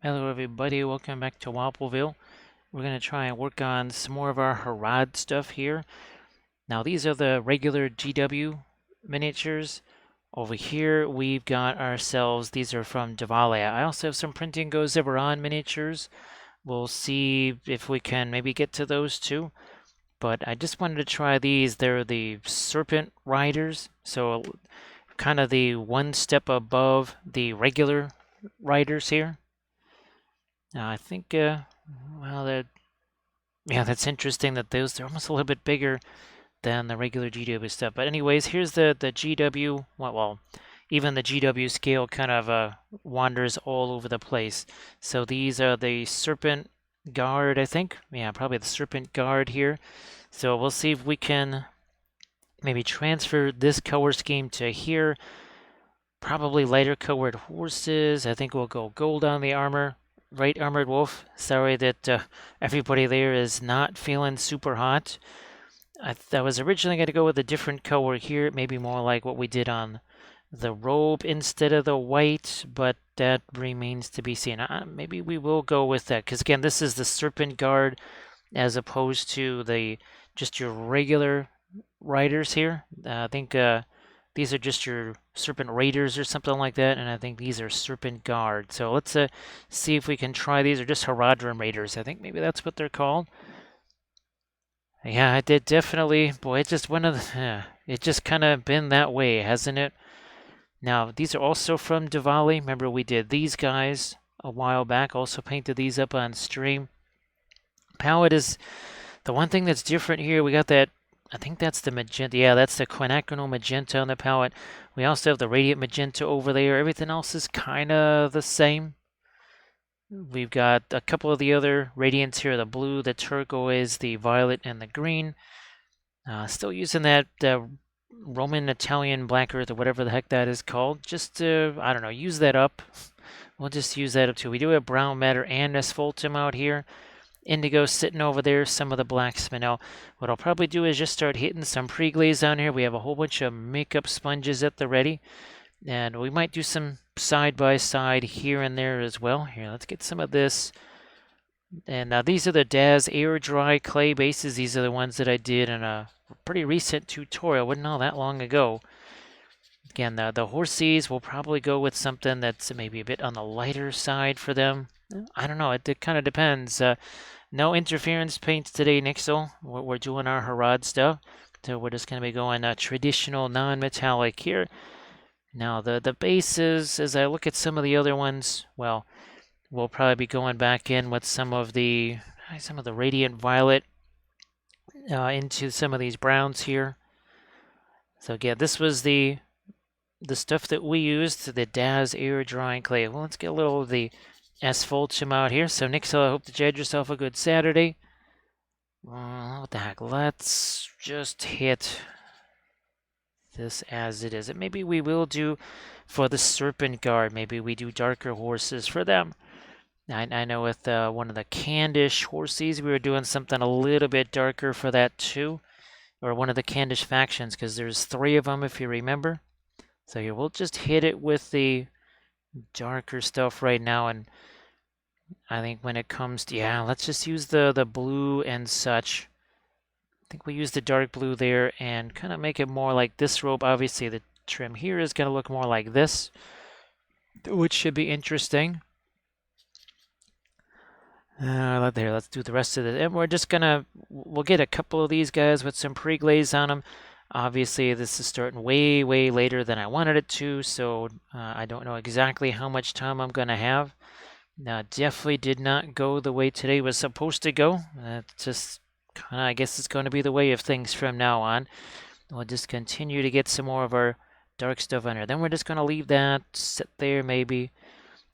Hello everybody, welcome back to Wappleville. We're going to try and work on some more of our Harad stuff here. Now these are the regular GW miniatures. Over here we've got ourselves, these are from Davale. I also have some Printing Goes Ever On miniatures. We'll see if we can maybe get to those too. But I just wanted to try these. They're the Serpent Riders, so kind of the one step above the regular riders here. I think, well, yeah, that's interesting that they're almost a little bit bigger than the regular GW stuff. But anyways, here's the GW. Well, even the GW scale kind of wanders all over the place. So these are the Serpent Guard, I think. Yeah, probably the Serpent Guard here. So we'll see if we can maybe transfer this color scheme to here. Probably lighter colored horses. I think we'll go gold on the armor. Right, Armored Wolf. Sorry that everybody there is not feeling super hot. I was originally going to go with a different color here, maybe more like what we did on the robe instead of the white, but that remains to be seen. Maybe we will go with that, because again, this is the Serpent Guard as opposed to the just your regular riders here. I think these are just your Serpent Raiders or something like that, and I think these are Serpent Guard. So let's see if we can try these, or just Haradrim Raiders. I think maybe that's what they're called. Yeah, I did definitely. Boy, it just one of the. It just kind of been that way, hasn't it? Now these are also from Davale. Remember we did these guys a while back. Also painted these up on stream. Palette is the one thing that's different here. We got that. I think that's the magenta. Yeah, that's the quinacridone magenta on the palette. We also have the radiant magenta over there. Everything else is kind of the same. We've got a couple of the other radiants here, the blue, the turquoise, the violet, and the green. Still using that Roman Italian black earth or whatever the heck that is called. Just to, I don't know, use that up. We'll just use that up too. We do have brown matter and asphaltum out here. Indigo sitting over there, some of the blacks. Now, what I'll probably do is just start hitting some pre-glaze on here. We have a whole bunch of makeup sponges at the ready. And we might do some side-by-side here and there as well. Here, let's get some of this. And these are the Daz Air Dry Clay bases. These are the ones that I did in a pretty recent tutorial. Wasn't all that long ago. Again, the horsies will probably go with something that's maybe a bit on the lighter side for them. I don't know. It kind of depends. No interference paints today, Nixel. We're doing our Harad stuff. So we're just going to be going traditional non-metallic here. Now, the bases, as I look at some of the other ones, well, we'll probably be going back in with some of the radiant violet into some of these browns here. So again, this was the stuff that we used, the Daz Air Drying Clay. Well, let's get a little of the asphaltum out here. So Nixel, I hope that you had yourself a good Saturday. What the heck? Let's just hit this as it is. And maybe we will do for the Serpent Guard. Maybe we do darker horses for them. I know with one of the Candish horses, we were doing something a little bit darker for that too. Or one of the Candish factions, because there's 3 of them if you remember. So here, we'll just hit it with the darker stuff right now. And I think when it comes to, yeah, let's just use the blue and such. I think we use the dark blue there and kind of make it more like this robe. Obviously, the trim here is going to look more like this, which should be interesting. There, let's do the rest of it. And we're just we'll get a couple of these guys with some pre-glaze on them. Obviously, this is starting way, way later than I wanted it to, so I don't know exactly how much time I'm going to have. Definitely did not go the way today was supposed to go. Just kind of, I guess it's going to be the way of things from now on. We'll just continue to get some more of our dark stuff on here. Then we're just going to leave that sit there maybe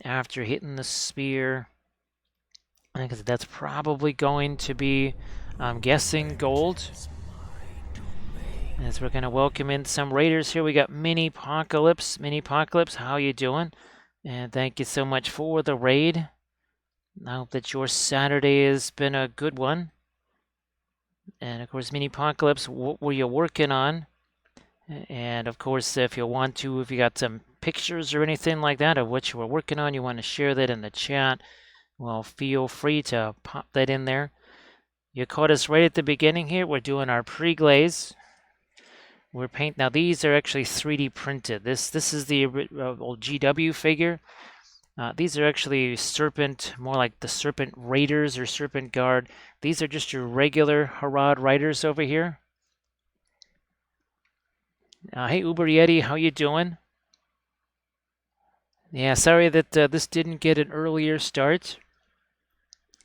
after hitting the spear. I think that's probably going to be, I'm guessing, gold. As we're going to welcome in some raiders here. We got Mini Apocalypse. Mini Apocalypse, how you doing? And thank you so much for the raid. I hope that your Saturday has been a good one. And of course, Mini Apocalypse, what were you working on? And of course, if you want to, if you got some pictures or anything like that of what you were working on, you want to share that in the chat, well, feel free to pop that in there. You caught us right at the beginning here. We're doing our pre-glaze. We're paint. Now these are actually 3D printed. This is the old GW figure. These are actually serpent, more like the serpent raiders or serpent guard. These are just your regular Harad riders over here. Hey Uber Yeti, how you doing? Yeah, sorry that this didn't get an earlier start.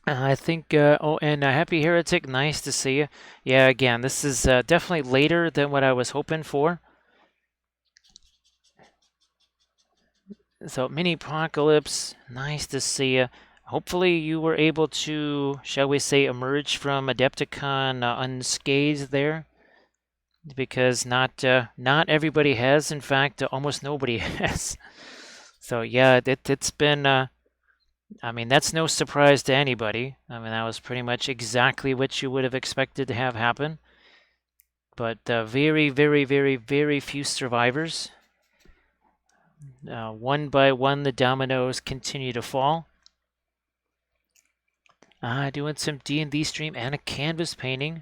I think, oh, and Happy Heretic, nice to see you. Yeah, again, this is definitely later than what I was hoping for. So, Mini Apocalypse, nice to see you. Hopefully you were able to, shall we say, emerge from Adepticon unscathed there. Because not everybody has. In fact, almost nobody has. So yeah, it's been, I mean, that's no surprise to anybody. I mean, that was pretty much exactly what you would have expected to have happen. But very, very, very, very few survivors. One by one, the dominoes continue to fall. Doing some D&D stream and a canvas painting.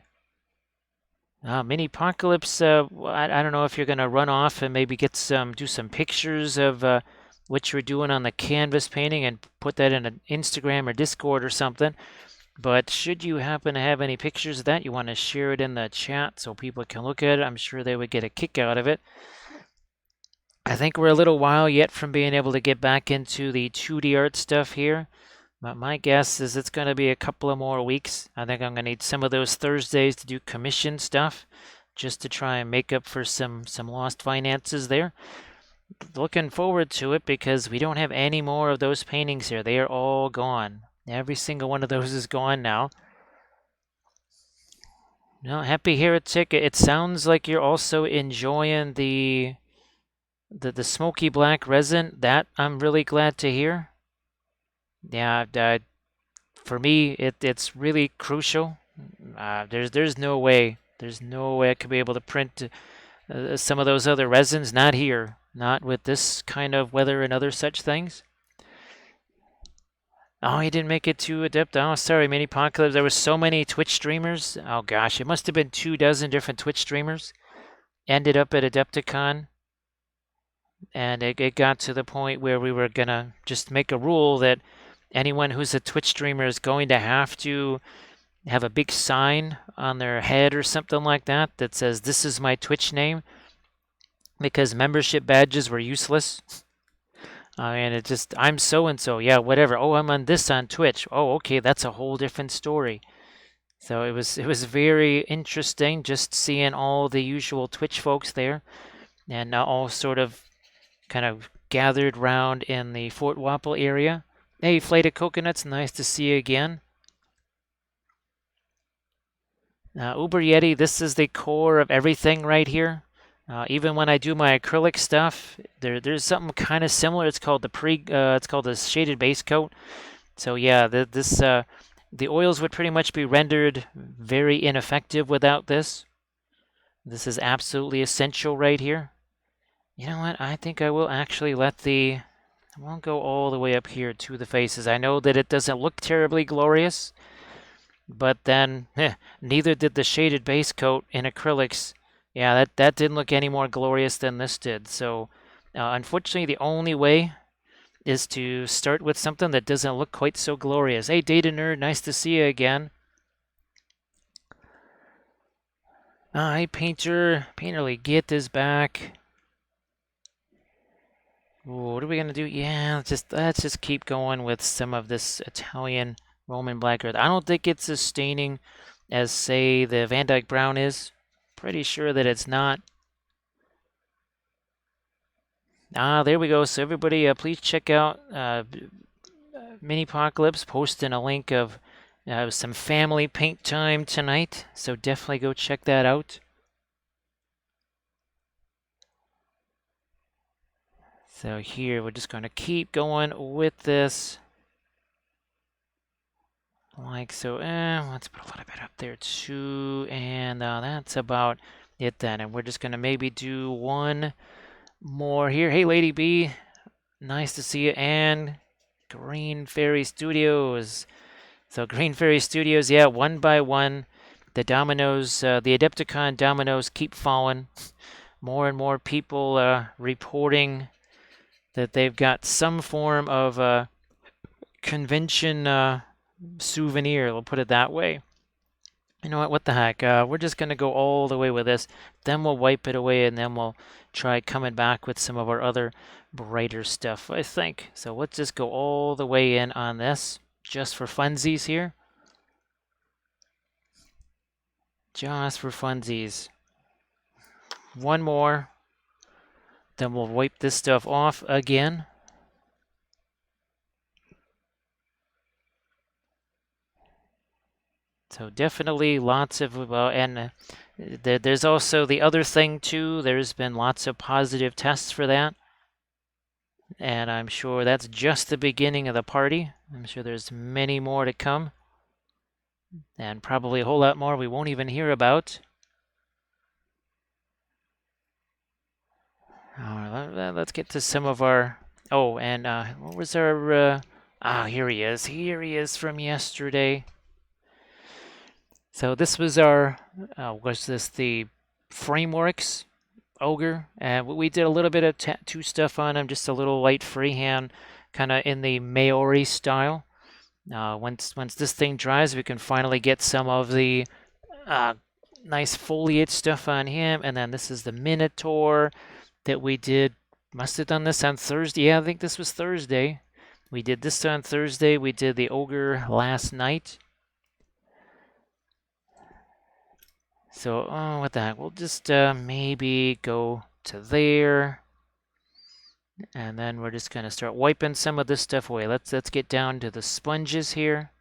Mini Apocalypse, I don't know if you're going to run off and maybe get do some pictures of what you're doing on the canvas painting and put that in an Instagram or Discord or something. But should you happen to have any pictures of that, you want to share it in the chat so people can look at it. I'm sure they would get a kick out of it. I think we're a little while yet from being able to get back into the 2D art stuff here. But my guess is it's going to be a couple of more weeks. I think I'm going to need some of those Thursdays to do commission stuff just to try and make up for some lost finances there. Looking forward to it because we don't have any more of those paintings here. They are all gone. Every single one of those is gone now. No, Happy Heretic, it sounds like you're also enjoying the smoky black resin. That I'm really glad to hear. Yeah, for me, it's really crucial. There's no way I could be able to print some of those other resins. Not here, not with this kind of weather and other such things. Oh, he didn't make it to Adept. Oh, sorry, Mini Apocalypse. There were so many Twitch streamers. Oh gosh, it must have been 24 different Twitch streamers. Ended up at Adepticon, and it got to the point where we were gonna just make a rule that anyone who's a Twitch streamer is going to have to have a big sign on their head or something like that that says, "This is my Twitch name," because membership badges were useless. And it just, I'm so-and-so, yeah, whatever. Oh, I'm on this on Twitch. Oh, okay, that's a whole different story. So it was very interesting just seeing all the usual Twitch folks there, and all sort of kind of gathered round in the Fort Wapple area. Hey, Flight of Coconuts, nice to see you again. Uber Yeti, this is the core of everything right here. Even when I do my acrylic stuff, there's something kind of similar. It's called the shaded base coat. So yeah, the oils would pretty much be rendered very ineffective without this. This is absolutely essential right here. You know what? I think I will actually I won't go all the way up here to the faces. I know that it doesn't look terribly glorious, but then neither did the shaded base coat in acrylics. Yeah, that didn't look any more glorious than this did. So unfortunately, the only way is to start with something that doesn't look quite so glorious. Hey, Data Nerd, nice to see you again. Hey, Painterly, get this back. Ooh, what are we gonna do? Yeah, let's just keep going with some of this Italian Roman black earth. I don't think it's as staining as, say, the Van Dyke Brown is. Pretty sure that it's not. There we go. So everybody, please check out Mini Apocalypse posting a link of some family paint time tonight. So definitely go check that out. So here, we're just going to keep going with this. Like so, let's put a little bit up there too, and that's about it then. And we're just gonna maybe do one more here. Hey, Lady B, nice to see you. And Green Fairy Studios. So Green Fairy Studios, yeah, one by one, the dominoes, the Adepticon dominoes keep falling. More and more people reporting that they've got some form of convention souvenir, we'll put it that way. You know what the heck, we're just going to go all the way with this, then we'll wipe it away, and then we'll try coming back with some of our other brighter stuff, I think. So let's just go all the way in on this, just for funsies here. Just for funsies. One more, then we'll wipe this stuff off again. So definitely lots of, and there's also the other thing too. There's been lots of positive tests for that. And I'm sure that's just the beginning of the party. I'm sure there's many more to come. And probably a whole lot more we won't even hear about. All right, let's get to some of our... Oh, and what was our... here he is. Here he is from yesterday. So this was our... was this the Frameworks Ogre? And we did a little bit of tattoo stuff on him, just a little light freehand, kind of in the Maori style. Once this thing dries, we can finally get some of the nice foliage stuff on him. And then this is the Minotaur that we did. Must have done this on Thursday. Yeah, I think this was Thursday. We did this on Thursday. We did the Ogre last night. So, oh, what the heck? We'll just maybe go to there. And then we're just going to start wiping some of this stuff away. Let's get down to the sponges here.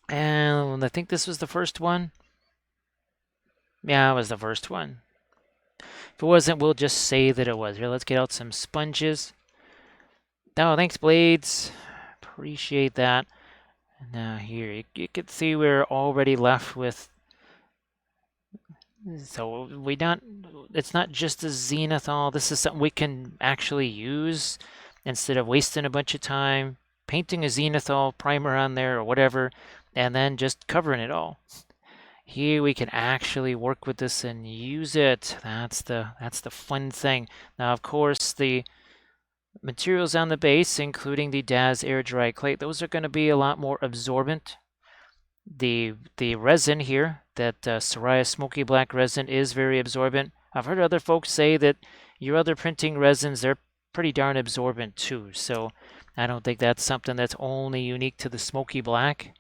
And I think this was the first one. Yeah, it was the first one. If it wasn't, we'll just say that it was. Here, let's get out some sponges. Oh, thanks, Blades. Appreciate that. Now here, you can see we're already left with... So it's not just a zenithal. This is something we can actually use instead of wasting a bunch of time painting a zenithal primer on there or whatever, and then just covering it all. Here we can actually work with this and use it. That's the fun thing. Now, of course, the materials on the base, including the DAZ air dry clay, those are going to be a lot more absorbent. The resin here, that Soraya Smoky Black resin, is very absorbent. I've heard other folks say that your other printing resins, they're pretty darn absorbent too. So I don't think that's something that's only unique to the Smoky Black.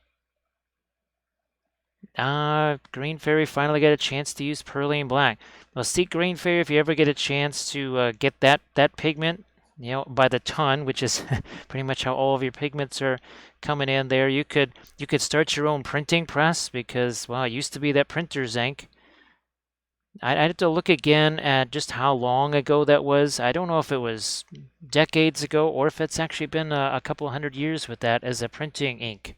Green Fairy finally got a chance to use Perlane Black. Well, see, Green Fairy, if you ever get a chance to get that pigment, you know, by the ton, which is pretty much how all of your pigments are coming in there, you could start your own printing press because, well, it used to be that printer's ink. I'd have to look again at just how long ago that was. I don't know if it was decades ago or if it's actually been a couple hundred years with that as a printing ink.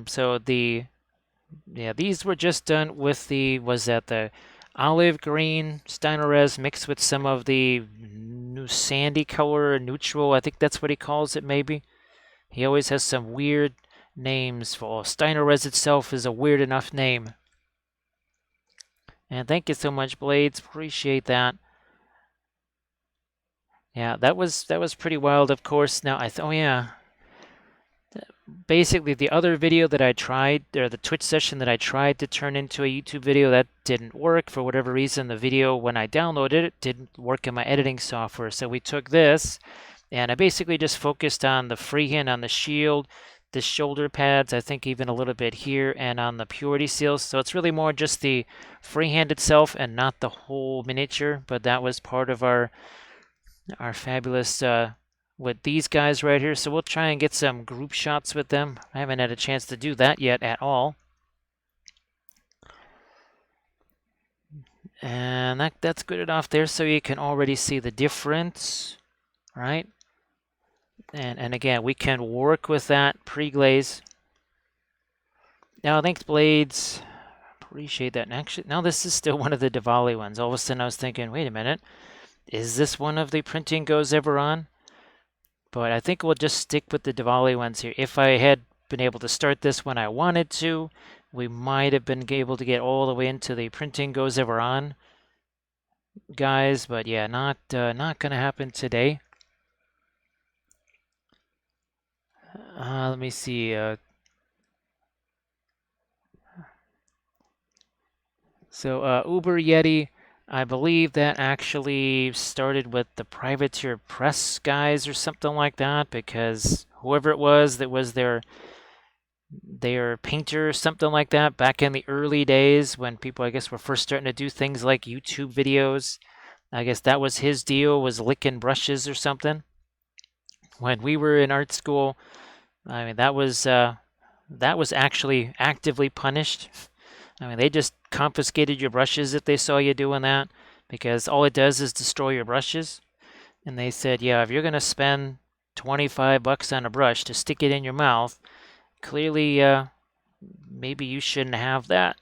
So these were just done with the olive green Steinerez mixed with some of the new sandy color, neutral. I think that's what he calls it, maybe. He always has some weird names for Steinerez itself is a weird enough name. And thank you so much, Blades. Appreciate that. Yeah, that was pretty wild, of course. Now oh yeah. Basically, the other video that I tried, or the Twitch session that I tried to turn into a YouTube video, that didn't work for whatever reason. The video, when I downloaded it, didn't work in my editing software. So we took this, and I basically just focused on the freehand, on the shield, the shoulder pads, I think even a little bit here, and on the purity seals. So it's really more just the freehand itself and not the whole miniature, but that was part of our fabulous... with these guys right here, so we'll try and get some group shots with them. I haven't had a chance to do that yet at all. And that's good enough there, so you can already see the difference, right? And again, we can work with that pre-glaze. Now, thanks, Blades. appreciate that. And actually, now this is still one of the Davale ones. All of a sudden I was thinking, wait a minute, is this one of the printing goes ever on? But I think we'll just stick with the Davale ones here. If I had been able to start this when I wanted to, we might have been able to get all the way into the printing goes ever on, guys. But yeah, not gonna happen today. Let me see. So Uber Yeti, I believe that actually started with the Privateer Press guys or something like that, because whoever it was that was their painter or something like that back in the early days when people, I guess, were first starting to do things like YouTube videos. I guess that was his deal, was licking brushes or something. When we were in art school, I mean, that was actually actively punished. I mean, they just confiscated your brushes if they saw you doing that, because all it does is destroy your brushes. And they said, yeah, if you're going to spend 25 bucks on a brush to stick it in your mouth, clearly, maybe you shouldn't have that.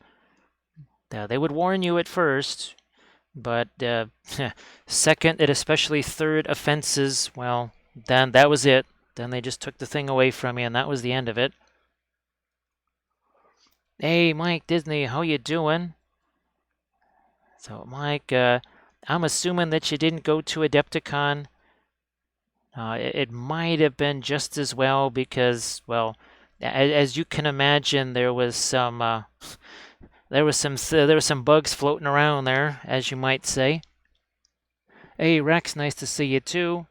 They would warn you at first, but second and especially third offenses, well, then that was it. Then they just took the thing away from you, and that was the end of it. Hey, Mike Disney, how you doing? So, Mike, I'm assuming that you didn't go to Adepticon. It might have been just as well because, well, as you can imagine, there was some bugs floating around there, as you might say. Hey, Rex, nice to see you too.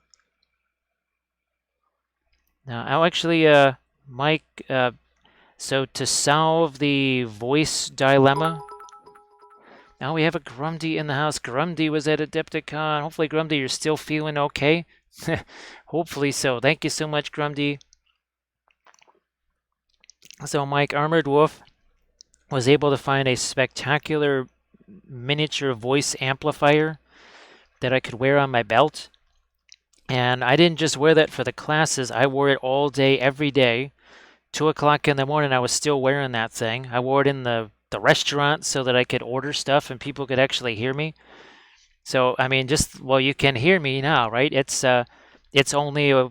Now, Mike, so to solve the voice dilemma, now we have a Grumdy in the house. Grumdy was at Adepticon. Hopefully, Grumdy, you're still feeling okay. Hopefully so. Thank you so much, Grumdy. So, Mike, Armored Wolf was able to find a spectacular miniature voice amplifier that I could wear on my belt. And I didn't just wear that for the classes, I wore it all day, every day. 2 o'clock in the morning, I was still wearing that thing. I wore it in the restaurant so that I could order stuff and people could actually hear me. So, I mean, well, you can hear me now, right? It's only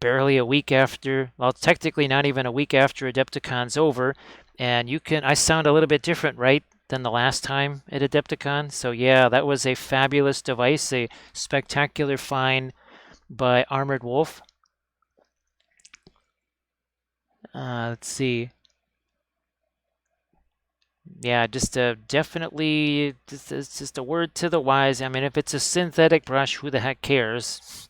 barely a week after, well, technically not even a week after Adepticon's over, and I sound a little bit different, right, than the last time at Adepticon. So yeah, that was a fabulous device, a spectacular find by Armored Wolf. Let's see. Yeah, just definitely, it's just a word to the wise. I mean, if it's a synthetic brush, who the heck cares?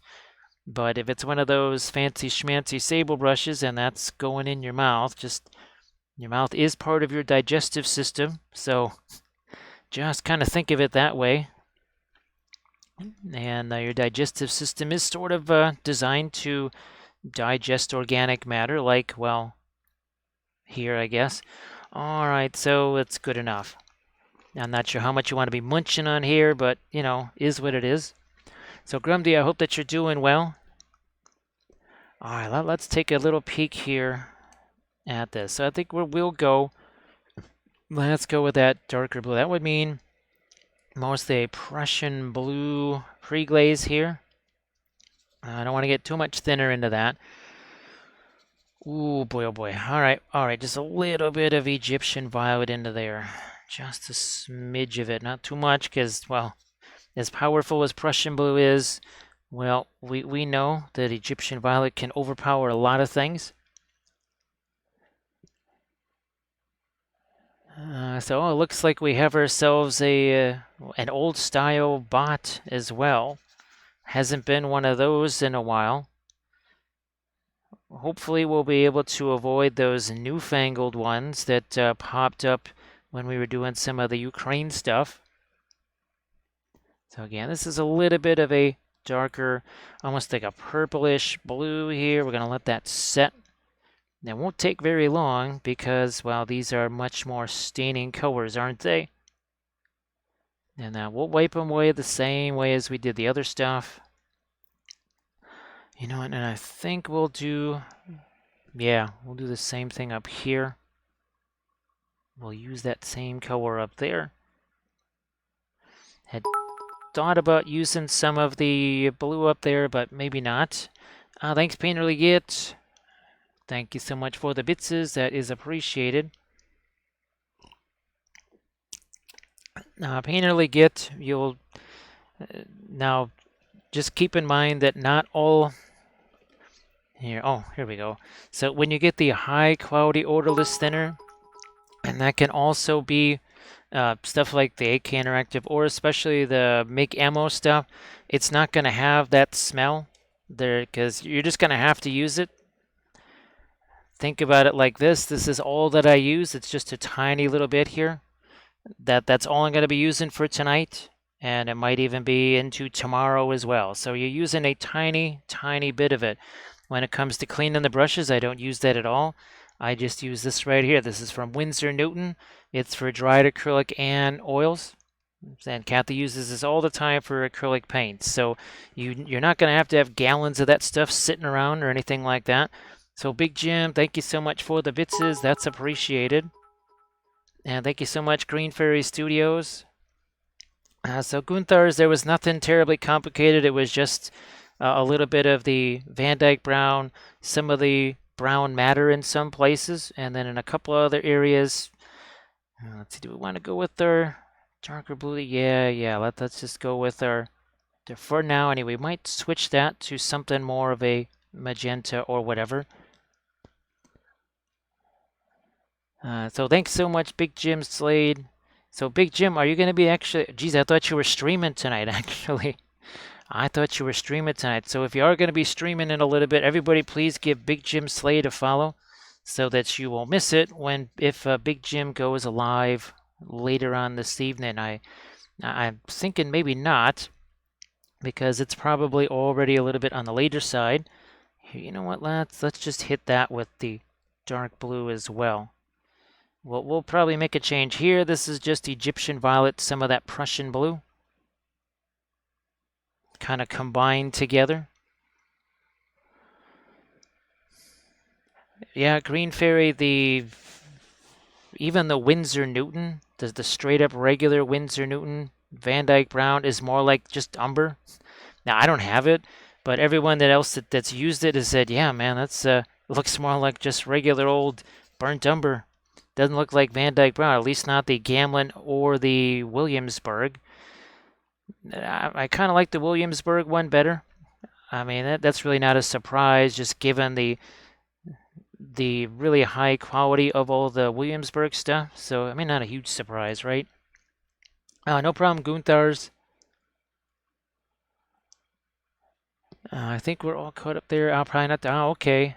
But if it's one of those fancy schmancy sable brushes and that's going in your mouth, your mouth is part of your digestive system, so just kind of think of it that way. And your digestive system is sort of designed to digest organic matter, like, well, here, I guess. All right, so it's good enough. I'm not sure how much you want to be munching on here, but, is what it is. So, Grumdy, I hope that you're doing well. All right, let's take a little peek here at this. So I think we'll go. Let's go with that darker blue. That would mean mostly a Prussian blue pre-glaze here. I don't want to get too much thinner into that. Ooh, boy, oh boy. All right, just a little bit of Egyptian violet into there. Just a smidge of it, not too much, because, well, as powerful as Prussian blue is, well, we know that Egyptian violet can overpower a lot of things. So it looks like we have ourselves an old style bot as well. Hasn't been one of those in a while. Hopefully we'll be able to avoid those newfangled ones that popped up when we were doing some of the Ukraine stuff. So again, this is a little bit of a darker, almost like a purplish blue here. We're going to let that set. It won't take very long because, well, these are much more staining colors, aren't they? And we'll wipe them away the same way as we did the other stuff. You know what, and I think we'll do the same thing up here. We'll use that same color up there. Had thought about using some of the blue up there, but maybe not. Thanks, Painterly Git. Thank you so much for the bitses. That is appreciated. Painterly Git, you'll now just keep in mind that not all here we go. So when you get the high quality odorless thinner, and that can also be stuff like the AK Interactive or especially the Make Ammo stuff, it's not going to have that smell there because you're just going to have to use it. Think about it like this. This is all that I use. It's just a tiny little bit here. That's all I'm going to be using for tonight, and it might even be into tomorrow as well. So you're using a tiny, tiny bit of it. When it comes to cleaning the brushes, I don't use that at all. I just use this right here. This is from Winsor Newton. It's for dried acrylic and oils. And Kathy uses this all the time for acrylic paints. So you're not going to have gallons of that stuff sitting around or anything like that. So Big Jim, thank you so much for the bitses. That's appreciated. And thank you so much, Green Fairy Studios. So Gunthar's, there was nothing terribly complicated. It was just a little bit of the Van Dyke brown, some of the brown matter in some places, and then in a couple other areas. Let's see, do we want to go with our darker blue? Yeah. Let's just go with our, for now anyway. We might switch that to something more of a magenta or whatever. So thanks so much, Big Jim Slade. So Big Jim, are you going to be actually... Geez, I thought you were streaming tonight, actually. I thought you were streaming tonight. So if you are going to be streaming in a little bit, everybody please give Big Jim Slade a follow so that you won't miss it if Big Jim goes live later on this evening. I'm thinking maybe not, because it's probably already a little bit on the later side. Here, you know what, let's just hit that with the dark blue as well. We'll probably make a change here. This is just Egyptian violet, some of that Prussian blue, kind of combined together. Yeah, Green Fairy, even the Winsor Newton, the straight up regular Winsor Newton Van Dyke brown is more like just umber. Now I don't have it, but everyone that's used it has said, yeah, man, that's looks more like just regular old burnt umber. Doesn't look like Van Dyke brown, at least not the Gamlin or the Williamsburg. I kind of like the Williamsburg one better. I mean, that's really not a surprise, just given the really high quality of all the Williamsburg stuff. So, I mean, not a huge surprise, right? No problem, Gunthar's. I think we're all caught up there. I'll probably not. Oh, okay.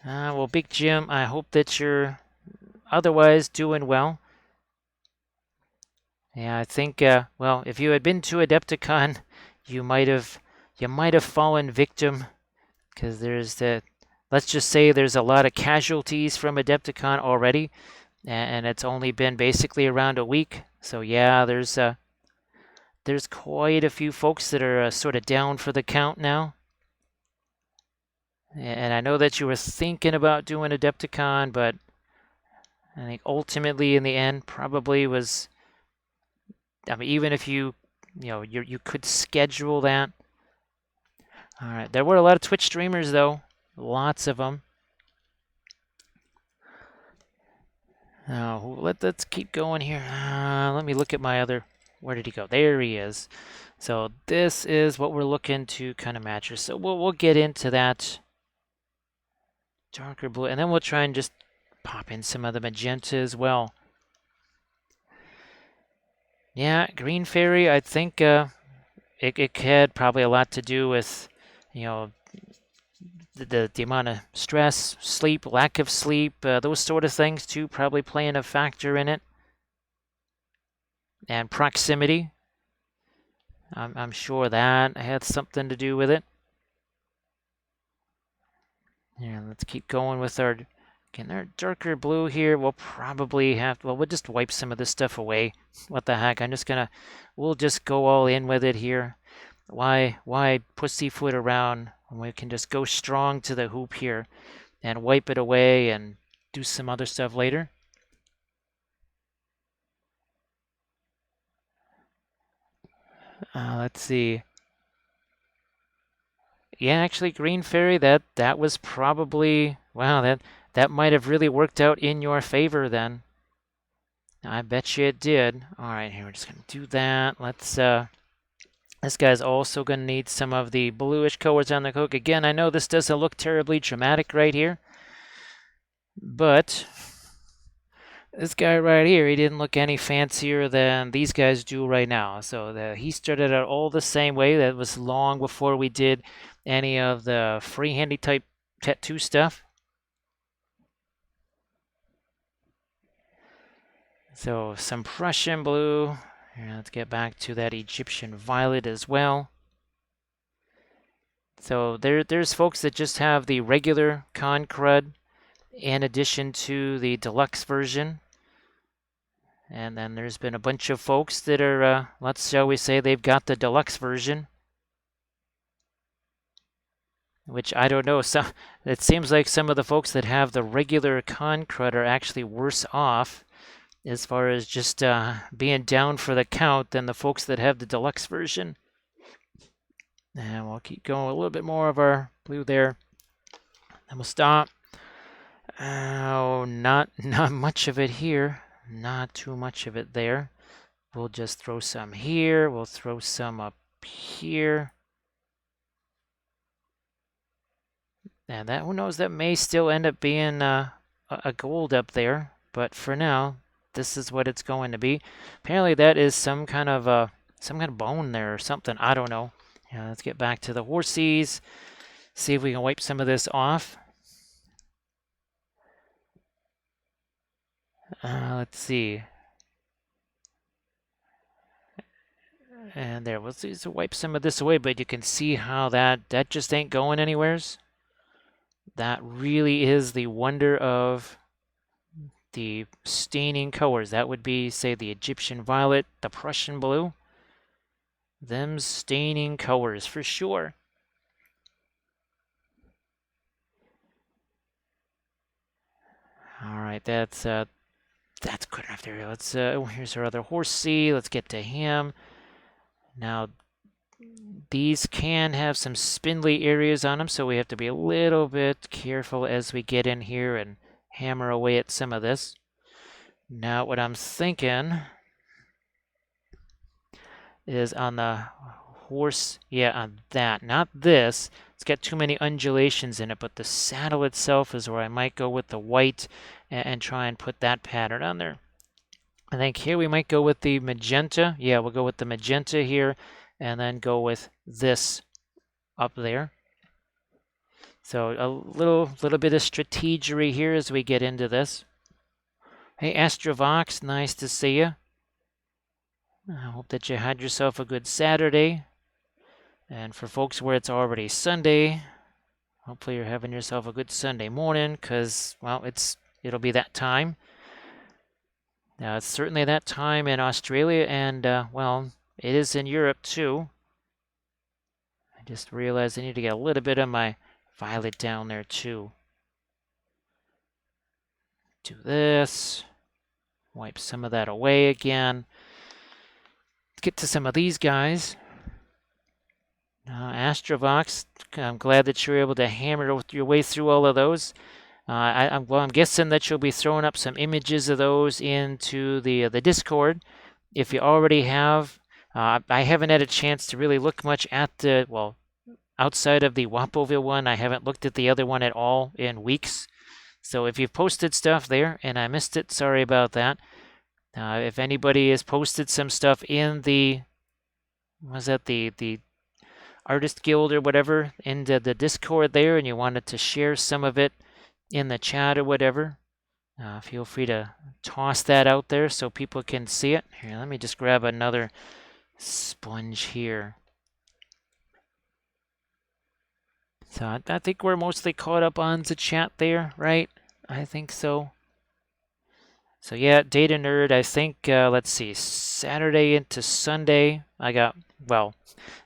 Well, Big Jim, I hope that you're otherwise doing well. Yeah, I think, well, if you had been to Adepticon, you might have fallen victim, because let's just say there's a lot of casualties from Adepticon already, and it's only been basically around a week. So yeah, there's quite a few folks that are sort of down for the count now. And I know that you were thinking about doing Adepticon, but I think ultimately in the end probably was, I mean, even if you could schedule that. All right, there were a lot of Twitch streamers though, lots of them. Now let's keep going here. Let me look at my other. Where did he go? There he is. So this is what we're looking to kind of match. So we'll get into that darker blue, and then we'll try and just pop in some of the magenta as well. Yeah, Green Fairy, I think it had probably a lot to do with, the amount of stress, sleep, lack of sleep, those sort of things too, probably playing a factor in it. And proximity. I'm sure that had something to do with it. Yeah, let's keep going with our darker blue here. We'll probably we'll just wipe some of this stuff away. What the heck? We'll just go all in with it here. Why pussyfoot around when we can just go strong to the hoop here and wipe it away and do some other stuff later. Let's see. Yeah, actually, Green Fairy, that was probably, wow, that might have really worked out in your favor then. I bet you it did. All right, here we're just gonna do that. Let's this guy's also gonna need some of the bluish colors on the hook. Again, I know this doesn't look terribly dramatic right here, but this guy right here, he didn't look any fancier than these guys do right now. So he started out all the same way. That was long before we did any of the free-handy type tattoo stuff. So some Prussian blue. Here, let's get back to that Egyptian violet as well. So there's folks that just have the regular Con Crud in addition to the deluxe version. And then there's been a bunch of folks that are, shall we say, they've got the deluxe version. Which I don't know. So it seems like some of the folks that have the regular Con Crud are actually worse off as far as just being down for the count than the folks that have the deluxe version. And we'll keep going a little bit more of our blue there. Then we'll stop. Oh, not much of it here. Not too much of it there. We'll just throw some here. We'll throw some up here. And that, who knows, that may still end up being a gold up there. But for now, this is what it's going to be. Apparently that is some kind of bone there or something. I don't know. Yeah, let's get back to the horsies. See if we can wipe some of this off. Let's see. And there, we'll see, so wipe some of this away, but you can see how that just ain't going anywheres. That really is the wonder of the staining colors. That would be, say, the Egyptian violet, the Prussian blue. Them staining colors for sure. All right, that's good enough there. Let's here's our other horsey. Let's get to him. Now these can have some spindly areas on them, so we have to be a little bit careful as we get in here and hammer away at some of this. Now what I'm thinking is on the horse, yeah, on that, not this. It's got too many undulations in it, but the saddle itself is where I might go with the white and try and put that pattern on there. I think here we might go with the magenta. Yeah, we'll go with the magenta here and then go with this up there. So a little bit of strategery here as we get into this. Hey, Astrovox, nice to see you. I hope that you had yourself a good Saturday. And for folks where it's already Sunday, hopefully you're having yourself a good Sunday morning because, well, it'll be that time. Now, it's certainly that time in Australia and, well, it is in Europe too. I just realized I need to get a little bit of my violet down there too. Do this. Wipe some of that away again. Let's get to some of these guys. Astrovox, I'm glad that you're able to hammer your way through all of those. I'm guessing that you'll be throwing up some images of those into the Discord. If you already have, I haven't had a chance to really look much at the, well, outside of the Wapoville one, I haven't looked at the other one at all in weeks. So if you've posted stuff there and I missed it, sorry about that. If anybody has posted some stuff in the, was that the Artist Guild or whatever, into the Discord there, and you wanted to share some of it in the chat or whatever, feel free to toss that out there so people can see it. Here, let me just grab another sponge here. So I think we're mostly caught up on the chat there, right? I think so. So yeah, Data Nerd, I think, let's see, Saturday into Sunday, I got, well,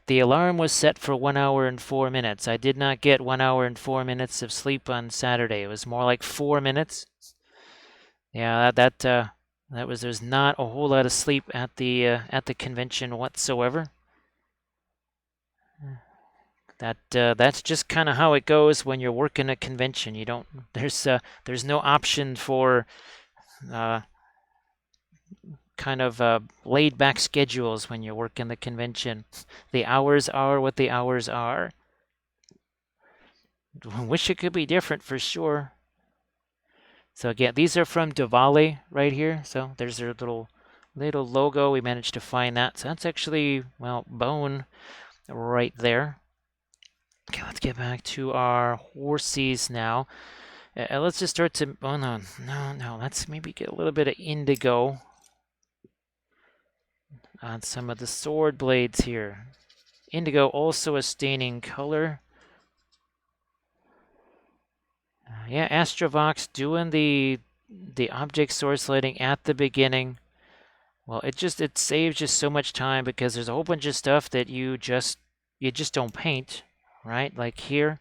the alarm was set for 1 hour and 4 minutes. I did not get 1 hour and 4 minutes of sleep on Saturday. It was more like 4 minutes. Yeah, there's not a whole lot of sleep at the convention whatsoever. That's just kind of how it goes when you're working a convention. You don't there's no option for uh, kind of laid back schedules when you're working the convention. The hours are what the hours are. Wish it could be different for sure. So again, these are from Davale right here. So there's their little logo. We managed to find that. So that's actually, well, bone right there. Okay, let's get back to our horses now. Let's just start to, oh no, let's maybe get a little bit of indigo on some of the sword blades here. Indigo also a staining color. Yeah, Astrovox doing the object source lighting at the beginning. Well, it saves just so much time because there's a whole bunch of stuff that you just don't paint, right? Like here,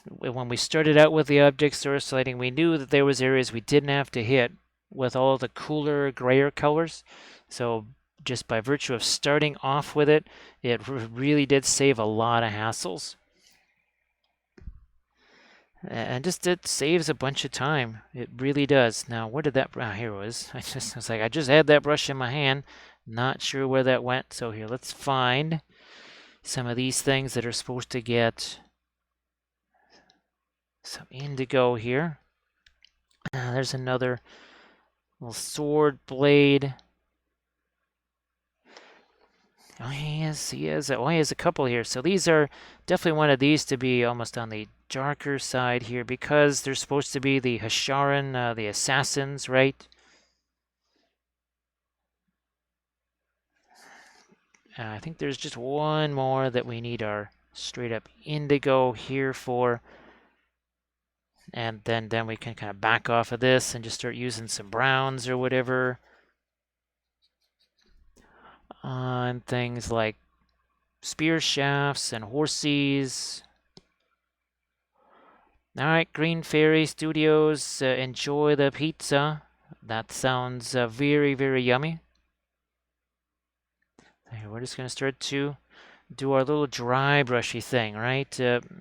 when we started out with the object source lighting, we knew that there was areas we didn't have to hit with all the cooler, grayer colors. So just by virtue of starting off with it, it really did save a lot of hassles. And just it saves a bunch of time. It really does. Now, where did that? Here it was. I was like, I just had that brush in my hand. Not sure where that went. So here, let's find some of these things that are supposed to get some indigo here. There's another little sword blade. Oh, he has a couple here. So these are definitely one of these to be almost on the darker side here because they're supposed to be the Hasharan, the assassins, right? I think there's just one more that we need our straight up indigo here for. And then we can kind of back off of this and just start using some browns or whatever on things like spear shafts and horses. All right, Green Fairy Studios, enjoy the pizza. That sounds very, very yummy. We're just going to start to do our little dry brushy thing, right?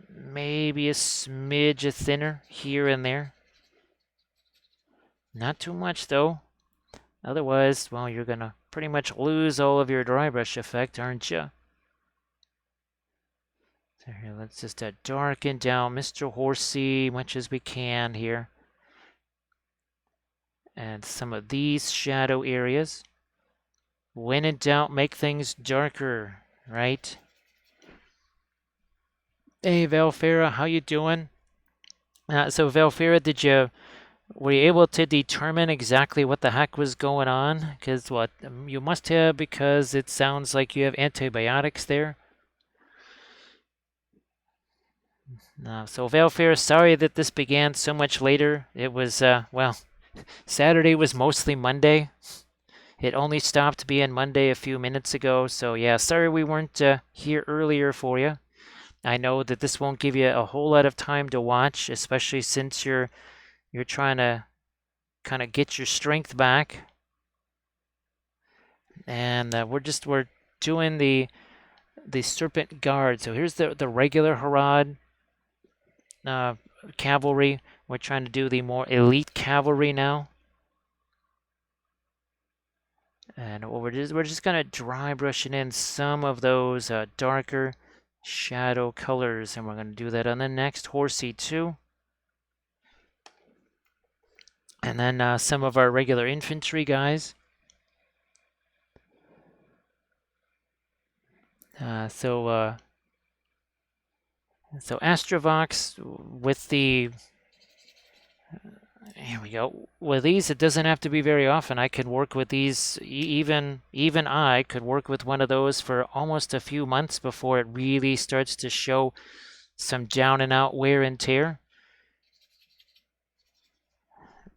Maybe a smidge of thinner here and there. Not too much, though. Otherwise, well, you're going to pretty much lose all of your dry brush effect, aren't you? So here, let's just darken down Mr. Horsey much as we can here. And some of these shadow areas. When in doubt, make things darker, right? Hey, Valfera, how you doing? So Valfera, were you able to determine exactly what the heck was going on? Because what you must have, because it sounds like you have antibiotics there. So Valfera, sorry that this began so much later. It was well, Saturday was mostly Monday. It only stopped being Monday a few minutes ago. So yeah, sorry we weren't here earlier for you. I know that this won't give you a whole lot of time to watch, especially since you're trying to kind of get your strength back. And we're doing the Serpent Guard. So here's the regular Harad cavalry. We're trying to do the more elite cavalry now. And we're just gonna dry brushing in some of those darker shadow colors, and we're gonna do that on the next horsey too. And then some of our regular infantry guys. So Astrovox with the here we go. With these, it doesn't have to be very often. I could work with these. Even I could work with one of those for almost a few months before it really starts to show some down and out wear and tear.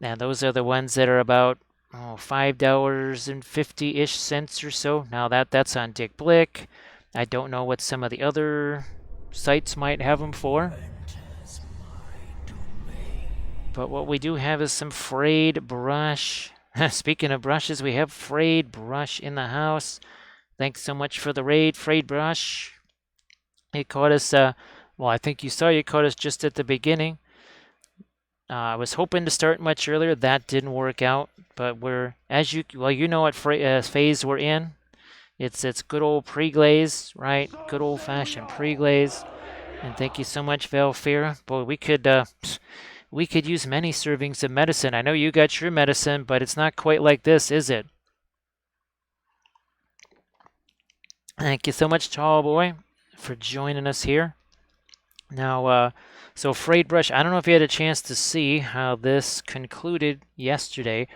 And those are the ones that are about $5.50-ish or so. Now that's on Dick Blick. I don't know what some of the other sites might have them for. But what we do have is some frayed brush. Speaking of brushes, we have frayed brush in the house. Thanks so much for the raid, frayed brush. It caught us, well, I think you saw you caught us just at the beginning. I was hoping to start much earlier. That didn't work out. But we're, as you, well, you know what phase we're in. It's good old pre-glaze, right? Good old-fashioned pre-glaze. And thank you so much, Valfira. Boy, we could use many servings of medicine. I know you got your medicine, but it's not quite like this, is it? Thank you so much, Tall Boy, for joining us here. Now, so frayed brush, I don't know if you had a chance to see how this concluded yesterday.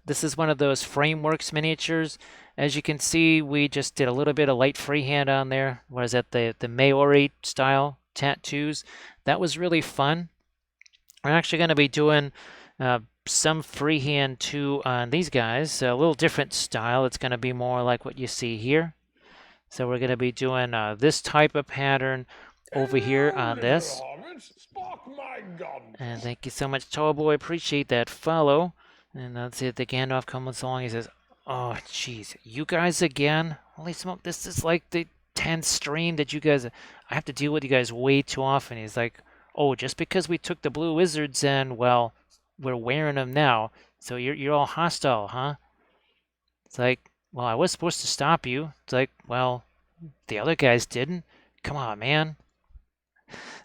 This is one of those Frameworks miniatures. As you can see, we just did a little bit of light freehand on there. What is that, the Maori style tattoos? That was really fun. We're actually going to be doing some freehand too on these guys. A little different style. It's going to be more like what you see here. So we're going to be doing this type of pattern over here on this. And thank you so much, Tall Boy. Appreciate that follow. And let's see if the Gandalf comes along. He says, "Oh, jeez, you guys again? Holy smoke, this is like the 10th stream that you guys... I have to deal with you guys way too often." He's like, "Oh, just because we took the blue wizards and, well, we're wearing them now, so you're all hostile, huh?" It's like, well, I was supposed to stop you. It's like, well, the other guys didn't. Come on, man.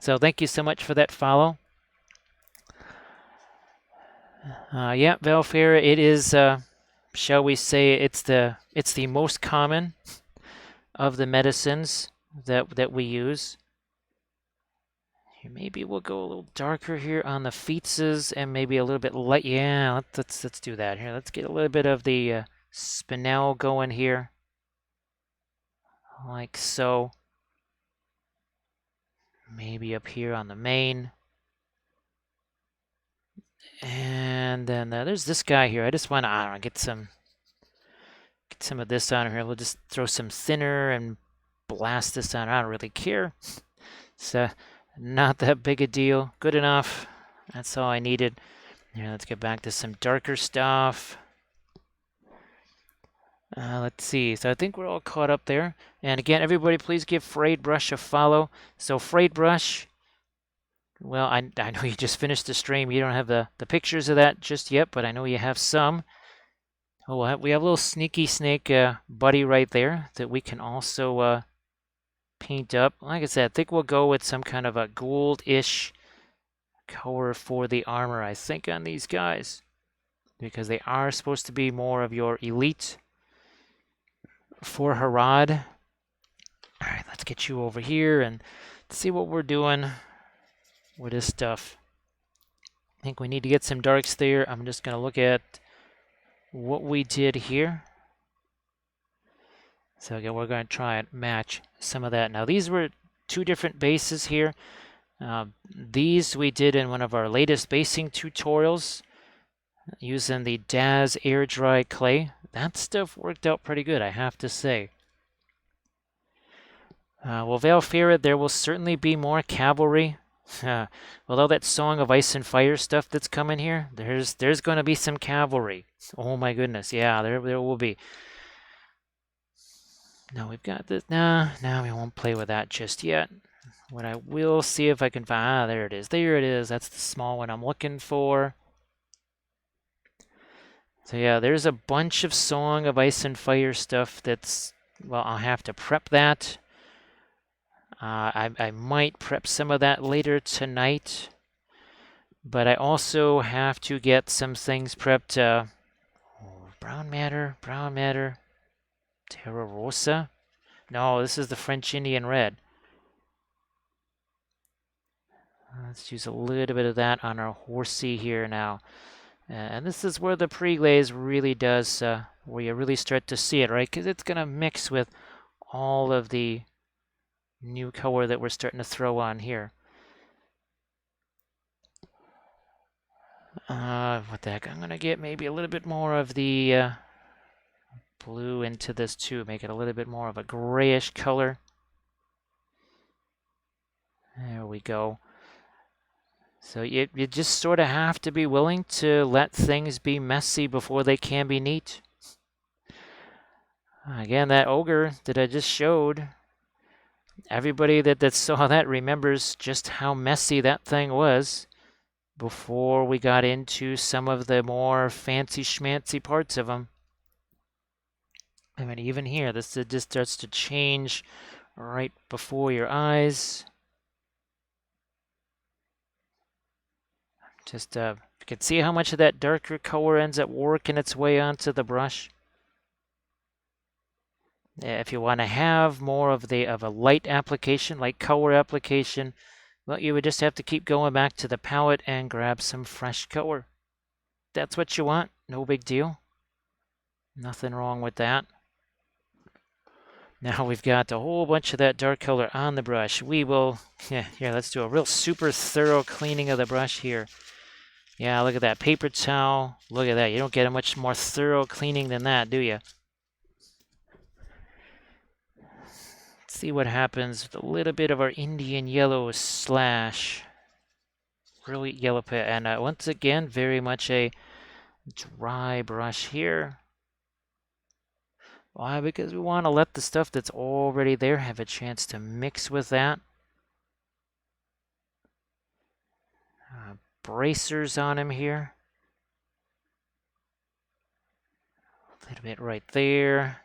So thank you so much for that follow. Yeah, Valfera, it is, shall we say, it's the most common of the medicines that we use. Here, maybe we'll go a little darker here on the feetses and maybe a little bit light. Yeah, let's do that here. Let's get a little bit of the spinel going here, like so. Maybe up here on the mane. And then there's this guy here. I just want to, I don't know, get some of this on here. We'll just throw some thinner and blast this on. I don't really care. It's not that big a deal. Good enough. That's all I needed. Here, let's get back to some darker stuff. Let's see. So I think we're all caught up there. And again, everybody, please give Frayed Brush a follow. So Frayed Brush, well, I know you just finished the stream. You don't have the pictures of that just yet, but I know you have some. Oh, we have a little sneaky snake buddy right there that we can also paint up. Like I said, I think we'll go with some kind of a gold-ish color for the armor, I think, on these guys, because they are supposed to be more of your elite. For Harad, all right, let's get you over here and see what we're doing with this stuff. I think we need to get some darks there. I'm just going to look at what we did here. So again, we're going to try and match some of that. Now, these were two different bases here. These we did in one of our latest basing tutorials using the Daz air dry clay. That stuff worked out pretty good, I have to say. Well, Valfira, there will certainly be more cavalry. Although that Song of Ice and Fire stuff that's coming here, there's going to be some cavalry. Oh my goodness, yeah, there will be. No, we've got this. No, we won't play with that just yet. What I will see if I can find, there it is. There it is. That's the small one I'm looking for. So yeah, there's a bunch of Song of Ice and Fire stuff that's, well, I'll have to prep that. I might prep some of that later tonight. But I also have to get some things prepped. Brown matter, Terra Rosa. No, this is the French Indian Red. Let's use a little bit of that on our horsey here now. And this is where the pre-glaze really does, where you really start to see it, right? Because it's going to mix with all of the new color that we're starting to throw on here. What the heck? I'm going to get maybe a little bit more of the blue into this too. Make it a little bit more of a grayish color. There we go. So you just sort of have to be willing to let things be messy before they can be neat. Again, that ogre that I just showed, everybody that saw that remembers just how messy that thing was before we got into some of the more fancy schmancy parts of them. I mean, even here, this just starts to change right before your eyes. Just you can see how much of that darker color ends up working its way onto the brush. If you want to have more of a light application, light color application, well, you would just have to keep going back to the palette and grab some fresh color. That's what you want, no big deal. Nothing wrong with that. Now we've got a whole bunch of that dark color on the brush. We will, here, let's do a real super thorough cleaning of the brush here. Yeah, look at that paper towel. Look at that. You don't get a much more thorough cleaning than that, do you? See what happens with a little bit of our Indian yellow slash brilliant yellow pit. And once again, very much a dry brush here. Why? Because we want to let the stuff that's already there have a chance to mix with that. Bracers on him here. A little bit right there.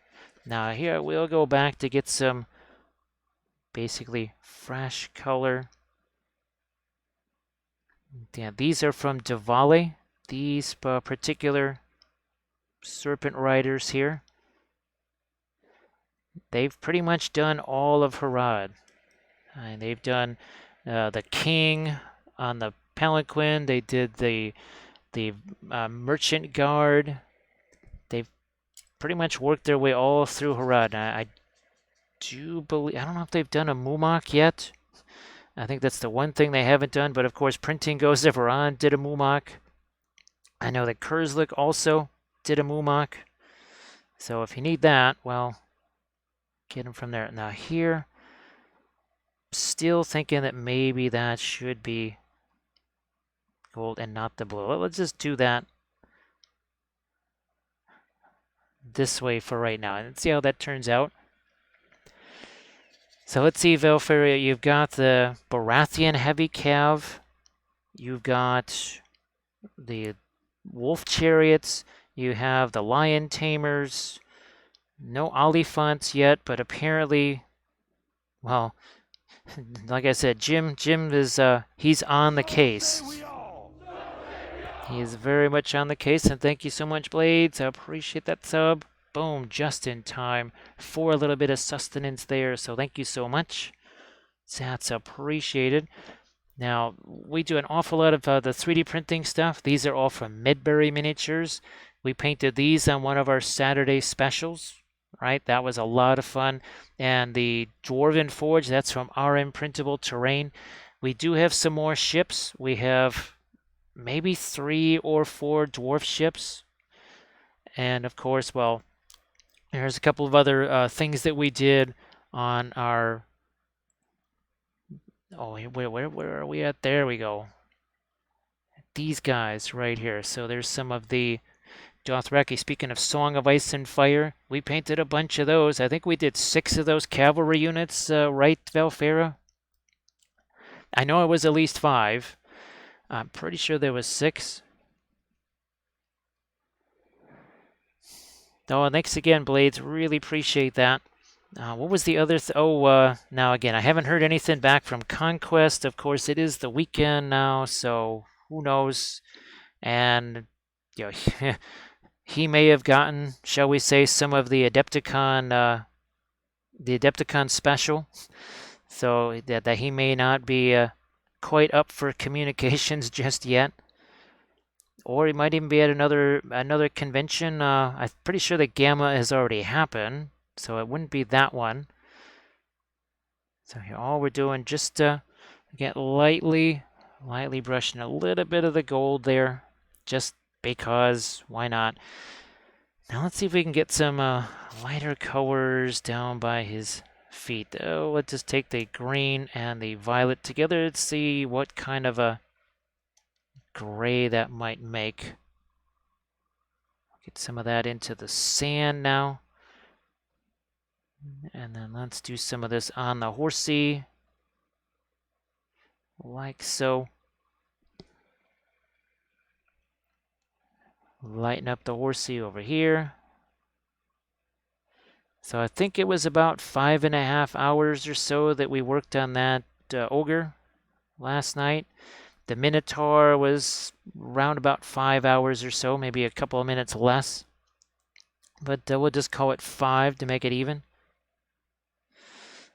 Now here we'll go back to get some basically fresh color. Yeah, these are from Davale. These particular serpent riders here. They've pretty much done all of Harad. And they've done the king on the palanquin. They did the merchant guard. They've pretty much worked their way all through Harad. I do believe, I don't know if they've done a Mumak yet. I think that's the one thing they haven't done, but of course Printing Goes Ever On did a Mumak. I know that Kurzlik also did a Mumak. So if you need that, well, get them from there. Now here, still thinking that maybe that should be gold and not the blue. Let's just do that this way for right now and see how that turns out. So let's see, Velfaria, you've got the Baratheon heavy cav. You've got the wolf chariots. You have the lion tamers. No Oliphants yet, but apparently, well, like I said, Jim is he's on the case. He is very much on the case, and thank you so much, Blades. I appreciate that sub. Boom, just in time for a little bit of sustenance there, so thank you so much. That's appreciated. Now, we do an awful lot of the 3D printing stuff. These are all from Midbury Miniatures. We painted these on one of our Saturday specials, right? That was a lot of fun. And the Dwarven Forge, that's from RM Printable Terrain. We do have some more ships. We have maybe 3 or 4 dwarf ships. And of course, well, there's a couple of other things that we did on our... Oh, where are we at? There we go. These guys right here. So there's some of the Dothraki. Speaking of Song of Ice and Fire, we painted a bunch of those. I think we did 6 of those cavalry units, right, Valfera? I know it was at least 5. I'm pretty sure there was 6. Oh, thanks again, Blades. Really appreciate that. What was the other? Now again, I haven't heard anything back from Conquest. Of course, it is the weekend now, so who knows? And you know, he may have gotten, shall we say, some of the Adepticon special, so that he may not be quite up for communications just yet. Or he might even be at another convention. I'm pretty sure that Gamma has already happened, so it wouldn't be that one. So here, all we're doing just again lightly brushing a little bit of the gold there, just because. Why not? Now let's see if we can get some lighter colors down by his feet. Oh, let's just take the green and the violet together. Let's see what kind of a gray that might make. Get some of that into the sand now. And then let's do some of this on the horsey. Like so. Lighten up the horsey over here. So I think it was about 5.5 hours or so that we worked on that ogre last night. The Minotaur was around about 5 hours or so, maybe a couple of minutes less. But we'll just call it 5 to make it even.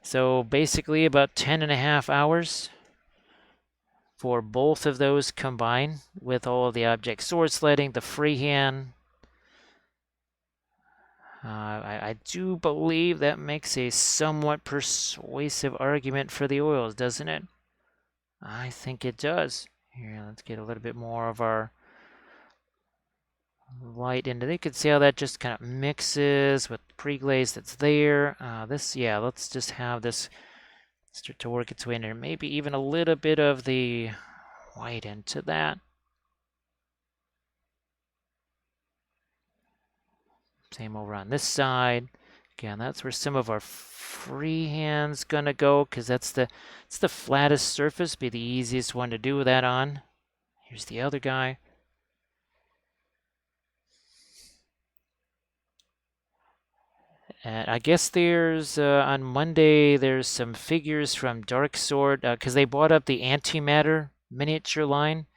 So basically about 10.5 hours for both of those combined with all of the object sword sledding, the freehand. I do believe that makes a somewhat persuasive argument for the oils, doesn't it? I think it does. Here, let's get a little bit more of our light into it. You can see how that just kind of mixes with the pre-glaze that's there. Yeah, let's just have this start to work its way in there. Maybe even a little bit of the white into that. Same over on this side. Again, that's where some of our freehand's gonna go, because it's the flattest surface, be the easiest one to do that on. Here's the other guy. And I guess there's, on Monday, there's some figures from Dark Sword, because they bought up the antimatter miniature line.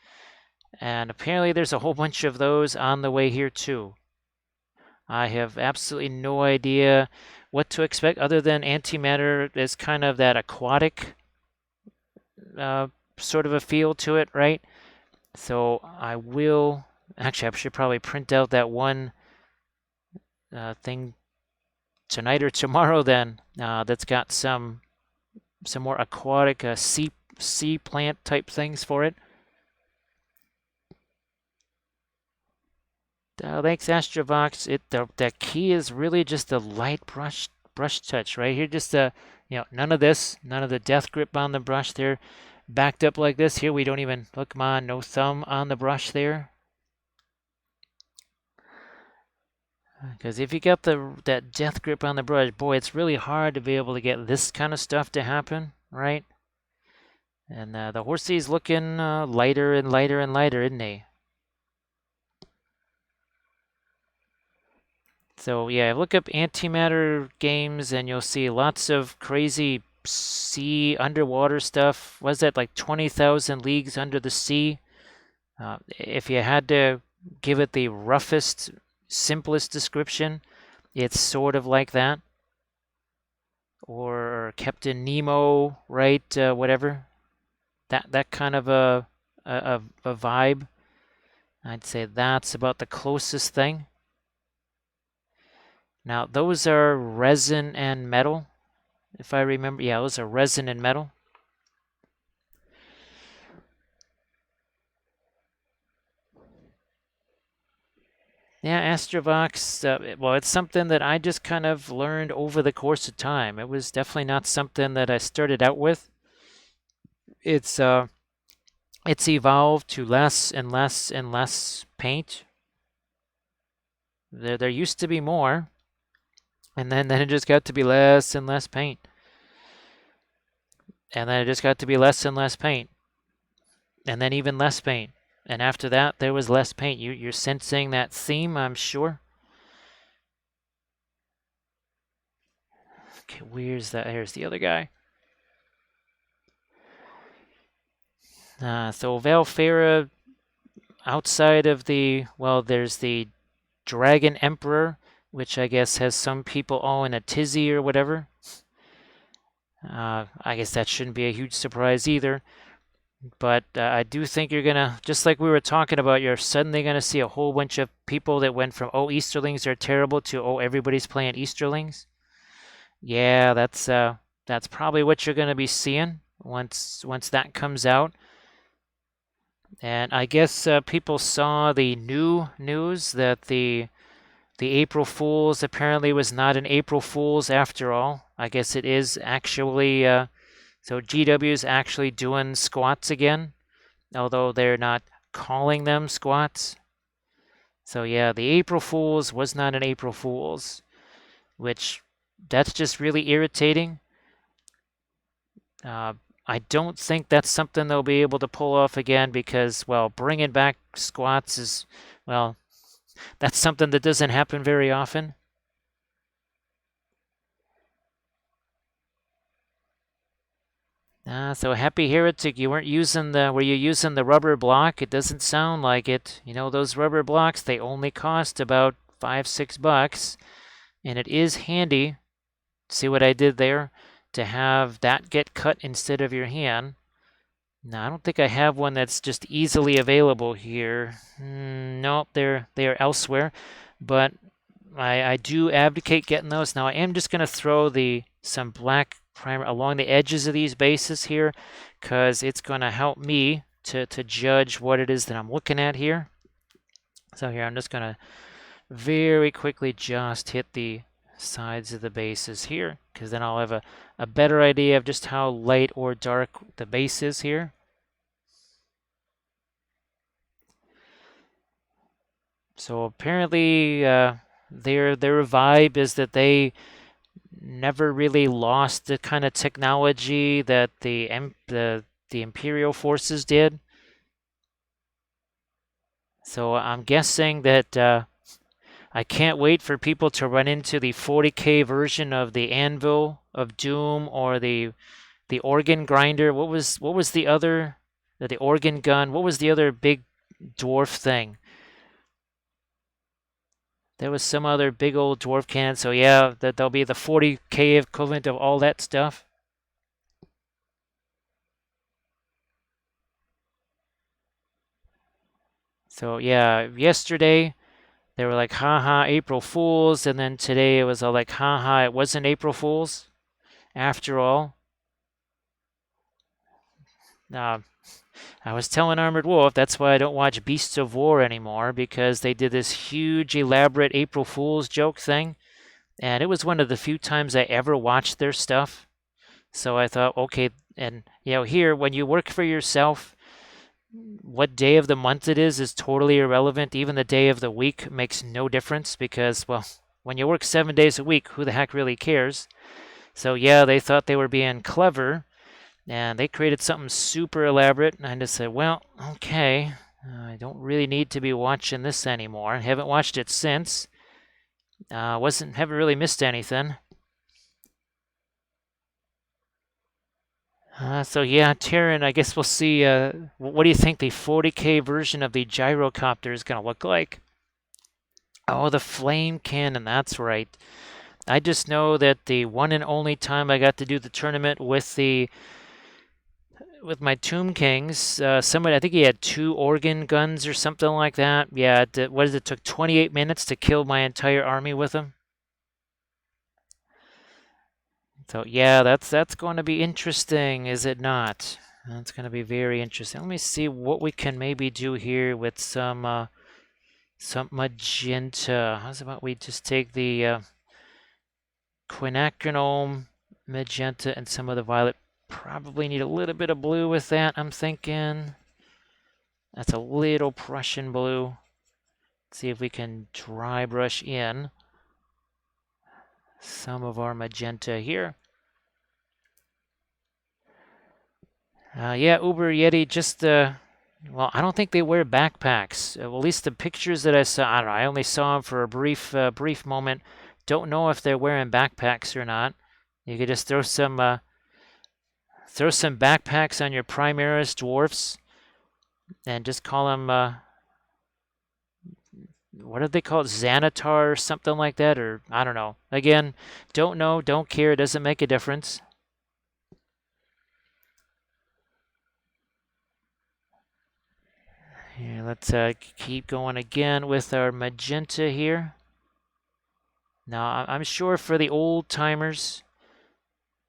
And apparently there's a whole bunch of those on the way here too. I have absolutely no idea what to expect other than antimatter is kind of that aquatic sort of a feel to it, right? So I should probably print out that one thing tonight or tomorrow then that's got some more aquatic sea plant type things for it. Thanks, Astrovox. The key is really just a light brush touch right here. Just none of the death grip on the brush there. Backed up like this here. We don't even look. Come on, no thumb on the brush there. Because if you got that death grip on the brush, boy, it's really hard to be able to get this kind of stuff to happen, right? And the horsey's looking lighter and lighter and lighter, isn't he? So yeah, look up antimatter games and you'll see lots of crazy sea underwater stuff. Was that like 20,000 leagues under the sea? If you had to give it the roughest, simplest description, it's sort of like that. Or Captain Nemo, right? Whatever. That kind of a vibe. I'd say that's about the closest thing. Now, those are resin and metal, if I remember. Yeah, those are resin and metal. Yeah, Astrovox, well, it's something that I just kind of learned over the course of time. It was definitely not something that I started out with. It's evolved to less and less and less paint. There used to be more. And then it just got to be less and less paint. And then it just got to be less and less paint. And then even less paint. And after that, there was less paint. You're sensing that theme, I'm sure. Okay, where's that? Here's the other guy. So Valfera, outside of there's the Dragon Emperor, which I guess has some people all in a tizzy or whatever. I guess that shouldn't be a huge surprise either. But I do think you're going to, just like we were talking about, you're suddenly going to see a whole bunch of people that went from, oh, Easterlings are terrible to, oh, everybody's playing Easterlings. Yeah, that's probably what you're going to be seeing once that comes out. And I guess people saw the new news that the April Fools apparently was not an April Fools after all. I guess it is actually, so GW is actually doing squats again, although they're not calling them squats. So yeah, the April Fools was not an April Fools, which that's just really irritating. Uh, I don't think that's something they'll be able to pull off again because, well, bringing back squats is, well, that's something that doesn't happen very often. So Happy Heretic, you weren't using were you using the rubber block? It doesn't sound like it. You know, those rubber blocks, they only cost about $5-6, and it is handy. See what I did there? To have that get cut instead of your hand. Now, I don't think I have one that's just easily available here. Nope, they are elsewhere, but I do advocate getting those. Now, I am just going to throw some black primer along the edges of these bases here because it's going to help me to judge what it is that I'm looking at here. So here, I'm just going to very quickly just hit the sides of the bases here because then I'll have a better idea of just how light or dark the base is here. So apparently their vibe is that they never really lost the kind of technology that the Imperial forces did. So I'm guessing that I can't wait for people to run into the 40K version of the Anvil of Doom or the organ grinder. What was the other the organ gun? What was the other big dwarf thing? There was some other big old dwarf cannon. So yeah, that'll be the 40K equivalent of all that stuff. So yeah, yesterday they were like, haha, April Fools. And then today it was all like, haha, it wasn't April Fools after all. Uh, I was telling Armored Wolf that's why I don't watch Beasts of War anymore because they did this huge, elaborate April Fool's joke thing. And it was one of the few times I ever watched their stuff. So I thought, okay, and here, when you work for yourself, what day of the month it is totally irrelevant. Even the day of the week makes no difference because, well, when you work 7 days a week, who the heck really cares? So yeah, they thought they were being clever and they created something super elaborate. And I just said, well, okay, I don't really need to be watching this anymore. I haven't watched it since. Haven't really missed anything. So yeah, Taryn, I guess we'll see. What do you think the 40K version of the gyrocopter is going to look like? Oh, the flame cannon, that's right. I just know that the one and only time I got to do the tournament with my Tomb Kings, somebody, I think he had 2 organ guns or something like that. Yeah, it took 28 minutes to kill my entire army with them. So yeah, that's going to be interesting, is it not? That's going to be very interesting. Let me see what we can maybe do here with some magenta. How's about we just take the quinacridone, magenta, and some of the violet. Probably need a little bit of blue with that, I'm thinking. That's a little Prussian blue. Let's see if we can dry brush in some of our magenta here. Yeah, Uber Yeti, just well, I don't think they wear backpacks. Well, at least the pictures that I saw, I don't know, I only saw them for a brief moment. Don't know if they're wearing backpacks or not. You could just throw some backpacks on your Primaris dwarfs and just call them, what did they call it? Xanatar or something like that, or I don't know. Again, don't know, don't care, it doesn't make a difference. Here, let's keep going again with our magenta here. Now, I'm sure for the old timers,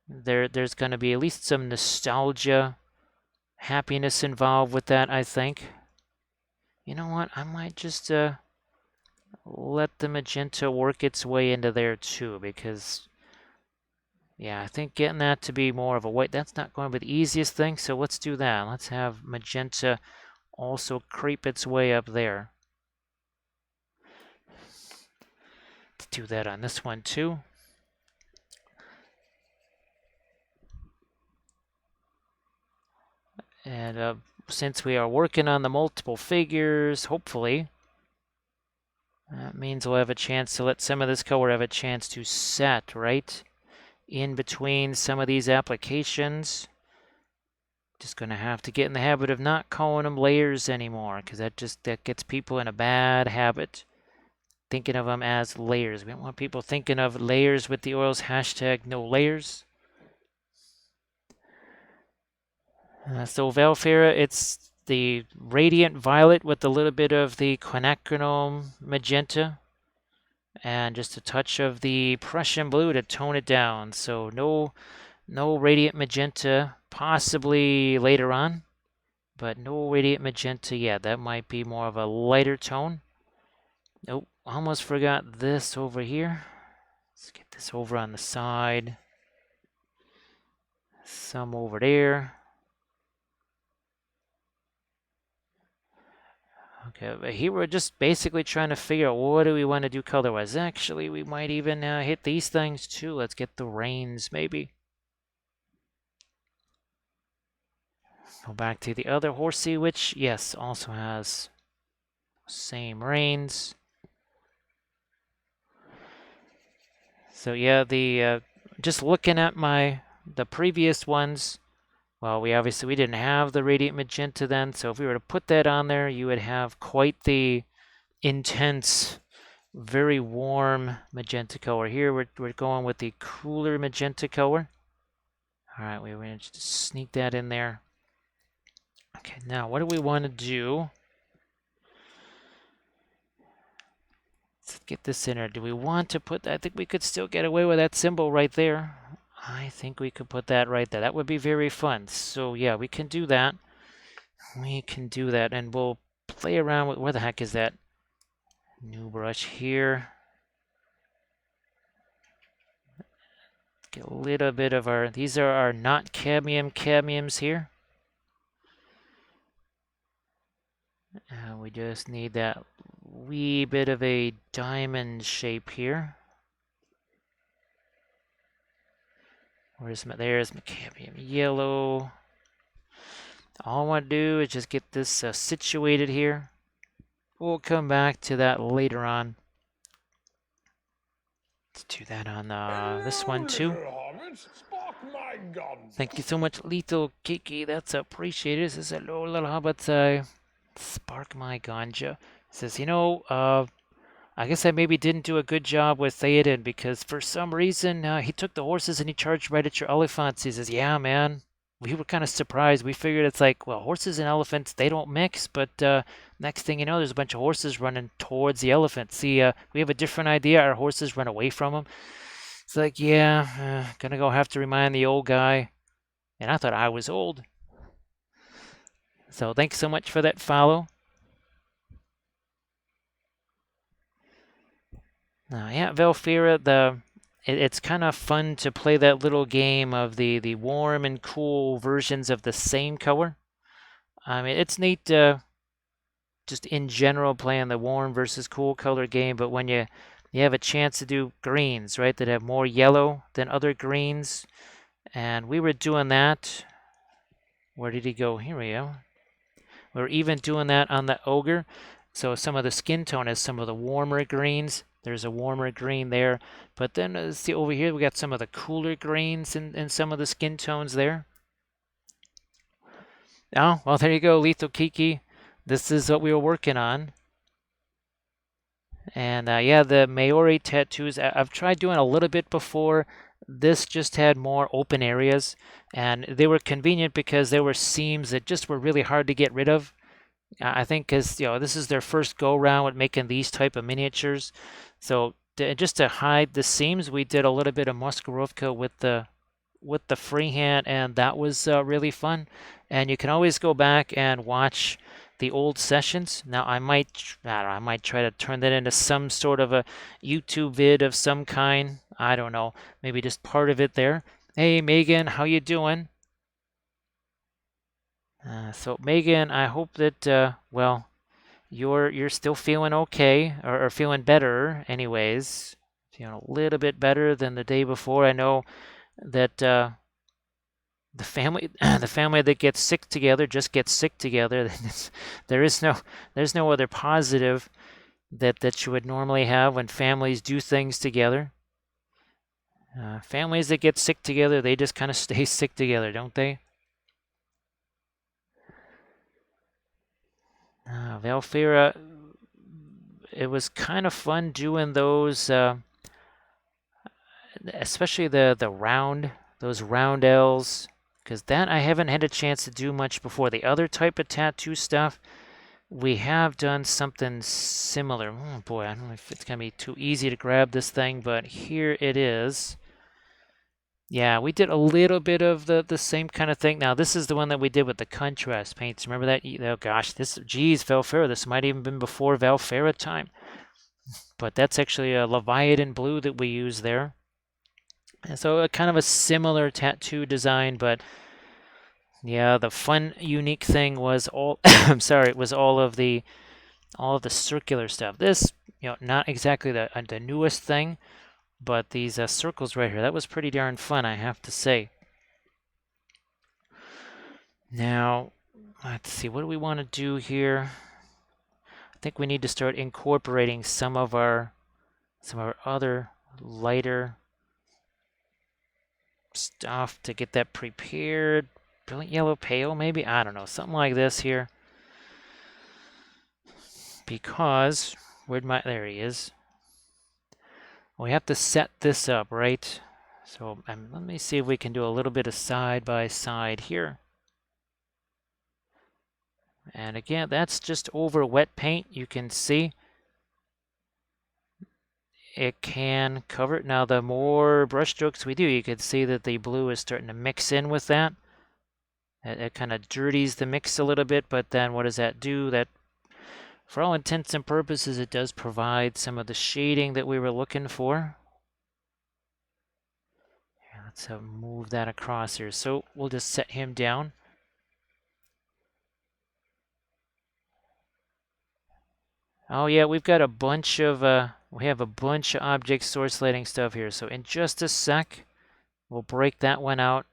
there's going to be at least some nostalgia, happiness involved with that, I think. You know what? I might just let the magenta work its way into there too, because yeah, I think getting that to be more of a white, that's not going to be the easiest thing. So let's do that. Let's have magenta also creep its way up there. Let's do that on this one too. And since we are working on the multiple figures, hopefully, that means we'll have a chance to let some of this color have a chance to set, right? In between some of these applications. Just going to have to get in the habit of not calling them layers anymore, because that gets people in a bad habit. Thinking of them as layers. We don't want people thinking of layers with the oils hashtag no layers. So Valfera, it's the radiant violet with a little bit of the quinacridone magenta and just a touch of the Prussian blue to tone it down. So no radiant magenta, possibly later on, but no radiant magenta yet. That might be more of a lighter tone. Nope, almost forgot this over here. Let's get this over on the side. Some over there. Okay, but here we're just basically trying to figure out what do we want to do color-wise. Actually, we might even hit these things too. Let's get the reins, maybe. Go back to the other horsey, which, yes, also has same reins. So yeah, the just looking at the previous ones, well, we didn't have the radiant magenta then, so if we were to put that on there, you would have quite the intense, very warm magenta color. Here we're going with the cooler magenta color. All right, we're going to just sneak that in there. Okay, now what do we want to do? Let's get this in there. Do we want to put that? I think we could still get away with that symbol right there. I think we could put that right there. That would be very fun. So yeah, we can do that. We can do that, and we'll play around with, where the heck is that? New brush here. Get a little bit of these are our not cadmiums here. We just need that wee bit of a diamond shape here. There's my cadmium yellow. All I want to do is just get this situated here. We'll come back to that later on. Let's do that on this one too. Thank you so much, Lethal Kiki. That's appreciated. This is hello, little hobbit. Spark my ganja. It says, I guess I maybe didn't do a good job with Theoden because for some reason he took the horses and he charged right at your elephants. He says, yeah, man. We were kind of surprised. We figured it's like, well, horses and elephants, they don't mix. But next thing you know, there's a bunch of horses running towards the elephants. See, we have a different idea. Our horses run away from them. It's like, yeah, gonna go have to remind the old guy. And I thought I was old. So thanks so much for that follow. Yeah, Velfira, it's kind of fun to play that little game of the warm and cool versions of the same color. I mean, it's neat just in general playing the warm versus cool color game, but when you have a chance to do greens, right, that have more yellow than other greens, and we were doing that. Where did he go? Here we go. We're even doing that on the ogre. So some of the skin tone has some of the warmer greens. There's a warmer green there. But then see over here, we got some of the cooler greens in some of the skin tones there. Oh, well, there you go, Lethal Kiki. This is what we were working on. And yeah, the Maori tattoos, I've tried doing a little bit before. This just had more open areas. And they were convenient because there were seams that just were really hard to get rid of. I think because this is their first go round with making these type of miniatures, so just to hide the seams, we did a little bit of Muskarovka with the freehand, and that was really fun. And you can always go back and watch the old sessions. Now I might try to turn that into some sort of a YouTube vid of some kind. I don't know, maybe just part of it there. Hey Megan, how you doing? So Megan, I hope that well, you're still feeling okay or feeling better, anyways. Feeling a little bit better than the day before. I know that the family the family that gets sick together just gets sick together. there is no there's no other positive that you would normally have when families do things together. Families that get sick together, they just kind of stay sick together, don't they? Valfira, it was kind of fun doing those, especially the round, those roundels, because that I haven't had a chance to do much before. The other type of tattoo stuff, we have done something similar. Oh boy, I don't know if it's gonna be too easy to grab this thing, but here it is. Yeah, we did a little bit of the same kind of thing. Now, this is the one that we did with the contrast paints. Remember that? Oh gosh, geez, Valfera. This might even been before Valfera time. But that's actually a Leviathan blue that we use there. And so kind of a similar tattoo design, but yeah, the fun, unique thing was all. I'm sorry, it was all of the circular stuff. This, not exactly the newest thing, but these circles right here, that was pretty darn fun, I have to say. Now, let's see, what do we want to do here? I think we need to start incorporating some of our other lighter stuff to get that prepared. Brilliant yellow pale, maybe? I don't know, something like this here. Because, there he is. We have to set this up, right? So let me see if we can do a little bit of side by side here. And again, that's just over wet paint. You can see it can cover it. Now, the more brush strokes we do, you can see that the blue is starting to mix in with that. It kind of dirties the mix a little bit, but then what does that do? That, for all intents and purposes, it does provide some of the shading that we were looking for. Here, let's move that across here. So we'll just set him down. Oh yeah, we've got a bunch of we have a bunch of object source lighting stuff here. So in just a sec, we'll break that one out.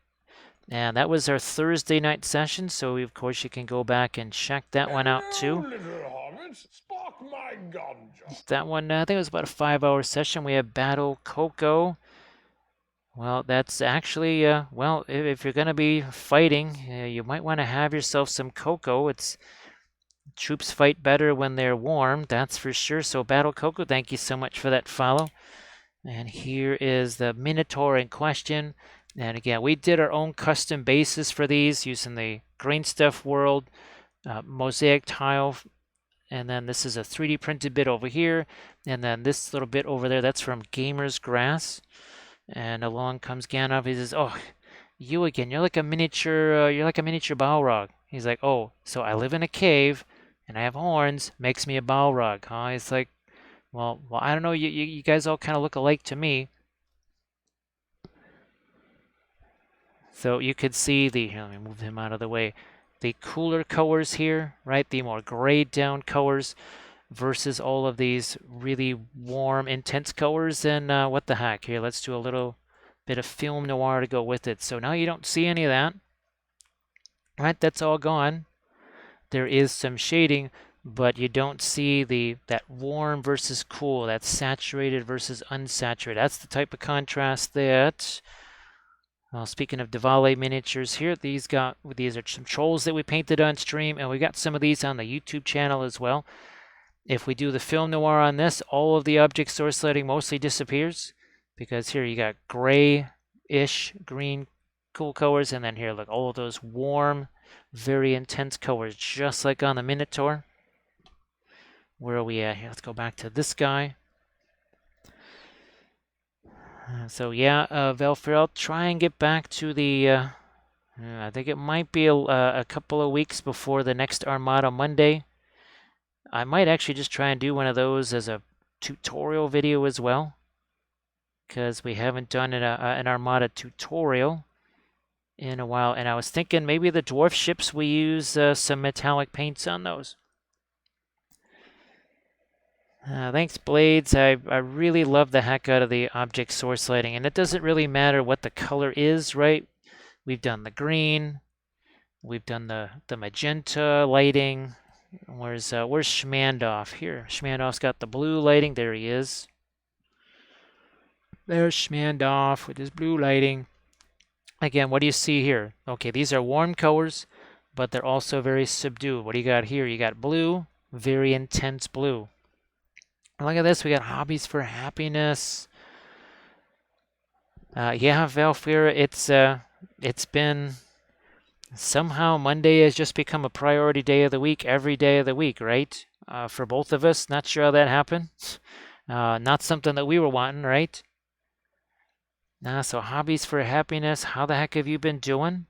And that was our Thursday night session, so of course you can go back and check that one out too. That one, I think it was about a 5-hour session. We have Battle Coco. Well, that's actually, well, if you're going to be fighting, you might want to have yourself some cocoa. Troops fight better when they're warm, that's for sure. So Battle Coco, thank you so much for that follow. And here is the Minotaur in question. And again, we did our own custom bases for these using the Green Stuff World mosaic tile. And then this is a 3D printed bit over here. And then this little bit over there, that's from Gamer's Grass. And along comes Ganov. He says, "Oh, you again, you're like a miniature Balrog." He's like, "Oh, so I live in a cave and I have horns, makes me a Balrog, huh?" It's like, well, I don't know, you guys all kind of look alike to me. So you could see here, let me move him out of the way. The cooler colors here, right? The more grayed down colors versus all of these really warm, intense colors. And what the heck? Here, let's do a little bit of film noir to go with it. So now you don't see any of that. Right, that's all gone. There is some shading, but you don't see that warm versus cool, that saturated versus unsaturated. That's the type of contrast that, well, speaking of Davale miniatures here, these are some trolls that we painted on stream, and we got some of these on the YouTube channel as well. If we do the film noir on this, all of the object source lighting mostly disappears, because here you got gray-ish, green, cool colors, and then here, look, all of those warm, very intense colors, just like on the Minotaur. Where are we at here? Let's go back to this guy. So yeah, Valfir, I'll try and get back to the, I think it might be a couple of weeks before the next Armada Monday. I might actually just try and do one of those as a tutorial video as well, because we haven't done an Armada tutorial. in a while. And I was thinking maybe the dwarf ships, we use some metallic paints on those. Thanks, Blades. I really love the heck out of the object source lighting. And it doesn't really matter what the color is, right? We've done the green. We've done the magenta lighting. Where's Schmandoff? Here, Schmandoff's got the blue lighting. There he is. There's Schmandoff with his blue lighting. Again, what do you see here? Okay, these are warm colors, but they're also very subdued. What do you got here? You got blue, very intense blue. Look at this. We got hobbies for happiness. Yeah, Valfira, it's been somehow Monday has just become a priority day of the week, every day of the week, right? For both of us. Not sure how that happened. Not something that we were wanting, right? So hobbies for happiness. How the heck have you been doing?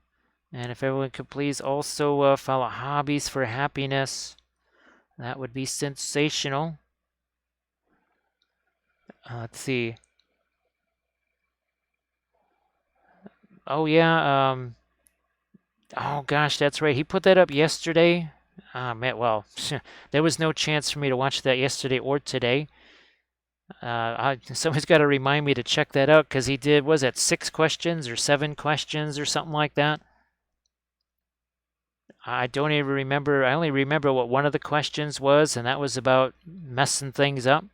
And if everyone could please also follow hobbies for happiness, that would be sensational. Let's see. Oh yeah. Oh gosh, that's right. He put that up yesterday. Man, well, there was no chance for me to watch that yesterday or today. Somebody's got to remind me to check that out because he did, was that 6 questions or 7 questions or something like that? I don't even remember. I only remember what one of the questions was, and that was about messing things up.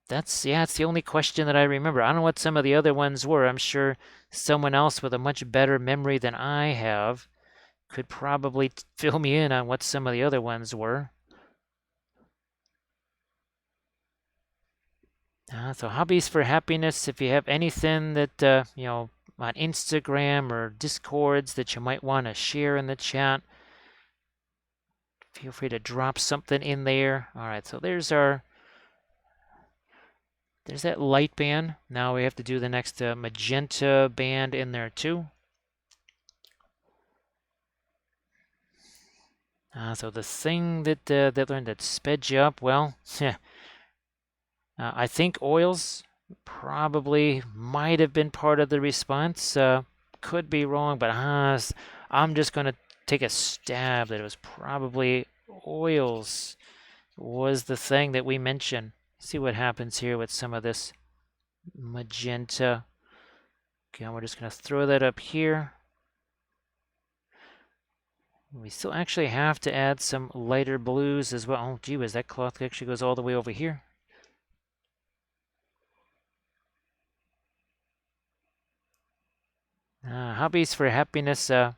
Yeah, it's the only question that I remember. I don't know what some of the other ones were. I'm sure someone else with a much better memory than I have could probably fill me in on what some of the other ones were. So hobbies for happiness, if you have anything that, on Instagram or Discords that you might want to share in the chat, feel free to drop something in there. All right, so there's that light band. Now we have to do the next magenta band in there too. So the thing that learned that sped you up, well, I think oils probably might have been part of the response. Could be wrong, but I'm just going to take a stab that it was probably oils was the thing that we mentioned. See what happens here with some of this magenta. Okay, we're just going to throw that up here. We still actually have to add some lighter blues as well. Oh, gee whiz, that cloth actually goes all the way over here. Hobbies for happiness. I'm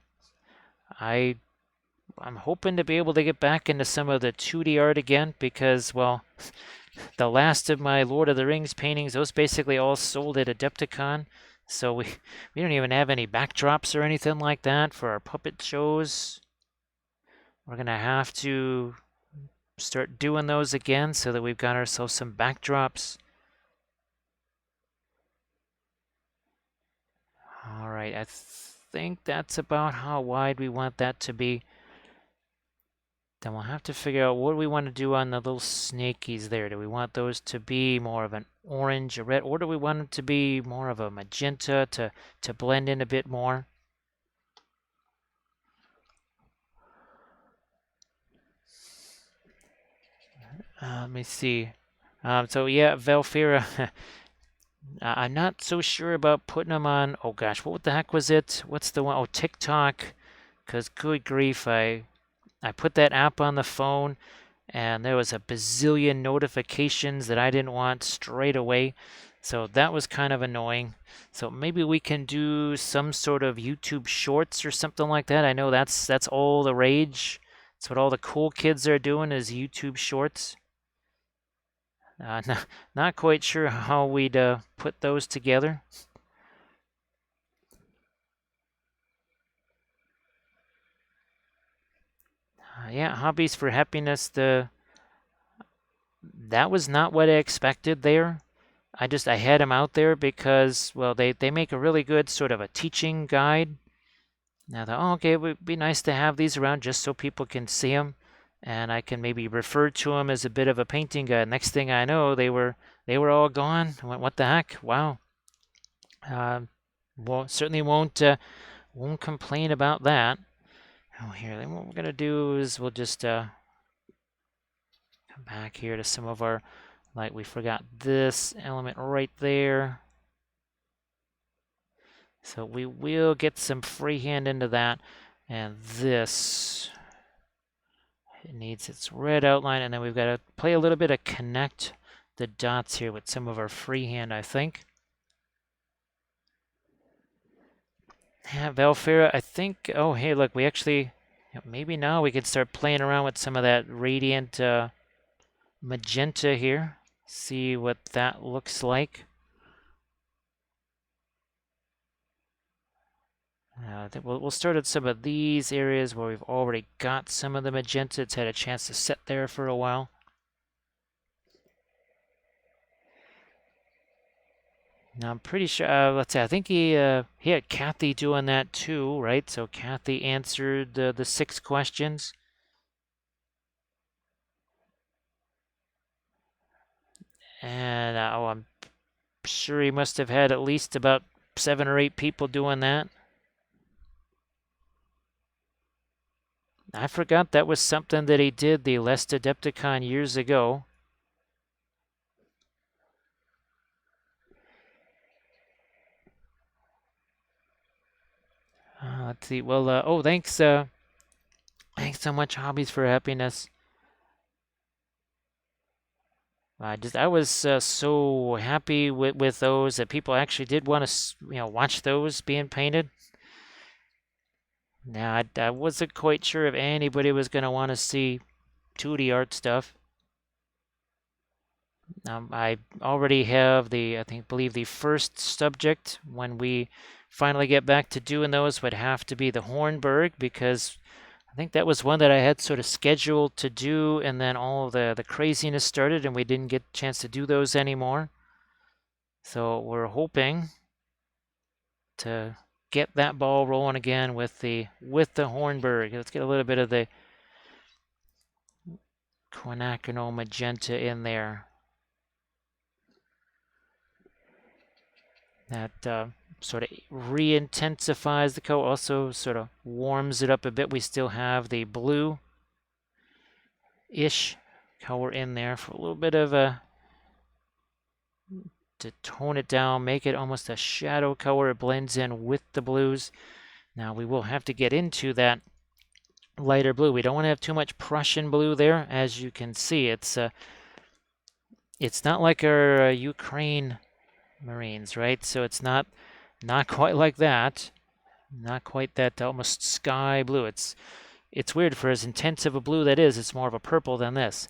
hoping to be able to get back into some of the 2D art again because, well, the last of my Lord of the Rings paintings, those basically all sold at Adepticon. So we don't even have any backdrops or anything like that for our puppet shows. We're going to have to start doing those again so that we've got ourselves some backdrops. All right, I think that's about how wide we want that to be. Then we'll have to figure out what we want to do on the little snakies there. Do we want those to be more of an orange or red, or do we want them to be more of a magenta to blend in a bit more? Let me see. So yeah, Velfira, I'm not so sure about putting them on, oh gosh, what the heck was it? What's the one? Oh, TikTok. Because good grief, I put that app on the phone and there was a bazillion notifications that I didn't want straight away. So that was kind of annoying. So maybe we can do some sort of YouTube shorts or something like that. I know that's all the rage. That's what all the cool kids are doing is YouTube shorts. Not quite sure how we'd put those together. Yeah, hobbies for happiness. That was not what I expected there. I had them out there because, well, they make a really good sort of a teaching guide. Now I thought, oh, okay, it would be nice to have these around just so people can see them, and I can maybe refer to them as a bit of a painting guide. Next thing I know, they were all gone. I went, what the heck? Wow. Well, certainly won't complain about that. Oh, here, then what we're gonna do is we'll just come back here to some of our, like we forgot this element right there. So we will get some freehand into that. And this, it needs its red outline. And then we've got to play a little bit of connect the dots here with some of our freehand, I think. Yeah, Valfera, I think, oh, hey, look, we actually, maybe now we could start playing around with some of that radiant magenta here. See what that looks like. I think we'll start at some of these areas where we've already got some of the magenta. It's had a chance to sit there for a while. Now I'm pretty sure, let's see, I think he had Kathy doing that too, right? So Kathy answered the 6 questions. And oh, I'm sure he must have had at least about 7 or 8 people doing that. I forgot that was something that he did the Lest Adepticon years ago. Let's see. Well, oh, thanks so much, Hobbies for Happiness. I was so happy with those that people actually did want to watch those being painted. Now I wasn't quite sure if anybody was going to want to see 2D art stuff. I already have believe the first subject when we finally get back to doing those would have to be the Hornberg, because I think that was one that I had sort of scheduled to do, and then all the craziness started and we didn't get a chance to do those anymore. So we're hoping to get that ball rolling again with the Hornberg. Let's get a little bit of the quinacridone magenta in there. That sort of re-intensifies the coat, also sort of warms it up a bit. We still have the blue-ish color in there for a little bit of to tone it down, make it almost a shadow color. It blends in with the blues. Now we will have to get into that lighter blue. We don't want to have too much Prussian blue there. As you can see, it's not like our Ukraine Marines, right? So it's not quite like that. Not quite that almost sky blue. It's weird, for as intensive a blue that is, it's more of a purple than this.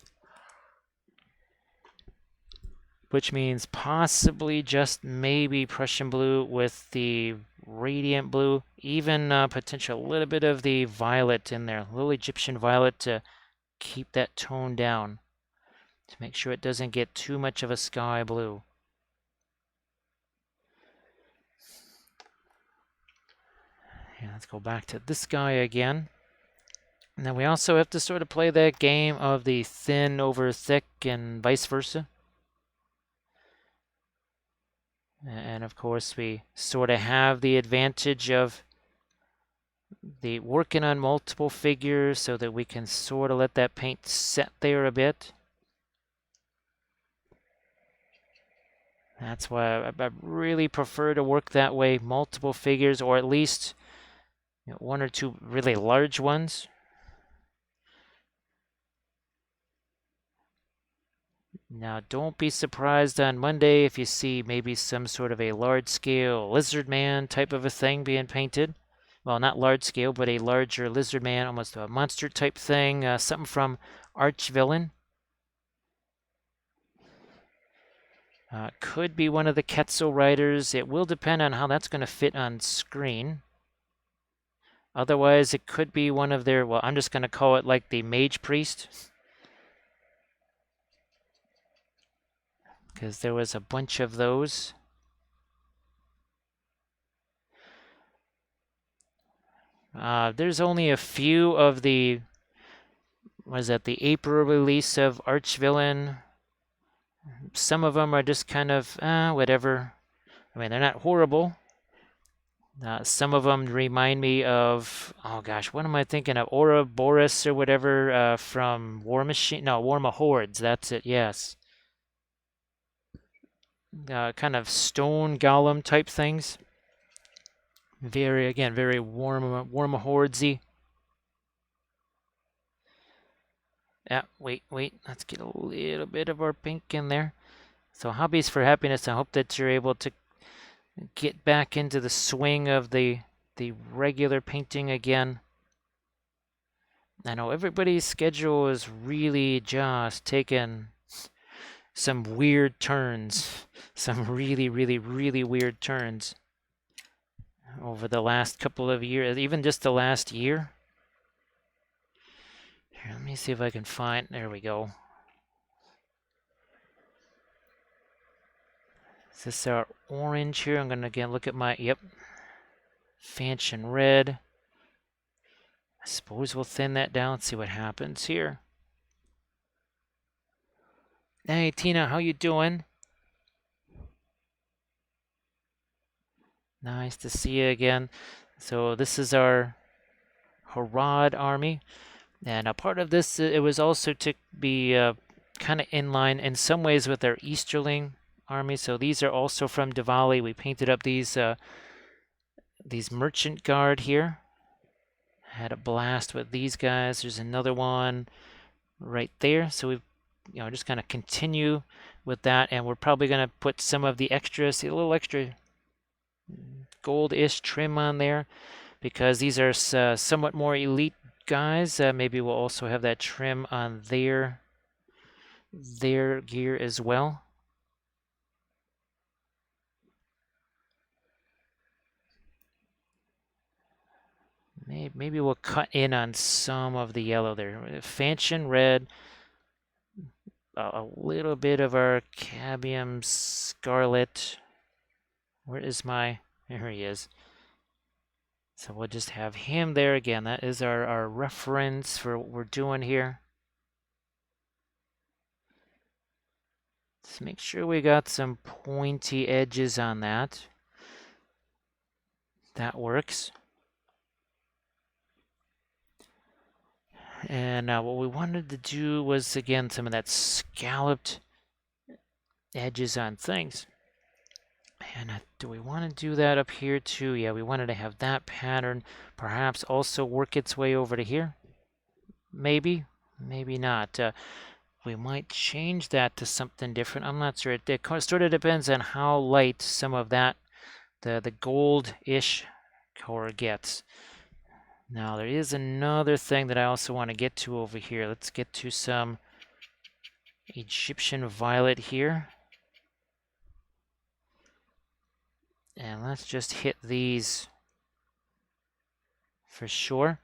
Which means possibly just maybe Prussian blue with the radiant blue, even potential a little bit of the violet in there, a little Egyptian violet to keep that tone down, to make sure it doesn't get too much of a sky blue. Yeah, let's go back to this guy again. And then we also have to sort of play that game of the thin over thick and vice versa. And of course, we sort of have the advantage of the working on multiple figures so that we can sort of let that paint set there a bit. That's why I really prefer to work that way, multiple figures, or at least 1 or 2 really large ones. Now, don't be surprised on Monday if you see maybe some sort of a large-scale lizard man type of a thing being painted. Well, not large scale, but a larger lizard man, almost a monster type thing, something from Archvillain. Could be one of the Quetzal Riders. It will depend on how that's going to fit on screen. Otherwise, it could be one of their, well, I'm just going to call it like the Mage Priest, because there was a bunch of those. There's only a few of the, was that the April release of Archvillain. Some of them are just kind of, whatever. I mean, they're not horrible. Some of them remind me of, oh gosh, what am I thinking of? Ouroboros or whatever from War Machine. No, War Hordes. That's it. Yes. Kind of stone golem type things. Very, again, very warm hordesy. Yeah, wait. Let's get a little bit of our pink in there. So hobbies for happiness. I hope that you're able to get back into the swing of the regular painting again. I know everybody's schedule is really just taking some weird turns, some really, really, really weird turns over the last couple of years, even just the last year. Here, let me see if I can find, there we go. Is this our orange here? I'm gonna again look at my, yep, Fanchon red. I suppose we'll thin that down, see what happens here. Hey Tina, how you doing? Nice to see you again. So this is our Harad Army. And a part of this, it was also to be kind of in line in some ways with our Easterling army. So these are also from Davale. We painted up these merchant guard here. Had a blast with these guys. There's another one right there. So we've just kind of continue with that, and we're probably going to put some of the extras, a little extra gold-ish trim on there, because these are somewhat more elite guys. Maybe we'll also have that trim on their gear as well. Maybe we'll cut in on some of the yellow there. Fanchon red, a little bit of our cadmium scarlet. Where is my, there he is. So we'll just have him there again. That is our reference for what we're doing here. Let's make sure we got some pointy edges on that. That works. And what we wanted to do was, again, some of that scalloped edges on things. And do we want to do that up here too? Yeah, we wanted to have that pattern perhaps also work its way over to here. Maybe, maybe not. We might change that to something different. I'm not sure. It sort of depends on how light some of that, the gold-ish color gets. Now, there is another thing that I also want to get to over here. Let's get to some Egyptian violet here. And let's just hit these for sure.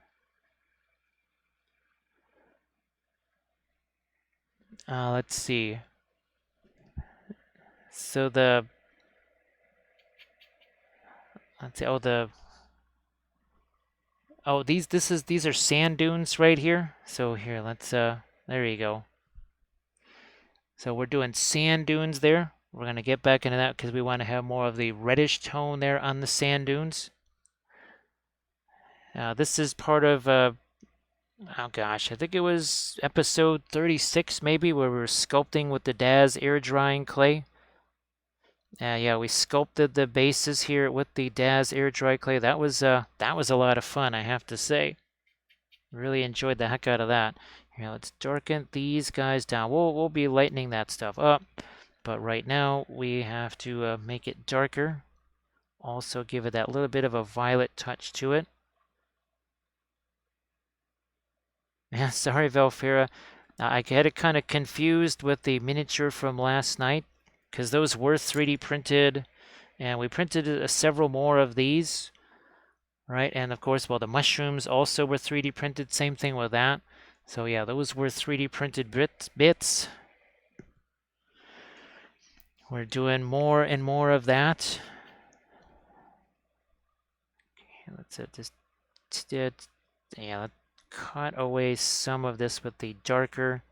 Let's see. So let's see. These are sand dunes right here. So here, let's there you go. So we're doing sand dunes there. We're gonna get back into that because we want to have more of the reddish tone there on the sand dunes. This is part of oh gosh, I think it was episode 36 maybe, where we were sculpting with the DAS air drying clay. Yeah, we sculpted the bases here with the DAS air dry clay. That was a lot of fun, I have to say. Really enjoyed the heck out of that. Here, let's darken these guys down. We'll be lightening that stuff up, but right now we have to make it darker. Also give it that little bit of a violet touch to it. Yeah, sorry, Velfira. I get it kind of confused with the miniature from last night, because those were 3D printed, and we printed several more of these, right? And of course, well, the mushrooms also were 3D printed, same thing with that. So yeah, those were 3D printed bits. We're doing more and more of that. Okay, let's just, yeah, let's cut away some of this with the darker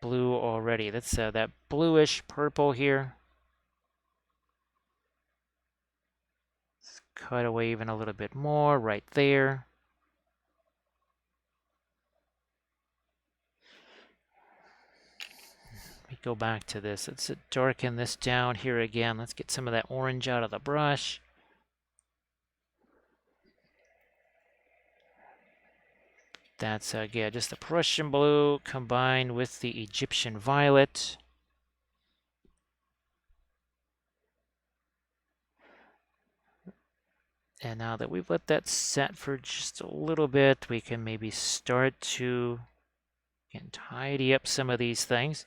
blue already. That's that bluish purple here. cut away even a little bit more right there. Let me go back to this. Let's darken this down here again. Let's get some of that orange out of the brush. That's, yeah, just the Prussian blue combined with the Egyptian violet. And now that we've let that set for just a little bit, we can maybe start to tidy up some of these things.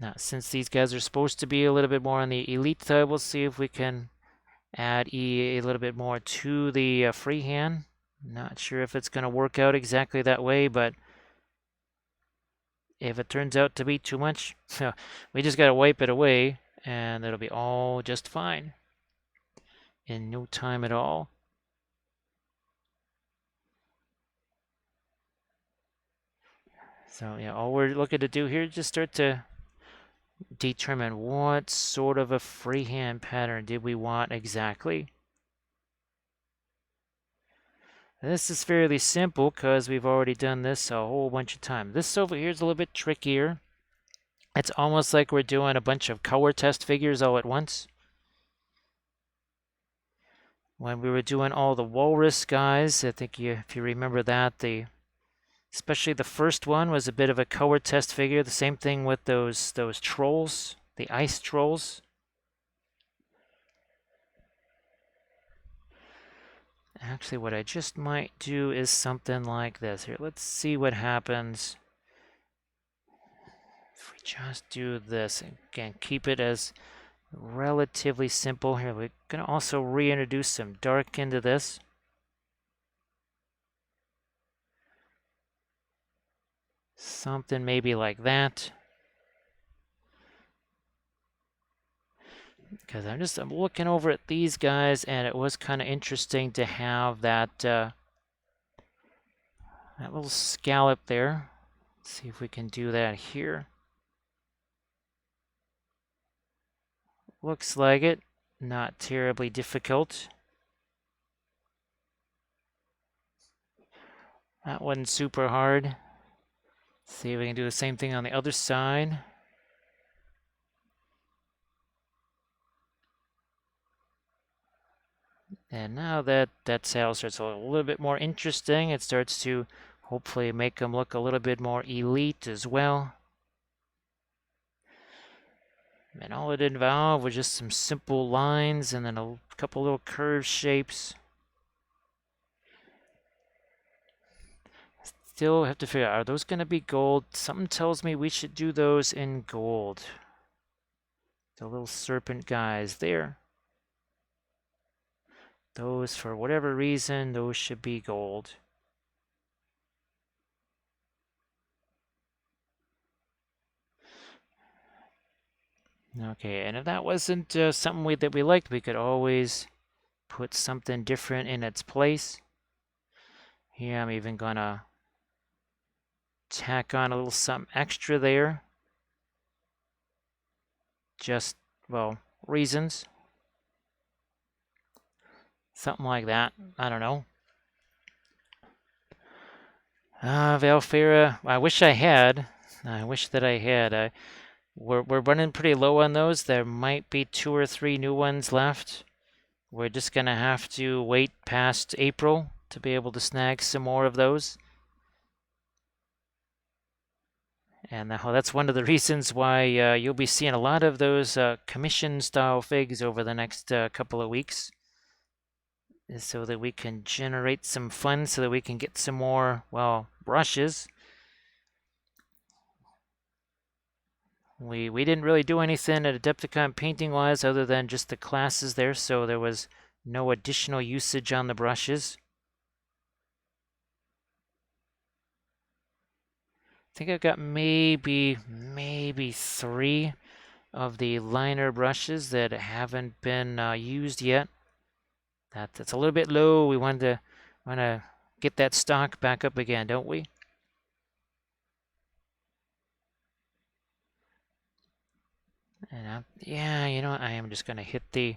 Now, since these guys are supposed to be a little bit more on the elite side, we'll see if we can add a little bit more to the freehand. Not sure if it's going to work out exactly that way, but if it turns out to be too much, we just got to wipe it away, and it'll be all just fine in no time at all. So yeah, all we're looking to do here is just start to determine what sort of a freehand pattern did we want exactly. This is fairly simple because we've already done this a whole bunch of times. This over here is a little bit trickier. It's almost like we're doing a bunch of color test figures all at once. When we were doing all the walrus guys, I think if you remember that, especially the first one was a bit of a color test figure. The same thing with those trolls, the ice trolls. Actually, what I just might do is something like this. Here, let's see what happens if we just do this. Again, keep it as relatively simple. Here, we're going to also reintroduce some dark into this. Something maybe like that. Because I'm looking over at these guys, and it was kind of interesting to have that that little scallop there. Let's see if we can do that here. Looks like it. Not terribly difficult. That wasn't super hard. Let's see if we can do the same thing on the other side. And now that sail starts a little bit more interesting, it starts to hopefully make them look a little bit more elite as well. And all it involved was just some simple lines and then a couple little curved shapes. Still have to figure out, are those going to be gold? Something tells me we should do those in gold. The little serpent guys there. Those, for whatever reason, those should be gold. Okay, and if that wasn't something that we liked, we could always put something different in its place. Here, I'm even gonna tack on a little something extra there. Just, well, reasons. Something like that. I don't know. Valfera, I wish I had. I wish that I had. We're running pretty low on those. There might be 2 or 3 new ones left. We're just going to have to wait past April to be able to snag some more of those. And that's one of the reasons why you'll be seeing a lot of those commission-style figs over the next couple of weeks. Is so that we can generate some funds so that we can get some more, well, brushes. We didn't really do anything at Adepticon painting-wise other than just the classes there, so there was no additional usage on the brushes. I think I've got maybe 3 of the liner brushes that haven't been used yet. That's a little bit low. We want to get that stock back up again, don't we? And yeah, you know what? I am just going to hit the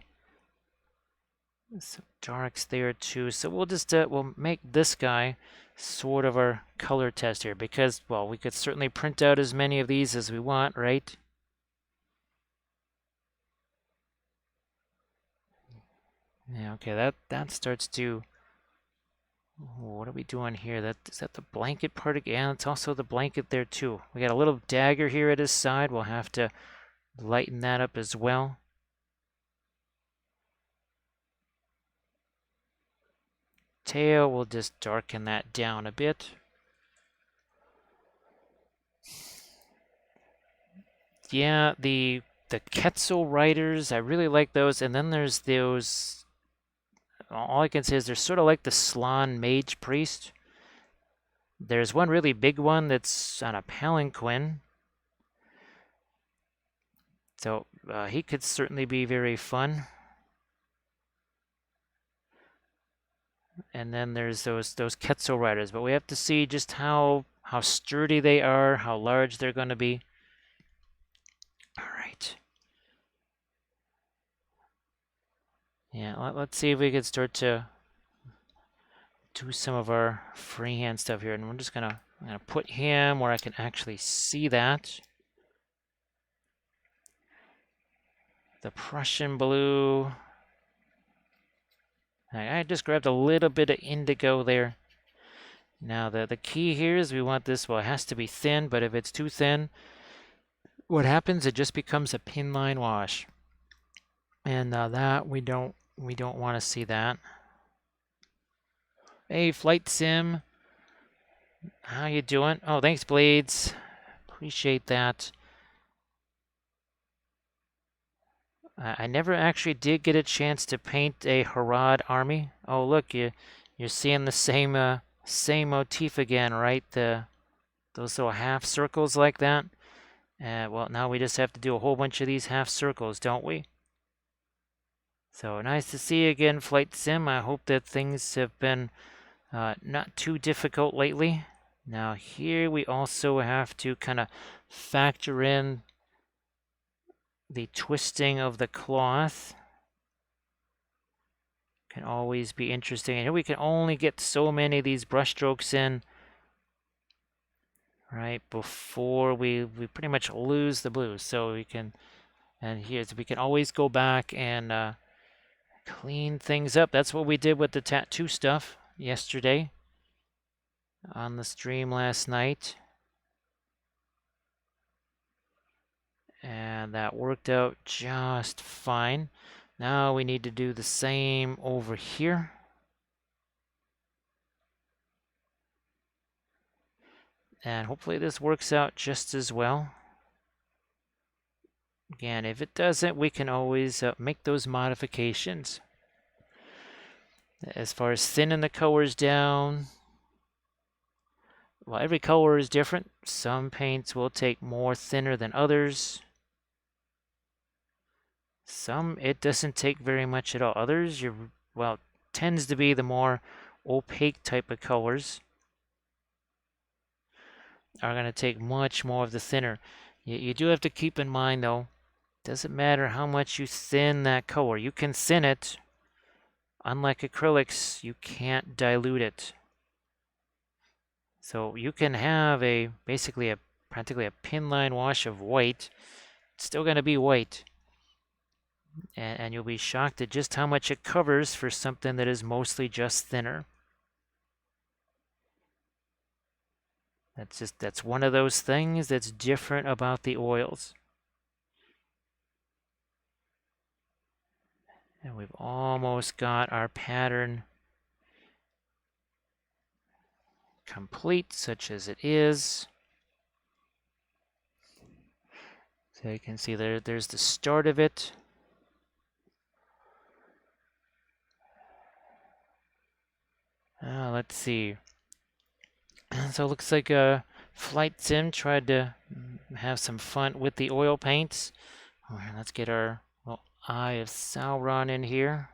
Some darks there too. So we'll just we'll make this guy sort of our color test here because, well, we could certainly print out as many of these as we want, right? Yeah, okay, that starts to. What are we doing here? Is that the blanket part again? It's also the blanket there too. We got a little dagger here at his side. We'll have to lighten that up as well. Tail, we'll just darken that down a bit. Yeah, the Quetzal riders, I really like those. And then there's those. All I can say is they're sort of like the Slan Mage Priest. There's one really big one that's on a palanquin. So he could certainly be very fun. And then there's those Quetzal riders, but we have to see just how sturdy they are, how large they're going to be. All right. Yeah, let's see if we can start to do some of our freehand stuff here. And I'm gonna put him where I can actually see that. The Prussian blue. I just grabbed a little bit of indigo there. Now the key here is we want this, well, it has to be thin, but if it's too thin, what happens? It just becomes a pin line wash. And that we don't want to see that. Hey, Flight Sim. How you doing? Oh, thanks, Blades. Appreciate that. I never actually did get a chance to paint a Harad Army. Oh, look, you're seeing the same motif again, right? Those little half circles like that. Well, now we just have to do a whole bunch of these half circles, don't we? So nice to see you again, Flight Sim. I hope that things have been not too difficult lately. Now here we also have to kind of factor in the twisting of the cloth. Can always be interesting. And here we can only get so many of these brush strokes in, right, before we pretty much lose the blue. So we can, and here's, we can always go back and clean things up. That's what we did with the tattoo stuff yesterday on the stream last night. And that worked out just fine. Now we need to do the same over here. And hopefully this works out just as well. Again, if it doesn't, we can always make those modifications. As far as thinning the colors down, well, every color is different. Some paints will take more thinner than others. Some, it doesn't take very much at all. Others, well, tends to be the more opaque type of colors are going to take much more of the thinner. You do have to keep in mind, though, doesn't matter how much you thin that color. You can thin it. Unlike acrylics, you can't dilute it. So you can have basically practically a pin line wash of white. It's still going to be white. And you'll be shocked at just how much it covers for something that is mostly just thinner. That's one of those things that's different about the oils. And we've almost got our pattern complete, such as it is. So you can see there's the start of it. Let's see. So it looks like Flight Sim tried to have some fun with the oil paints. Let's get our little Eye of Sauron in here.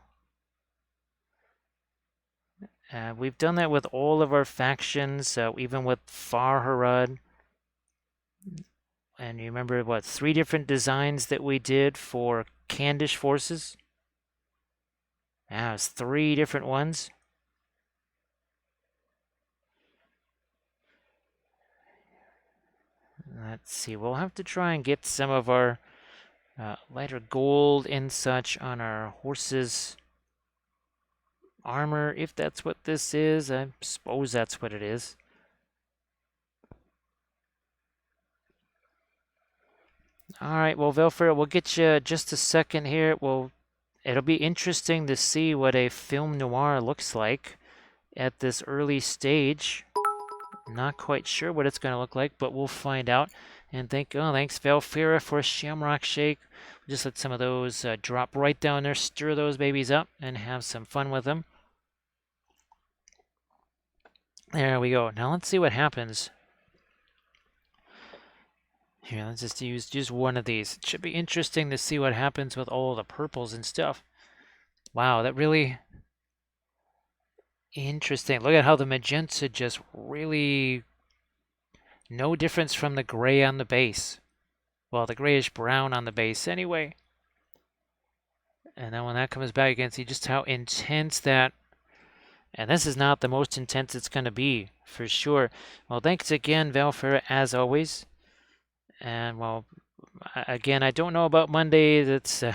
We've done that with all of our factions, even with Far Harad. And you remember, what, 3 different designs that we did for Candish forces? Now it's 3 different ones. Let's see, we'll have to try and get some of our lighter gold and such on our horses' armor, if that's what this is. I suppose that's what it is. All right, well, Velfer, we'll get you just a second here. It'll be interesting to see what a film noir looks like at this early stage. Not quite sure what it's going to look like, but we'll find out. And thanks Valfira for a Shamrock Shake. We'll just let some of those drop right down there, stir those babies up, and have some fun with them. There we go. Now let's see what happens. Here, let's just use just one of these. It should be interesting to see what happens with all the purples and stuff. Wow, that really interesting. Look at how the magenta just really no difference from the gray on the base. Well, the grayish brown on the base anyway. And then when that comes back, you can see just how intense that. And this is not the most intense it's going to be, for sure. Well, thanks again, Valfera, as always. And, well, again, I don't know about Monday. That's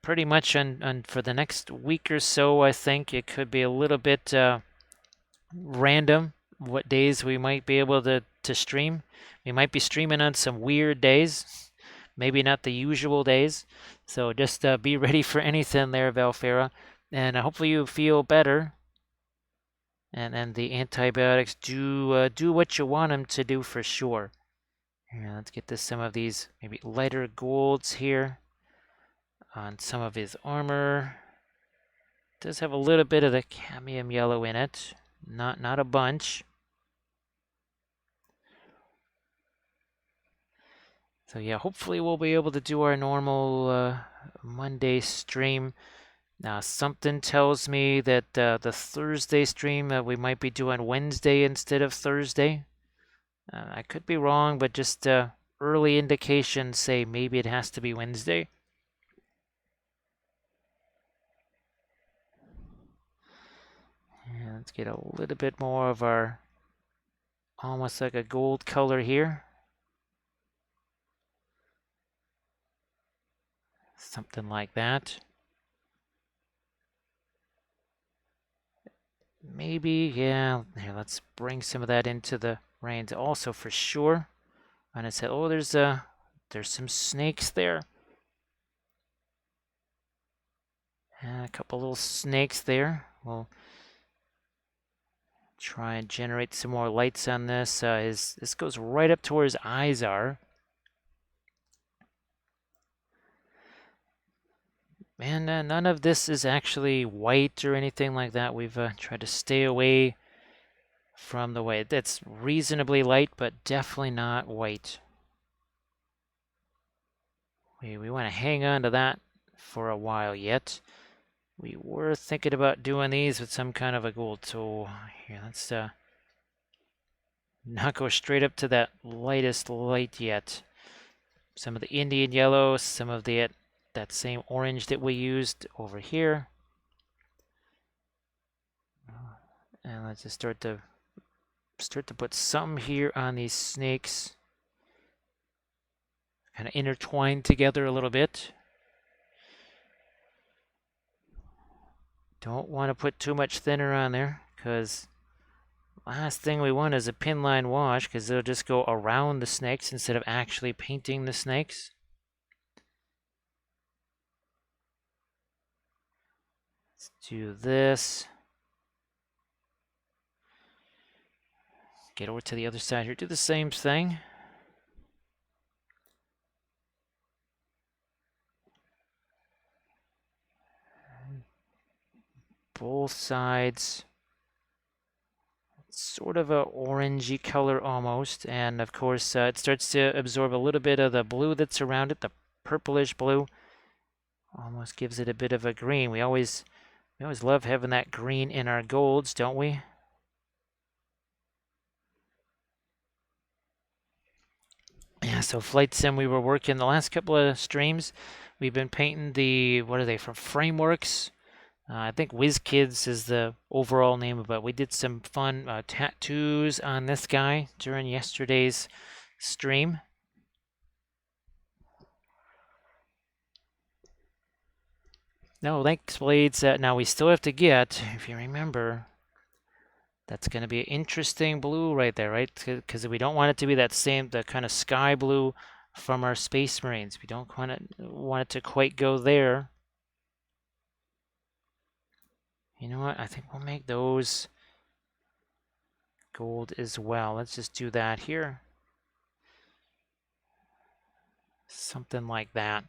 pretty much for the next week or so, I think. It could be a little bit random what days we might be able to stream. We might be streaming on some weird days, maybe not the usual days. So just be ready for anything there, Valfera. And hopefully you feel better. And the antibiotics do what you want them to do for sure. Here, let's get to some of these maybe lighter golds here on some of his armor. Does have a little bit of the cadmium yellow in it. Not a bunch. So yeah, hopefully we'll be able to do our normal Monday stream. Now something tells me that the Thursday stream we might be doing Wednesday instead of Thursday. I could be wrong, but just early indications say maybe it has to be Wednesday. Yeah, let's get a little bit more of our almost like a gold color here. Something like that. Maybe, yeah. Here, let's bring some of that into the reins also for sure. And I said, oh, there's some snakes there. And a couple little snakes there. We'll try and generate some more lights on this. This goes right up to where his eyes are. And none of this is actually white or anything like that. We've tried to stay away from the white. That's reasonably light, but definitely not white. We want to hang on to that for a while yet. We were thinking about doing these with some kind of a gold. So here, let's not go straight up to that lightest light yet. Some of the Indian yellow, some of that same orange that we used over here. And let's just start to put some here on these snakes. Kind of intertwined together a little bit. Don't want to put too much thinner on there, because last thing we want is a pin line wash, because it'll just go around the snakes instead of actually painting the snakes. Let's do this. Get over to the other side here. Do the same thing. Both sides. Sort of a orangey color almost. And of course, it starts to absorb a little bit of the blue that's around it, the purplish blue. Almost gives it a bit of a green. We always love having that green in our golds, don't we? Yeah, so Flight Sim, we were working the last couple of streams. We've been painting the, what are they, from Frameworks. I think Whiz Kids is the overall name, but we did some fun tattoos on this guy during yesterday's stream. No, thanks, Blades. Now we still have to get, if you remember, that's going to be an interesting blue right there, right? Because we don't want it to be the kind of sky blue from our Space Marines. We don't want it to quite go there. You know what? I think we'll make those gold as well. Let's just do that here. Something like that.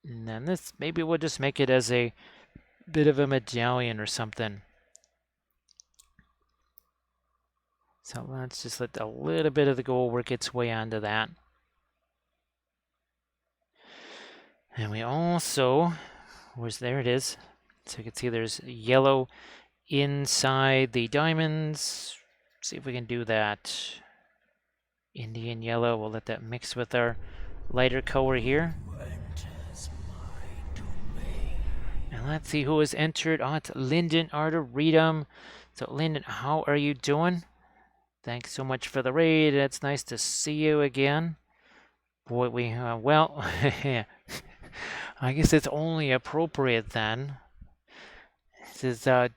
And then this, maybe we'll just make it as a bit of a medallion or something. So let's just let a little bit of the gold work its way onto that. And we also, there it is. So you can see there's yellow inside the diamonds. See if we can do that. Indian yellow, we'll let that mix with our lighter color here. And let's see who has entered. Oh, it's Lyndon Arboretum. So Lyndon, how are you doing? Thanks so much for the raid. It's nice to see you again. Boy, well, I guess it's only appropriate then. This is, have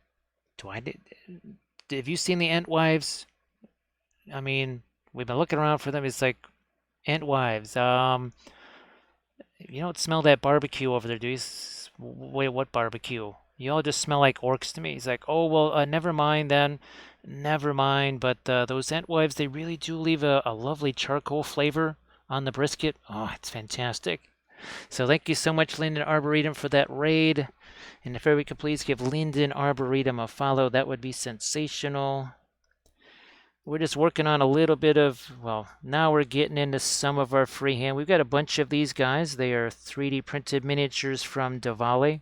you seen the Entwives? I mean, we've been looking around for them. It's like, Entwives. You don't smell that barbecue over there, do you? Wait, what barbecue? You all just smell like orcs to me. He's like, oh, well, never mind then. Never mind. But those Entwives, they really do leave a lovely charcoal flavor on the brisket. Oh, it's fantastic. So thank you so much, Lyndon Arboretum, for that raid. And if everybody could please give Lyndon Arboretum a follow, that would be sensational. We're just working on a little bit of, well, now we're getting into some of our freehand. We've got a bunch of these guys. They are 3D printed miniatures from Davale.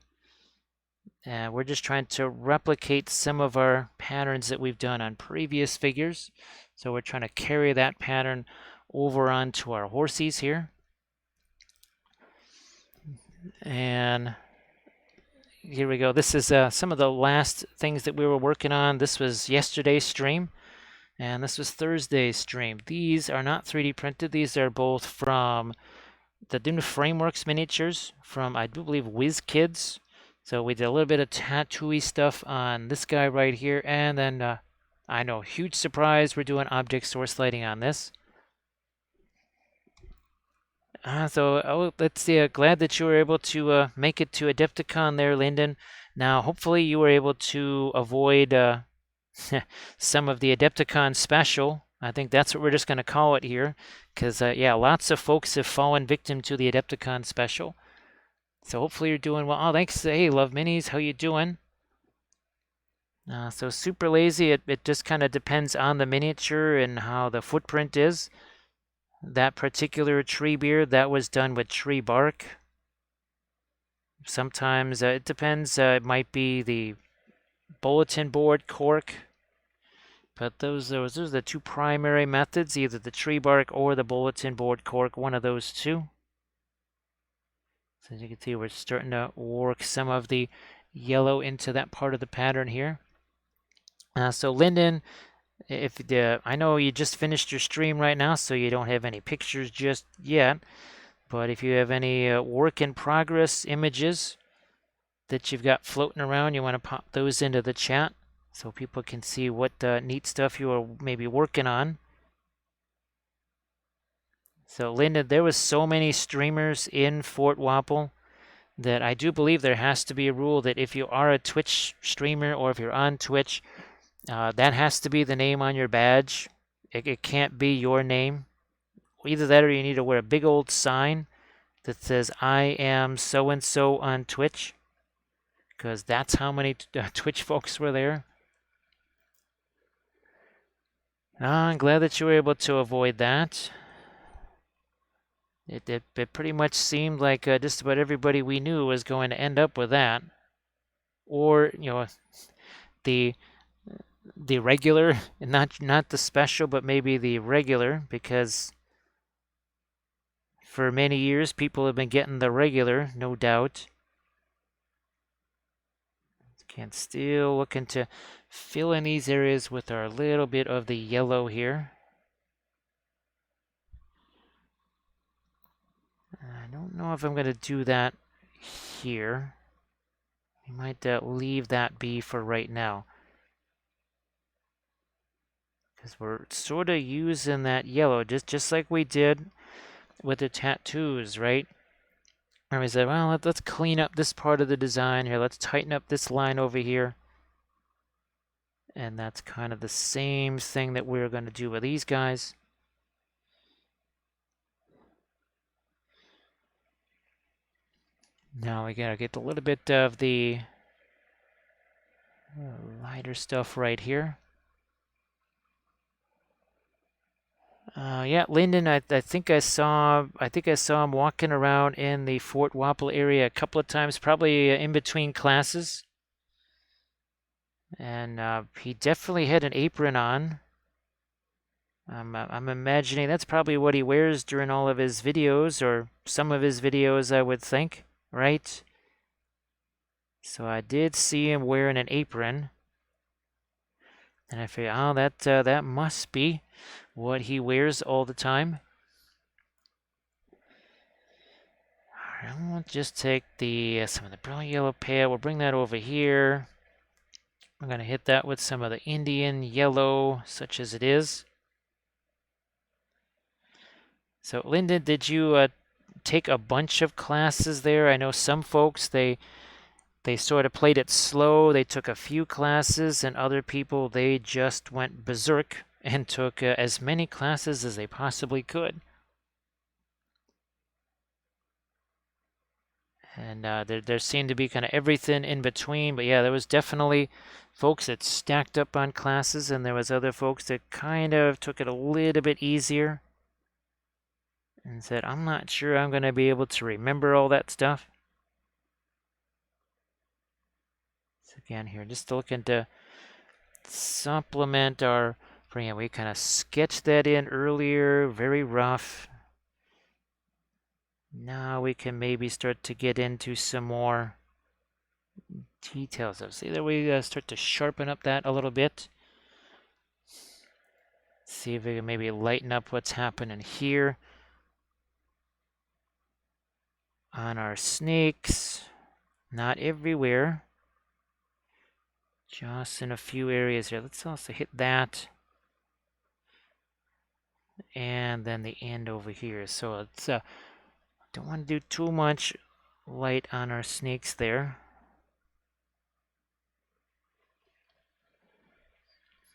And we're just trying to replicate some of our patterns that we've done on previous figures. So we're trying to carry that pattern over onto our horsies here. And here we go. This is some of the last things that we were working on. This was yesterday's stream. And this was Thursday's stream. These are not 3D printed. These are both from the Dune Frameworks miniatures from, I do believe, Whiz Kids. So we did a little bit of tattooy stuff on this guy right here. And then, I know, huge surprise, we're doing object source lighting on this. Let's see. Glad that you were able to make it to Adepticon there, Lyndon. Now, hopefully you were able to avoid some of the Adepticon special. I think that's what we're just going to call it here. Because, yeah, lots of folks have fallen victim to the Adepticon special. So hopefully you're doing well. Oh, thanks. Hey, Love Minis, how you doing? So super lazy. It just kind of depends on the miniature and how the footprint is. That particular tree beard, that was done with tree bark. Sometimes it depends. It might be the bulletin board cork. But those are the two primary methods, either the tree bark or the bulletin board cork, one of those two. So as you can see, we're starting to work some of the yellow into that part of the pattern here. So Lyndon, I know you just finished your stream right now, so you don't have any pictures just yet. But if you have any work in progress images that you've got floating around, you want to pop those into the chat so people can see what neat stuff you are maybe working on. So Lyndon, there was so many streamers in Fort Wapple that I do believe there has to be a rule that if you are a Twitch streamer or if you're on Twitch, that has to be the name on your badge. It can't be your name. Either that or you need to wear a big old sign that says, I am so-and-so on Twitch. Because that's how many Twitch folks were there. I'm glad that you were able to avoid that. It pretty much seemed like just about everybody we knew was going to end up with that. Or, the regular, not the special, but maybe the regular, because for many years people have been getting the regular, no doubt. Again, still looking to fill in these areas with our little bit of the yellow here. I don't know if I'm going to do that here. We might leave that be for right now. Because we're sort of using that yellow, just like we did with the tattoos, right? And we said, well, let's clean up this part of the design here. Let's tighten up this line over here. And that's kind of the same thing that we're going to do with these guys. Now we gotta get a little bit of the lighter stuff right here. Yeah, Lyndon, I think I saw him walking around in the Fort Wapple area a couple of times, probably in between classes. And he definitely had an apron on. I'm imagining that's probably what he wears during all of his videos, or some of his videos, I would think, right? So I did see him wearing an apron. And I figured, oh, that must be what he wears all the time. All right, we'll just take some of the brilliant yellow pale. We'll bring that over here. I'm going to hit that with some of the Indian yellow, such as it is. So, Lyndon, did you take a bunch of classes there? I know some folks, they sort of played it slow. They took a few classes, and other people, they just went berserk and took as many classes as they possibly could. And there seemed to be kind of everything in between. But yeah, there was definitely folks that stacked up on classes, and there was other folks that kind of took it a little bit easier and said, I'm not sure I'm going to be able to remember all that stuff. So again here, just looking to supplement our, yeah, we kind of sketched that in earlier, very rough. Now we can maybe start to get into some more details. So see that we start to sharpen up that a little bit. See if we can maybe lighten up what's happening here on our snakes. Not everywhere, just in a few areas here. Let's also hit that, and then the end over here. So it's don't want to do too much light on our snakes there.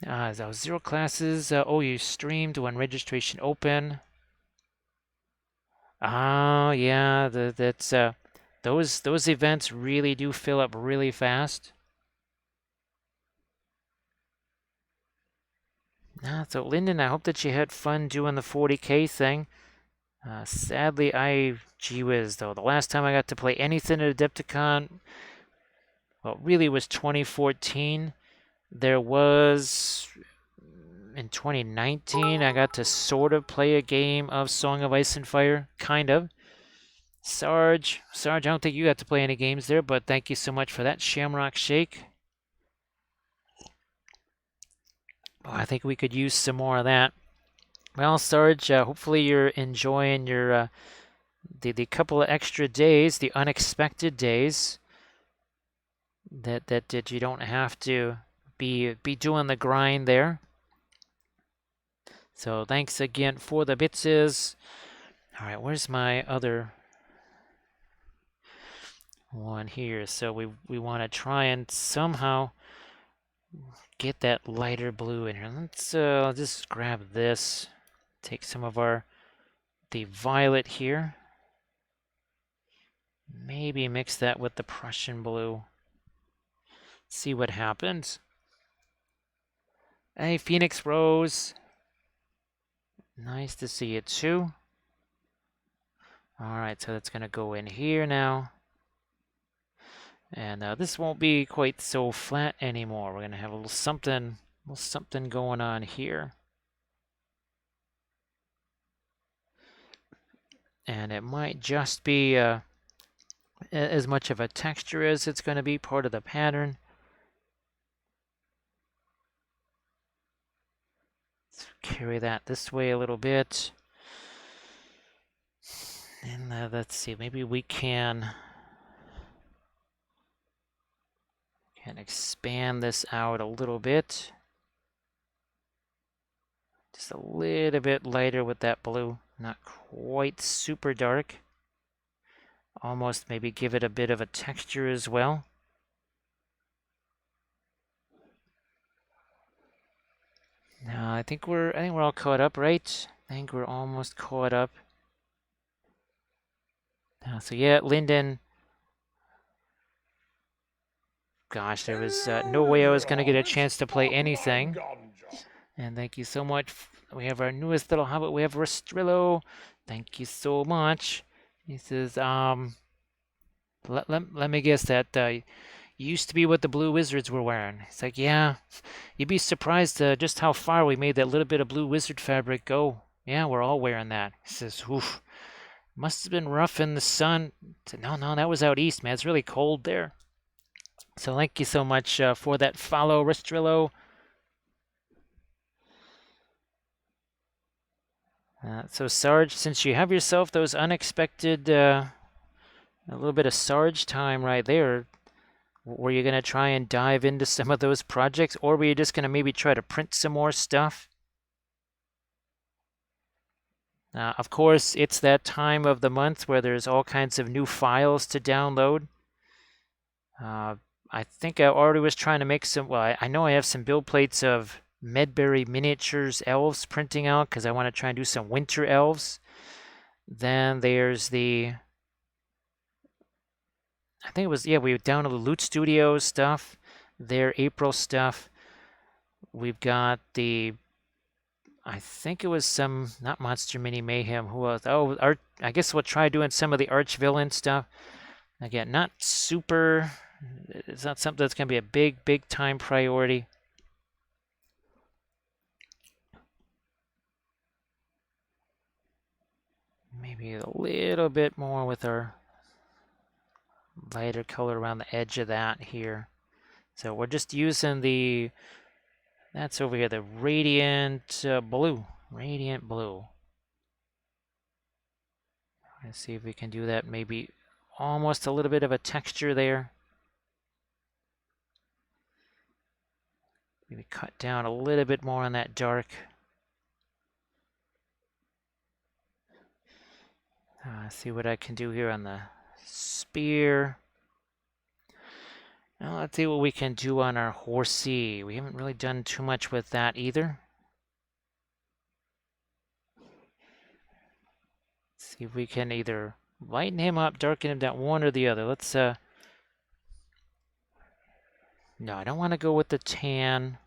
Those 0 classes. Oh, you streamed when registration open. Oh yeah, that's those events really do fill up really fast. So Lyndon, I hope that you had fun doing the 40K thing. Sadly, gee whiz though, the last time I got to play anything at Adepticon, well, really was 2014. There was, in 2019, I got to sort of play a game of Song of Ice and Fire, kind of. Sarge, I don't think you got to play any games there, but thank you so much for that Shamrock Shake. Oh, I think we could use some more of that. Well, Sarge, hopefully you're enjoying your the couple of extra days, the unexpected days that you don't have to be doing the grind there. So thanks again for the bitses. All right, where's my other one here? So we want to try and somehow get that lighter blue in here. Let's just grab this. Take some of the violet here. Maybe mix that with the Prussian blue. See what happens. Hey, Phoenix Rose. Nice to see you too. All right, so that's going to go in here now. And this won't be quite so flat anymore. We're going to have a little something going on here. And it might just be as much of a texture as it's going to be part of the pattern. Let's carry that this way a little bit. And let's see, maybe we can expand this out a little bit. Just a little bit lighter with that blue. Not quite super dark. Almost maybe give it a bit of a texture as well. No, I think we're all caught up, right? I think we're almost caught up. So yeah, Linden. Gosh, there was no way I was going to get a chance to play anything. And thank you so much. We have our newest little hobbit. We have Restrillo. Thank you so much. He says, let me guess that used to be what the Blue Wizards were wearing. It's like, yeah, you'd be surprised just how far we made that little bit of Blue Wizard fabric go. Yeah, we're all wearing that. He says, oof, must have been rough in the sun. Said, no, that was out east, man. It's really cold there. So thank you so much for that follow, Restrillo. So Sarge, since you have yourself those unexpected, a little bit of Sarge time right there, were you going to try and dive into some of those projects, or were you just going to maybe try to print some more stuff? Of course, it's that time of the month where there's all kinds of new files to download. I think I already was trying to make some, well, I know I have some build plates of Medberry Miniatures Elves printing out because I want to try and do some Winter Elves. Then there's the, I think it was, yeah, we downloaded Loot Studios stuff, their April stuff. We've got the, I think it was some, not Monster Mini Mayhem, who else? Oh, I guess we'll try doing some of the Arch Villain stuff. Again, not super, it's not something that's going to be a big time priority. Maybe a little bit more with our lighter color around the edge of that here. So we're just using the, that's over here, the Radiant Blue. Radiant Blue. Let's see if we can do that, maybe almost a little bit of a texture there. Maybe cut down a little bit more on that dark. See what I can do here on the spear. Now let's see what we can do on our horsey. We haven't really done too much with that either. Let's see if we can either lighten him up, darken him down, one or the other. Let's, no, I don't want to go with the tan.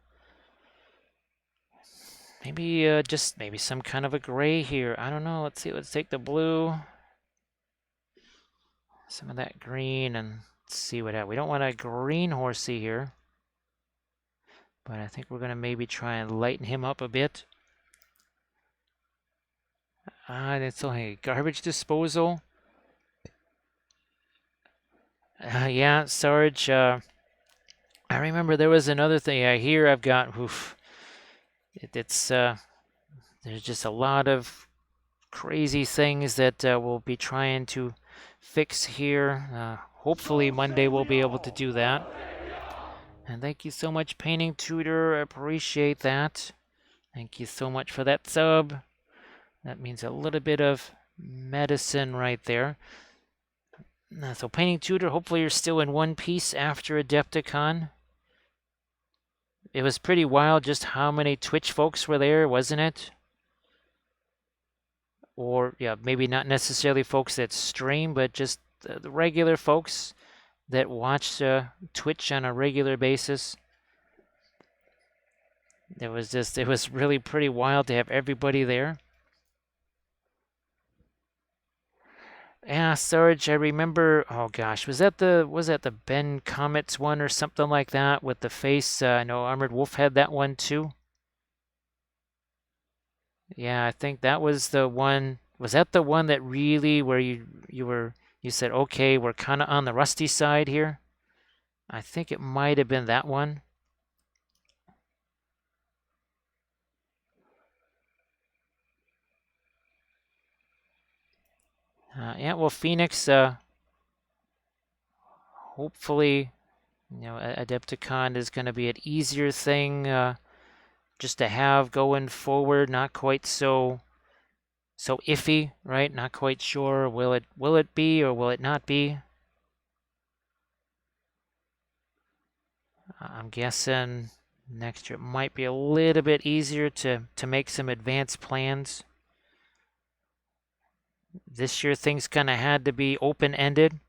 Maybe just maybe some kind of a gray here. I don't know. Let's see. Let's take the blue. Some of that green and see what happens. We don't want a green horsey here. But I think we're going to maybe try and lighten him up a bit. That's only garbage disposal. Yeah, Sarge. I remember there was another thing. Here I've got, oof. There's just a lot of crazy things that we'll be trying to fix here. Hopefully Monday we'll be able to do that. And thank you so much, Painting Tutor. I appreciate that. Thank you so much for that sub. That means a little bit of medicine right there. So Painting Tutor, hopefully you're still in one piece after Adepticon. It was pretty wild just how many Twitch folks were there, wasn't it? Or, yeah, maybe not necessarily folks that stream, but just the regular folks that watch Twitch on a regular basis. It was really pretty wild to have everybody there. Yeah, Sarge, I remember, oh gosh, was that the Ben Comets one or something like that with the face? I know Armored Wolf had that one too. Yeah, I think that was the one. Was that the one that really where you said, okay, we're kind of on the rusty side here? I think it might have been that one. Yeah, well, Phoenix, hopefully, Adepticon is going to be an easier thing just to have going forward. Not quite so iffy, right? Not quite sure. Will it be or will it not be? I'm guessing next year it might be a little bit easier to make some advanced plans. This year things kind of had to be open-ended.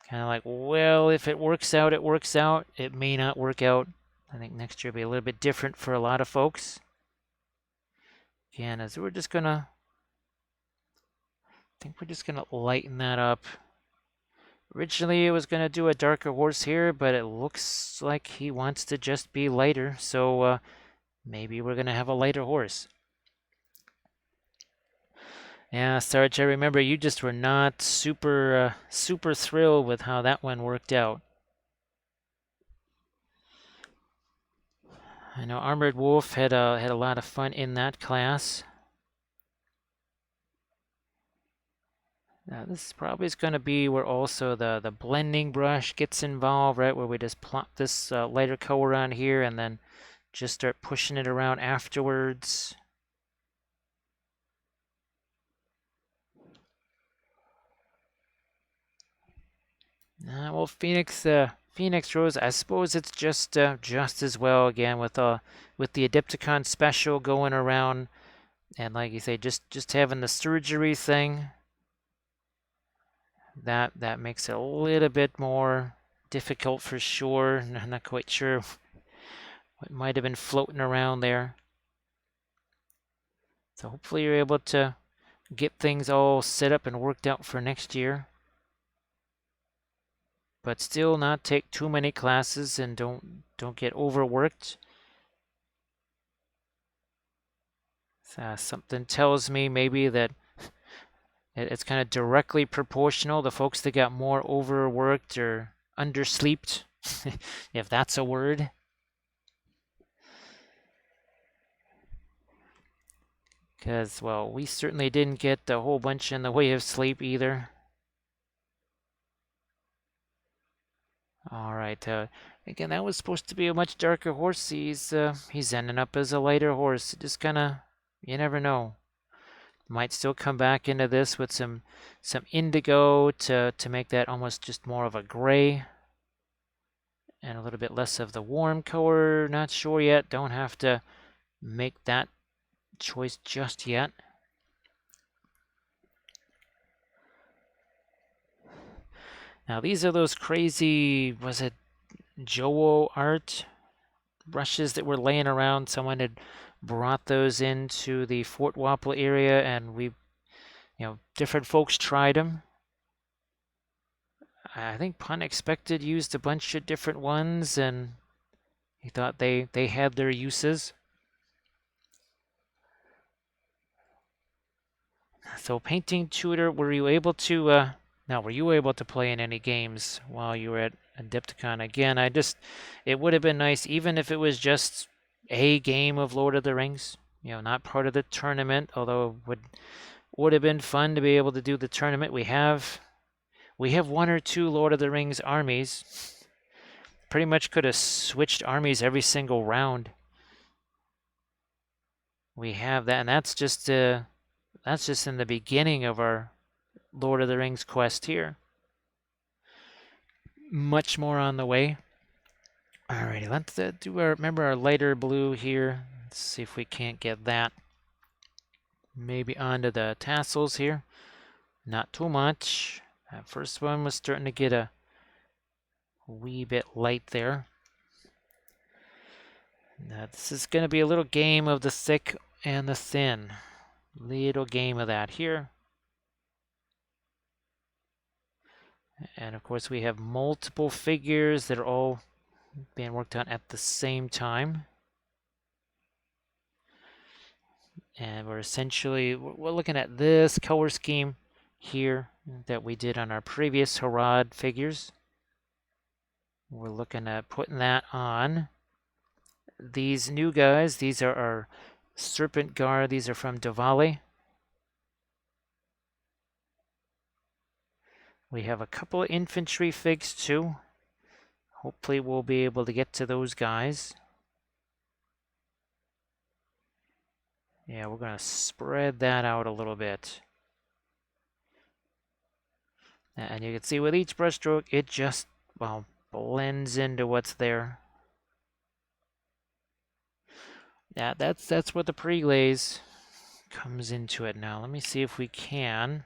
Kind of like, well, if it works out, it works out. It may not work out. I think next year will be a little bit different for a lot of folks. Again, as we're just gonna, I think we're just gonna lighten that up. Originally, it was gonna do a darker horse here, but it looks like he wants to just be lighter. So maybe we're gonna have a lighter horse. Yeah, Sarge, I remember you just were not super thrilled with how that one worked out. I know Armored Wolf had a lot of fun in that class. Now this probably is going to be where also the blending brush gets involved, right? Where we just plop this lighter color on here and then just start pushing it around afterwards. Well, Phoenix Rose, I suppose it's just as well again with the Adepticon special going around, and like you say, just having the surgery thing. That makes it a little bit more difficult for sure. I'm not quite sure what might have been floating around there. So hopefully you're able to get things all set up and worked out for next year. But still not take too many classes and don't get overworked. Something tells me maybe that it's kind of directly proportional. The folks that got more overworked or undersleeped, if that's a word. Because, well, we certainly didn't get a whole bunch in the way of sleep either. All right. Again, that was supposed to be a much darker horse. He's ending up as a lighter horse. Just kind of, you never know. Might still come back into this with some indigo to make that almost just more of a gray. And a little bit less of the warm color. Not sure yet. Don't have to make that choice just yet. Now these are those crazy, was it Jowo art brushes that were laying around? Someone had brought those into the Fort Wapple area, and different folks tried them. I think Pun Expected used a bunch of different ones, and he thought they had their uses. So painting tutor, were you able to play in any games while you were at Adepticon? Again, it would have been nice even if it was just a game of Lord of the Rings, not part of the tournament, although it would have been fun to be able to do the tournament. We have one or two Lord of the Rings armies. Pretty much could have switched armies every single round. We have that, and that's just in the beginning of our Lord of the Rings quest here. Much more on the way. Alrighty, let's remember our lighter blue here. Let's see if we can't get that maybe onto the tassels here. Not too much. That first one was starting to get a wee bit light there. Now, this is going to be a little game of the thick and the thin. Little game of that here. And of course we have multiple figures that are all being worked on at the same time. And we're looking at this color scheme here that we did on our previous Harad figures. We're looking at putting that on these new guys. These are our Serpent Guard. These are from Davale. We have a couple of infantry figs too. Hopefully we'll be able to get to those guys. Yeah, we're going to spread that out a little bit. And you can see with each brushstroke, it just, well, blends into what's there. Yeah, that's what the pre-glaze comes into it now. Let me see if we can.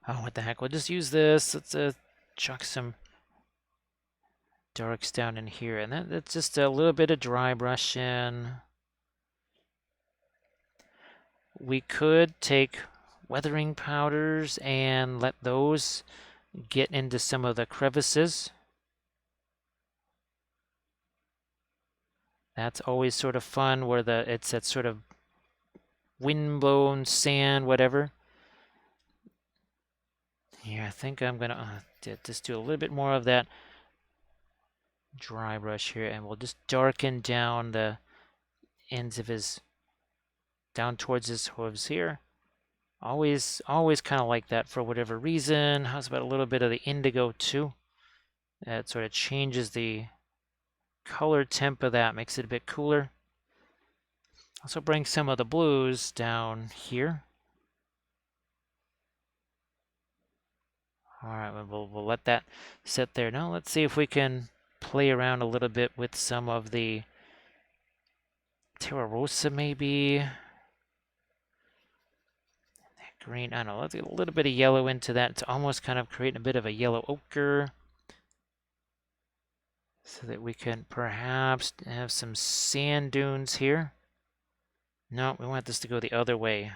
Oh, what the heck? We'll just use this. Let's chuck some darks down in here. And that's just a little bit of dry brush in. We could take weathering powders and let those get into some of the crevices. That's always sort of fun where it's that sort of windblown sand, whatever. Here, I think I'm going to just do a little bit more of that dry brush here, and we'll just darken down the ends of his, down towards his hooves here. Always kind of like that for whatever reason. How's about a little bit of the indigo too? That sort of changes the color temp of that, makes it a bit cooler. Also bring some of the blues down here. All right, we'll let that sit there. Now let's see if we can play around a little bit with some of the Terra Rosa maybe. Green, I don't know, let's get a little bit of yellow into that. It's almost kind of creating a bit of a yellow ochre. So that we can perhaps have some sand dunes here. No, we want this to go the other way.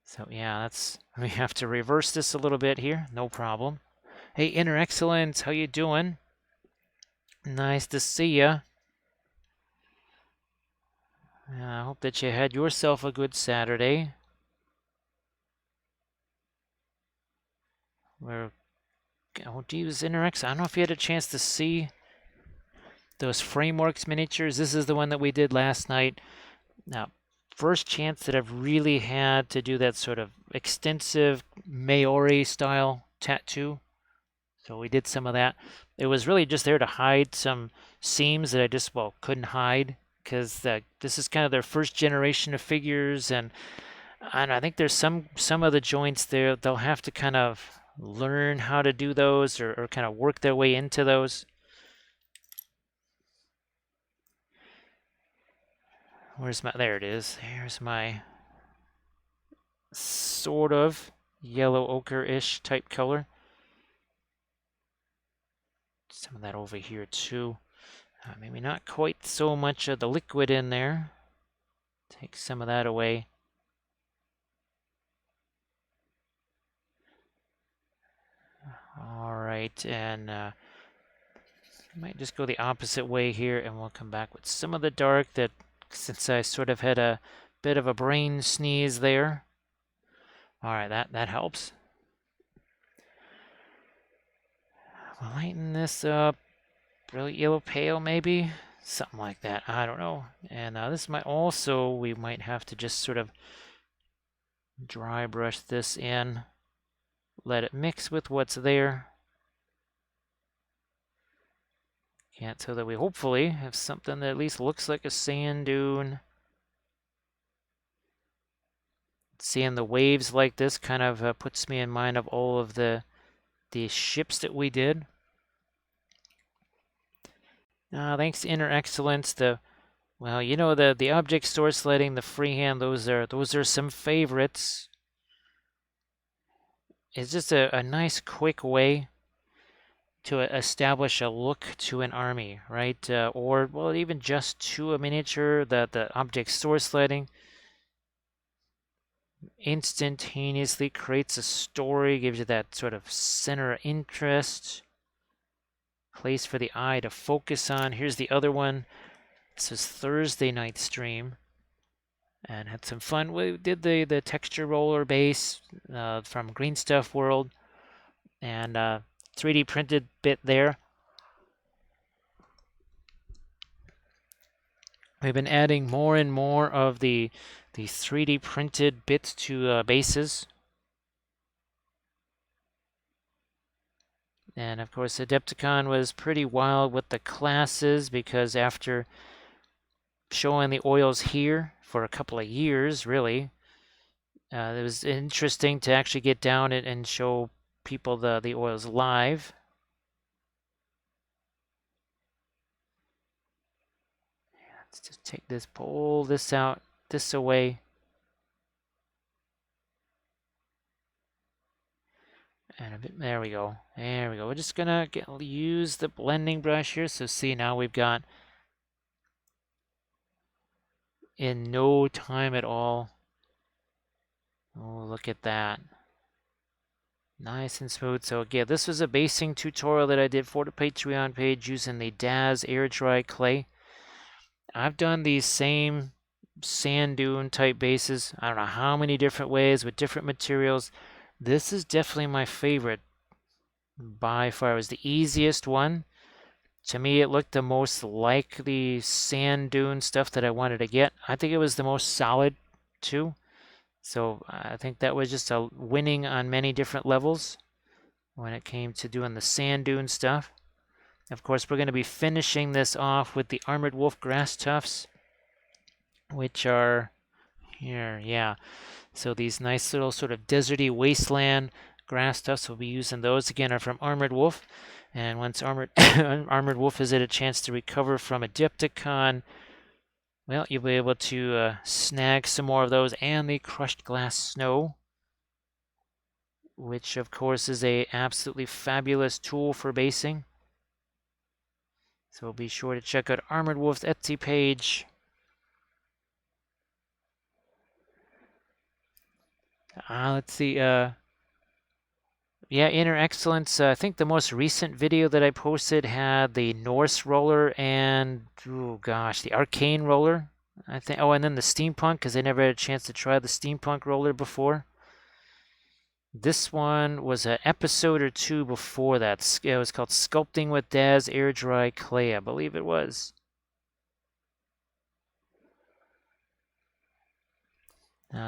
So yeah, we have to reverse this a little bit here, no problem. Hey, Inner Excellence, how you doing? Nice to see ya. I hope that you had yourself a good Saturday. Oh, geez, Interex, I don't know if you had a chance to see those Frameworks miniatures. This is the one that we did last night. Now, first chance that I've really had to do that sort of extensive Maori style tattoo. So we did some of that. It was really just there to hide some seams that I just, well, couldn't hide because this is kind of their first generation of figures, and I think there's some of the joints there they'll have to kind of learn how to do those or kind of work their way into those. There it is. Here's my sort of yellow ochre-ish type color. Some of that over here too. Maybe not quite so much of the liquid in there. Take some of that away. All right, and I might just go the opposite way here, and we'll come back with some of the dark that, since I sort of had a bit of a brain sneeze there. All right, that helps. We'll lighten this up. Brilliant yellow pale, maybe? Something like that. I don't know. And this might also, we might have to just sort of dry brush this in. Let it mix with what's there. And so that we hopefully have something that at least looks like a sand dune. Seeing the waves like this kind of puts me in mind of all of the ships that we did. Thanks to Inner Excellence, well, you know, the object store sledding, the freehand, those are some favorites. It's just a nice, quick way to establish a look to an army, right? Or, well, even just to a miniature, the object store sledding instantaneously creates a story, gives you that sort of center interest, place for the eye to focus on. Here's the other one. This is Thursday night stream. And had some fun. We did the texture roller base from Green Stuff World, and 3D printed bit there. We've been adding more and more of the 3D printed bits to bases. And of course, Adepticon was pretty wild with the classes because after showing the oils here for a couple of years, really, it was interesting to actually get down and show people the oils live. Let's just take this, pull this out, this away. And a bit, there we go. There we go. We're just gonna use the blending brush here. So see, now we've got, in no time at all. Oh, look at that. Nice and smooth. So again, this was a basing tutorial that I did for the Patreon page using the Daz air dry clay. I've done these same sand dune type bases, I don't know how many different ways with different materials. This is definitely my favorite by far. It was the easiest one. To me, it looked the most like the sand dune stuff that I wanted to get. I think it was the most solid too. So I think that was just a winning on many different levels when it came to doing the sand dune stuff. Of course, we're going to be finishing this off with the Armored Wolf grass tufts, which are here, yeah. So these nice little sort of deserty wasteland grass tufts, we'll be using those again, are from Armored Wolf. And once Armored Wolf has had a chance to recover from Adepticon, well, you'll be able to snag some more of those and the crushed glass snow, which of course is a absolutely fabulous tool for basing. So be sure to check out Armored Wolf's Etsy page. Let's see. Yeah, Inner Excellence. I think the most recent video that I posted had the Norse roller and, oh gosh, the Arcane roller. I think. Oh, and then the Steampunk, because I never had a chance to try the Steampunk roller before. This one was an episode or two before that. It was called Sculpting with Daz Air Dry Clay, I believe it was.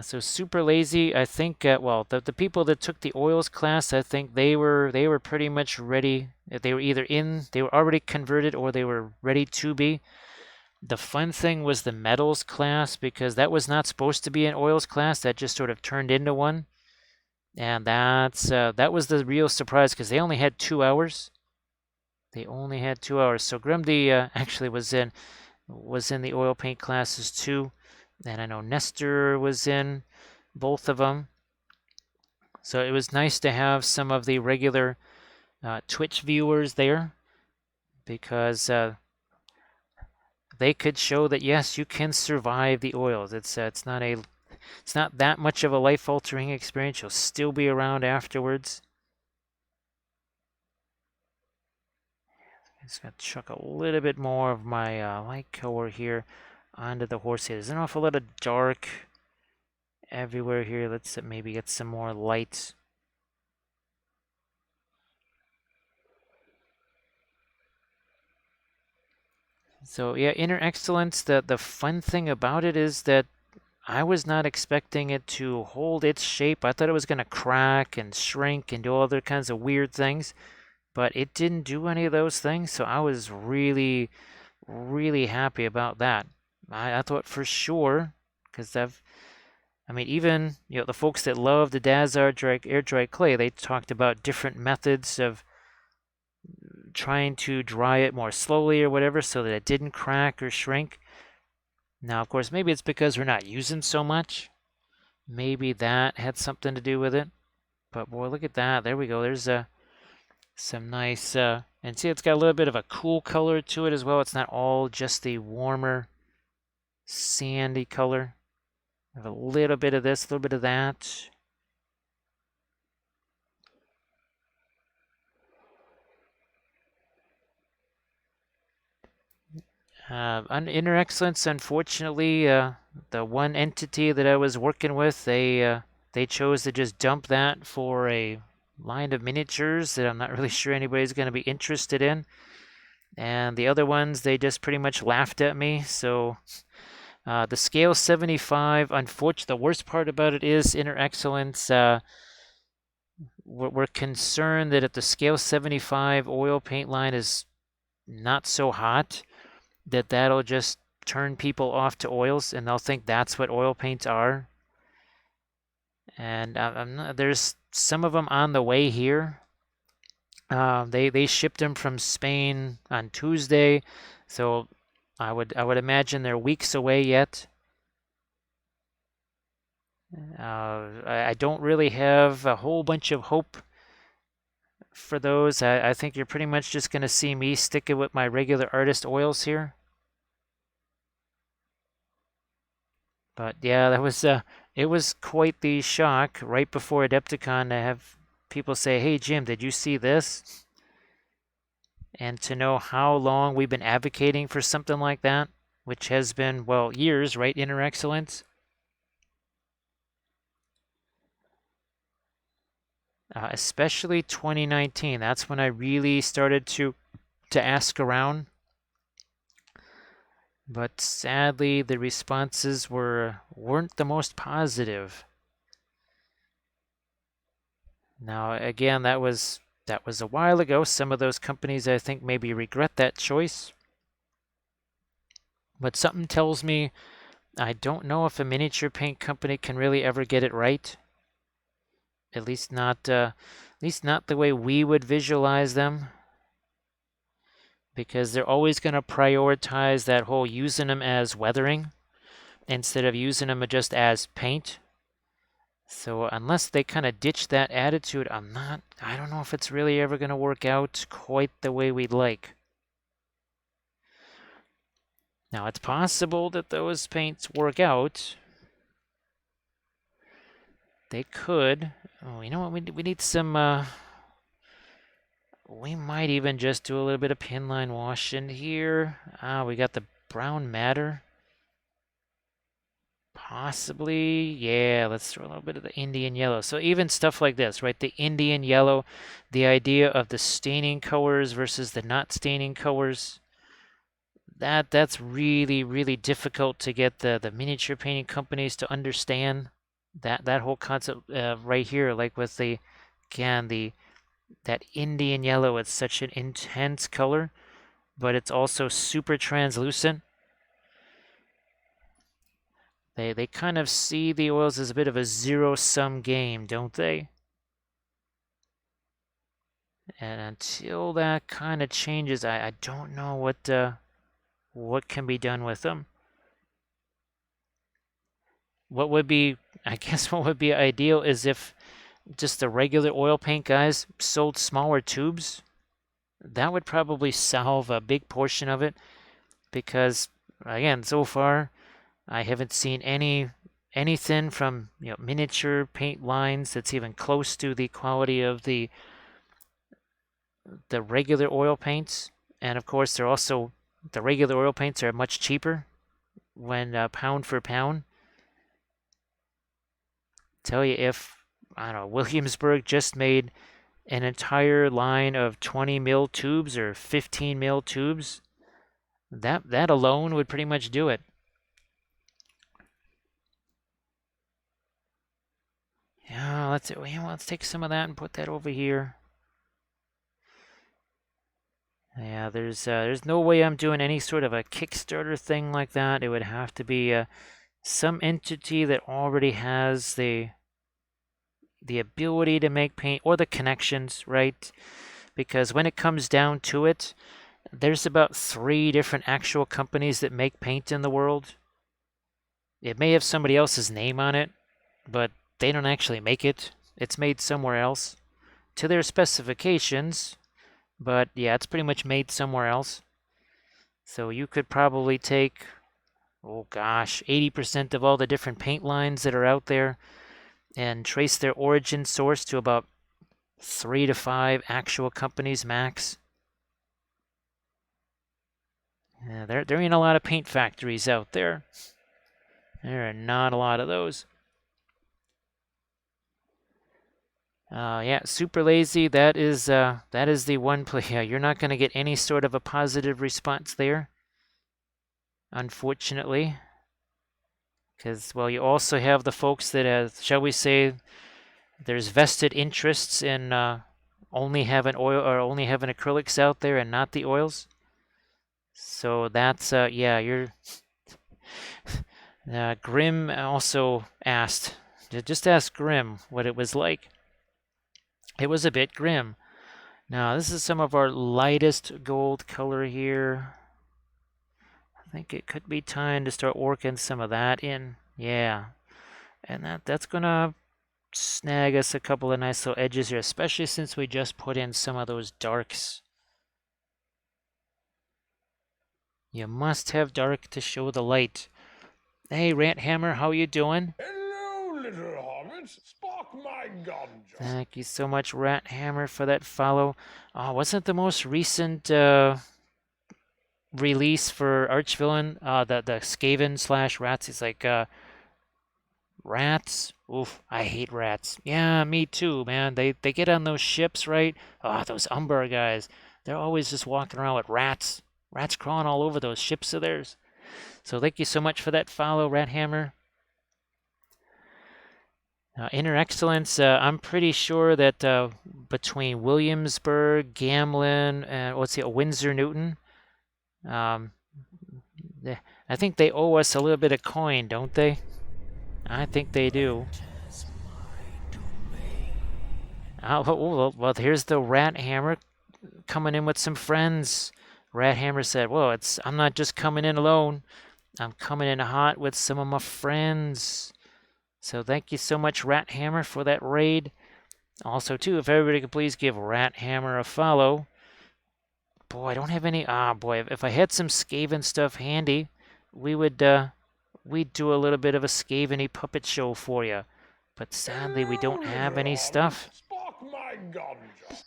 So super lazy. I think well, the people that took the oils class, I think they were pretty much ready. They were either they were already converted or they were ready to be. The fun thing was the metals class, because that was not supposed to be an oils class. That just sort of turned into one, and that was the real surprise, because they only had 2 hours. They only had 2 hours. So Grimdy actually was in the oil paint classes too. And I know Nestor was in both of them. So it was nice to have some of the regular Twitch viewers there, because they could show that yes, you can survive the oils. It's not that much of a life-altering experience. You'll still be around afterwards. I'm just gonna chuck a little bit more of my light color here onto the horse here. There's an awful lot of dark everywhere here. Let's maybe get some more light. So yeah, Inner Excellence, the fun thing about it is that I was not expecting it to hold its shape. I thought it was going to crack and shrink and do all other kinds of weird things, but it didn't do any of those things, so I was really, really happy about that. I thought for sure, because I mean, even the folks that love the Dazar air dry clay, they talked about different methods of trying to dry it more slowly or whatever, so that it didn't crack or shrink. Now, of course, maybe it's because we're not using so much. Maybe that had something to do with it. But boy, look at that! There we go. There's some nice, and see, it's got a little bit of a cool color to it as well. It's not all just the warmer, sandy color. Have a little bit of this, a little bit of that. Inner Excellence, unfortunately, the one entity that I was working with, they chose to just dump that for a line of miniatures that I'm not really sure anybody's going to be interested in. And the other ones, they just pretty much laughed at me. So the scale 75, unfortunately, the worst part about it is Inner Excellence we're concerned that if the scale 75 oil paint line is not so hot, that'll just turn people off to oils and they'll think that's what oil paints are. And there's some of them on the way here. They shipped them from Spain on Tuesday, so I would imagine they're weeks away yet. I don't really have a whole bunch of hope for those. I think you're pretty much just going to see me sticking with my regular artist oils here. But yeah, it was quite the shock right before Adepticon to have people say, "Hey Jim, did you see this?" And to know how long we've been advocating for something like that, which has been, well, years, right, Inner Excellence? Especially 2019. That's when I really started to ask around. But sadly, the responses weren't the most positive. Now, again, that was a while ago. Some of those companies, I think, maybe regret that choice. But something tells me I don't know if a miniature paint company can really ever get it right. At least not the way we would visualize them. Because they're always going to prioritize that whole using them as weathering instead of using them just as paint. So unless they kind of ditch that attitude, I don't know if it's really ever going to work out quite the way we'd like. Now, it's possible that those paints work out. They could. Oh, you know what? We need some, we might even just do a little bit of pin line wash in here. We got the brown matter. Possibly, yeah, let's throw a little bit of the Indian yellow. So even stuff like this, right? The Indian yellow, the idea of the staining colors versus the not staining colors. That's really, really difficult to get the miniature painting companies to understand. That whole concept right here, like with that Indian yellow, it's such an intense color, but it's also super translucent. They kind of see the oils as a bit of a zero-sum game, don't they? And until that kind of changes, I don't know what can be done with them. What would be, I guess what would be ideal is if just the regular oil paint guys sold smaller tubes. That would probably solve a big portion of it because, again, so far I haven't seen anything from miniature paint lines that's even close to the quality of the regular oil paints. And of course, the regular oil paints are much cheaper when pound for pound. Tell you, if I don't know, Williamsburg just made an entire line of 20 mil tubes or 15 mil tubes, that alone would pretty much do it. Yeah, let's take some of that and put that over here. Yeah, there's no way I'm doing any sort of a Kickstarter thing like that. It would have to be some entity that already has the ability to make paint or the connections, right? Because when it comes down to it, there's about 3 different actual companies that make paint in the world. It may have somebody else's name on it, but they don't actually make it. It's made somewhere else to their specifications, but yeah, it's pretty much made somewhere else. So you could probably take, oh gosh, 80% of all the different paint lines that are out there and trace their origin source to about 3 to 5 actual companies max. Yeah, there ain't a lot of paint factories out there. There are not a lot of those. Yeah, super lazy. That is the one play. Yeah, you're not going to get any sort of a positive response there, unfortunately. Because, well, you also have the folks that, shall we say, There's vested interests in only having oil or only having acrylics out there and not the oils. So that's yeah, you're Grim also asked, just ask Grim what it was like. It was a bit grim. Now, this is some of our lightest gold color here. I think it could be time to start working some of that in. Yeah. And that's going to snag us a couple of nice little edges here, especially since we just put in some of those darks. You must have dark to show the light. Hey, Rant Hammer, how you doing? Hello, little hobbit. Spark my gun. Thank you so much, Rat Hammer, for that follow. Wasn't the most recent release for Archvillain the Skaven / rats? He's like rats. Oof, I hate rats. Yeah, me too, man. They get on those ships, right? Those Umber guys. They're always just walking around with rats. Rats crawling all over those ships of theirs. So thank you so much for that follow, Rat Hammer. Inner Excellence, I'm pretty sure that between Williamsburg, Gamlin, and Windsor Newton, um, I think they owe us a little bit of coin, don't they? I think they do. Well, here's the Rat Hammer coming in with some friends. Rat Hammer said, "Well, I'm not just coming in alone. I'm coming in hot with some of my friends." So thank you so much, Rat Hammer, for that raid. Also, too, if everybody could please give Rat Hammer a follow. Boy, I don't have any. Boy, if I had some Skaven stuff handy, we'd do a little bit of a Skaven-y puppet show for you. But sadly, we don't have any stuff. Spark my gun.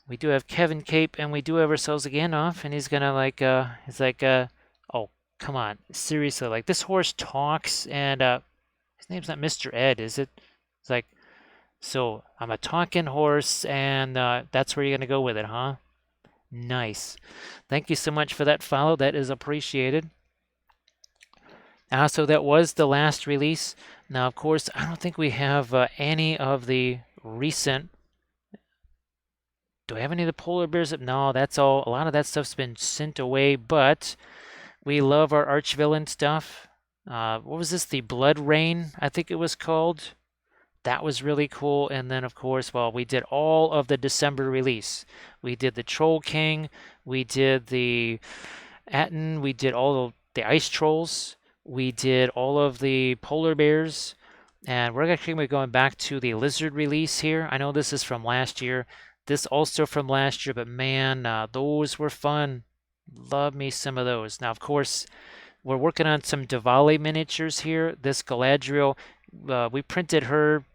We do have Kevin Cape, and we do have ourselves a Gandalf, and he's gonna he's like, oh, come on, seriously, like this horse talks, and his name's not Mr. Ed, is it? It's like, so I'm a talking horse, and that's where you're gonna go with it, huh? Nice. Thank you so much for that follow. That is appreciated. So that was the last release. Now, of course, I don't think we have any of the recent. Do we have any of the polar bears? No, that's all. A lot of that stuff's been sent away, but we love our Archvillain stuff. What was this? The Blood Rain, I think it was called. That was really cool. And then, of course, well, we did all of the December release. We did the Troll King. We did the Atten. We did all of the Ice Trolls. We did all of the Polar Bears. And we're actually going back to the Lizard release here. I know this is from last year. This also from last year, but man, those were fun. Love me some of those. Now, of course, we're working on some Davale miniatures here. This Galadriel, we printed her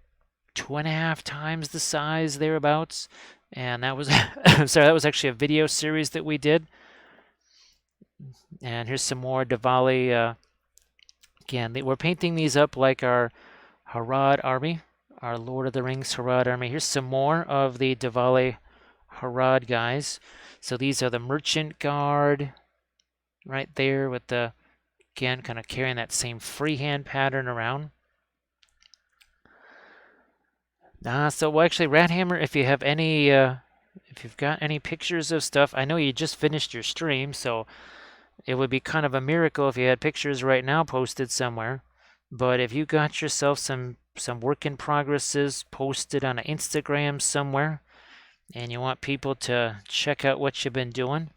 2.5 times the size thereabouts, and that was sorry, that was actually a video series that we did. And here's some more Davale. Again, we're painting these up like our Harad Army, our Lord of the Rings Harad Army. Here's some more of the Davale Harad guys. So these are the Merchant Guard right there with the, again, kind of carrying that same freehand pattern around. So well, actually, Rat Hammer, if you have any, if you've got any pictures of stuff, I know you just finished your stream, so it would be kind of a miracle if you had pictures right now posted somewhere. But if you got yourself some work in progresses posted on an Instagram somewhere, and you want people to check out what you've been doing.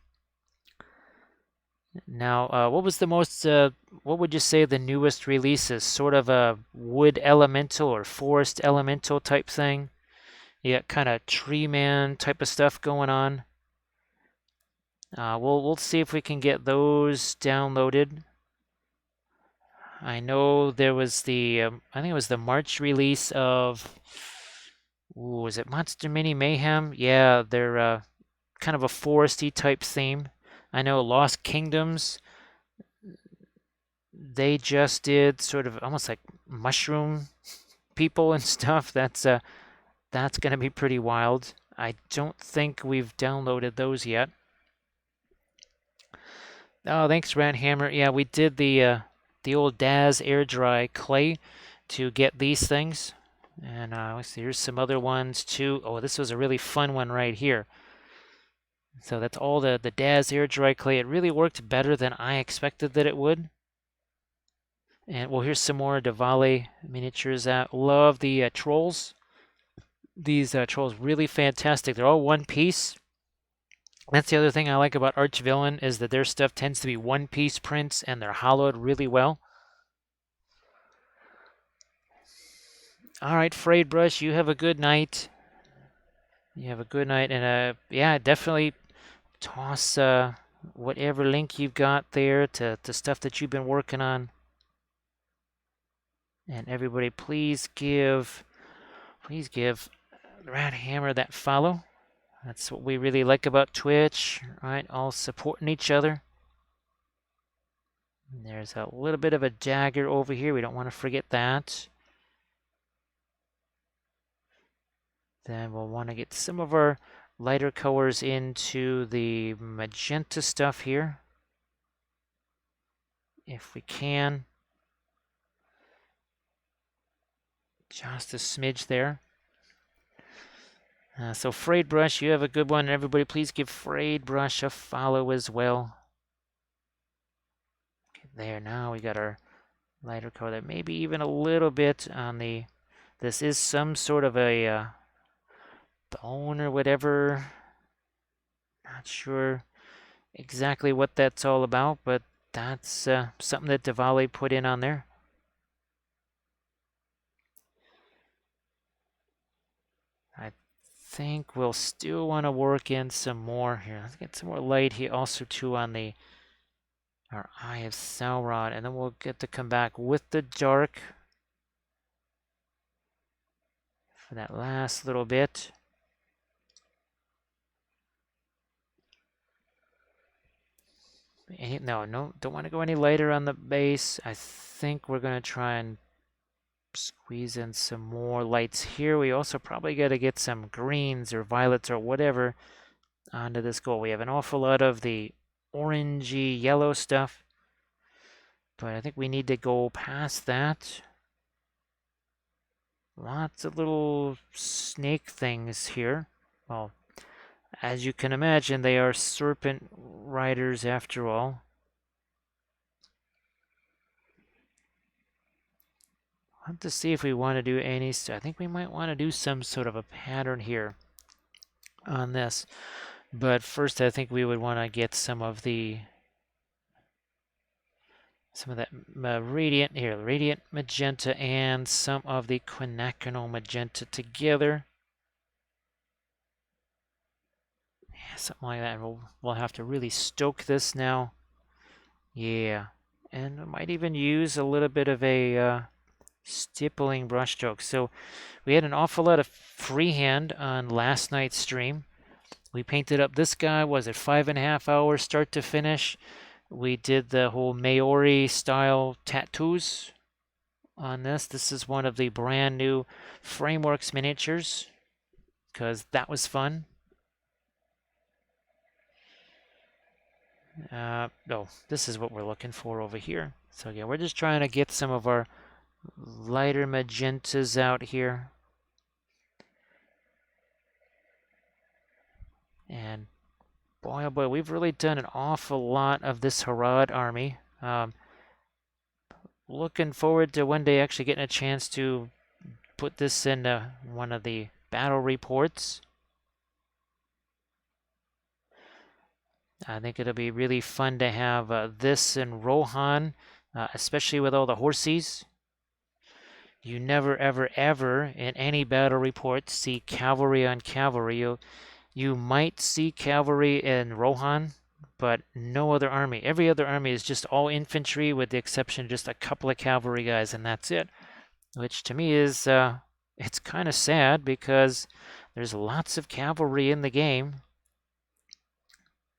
Now, what was the most, what would you say the newest release is? Sort of a wood elemental or forest elemental type thing? You got kind of tree man type of stuff going on. We'll see if we can get those downloaded. I know there was the, I think it was the March release of, ooh, is it Monster Mini Mayhem? Yeah, they're kind of a foresty type theme. I know Lost Kingdoms, they just did sort of almost like mushroom people and stuff. That's going to be pretty wild. I don't think we've downloaded those yet. Oh, thanks, Rat Hammer. Yeah, we did the old Daz air dry clay to get these things. And let's see, here's some other ones too. Oh, this was a really fun one right here. So that's all the Daz air dry clay. It really worked better than I expected that it would. And well, here's some more Davale miniatures. Love the trolls. These trolls really fantastic. They're all one piece. That's the other thing I like about Archvillain is that their stuff tends to be one piece prints and they're hollowed really well. All right, Frayed Brush, you have a good night. You have a good night, and yeah, definitely toss whatever link you've got there to stuff that you've been working on. And everybody, please give Rat Hammer that follow. That's what we really like about Twitch, right? All supporting each other. And there's a little bit of a dagger over here. We don't want to forget that. Then we'll want to get some of our lighter colors into the magenta stuff here, if we can. Just a smidge there. So Frayed Brush, you have a good one. Everybody, please give Frayed Brush a follow as well. Okay, there, now we got our lighter color there. Maybe even a little bit on the... This is some sort of a bone or whatever. Not sure exactly what that's all about, but that's something that Davale put in on there. I think we'll still want to work in some more here. Let's get some more light here also too on the our Eye of Sauron, and then we'll get to come back with the dark for that last little bit. No, don't want to go any lighter on the base. I think we're going to try and squeeze in some more lights here. We also probably got to get some greens or violets or whatever onto this gold. We have an awful lot of the orangey yellow stuff, but I think we need to go past that. Lots of little snake things here. Well, as you can imagine, they are serpent riders after all. I'll have to see if we want to do any. I think we might want to do some sort of a pattern here on this. But first, I think we would want to get some of that radiant magenta and some of the quinacridone magenta together. Yeah, something like that. We'll have to really stoke this now. Yeah, and I might even use a little bit of a stippling brushstroke. So we had an awful lot of freehand on last night's stream. We painted up this guy, was it 5.5 hours start to finish? We did the whole Maori style tattoos on this. This is one of the brand new Frameworks miniatures because that was fun. No, this is what we're looking for over here. So yeah, we're just trying to get some of our lighter magentas out here. And boy, oh boy, we've really done an awful lot of this Harad Army. Looking forward to one day actually getting a chance to put this into one of the battle reports. I think it'll be really fun to have this in Rohan, especially with all the horses. You never, ever, ever in any battle report see cavalry on cavalry. You might see cavalry in Rohan, but no other army. Every other army is just all infantry with the exception of just a couple of cavalry guys, and that's it. Which to me is, it's kind of sad because there's lots of cavalry in the game.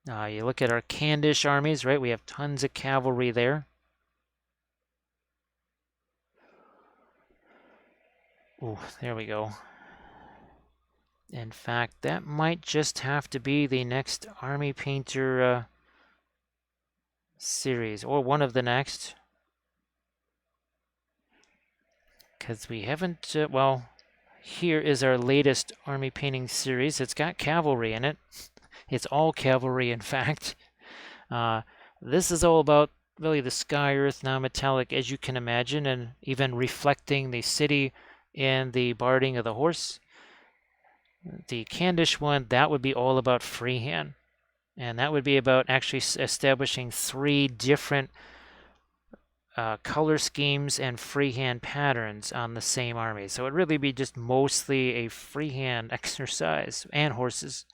You look at our Candish armies, right? We have tons of cavalry there. Ooh, there we go. In fact, that might just have to be the next Army Painter series, or one of the next. Because we haven't, well, here is our latest army painting series. It's got cavalry in it. It's all cavalry, in fact. This is all about really the sky, earth, non-metallic, as you can imagine, and even reflecting the city and the barding of the horse. The Candish one, that would be all about freehand. And that would be about actually establishing 3 different color schemes and freehand patterns on the same army. So it'd really be just mostly a freehand exercise, and horses.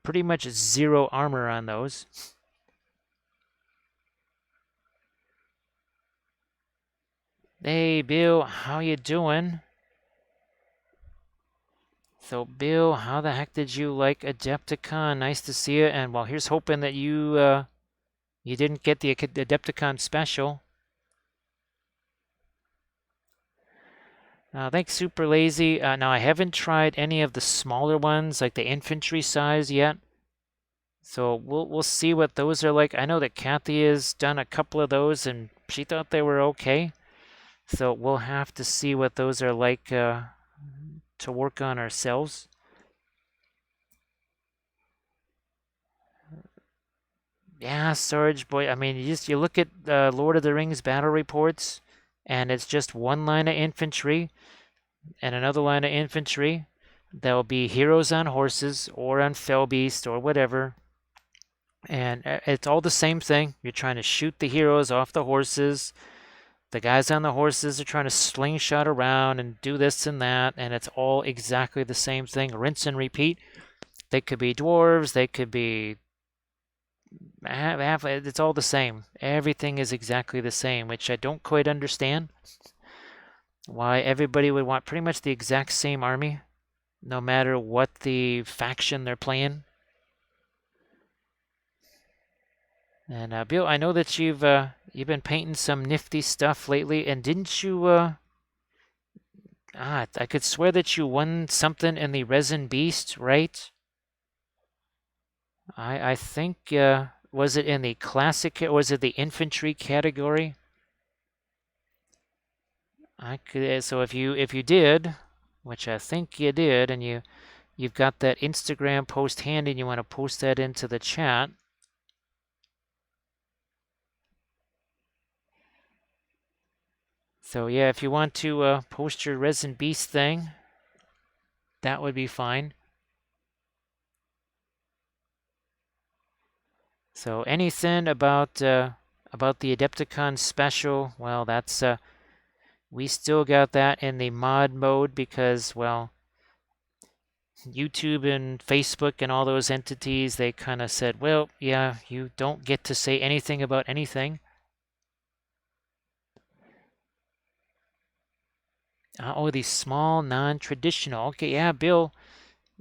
Pretty much 0 armor on those. Hey, Bill, how you doing? So, Bill, how the heck did you like Adepticon? Nice to see you. And well, here's hoping that you didn't get the Adepticon special. Thanks, Super Lazy. Now, I haven't tried any of the smaller ones, like the infantry size yet. So we'll see what those are like. I know that Kathy has done a couple of those, and she thought they were okay. So we'll have to see what those are like to work on ourselves. Yeah, Sarge, boy. I mean, you look at Lord of the Rings battle reports, and it's just 1 line of infantry and another line of infantry. There'll be heroes on horses or on fell beast or whatever. And it's all the same thing. You're trying to shoot the heroes off the horses. The guys on the horses are trying to slingshot around and do this and that. And it's all exactly the same thing. Rinse and repeat. They could be dwarves. They could be it's all the same. Everything is exactly the same, which I don't quite understand. Why everybody would want pretty much the exact same army, no matter what the faction they're playing. And Bill, I know that you've been painting some nifty stuff lately, and didn't you? I could swear that you won something in the Resin Beast, right? I think was it in the classic? Was it the infantry category? I could. So if you did, which I think you did, and you've got that Instagram post handy, and you want to post that into the chat. So yeah, if you want to post your Resin Beast thing, that would be fine. So anything about the Adepticon special? Well, that's we still got that in the mod mode because, well, YouTube and Facebook and all those entities, they kind of said, well, yeah, you don't get to say anything about anything. Oh, these small, non-traditional. Okay, yeah, Bill.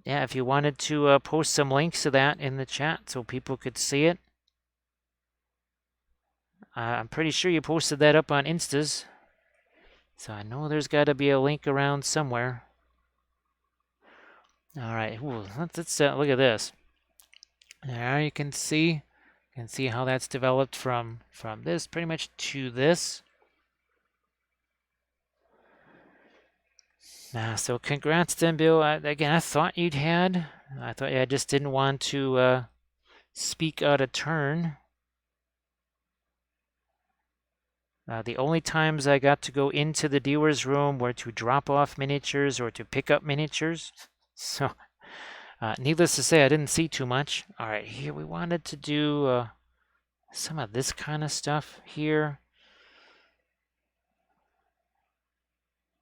Yeah, if you wanted to post some links to that in the chat so people could see it. I'm pretty sure you posted that up on Instas. So I know there's got to be a link around somewhere. All right, ooh, let's look at this. There you can see how that's developed from this pretty much to this. So congrats then, Bill. Again, I thought you'd had. I thought I just didn't want to speak out of turn. The only times I got to go into the dealer's room were to drop off miniatures or to pick up miniatures. So, needless to say, I didn't see too much. All right, here we wanted to do some of this kind of stuff here.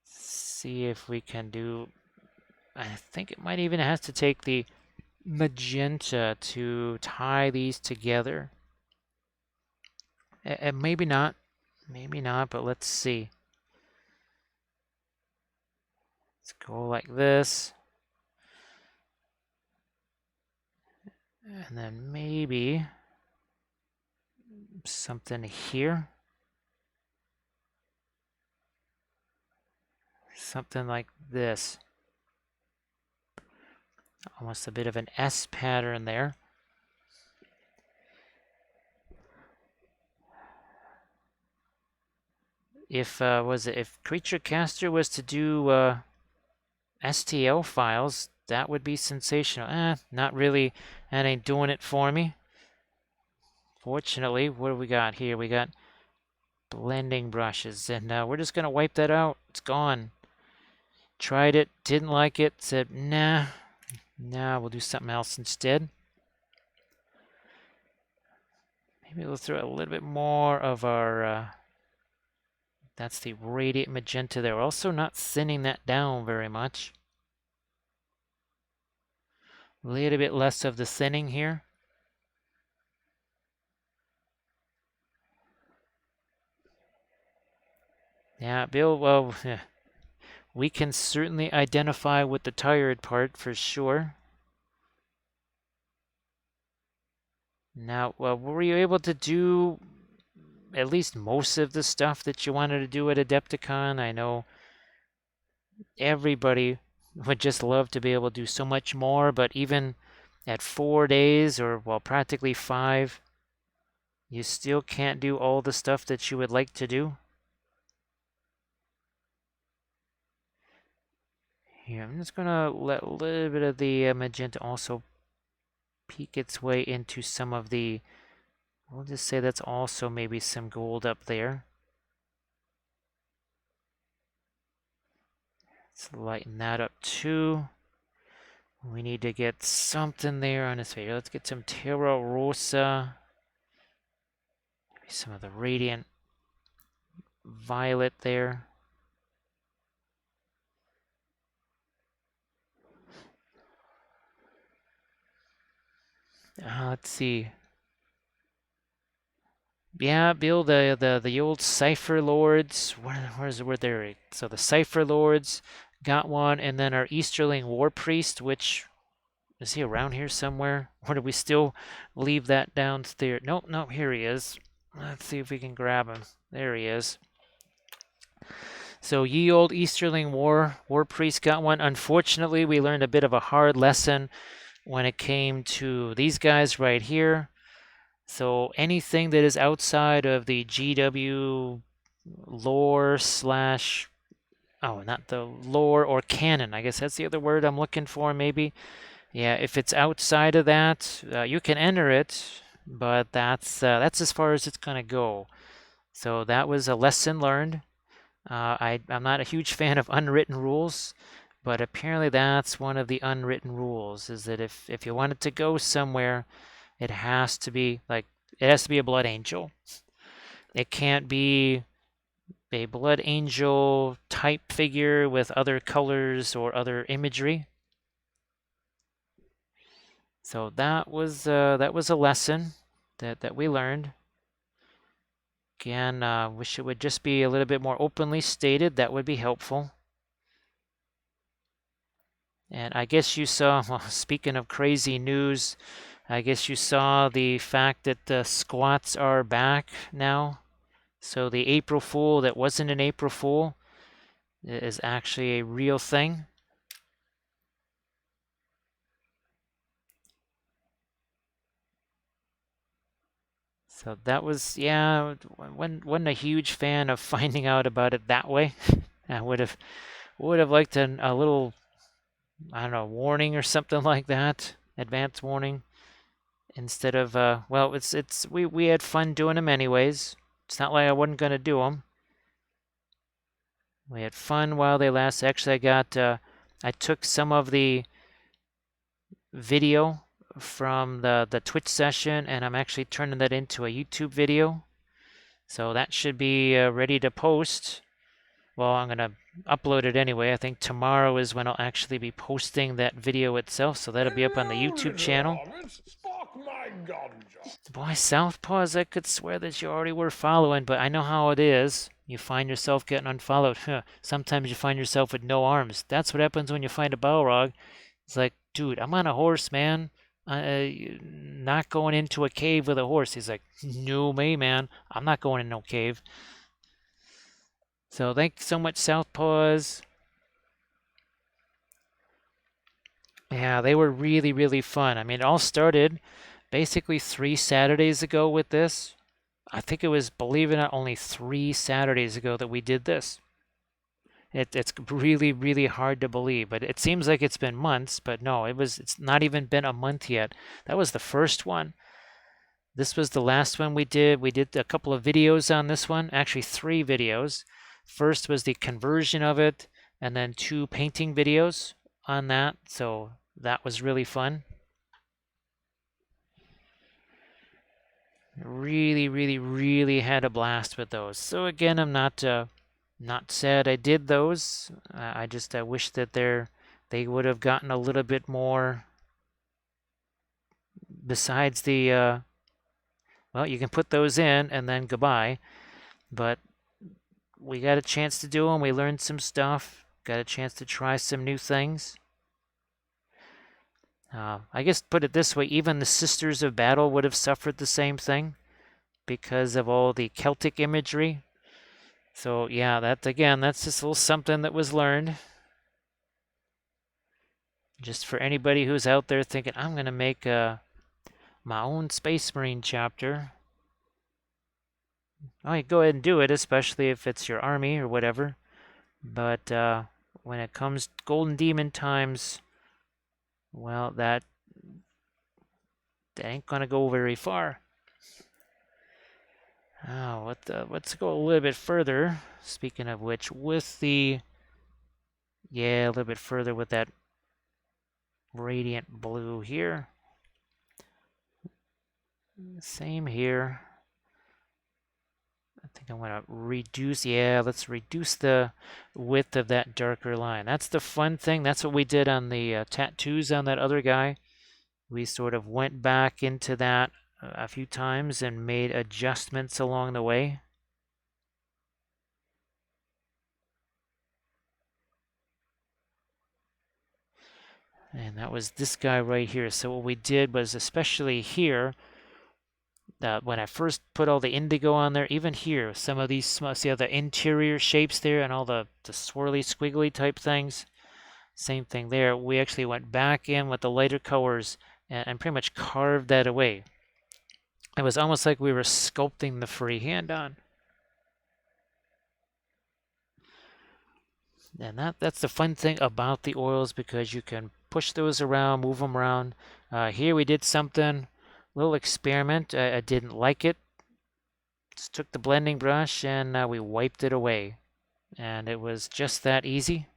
See if we can do. I think it might even have to take the magenta to tie these together. Maybe not. Maybe not, but let's see. Let's go like this. And then maybe something here. Something like this. Almost a bit of an S pattern there. if if Creature Caster was to do STL files, that would be sensational. Not really. That ain't doing it for me. Fortunately, what do we got here? We got blending brushes, and we're just gonna wipe that out. It's gone. Tried it, didn't like it, said nah, we'll do something else instead. Maybe we'll throw a little bit more of our, that's the radiant magenta there. We're also not thinning that down very much. A little bit less of the thinning here. Yeah, Bill, well, we can certainly identify with the tired part for sure. Now, were you able to do at least most of the stuff that you wanted to do at Adepticon? I know everybody would just love to be able to do so much more, but even at 4 days or, well, practically 5, you still can't do all the stuff that you would like to do. Here, I'm just gonna let a little bit of the magenta also peek its way into some of the, we'll just say that's also maybe some gold up there. Let's lighten that up too. We need to get something there on his face. Let's get some Terra Rosa. Maybe some of the Radiant Violet there. Let's see. Yeah, Bill, the old Cipher Lords. Where there? So the Cipher Lords got one, and then our Easterling War Priest, which is he around here somewhere? Or did we still leave that downstairs? Nope, nope, here he is. Let's see if we can grab him. There he is. So ye old Easterling War Priest got one. Unfortunately, we learned a bit of a hard lesson when it came to these guys right here. So anything that is outside of the GW lore slash, oh, not the lore or canon, I guess that's the other word I'm looking for maybe. Yeah, if it's outside of that, you can enter it, but that's as far as it's gonna go. So that was a lesson learned. I'm not a huge fan of unwritten rules, but apparently that's one of the unwritten rules, is that if you want it to go somewhere, it has to be like, it has to be a blood angel. It can't be a blood angel type figure with other colors or other imagery. So that was a lesson that we learned. Again, wish it would just be a little bit more openly stated. That would be helpful. And I guess you saw, well, speaking of crazy news, I guess you saw the fact that the squats are back now. So the April Fool that wasn't an April Fool is actually a real thing. So that was, yeah, wasn't a huge fan of finding out about it that way. I would have liked a little, I don't know, warning or something like that, advance warning, instead of well, we had fun doing them anyways. It's not like I wasn't gonna do them. We had fun while they last. Actually, I took some of the video from the Twitch session, and I'm actually turning that into a YouTube video. So that should be ready to post. Well, I'm gonna upload it anyway. I think tomorrow is when I'll actually be posting that video itself, so that'll be up on the YouTube channel. Spark my ganja. Boy, Southpaws, I could swear that you already were following, but I know how it is. You find yourself getting unfollowed. Sometimes you find yourself with no arms. That's what happens when you find a Balrog. It's like, dude, I'm on a horse, man. Not going into a cave with a horse. He's like, no, me, man. I'm not going in no cave. So thanks so much, Southpaws. Yeah, they were really, really fun. I mean, it all started basically 3 Saturdays ago with this. I think it was, believe it or not, only 3 Saturdays ago that we did this. It's really, really hard to believe, but it seems like it's been months, but no, it's not even been a month yet. That was the first one. This was the last one we did. We did a couple of videos on this one, actually 3 videos. First was the conversion of it, and then 2 painting videos on that, so that was really fun. Really, really, really had a blast with those. So again, I'm not sad I did those. I just wish that they would have gotten a little bit more. Besides the well, you can put those in and then goodbye. But we got a chance to do them. We learned some stuff. Got a chance to try some new things. I guess put it this way: even the Sisters of Battle would have suffered the same thing because of all the Celtic imagery. So yeah, that's just a little something that was learned. Just for anybody who's out there thinking, I'm going to make my own Space Marine chapter. Oh, you go ahead and do it, especially if it's your army or whatever. But when it comes Golden Demon times, well, that ain't going to go very far. Oh, let's go a little bit further. Speaking of which, yeah, a little bit further with that radiant blue here. Same here. I think I'm going to reduce, yeah, let's reduce the width of that darker line. That's the fun thing. That's what we did on the tattoos on that other guy. We sort of went back into that a few times and made adjustments along the way. And that was this guy right here. So what we did was, especially here, when I first put all the indigo on there, even here, some of these, see how the interior shapes there and all the swirly, squiggly type things? Same thing there. We actually went back in with the lighter colors and pretty much carved that away. It was almost like we were sculpting the freehand on. And that's the fun thing about the oils, because you can push those around, move them around. Here we did something, little experiment. I didn't like it. Just took the blending brush and we wiped it away. And it was just that easy.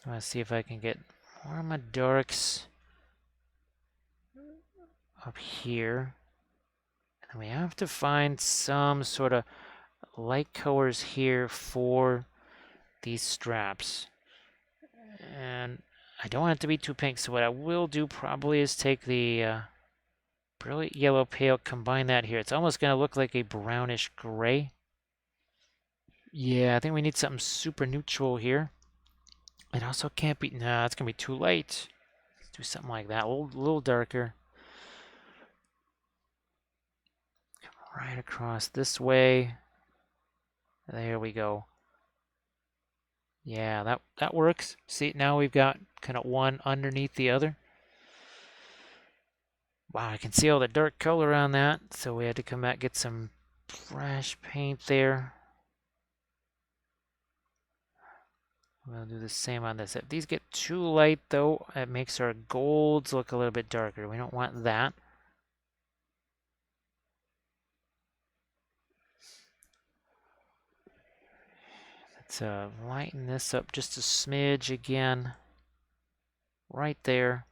Let's see if I can get more of my darks up here. And we have to find some sort of light colors here for these straps. And I don't want it to be too pink, so what I will do probably is take the brilliant yellow pale, combine that here. It's almost going to look like a brownish gray. Yeah, I think we need something super neutral here. It also can't be, nah, it's going to be too light. Let's do something like that, a little darker. Come right across this way. There we go. Yeah, that works. See, now we've got kind of one underneath the other. Wow, I can see all the dark color on that, so we had to come back, get some fresh paint there. We'll do the same on this. If these get too light, though, it makes our golds look a little bit darker. We don't want that. Let's lighten this up just a smidge again. Right there.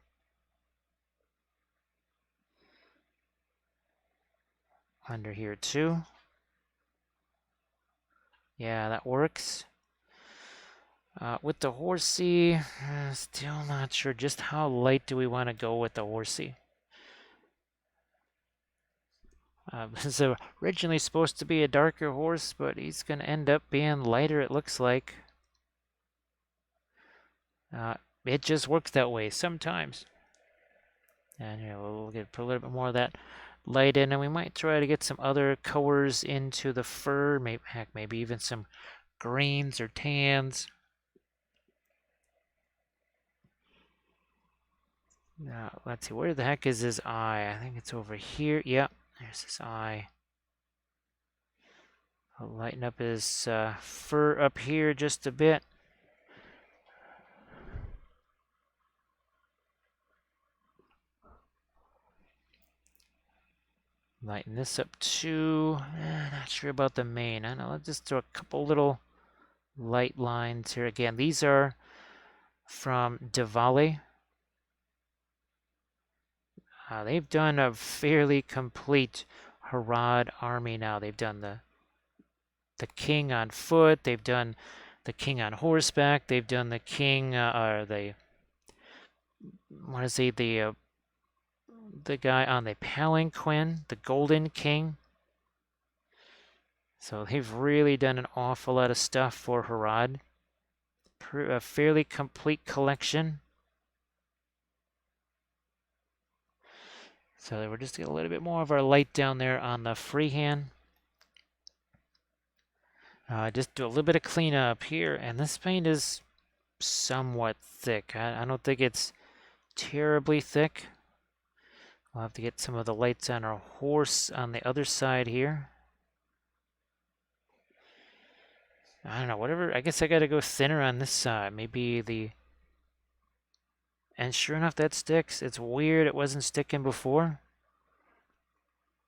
Under here, too. Yeah, that works. With the horsey, still not sure just how light do we want to go with the horsey. This is originally supposed to be a darker horse, but he's going to end up being lighter, it looks like. It just works that way sometimes. And here we'll put a little bit more of that light in, and we might try to get some other colors into the fur. Maybe even some greens or tans. Now, let's see, where the heck is his eye? I think it's over here. Yep, there's his eye. I'll lighten up his fur up here just a bit. Lighten this up too. Not sure about the mane. I don't know, let's just throw a couple little light lines here. Again, these are from Davale. They've done a fairly complete Harad Army now. They've done the king on foot. They've done the king on horseback. They've done the king, or the, what is he, the guy on the palanquin, the golden king. So they've really done an awful lot of stuff for Harad. A fairly complete collection. So we're just getting a little bit more of our light down there on the freehand. Just do a little bit of cleanup here, and this paint is somewhat thick. I don't think it's terribly thick. We'll have to get some of the lights on our horse on the other side here. I don't know, whatever. I guess I got to go thinner on this side. Maybe the... And sure enough, that sticks. It's weird it wasn't sticking before.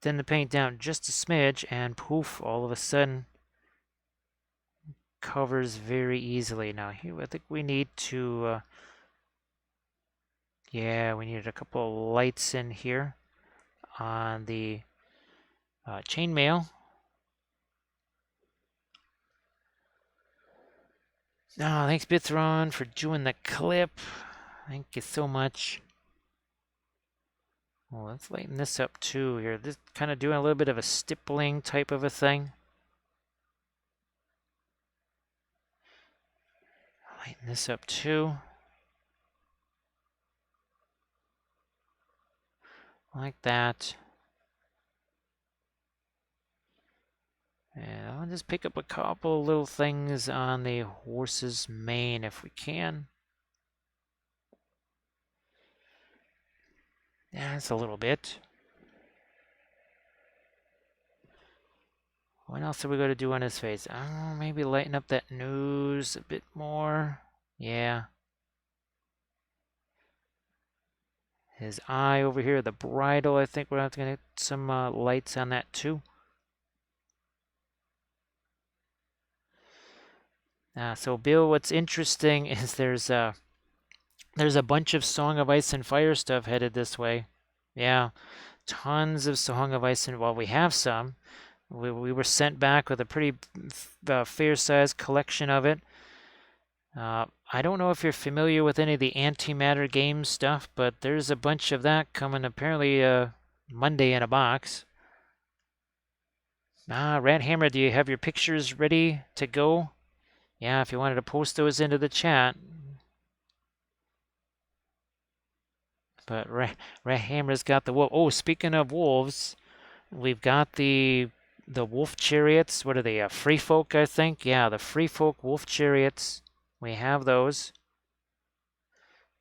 Thin the paint down just a smidge, and poof, all of a sudden, covers very easily. Now here, I think we need to... yeah, we needed a couple lights in here on the chainmail. Oh, thanks Bithron for doing the clip. Thank you so much. Well, let's lighten this up too here. This kind of doing a little bit of a stippling type of a thing. Lighten this up too. Like that. And I'll just pick up a couple little things on the horse's mane if we can. Yeah, it's a little bit. What else are we going to do on his face? Oh, maybe lighten up that nose a bit more. Yeah. His eye over here, the bridle, I think we're going to get some lights on that too. So Bill, what's interesting is there's a bunch of Song of Ice and Fire stuff headed this way. Yeah, tons of Song of Ice and, well, we have some. We were sent back with a pretty fair-sized collection of it. I don't know if you're familiar with any of the Antimatter Games stuff, but there's a bunch of that coming apparently Monday in a box. Rat Hammer, do you have your pictures ready to go? Yeah, if you wanted to post those into the chat. But Rat Hammer's got the wolf. Oh, speaking of wolves, we've got the wolf chariots. What are they? Free folk, I think. Yeah, the free folk wolf chariots. We have those.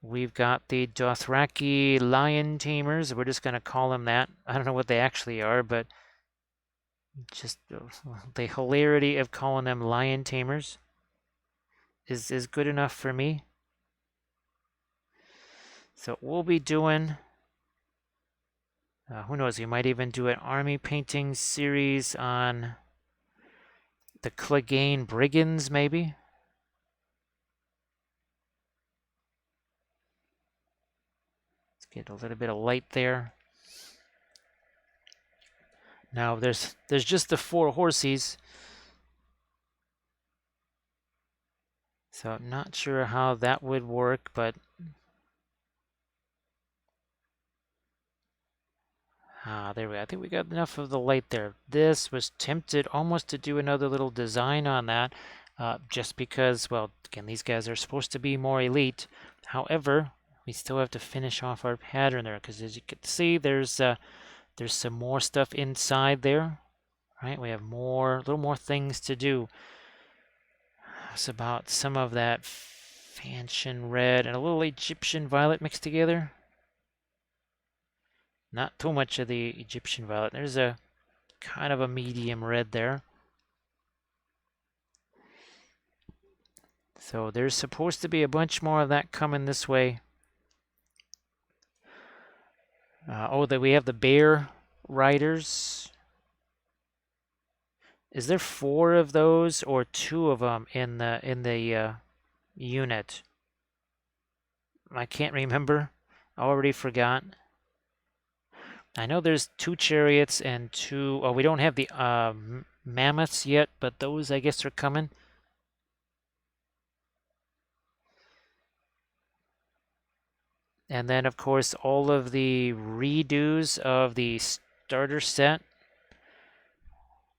We've got the Dothraki lion tamers. We're just going to call them that. I don't know what they actually are, but just the hilarity of calling them lion tamers is good enough for me. So we'll be doing, who knows, we might even do an army painting series on the Clegane Brigands, maybe. Let's get a little bit of light there. Now there's just the 4 horsies. So I'm not sure how that would work, but there we go. I think we got enough of the light there. This was tempted almost to do another little design on that, just because, well, again, these guys are supposed to be more elite. However, we still have to finish off our pattern there, because as you can see, there's some more stuff inside there. Right, we have a little more things to do. It's about some of that Fanchon red and a little Egyptian violet mixed together. Not too much of the Egyptian violet. There's a kind of a medium red there. So there's supposed to be a bunch more of that coming this way. That we have the bear riders. Is there 4 of those or 2 of them in the unit? I can't remember. I already forgot. I know there's 2 chariots and 2. Oh, we don't have the mammoths yet, but those I guess are coming. And then, of course, all of the redos of the starter set.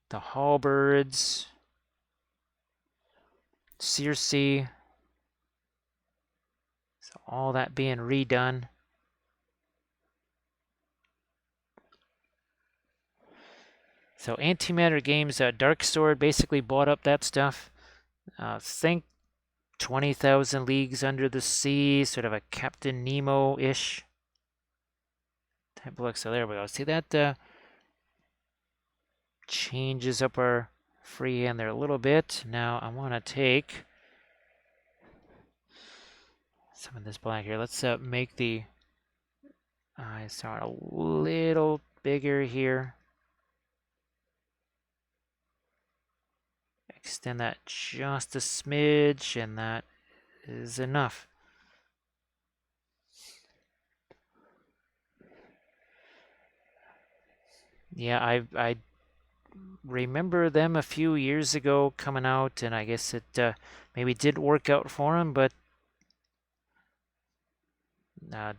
The halberds. Circe. So all that being redone. So Antimatter Games, Dark Sword basically bought up that stuff. Think 20,000 Leagues Under the Sea, sort of a Captain Nemo-ish type look. So there we go. See that changes up our freehand there a little bit. Now I want to take some of this black here. Let's make the eyes a little bigger here. Extend that just a smidge, and that is enough. Yeah, I remember them a few years ago coming out, and I guess it maybe did work out for them, but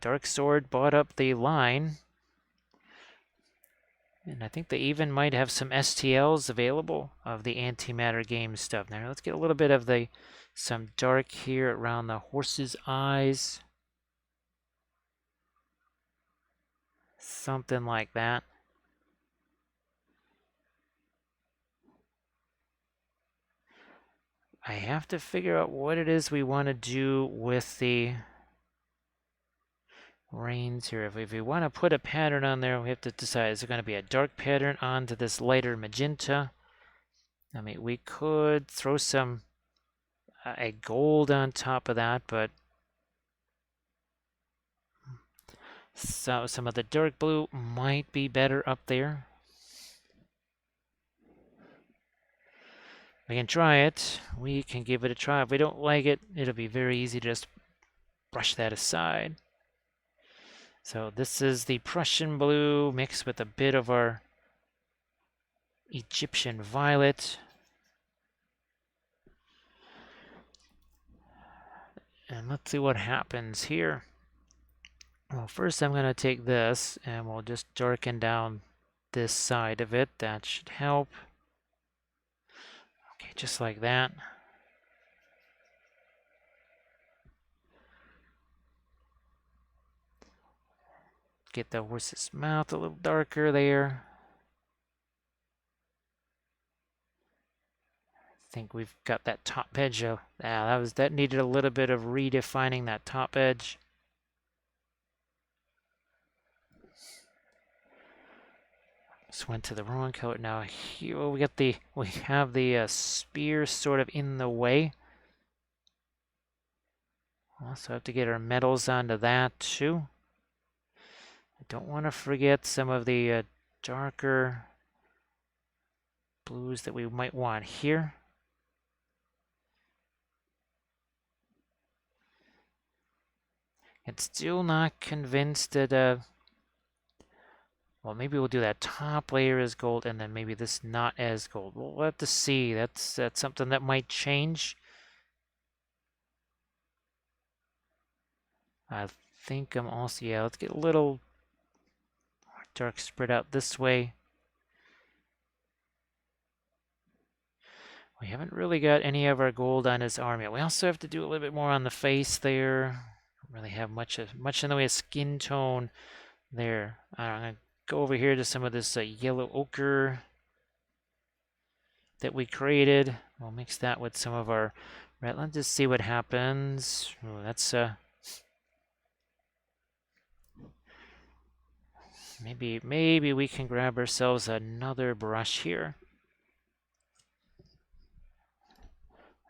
Dark Sword bought up the line. And I think they even might have some STLs available of the Antimatter Games stuff. Now let's get a little bit of some dark here around the horse's eyes. Something like that. I have to figure out what it is we want to do with the reins here. If we want to put a pattern on there, we have to decide, is it going to be a dark pattern onto this lighter magenta? I mean, we could throw some a gold on top of that, but so some of the dark blue might be better up there. We can try it. We can give it a try. If we don't like it, it'll be very easy to just brush that aside. So this is the Prussian blue mixed with a bit of our Egyptian violet. And let's see what happens here. Well, first I'm going to take this and we'll just darken down this side of it. That should help. Okay, just like that. Get the horse's mouth a little darker there. I think we've got that top edge. That needed a little bit of redefining that top edge. Just went to the wrong color. Now here we have the spear sort of in the way. Also have to get our metals onto that too. I don't want to forget some of the darker blues that we might want here. And still not convinced that well, maybe we'll do that top layer as gold and then maybe this not as gold. We'll have to see. That's something that might change. I think I'm also, yeah, let's get a little dark spread out this way. We haven't really got any of our gold on his arm yet. We also have to do a little bit more on the face there. Don't really have much in the way of skin tone there. I'm going to go over here to some of this yellow ochre that we created. We'll mix that with some of our red. Let's just see what happens. Ooh, that's Maybe we can grab ourselves another brush here.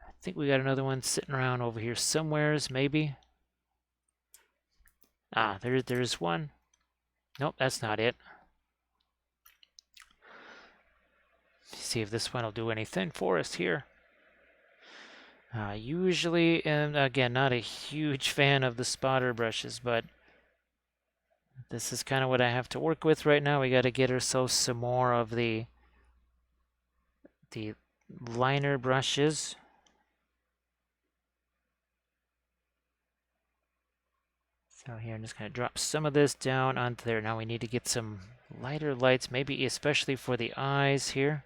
I think we got another one sitting around over here somewheres, maybe. Ah, there's one. Nope, that's not it. See if this one will do anything for us here. Usually, and again, not a huge fan of the spotter brushes, but this is kind of what I have to work with right now. We got to get ourselves some more of the liner brushes. So here, I'm just going to drop some of this down onto there. Now we need to get some lighter lights, maybe especially for the eyes here.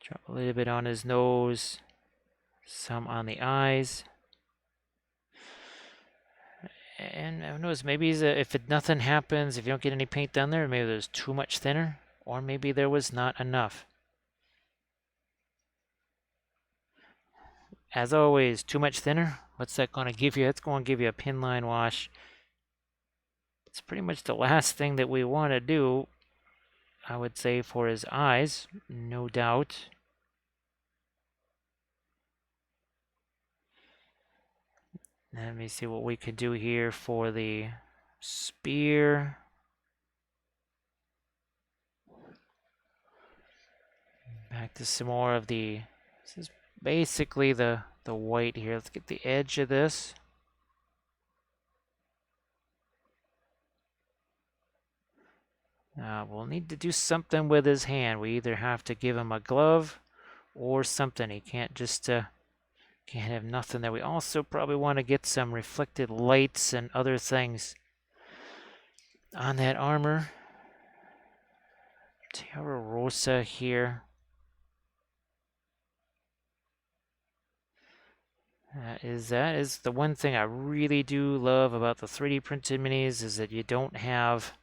Drop a little bit on his nose, some on the eyes. And who knows, maybe if nothing happens, if you don't get any paint down there, maybe there's too much thinner, or maybe there was not enough. As always, too much thinner, what's that going to give you? It's going to give you a pin line wash. It's pretty much the last thing that we want to do, I would say, for his eyes, no doubt. Let me see what we could do here for the spear. Back to some more of the, this is basically the white here. Let's get the edge of this. We'll need to do something with his hand. We either have to give him a glove or something. He can't just can't have nothing there. We also probably want to get some reflected lights and other things on that armor. Terra Rosa here. That is the one thing I really do love about the 3D printed minis, is that you don't have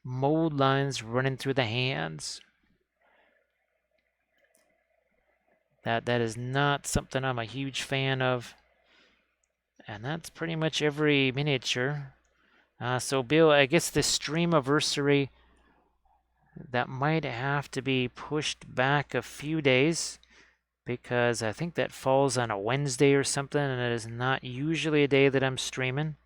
mold lines running through the hands. That is not something I'm a huge fan of. And that's pretty much every miniature. So Bill, I guess the streamiversary, that might have to be pushed back a few days, because I think that falls on a Wednesday or something, and it is not usually a day that I'm streaming.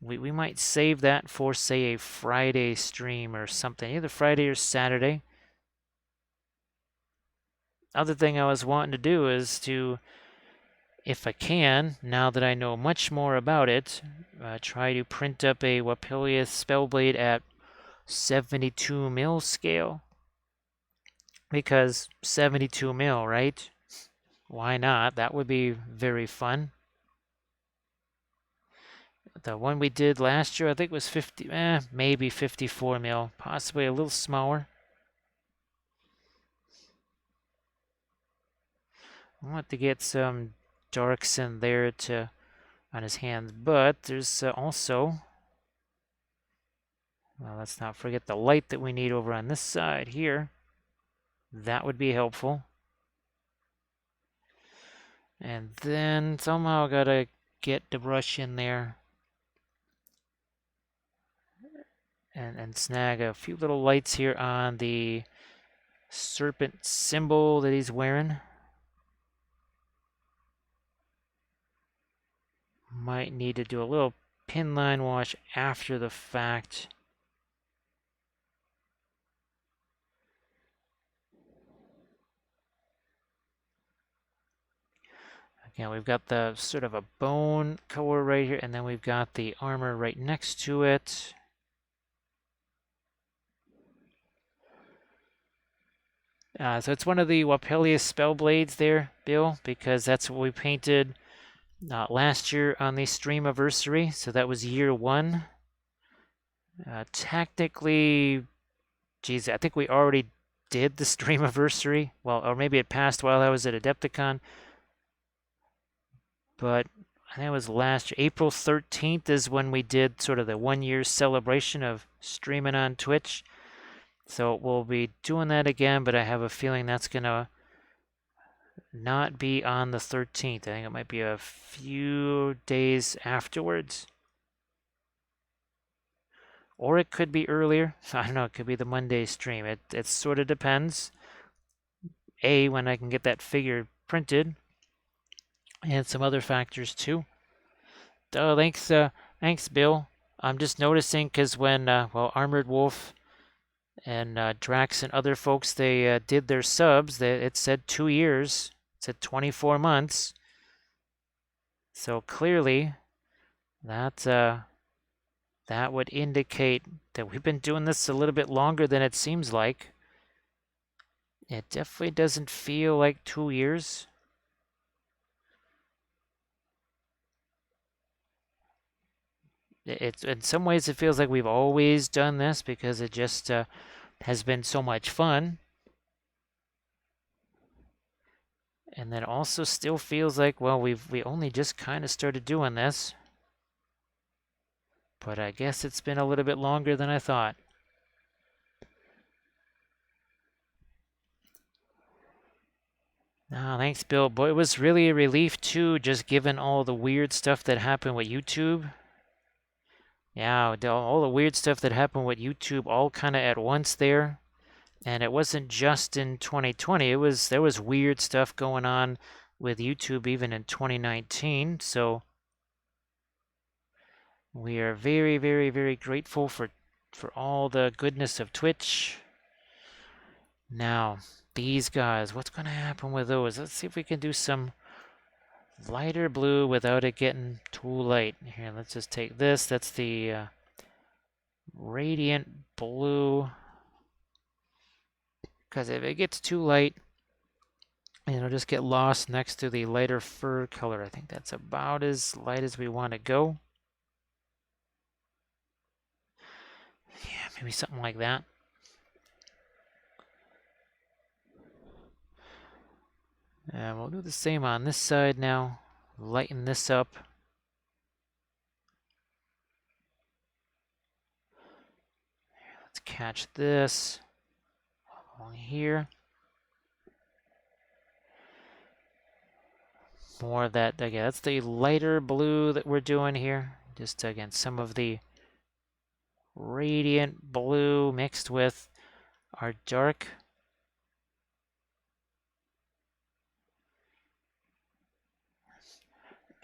We might save that for, say, a Friday stream or something, either Friday or Saturday. Other thing I was wanting to do is to, if I can, now that I know much more about it, try to print up a Wapilius Spellblade at 72 mil scale. Because 72 mil, right? Why not? That would be very fun. The one we did last year, I think was 50, maybe 54 mil, possibly a little smaller. I want to get some darks in there on his hands, but there's also, well, let's not forget the light that we need over on this side here. That would be helpful. And then somehow I gotta get the brush in there and snag a few little lights here on the serpent symbol that he's wearing. Might need to do a little pin line wash after the fact. Again, we've got the sort of a bone color right here, and then we've got the armor right next to it. So it's one of the Wapilius Spellblades there, Bill, because that's what we painted last year on the streamiversary. So that was year one. Technically, geez, I think we already did the streamiversary. Well, or maybe it passed while I was at Adepticon. But I think it was last year. April 13th is when we did sort of the 1 year celebration of streaming on Twitch. So we'll be doing that again, but I have a feeling that's going to not be on the 13th. I think it might be a few days afterwards. Or it could be earlier. I don't know, it could be the Monday stream. It sort of depends. When I can get that figure printed, and some other factors too. Oh, thanks, Bill. I'm just noticing because when, Armored Wolf and Drax and other folks, they did their subs, it said 2 years. It said 24 months. So clearly, that that would indicate that we've been doing this a little bit longer than it seems like. It definitely doesn't feel like 2 years. It's in some ways it feels like we've always done this because it just has been so much fun. And then also still feels like, well, we only just kind of started doing this. But I guess it's been a little bit longer than I thought. No, thanks, Bill. Boy, it was really a relief too, just given all the weird stuff that happened with YouTube. Yeah, all the weird stuff that happened with YouTube all kind of at once there. And it wasn't just in 2020. There was weird stuff going on with YouTube even in 2019. So we are very, very, very grateful for all the goodness of Twitch. Now, these guys, what's going to happen with those? Let's see if we can do some lighter blue without it getting too light. Here, let's just take this. That's the radiant blue. Because if it gets too light, it'll just get lost next to the lighter fur color. I think that's about as light as we want to go. Yeah, maybe something like that. And we'll do the same on this side now. Lighten this up. Let's catch this along here. More of that, again, that's the lighter blue that we're doing here. Just, again, some of the radiant blue mixed with our dark.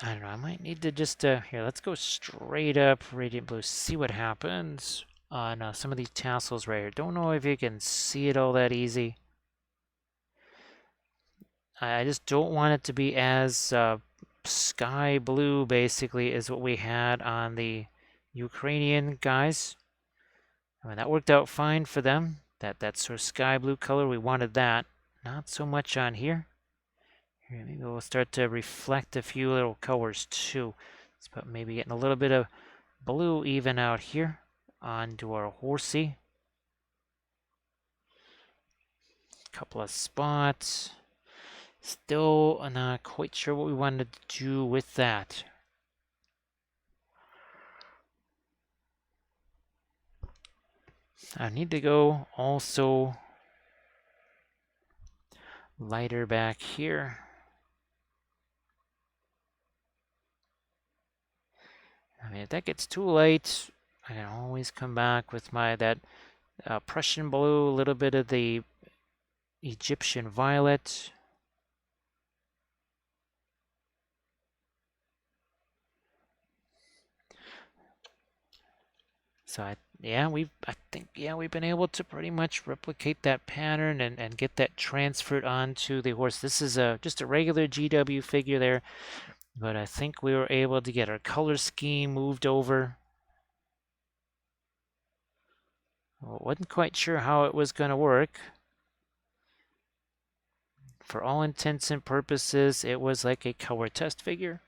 I don't know, I might need to just, here, let's go straight up radiant blue, see what happens on some of these tassels right here. Don't know if you can see it all that easy. I just don't want it to be as sky blue, basically, as what we had on the Ukrainian guys. I mean, that worked out fine for them. That sort of sky blue color, we wanted that. Not so much on here. Here, maybe we'll start to reflect a few little colors too. Let's put maybe getting a little bit of blue even out here onto our horsey. Couple of spots. Still not quite sure what we wanted to do with that. I need to go also lighter back here. I mean, if that gets too light, I can always come back with that Prussian blue, a little bit of the Egyptian violet. So I think we've been able to pretty much replicate that pattern and get that transferred onto the horse. This is just a regular GW figure there, but I think we were able to get our color scheme moved over. Wasn't quite sure how it was going to work. For all intents and purposes, it was like a color test figure.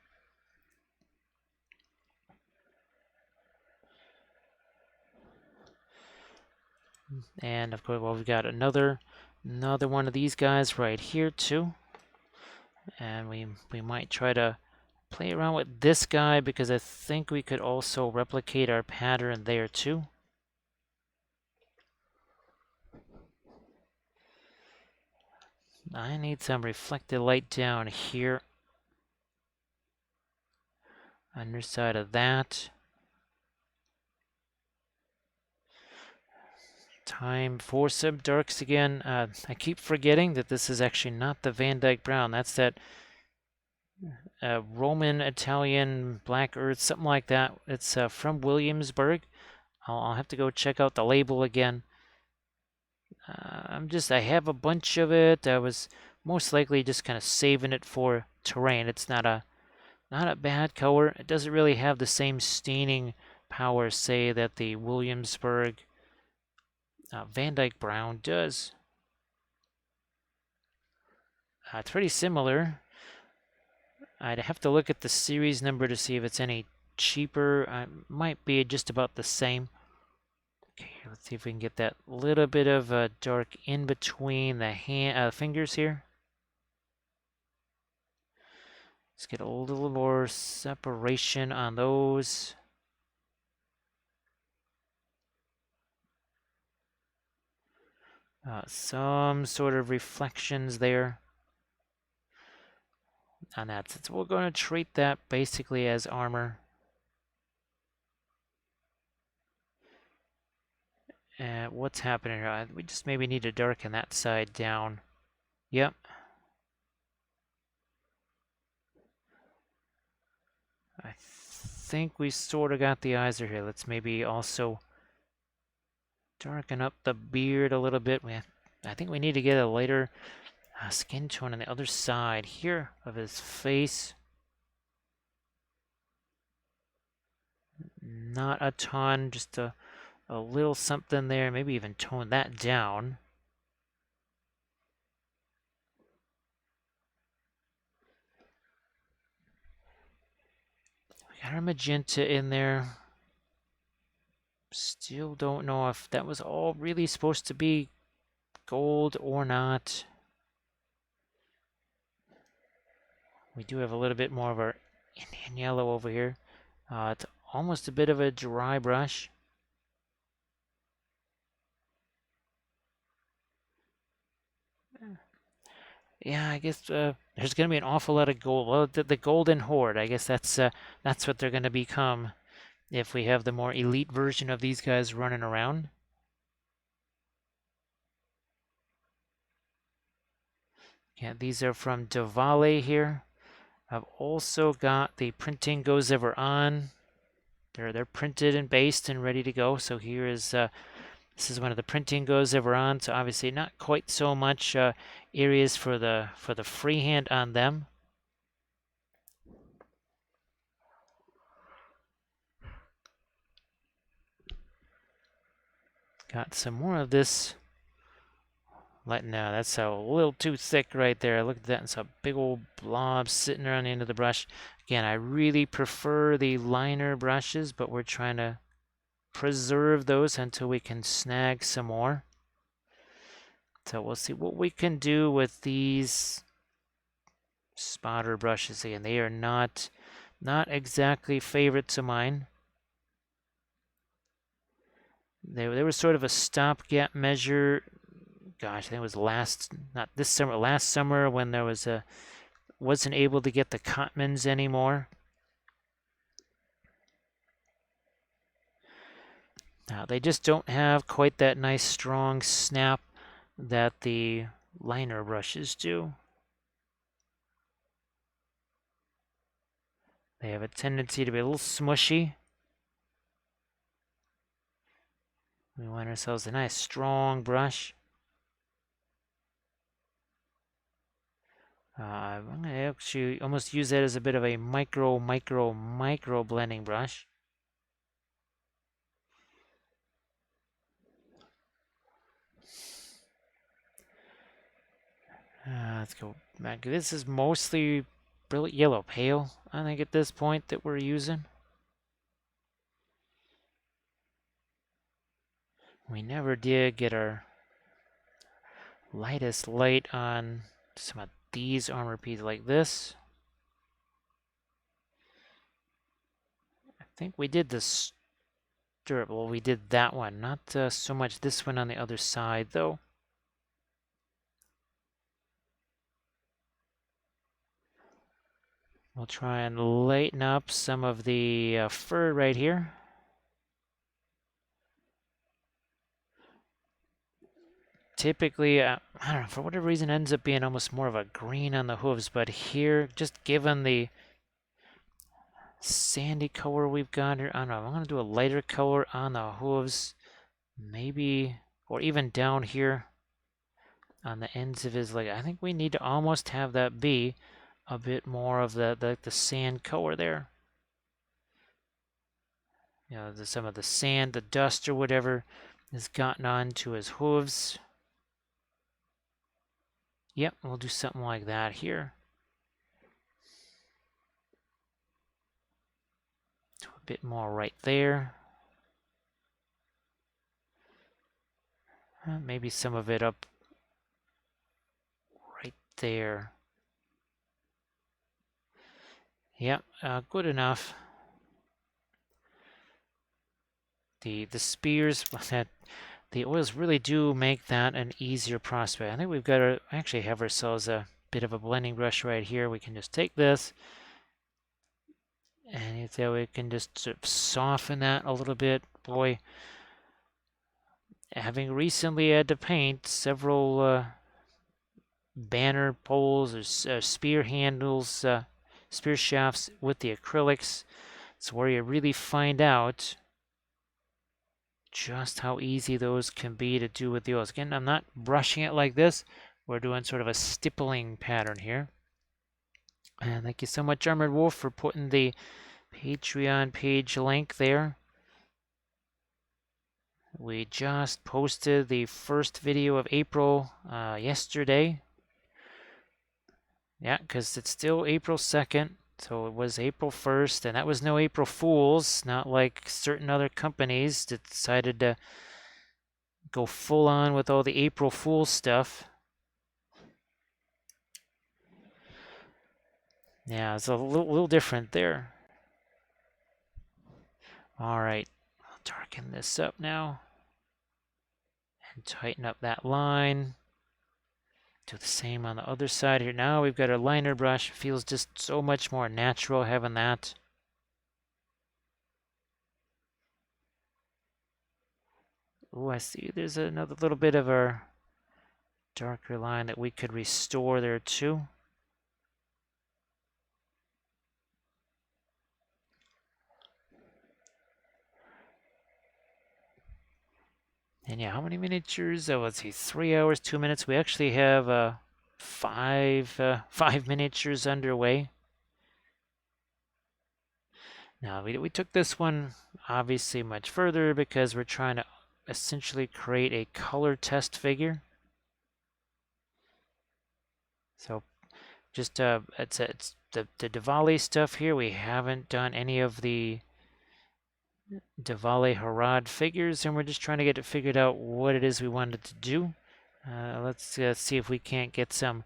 And of course, we've got another one of these guys right here too. And we might try to play around with this guy because I think we could also replicate our pattern there too. I need some reflected light down here. Underside of that. Time for some darks again. I keep forgetting that this is actually not the Van Dyke Brown. That's that Roman Italian Black Earth, something like that. It's from Williamsburg. I'll have to go check out the label again. I have a bunch of it. I was most likely just kind of saving it for terrain. It's not a bad color. It doesn't really have the same staining power, say, that the Williamsburg Van Dyke Brown does. It's pretty similar. I'd have to look at the series number to see if it's any cheaper. It might be just about the same. Okay, let's see if we can get that little bit of dark in between the fingers here. Let's get a little more separation on those. Some sort of reflections there on that. So we're going to treat that basically as armor. What's happening here? We just maybe need to darken that side down. Yep. I think we sort of got the eyes here. Let's maybe also darken up the beard a little bit. I think we need to get a lighter skin tone on the other side here of his face. Not a ton, just a little something there. Maybe even tone that down. We got our magenta in there. Still don't know if that was all really supposed to be gold or not. We do have a little bit more of our Indian yellow over here. It's almost a bit of a dry brush. Yeah, I guess there's going to be an awful lot of gold. Well, the Golden Horde, I guess that's what they're going to become if we have the more elite version of these guys running around. Yeah, these are from Davale here. I've also got the printing goes ever on. They're printed and based and ready to go. So here is this is one of the printing goes ever on. So obviously not quite so much areas for the freehand on them. Got some more of this. No, that's a little too thick right there. Look at that. It's a big old blob sitting around the end of the brush. Again, I really prefer the liner brushes, but we're trying to preserve those until we can snag some more. So we'll see what we can do with these spotter brushes. Again, they are not exactly favorites of mine. They were sort of a stopgap measure. Gosh, I think it was not this summer, last summer when there was wasn't able to get the Cotmans anymore. Now, they just don't have quite that nice strong snap that the liner brushes do. They have a tendency to be a little smushy. We want ourselves a nice strong brush. I'm going to actually almost use that as a bit of a micro blending brush. Let's go back. This is mostly brilliant yellow pale, I think, at this point that we're using. We never did get our lightest light on some of these armor pieces like this. I think we did the stirrup. Well, we did that one. Not so much this one on the other side, though. We'll try and lighten up some of the fur right here. Typically, I don't know, for whatever reason, it ends up being almost more of a green on the hooves, but here, just given the sandy color we've got here, I don't know, I'm going to do a lighter color on the hooves, maybe, or even down here on the ends of his leg. I think we need to almost have that be a bit more of the sand color there. You know, some of the sand, the dust or whatever has gotten onto his hooves. Yep, we'll do something like that here. Do a bit more right there. Maybe some of it up right there. Yep, good enough. The spears, that the oils really do make that an easier prospect. I think we've got to actually have ourselves a bit of a blending brush right here. We can just take this, and so we can just sort of soften that a little bit. Boy, having recently had to paint several banner poles or spear handles, spear shafts with the acrylics, it's where you really find out just how easy those can be to do with the oils. Again, I'm not brushing it like this. We're doing sort of a stippling pattern here. And thank you so much, Armored Wolf, for putting the Patreon page link there. We just posted the first video of April yesterday. Yeah, because it's still April 2nd. So it was April 1st, and that was no April Fools, not like certain other companies that decided to go full on with all the April Fool's stuff. Yeah, it's a little different there. All right, I'll darken this up now and tighten up that line. Do the same on the other side here. Now we've got our liner brush. Feels just so much more natural having that. Oh, I see there's another little bit of our darker line that we could restore there too. And yeah, how many miniatures? Oh, let's see, 3 hours, 2 minutes. We actually have 5 miniatures underway. Now, we took this one obviously much further because we're trying to essentially create a color test figure. So just it's the Davale stuff here. We haven't done any of the Davale Harad figures, and we're just trying to get it figured out what it is we wanted to do. Let's see if we can't get some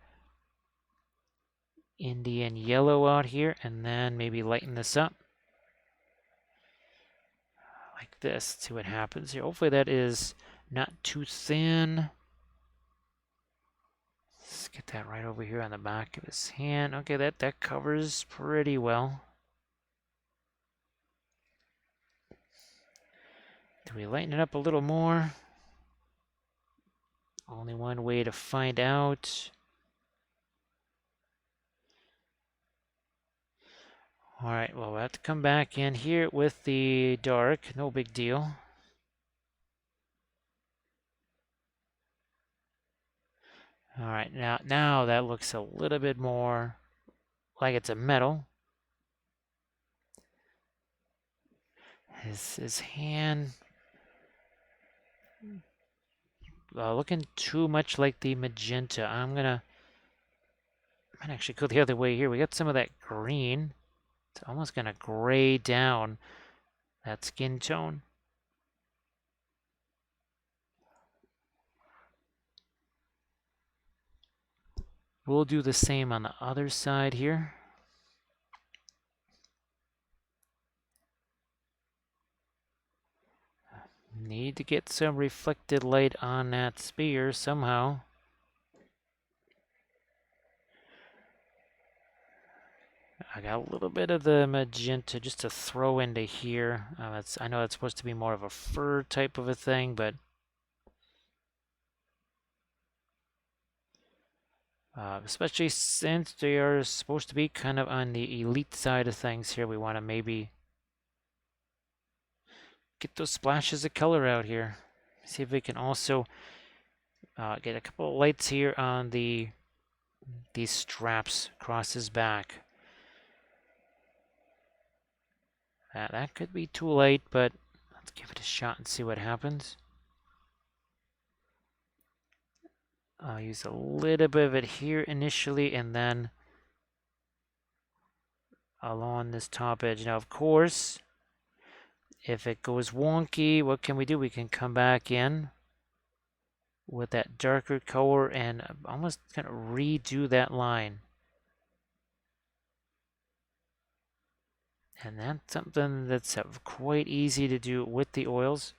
Indian yellow out here, and then maybe lighten this up like this. See what happens here. Hopefully that is not too thin. Let's get that right over here on the back of his hand. Okay, that covers pretty well. Do we lighten it up a little more? Only one way to find out. All right, well, we'll have to come back in here with the dark. No big deal. All right, now that looks a little bit more like it's a metal. His hand looking too much like the magenta. I might actually go the other way here. We got some of that green. It's almost gonna gray down that skin tone. We'll do the same on the other side here. Need to get some reflected light on that spear somehow. I got a little bit of the magenta just to throw into here. I know that's supposed to be more of a fur type of a thing, but especially since they are supposed to be kind of on the elite side of things here, we want to maybe get those splashes of color out here. See if we can also get a couple of lights here on these straps across his back. That could be too late, but let's give it a shot and see what happens. I'll use a little bit of it here initially, and then along this top edge. Now, of course, if it goes wonky, what can we do? We can come back in with that darker color and almost kind of redo that line. And that's something that's quite easy to do with the oils.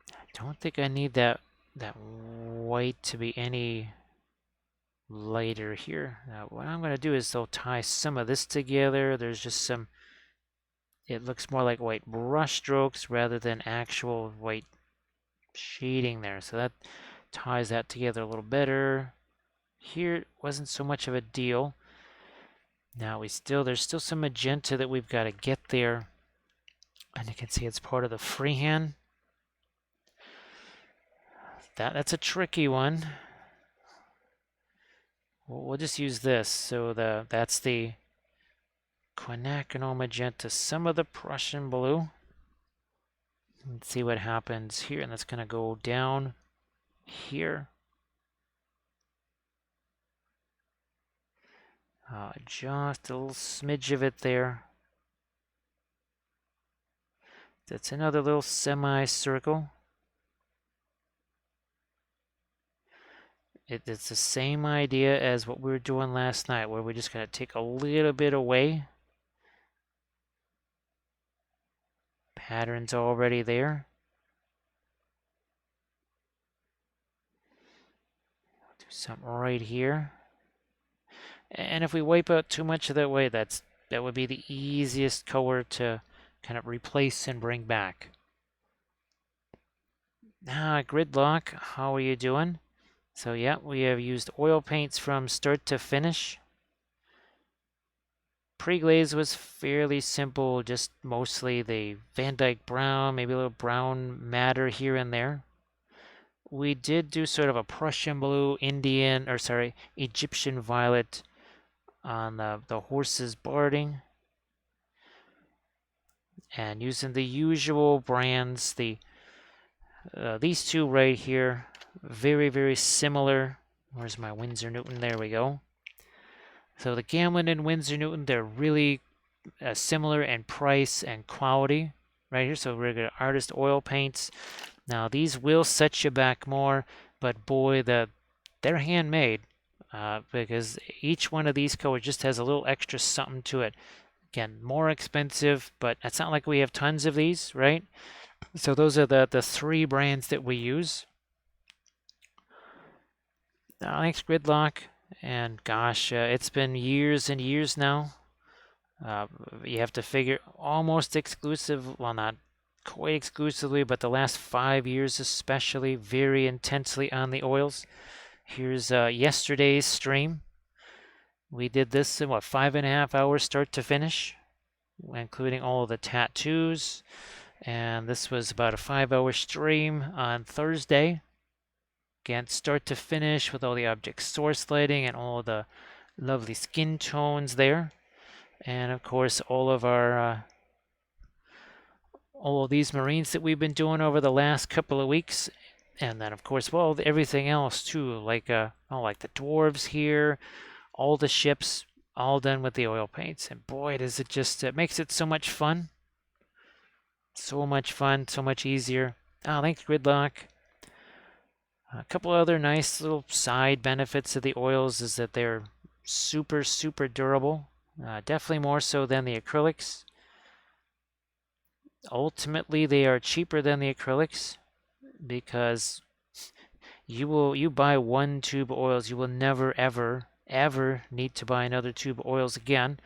I don't think I need that white to be any lighter here. Now, what I'm going to do is I'll tie some of this together. There's just some, it looks more like white brush strokes rather than actual white shading there. So that ties that together a little better. Here it wasn't so much of a deal. Now there's still some magenta that we've got to get there. And you can see it's part of the freehand. That's a tricky one. We'll just use this. So that's the quinacridone magenta, some of the Prussian blue. Let's see what happens here, and that's going to go down here. Just a little smidge of it there. That's another little semicircle. It's the same idea as what we were doing last night, where we're just going to take a little bit away. Pattern's already there. Do something right here. And if we wipe out too much of that way, that would be the easiest color to kind of replace and bring back. Gridlock, how are you doing? So yeah, we have used oil paints from start to finish. Pre-glaze was fairly simple, just mostly the Van Dyke brown, maybe a little brown matter here and there. We did do sort of a Prussian blue, Egyptian violet on the horse's barding. And using the usual brands, these two right here, very, very similar. Where's my Winsor Newton? There we go. So the Gamlin and Winsor Newton, they're really similar in price and quality right here. So regular artist oil paints. Now these will set you back more, but boy, they're handmade because each one of these colors just has a little extra something to it. Again, more expensive, but it's not like we have tons of these, right? So those are the three brands that we use. Thanks, Gridlock. And gosh, it's been years and years now. You have to figure almost exclusive, well, not quite exclusively, but the last 5 years especially, very intensely on the oils. Here's yesterday's stream. We did this in, 5.5 hours start to finish, including all of the tattoos. And this was about a 5-hour stream on Thursday. Again, start to finish with all the object source lighting and all the lovely skin tones there. And of course, all of these marines that we've been doing over the last couple of weeks. And then, of course, well, everything else too, like the dwarves here, all the ships, all done with the oil paints. And boy, does it just, it makes it so much fun. So much fun, so much easier. Thanks, Gridlock. A couple other nice little side benefits of the oils is that they're super, super durable. Definitely more so than the acrylics. Ultimately, they are cheaper than the acrylics because You buy one tube of oils, you will never ever need to buy another tube of oils again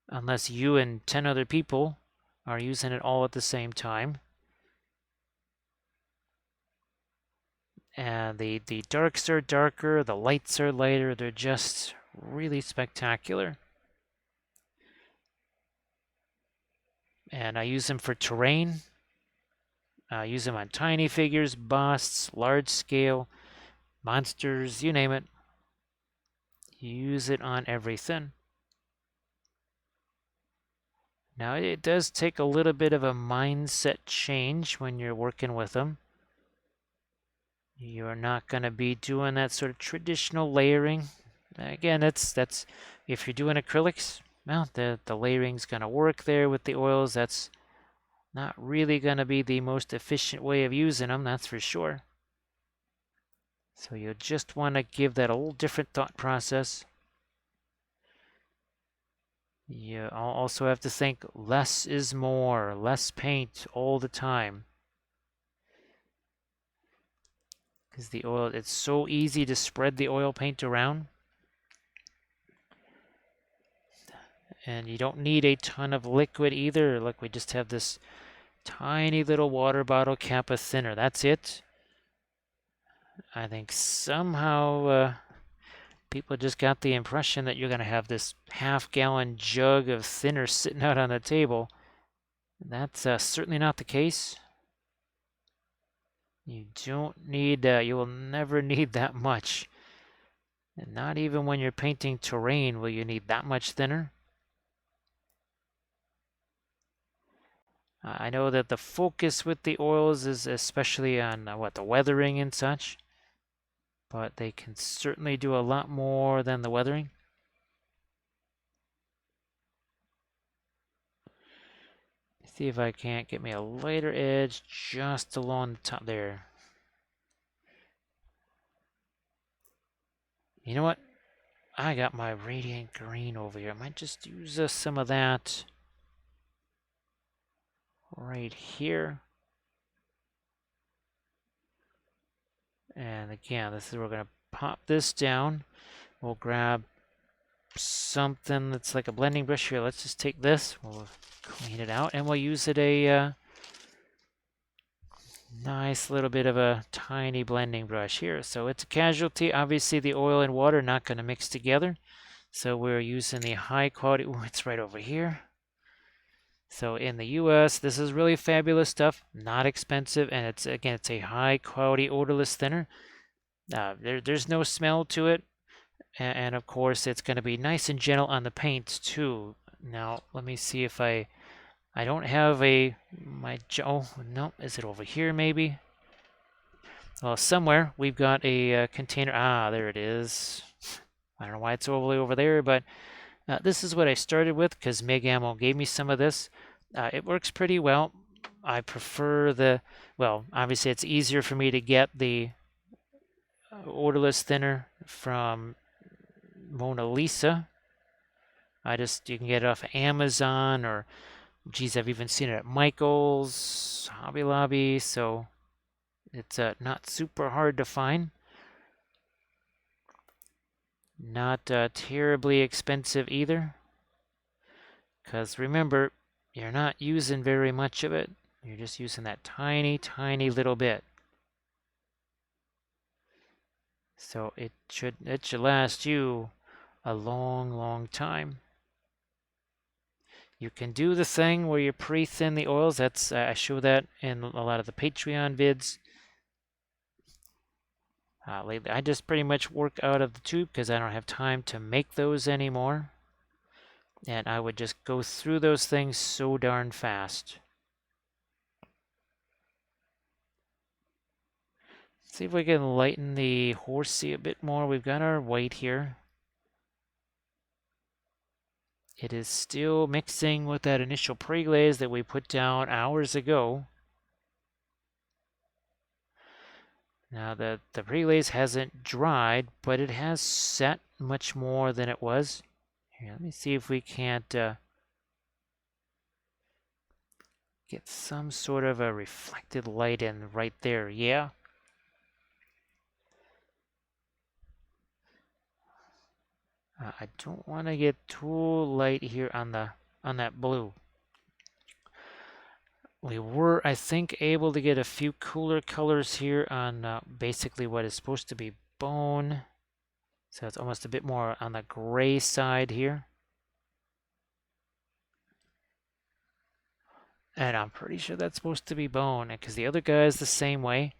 unless you and 10 other people are using it all at the same time. And the darks are darker, the lights are lighter, they're just really spectacular. And I use them for terrain. I use them on tiny figures, busts, large scale, monsters, you name it. Use it on everything. Now it does take a little bit of a mindset change when you're working with them. You're not going to be doing that sort of traditional layering. Again, that's if you're doing acrylics, well, the layering's going to work there with the oils. That's not really going to be the most efficient way of using them, that's for sure. So you'll just want to give that a little different thought process. You also have to think less is more, less paint all the time. Because the oil, it's so easy to spread the oil paint around. And you don't need a ton of liquid either. Look, we just have this tiny little water bottle cap of thinner. That's it. I think somehow people just got the impression that you're going to have this half-gallon jug of thinner sitting out on the table. That's certainly not the case. You don't need, you will never need that much. And not even when you're painting terrain will you need that much thinner. I know that the focus with the oils is especially on the weathering and such, but they can certainly do a lot more than the weathering. See if I can't get me a lighter edge just along the top there. You know what? I got my radiant green over here. I might just use some of that right here. And again, this is we're going to pop this down. We'll grab something that's like a blending brush here. Let's just take this. We'll clean it out, and we'll use it a nice little bit of a tiny blending brush here. So it's a casualty. Obviously, the oil and water are not going to mix together. So we're using the high quality. Ooh, it's right over here. So in the US, this is really fabulous stuff, not expensive, and it's a high quality odorless thinner. There's no smell to it, and of course it's going to be nice and gentle on the paint too. Now let me see if I don't have oh no, is it over here maybe? Well, somewhere we've got a container. Ah, there it is. I don't know why it's all the way over there, but this is what I started with because Meg Ammo gave me some of this. It works pretty well. I prefer obviously it's easier for me to get the odorless thinner from Mona Lisa. You can get it off of Amazon, or geez, I've even seen it at Michael's, Hobby Lobby, so it's not super hard to find. Not terribly expensive either. Because remember, you're not using very much of it. You're just using that tiny, tiny little bit. So it should last you a long, long time. You can do the thing where you pre-thin the oils. That's I show that in a lot of the Patreon vids. Lately, I just pretty much work out of the tube because I don't have time to make those anymore. And I would just go through those things so darn fast. See if we can lighten the horsey a bit more. We've got our white here. It is still mixing with that initial pre-glaze that we put down hours ago. Now the pre-glaze hasn't dried, but it has set much more than it was. Here, let me see if we can't get some sort of a reflected light in right there. Yeah. I don't want to get too light here on that blue. We were, I think, able to get a few cooler colors here on basically what is supposed to be bone. So it's almost a bit more on the gray side here. And I'm pretty sure that's supposed to be bone, because the other guy is the same way.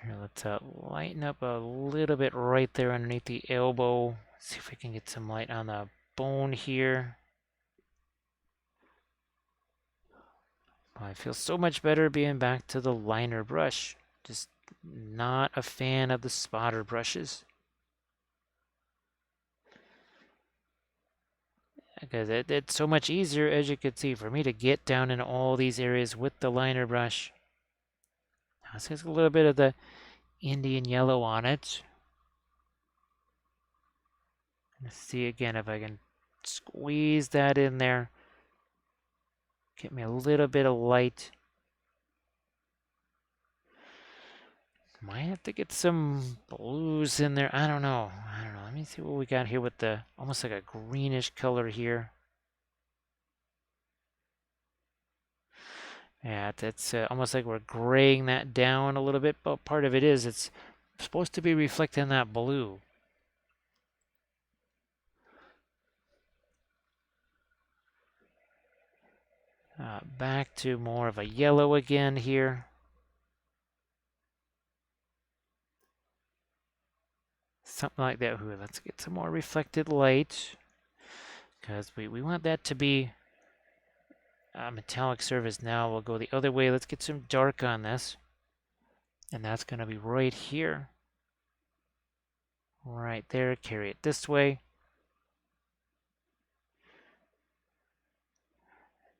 Here, let's lighten up a little bit right there underneath the elbow. See if we can get some light on the bone here. I feel so much better being back to the liner brush. Just not a fan of the spotter brushes. Because it's so much easier, as you can see, for me to get down in all these areas with the liner brush. Now, this has a little bit of the Indian yellow on it. Let's see again if I can squeeze that in there. Get me a little bit of light. Might have to get some blues in there. I don't know. Let me see what we got here with the almost like a greenish color here. Yeah, it's almost like we're graying that down a little bit, but part of it is it's supposed to be reflecting that blue. Back to more of a yellow again here. Something like that. Ooh, let's get some more reflected light, because we want that to be a metallic surface. Now we'll go the other way. Let's get some dark on this. And that's going to be right here. Right there. Carry it this way.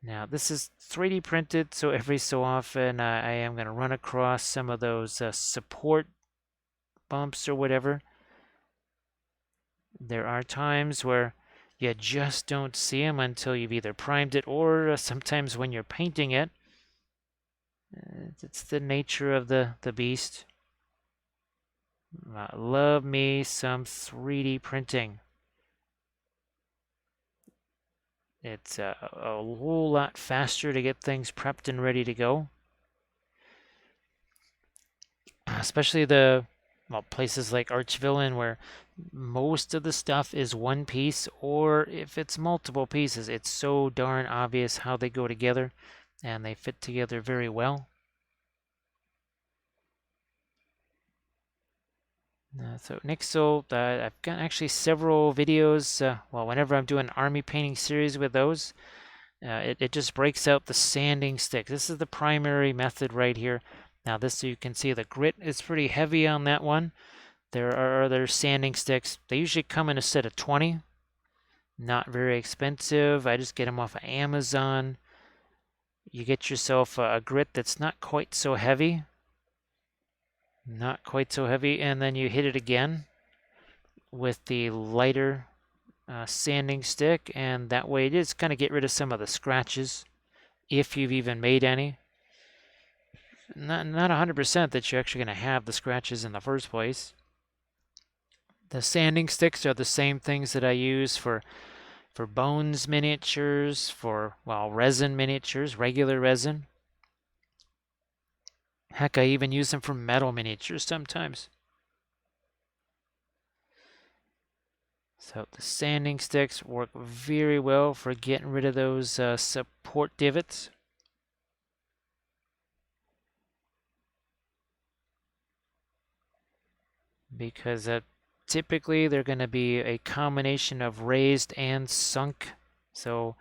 Now this is 3D printed, so every so often I am going to run across some of those support bumps or whatever. There are times where you just don't see them until you've either primed it, or sometimes when you're painting it. It's the nature of the beast. Love me some 3D printing. It's a whole lot faster to get things prepped and ready to go. Especially places like Archvillain, where most of the stuff is one piece, or if it's multiple pieces, it's so darn obvious how they go together, and they fit together very well. So Nixel, I've got actually several videos. Whenever I'm doing army painting series with those, it just breaks out the sanding stick. This is the primary method right here. Now this, you can see the grit is pretty heavy on that one. There are other sanding sticks. They usually come in a set of 20. Not very expensive. I just get them off of Amazon. You get yourself a grit that's not quite so heavy. Not quite so heavy, and then you hit it again with the lighter sanding stick, and that way it is kind of get rid of some of the scratches, if you've even made any. Not 100% that you're actually going to have the scratches in the first place. The sanding sticks are the same things that I use for bones miniatures, for resin miniatures, regular resin. Heck, I even use them for metal miniatures sometimes. So the sanding sticks work very well for getting rid of those support divots. Because typically they're going to be a combination of raised and sunk. So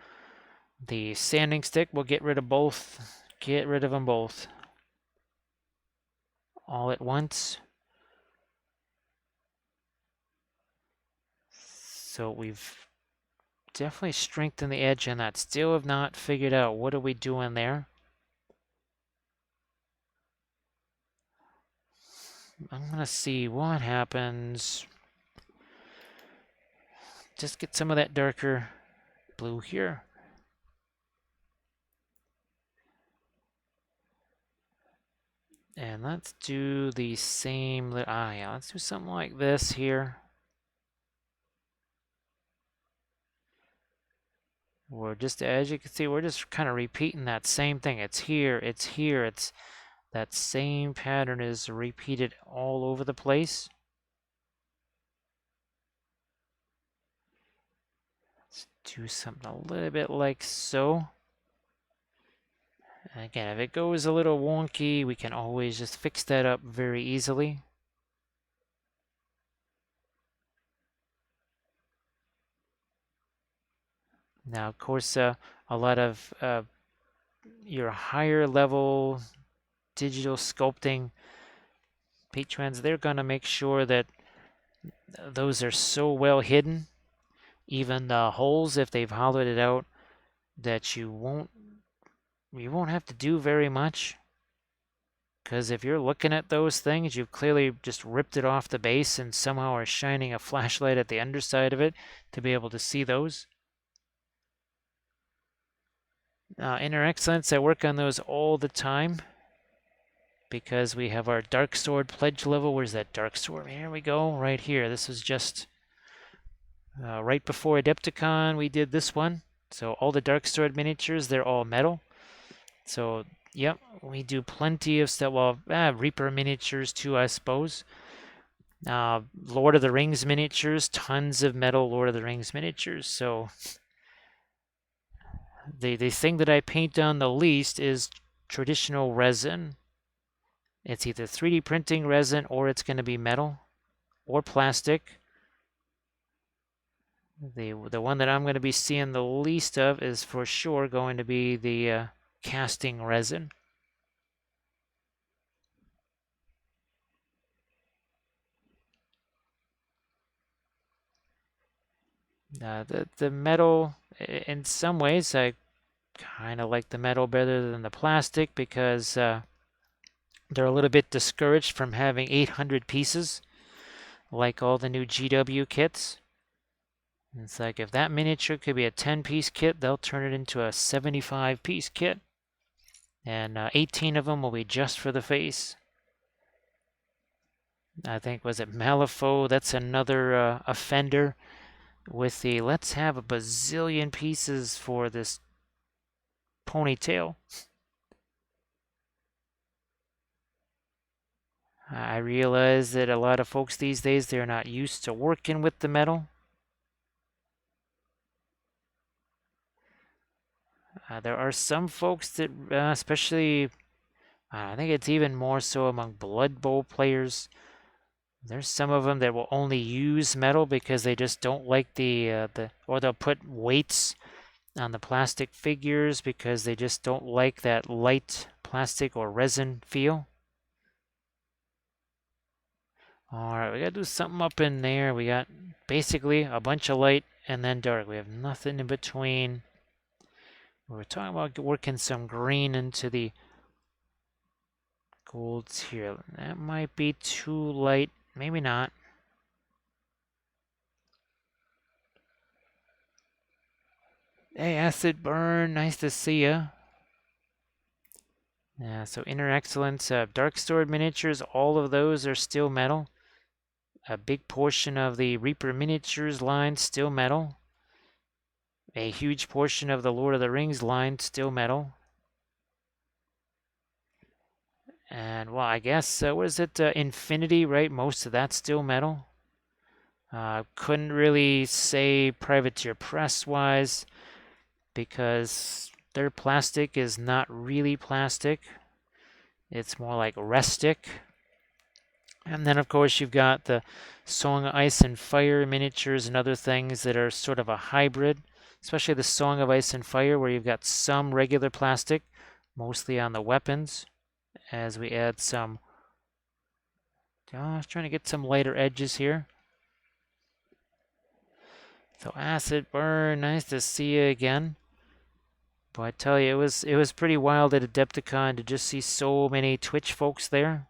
the sanding stick will get rid of both. Get rid of them both all at once. So we've definitely strengthened the edge on that. Still have not figured out what are we doing there. I'm going to see what happens. Just get some of that darker blue here. And let's do the same, yeah, let's do something like this here. We're just, as you can see, we're just kind of repeating that same thing. It's here, it's here, it's that same pattern is repeated all over the place. Let's do something a little bit like so. And again, if it goes a little wonky, we can always just fix that up very easily. Now, of course, a lot of your higher level digital sculpting patrons, they're going to make sure that those are so well hidden, even the holes, if they've hollowed it out, that you won't have to do very much. Because if you're looking at those things, you've clearly just ripped it off the base and somehow are shining a flashlight at the underside of it to be able to see those. Inner Excellence, I work on those all the time because we have our Dark Sword pledge level. Where's that Dark Sword? Here we go, right here. This was just right before Adepticon, we did this one. So all the Dark Sword miniatures, they're all metal. So, yep, we do plenty of stuff. Well, Reaper miniatures too, I suppose. Lord of the Rings miniatures, tons of metal Lord of the Rings miniatures. So the thing that I paint on the least is traditional resin. It's either 3D printing resin or it's going to be metal or plastic. The one that I'm going to be seeing the least of is for sure going to be the casting resin. The metal, in some ways, I kind of like the metal better than the plastic because they're a little bit discouraged from having 800 pieces like all the new GW kits. It's like if that miniature could be a 10-piece kit, they'll turn it into a 75-piece kit. And 18 of them will be just for the face. I think, was it Malifaux? That's another offender with the let's have a bazillion pieces for this ponytail. I realize that a lot of folks these days, they're not used to working with the metal. There are some folks that, especially, I think it's even more so among Blood Bowl players. There's some of them that will only use metal because they just don't like or they'll put weights on the plastic figures because they just don't like that light plastic or resin feel. All right, we gotta do something up in there. We got basically a bunch of light and then dark. We have nothing in between. We were talking about working some green into the golds here. That might be too light. Maybe not. Hey, Acid Burn. Nice to see ya. Yeah, so Inner Excellence, Dark Sword miniatures, all of those are still metal. A big portion of the Reaper miniatures line still metal. A huge portion of the Lord of the Rings line still metal. And, well, I guess, what is it, Infinity, right? Most of that's still metal. Couldn't really say Privateer Press-wise because their plastic is not really plastic. It's more like Restic. And then, of course, you've got the Song of Ice and Fire miniatures and other things that are sort of a hybrid, especially the Song of Ice and Fire, where you've got some regular plastic, mostly on the weapons, as we add some. I was trying to get some lighter edges here. So Acid Burn, nice to see you again. But I tell you, it was pretty wild at Adepticon to just see so many Twitch folks there.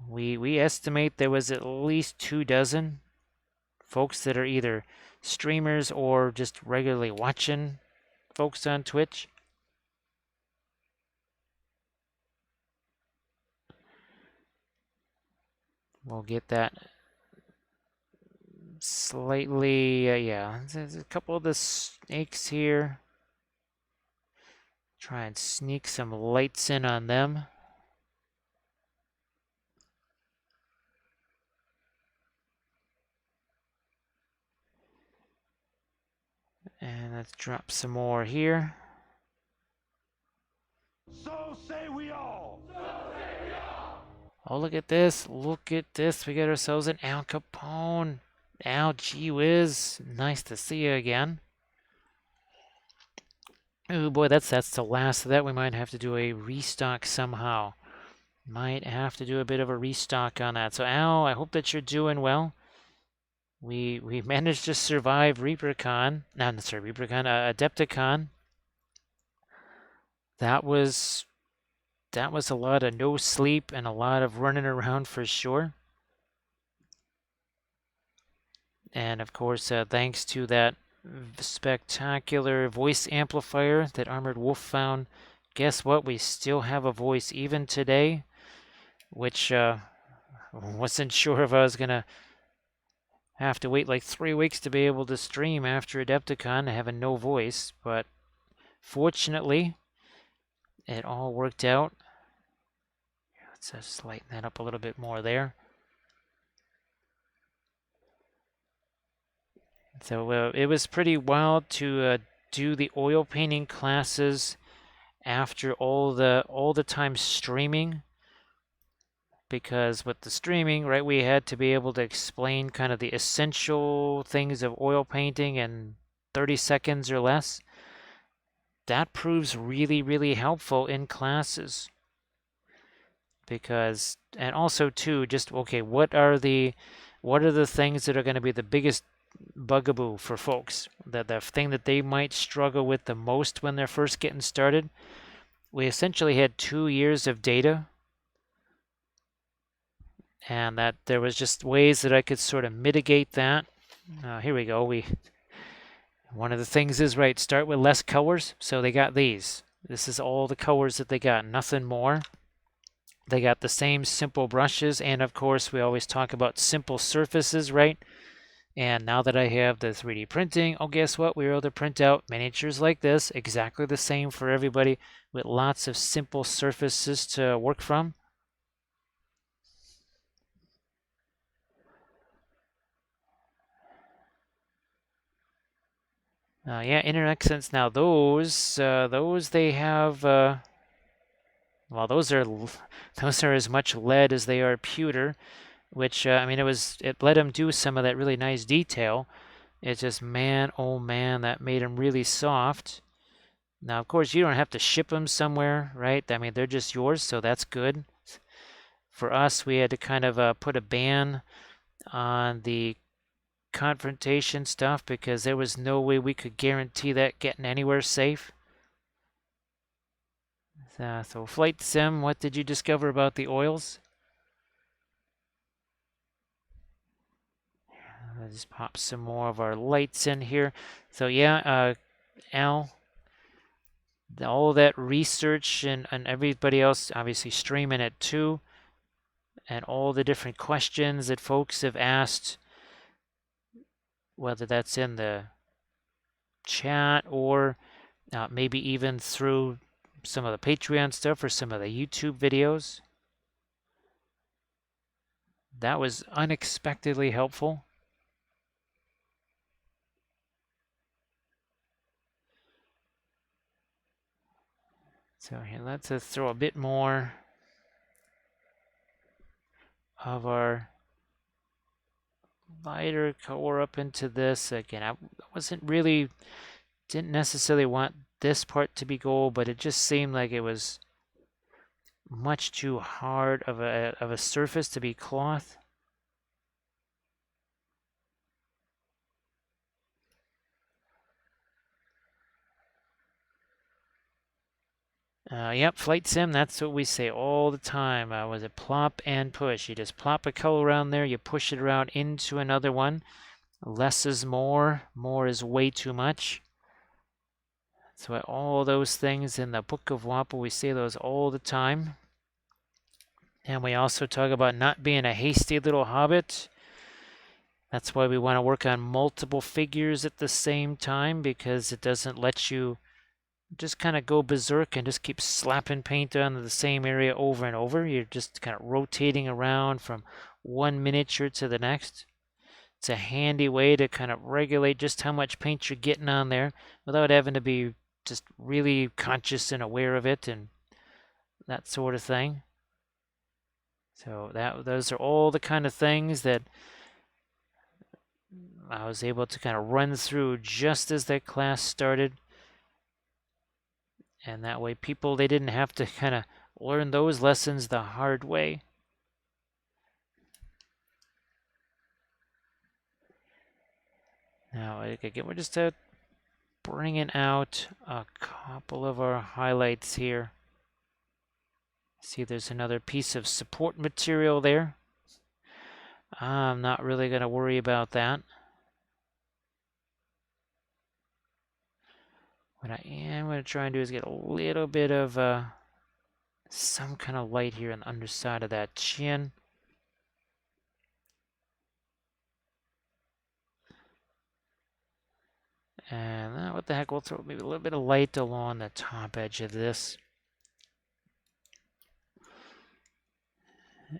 We estimate there was at least 24 folks that are either streamers or just regularly watching folks on Twitch. We'll get that slightly, yeah, there's a couple of the snakes here. Try and sneak some lights in on them. And let's drop some more here. So say we all. Oh, look at this. Look at this. We got ourselves an Al Capone. Al, gee whiz. Nice to see you again. Oh boy, that's the last of that. We might have to do a restock somehow. Might have to do a bit of a restock on that. So Al, I hope that you're doing well. We managed to survive ReaperCon. No, not sorry, ReaperCon, Adepticon. That was a lot of no sleep and a lot of running around for sure. And of course, thanks to that spectacular voice amplifier that Armored Wolf found, guess what? We still have a voice even today, which wasn't sure if I was going to have to wait like 3 weeks to be able to stream after Adepticon having no voice, but fortunately, it all worked out. Let's just lighten that up a little bit more there. So it was pretty wild to do the oil painting classes after all the time streaming, because with the streaming, right, we had to be able to explain kind of the essential things of oil painting in 30 seconds or less. That proves really, really helpful in classes. Because, and also too, just okay, what are the things that are going to be the biggest bugaboo for folks? The thing that they might struggle with the most when they're first getting started. We essentially had 2 years of data, and that there was just ways that I could sort of mitigate that. Here we go. One of the things is, right, start with less colors. So they got these. This is all the colors that they got, nothing more. They got the same simple brushes, and of course we always talk about simple surfaces, right? And now that I have the 3D printing, oh, guess what? We were able to print out miniatures like this, exactly the same for everybody, with lots of simple surfaces to work from. Yeah, inner accents. Now those they have. Well, those are as much lead as they are pewter, which I mean, it let them do some of that really nice detail. It's just, man, oh man, that made them really soft. Now, of course, you don't have to ship them somewhere, right? I mean, they're just yours, so that's good. For us, we had to kind of put a ban on the confrontation stuff because there was no way we could guarantee that getting anywhere safe. So Flight Sim, what did you discover about the oils? I'll just pop some more of our lights in here. So yeah, Al, all that research and everybody else obviously streaming it too, and all the different questions that folks have asked, whether that's in the chat or maybe even through some of the Patreon stuff or some of the YouTube videos. That was unexpectedly helpful. So here, let's throw a bit more of our lighter color up into this. Again, I didn't necessarily want this part to be gold, but it just seemed like it was much too hard of a surface to be cloth. Yep, Flight Sim, that's what we say all the time. Was it plop and push? You just plop a color around there, you push it around into another one. Less is more, more is way too much. So all those things in the Book of Wappo, we say those all the time. And we also talk about not being a hasty little hobbit. That's why we want to work on multiple figures at the same time, because it doesn't let you just kind of go berserk and just keep slapping paint on the same area over and over. You're just kind of rotating around from one miniature to the next. It's a handy way to kind of regulate just how much paint you're getting on there without having to be just really conscious and aware of it and that sort of thing. So those are all the kind of things that I was able to kind of run through just as that class started. And that way people, they didn't have to kind of learn those lessons the hard way. Now, again, we're just bringing out a couple of our highlights here. See, there's another piece of support material there. I'm not really going to worry about that. What I am going to try and do is get a little bit of some kind of light here on the underside of that chin. And what the heck, we'll throw maybe a little bit of light along the top edge of this.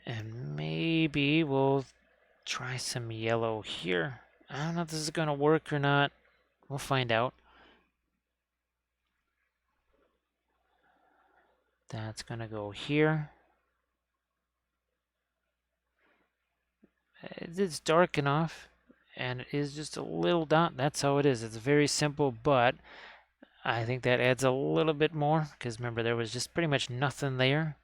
And maybe we'll try some yellow here. I don't know if this is going to work or not. We'll find out. That's going to go here. It's dark enough, and it is just a little dot. That's how it is. It's very simple, but I think that adds a little bit more, because remember, there was just pretty much nothing there.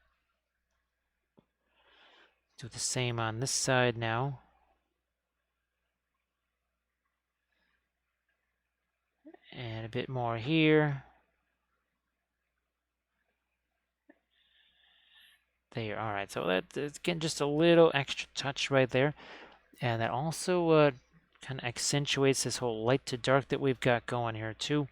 Do the same on this side now. And a bit more here. There, all right, so that's again just a little extra touch right there. And that also kind of accentuates this whole light to dark that we've got going here too.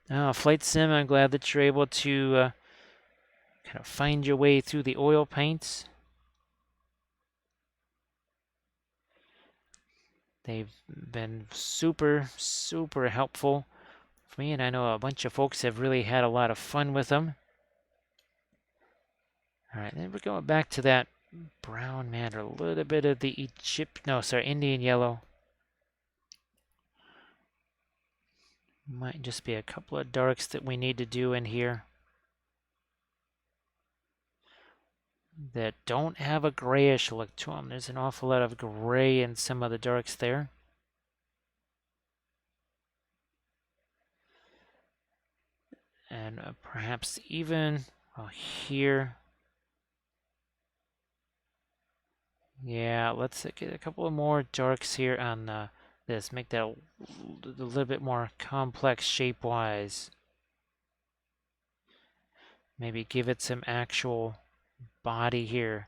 Now, Flight Sim, I'm glad that you're able to kind of find your way through the oil paints. They've been super, super helpful for me, and I know a bunch of folks have really had a lot of fun with them. All right, then we're going back to that brown matter, a little bit of the Indian yellow. Might just be a couple of darks that we need to do in here that don't have a grayish look to them. There's an awful lot of gray in some of the darks there. And perhaps even here. Yeah, let's get a couple of more darks here on this. Make that a little bit more complex shape-wise. Maybe give it some actual body here.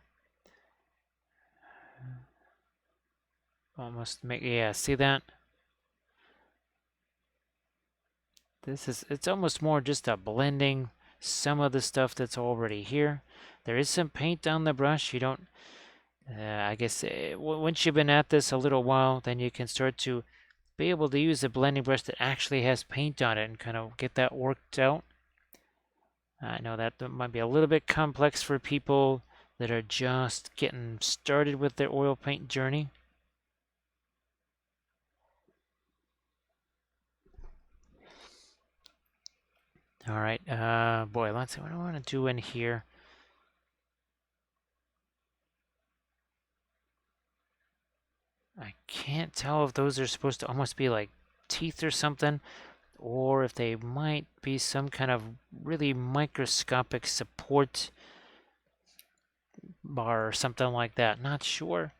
Almost make, yeah, see that? It's almost more just a blending some of the stuff that's already here. There is some paint on the brush. You don't, I guess, once you've been at this a little while, then you can start to be able to use a blending brush that actually has paint on it and kind of get that worked out. I know that might be a little bit complex for people that are just getting started with their oil paint journey. All right, boy, let's see what I want to do in here. I can't tell if those are supposed to almost be like teeth or something, or if they might be some kind of really microscopic support bar or something like that. Not sure.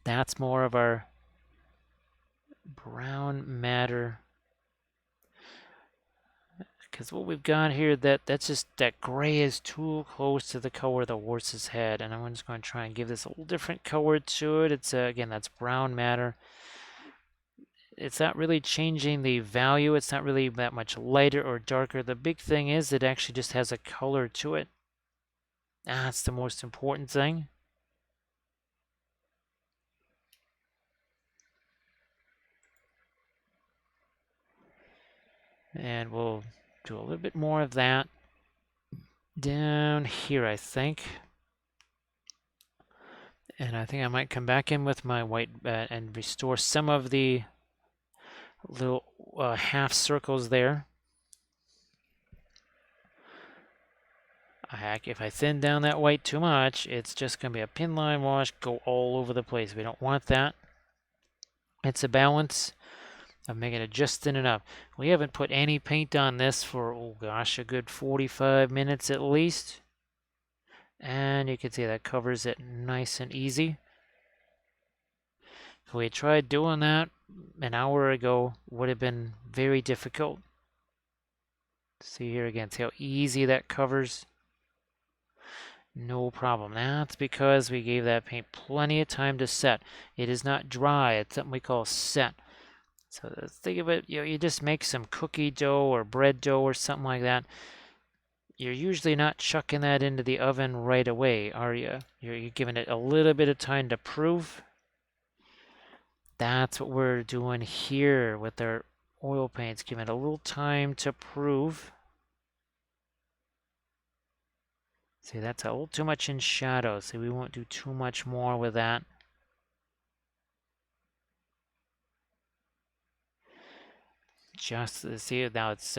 That's more of our brown matter. Because what we've got here, that's just that gray is too close to the color of the horse's head. And I'm just going to try and give this a little different color to it. It's, again, that's brown matter. it's not really changing the value. It's not really that much lighter or darker. The big thing is it actually just has a color to it. That's the most important thing. And we'll do a little bit more of that down here, I think. And I think I might come back in with my white and restore some of the little half circles there. If I thin down that white too much, it's just going to be a pin line wash, go all over the place. We don't want that. It's a balance of making it just thin enough. We haven't put any paint on this for, oh gosh, a good 45 minutes at least. And you can see that covers it nice and easy. If we tried doing that an hour ago, would have been very difficult. See here again, see how easy that covers? No problem. That's because we gave that paint plenty of time to set. It is not dry. It's something we call set. So think of it, you just make some cookie dough or bread dough or something like that. You're usually not chucking that into the oven right away, are you? You're giving it a little bit of time to proof. That's what we're doing here with our oil paints, giving it a little time to prove. See, that's a little too much in shadow, so we won't do too much more with that. Just to see, now it's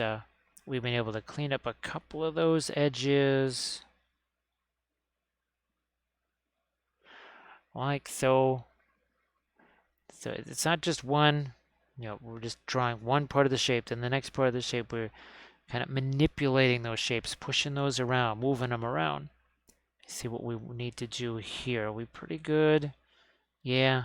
we've been able to clean up a couple of those edges. Like so. So it's not just one, we're just drawing one part of the shape, then the next part of the shape, we're kind of manipulating those shapes, pushing those around, moving them around. See what we need to do here. Are we pretty good? Yeah.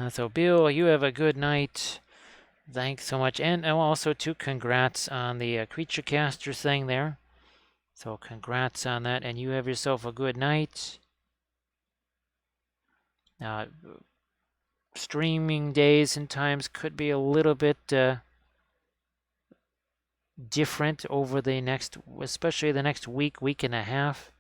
So Bill, you have a good night. Thanks so much. And also, too, congrats on the creature caster thing there. So congrats on that. And you have yourself a good night. Streaming days and times could be a little bit different over the next, especially the next week and a half.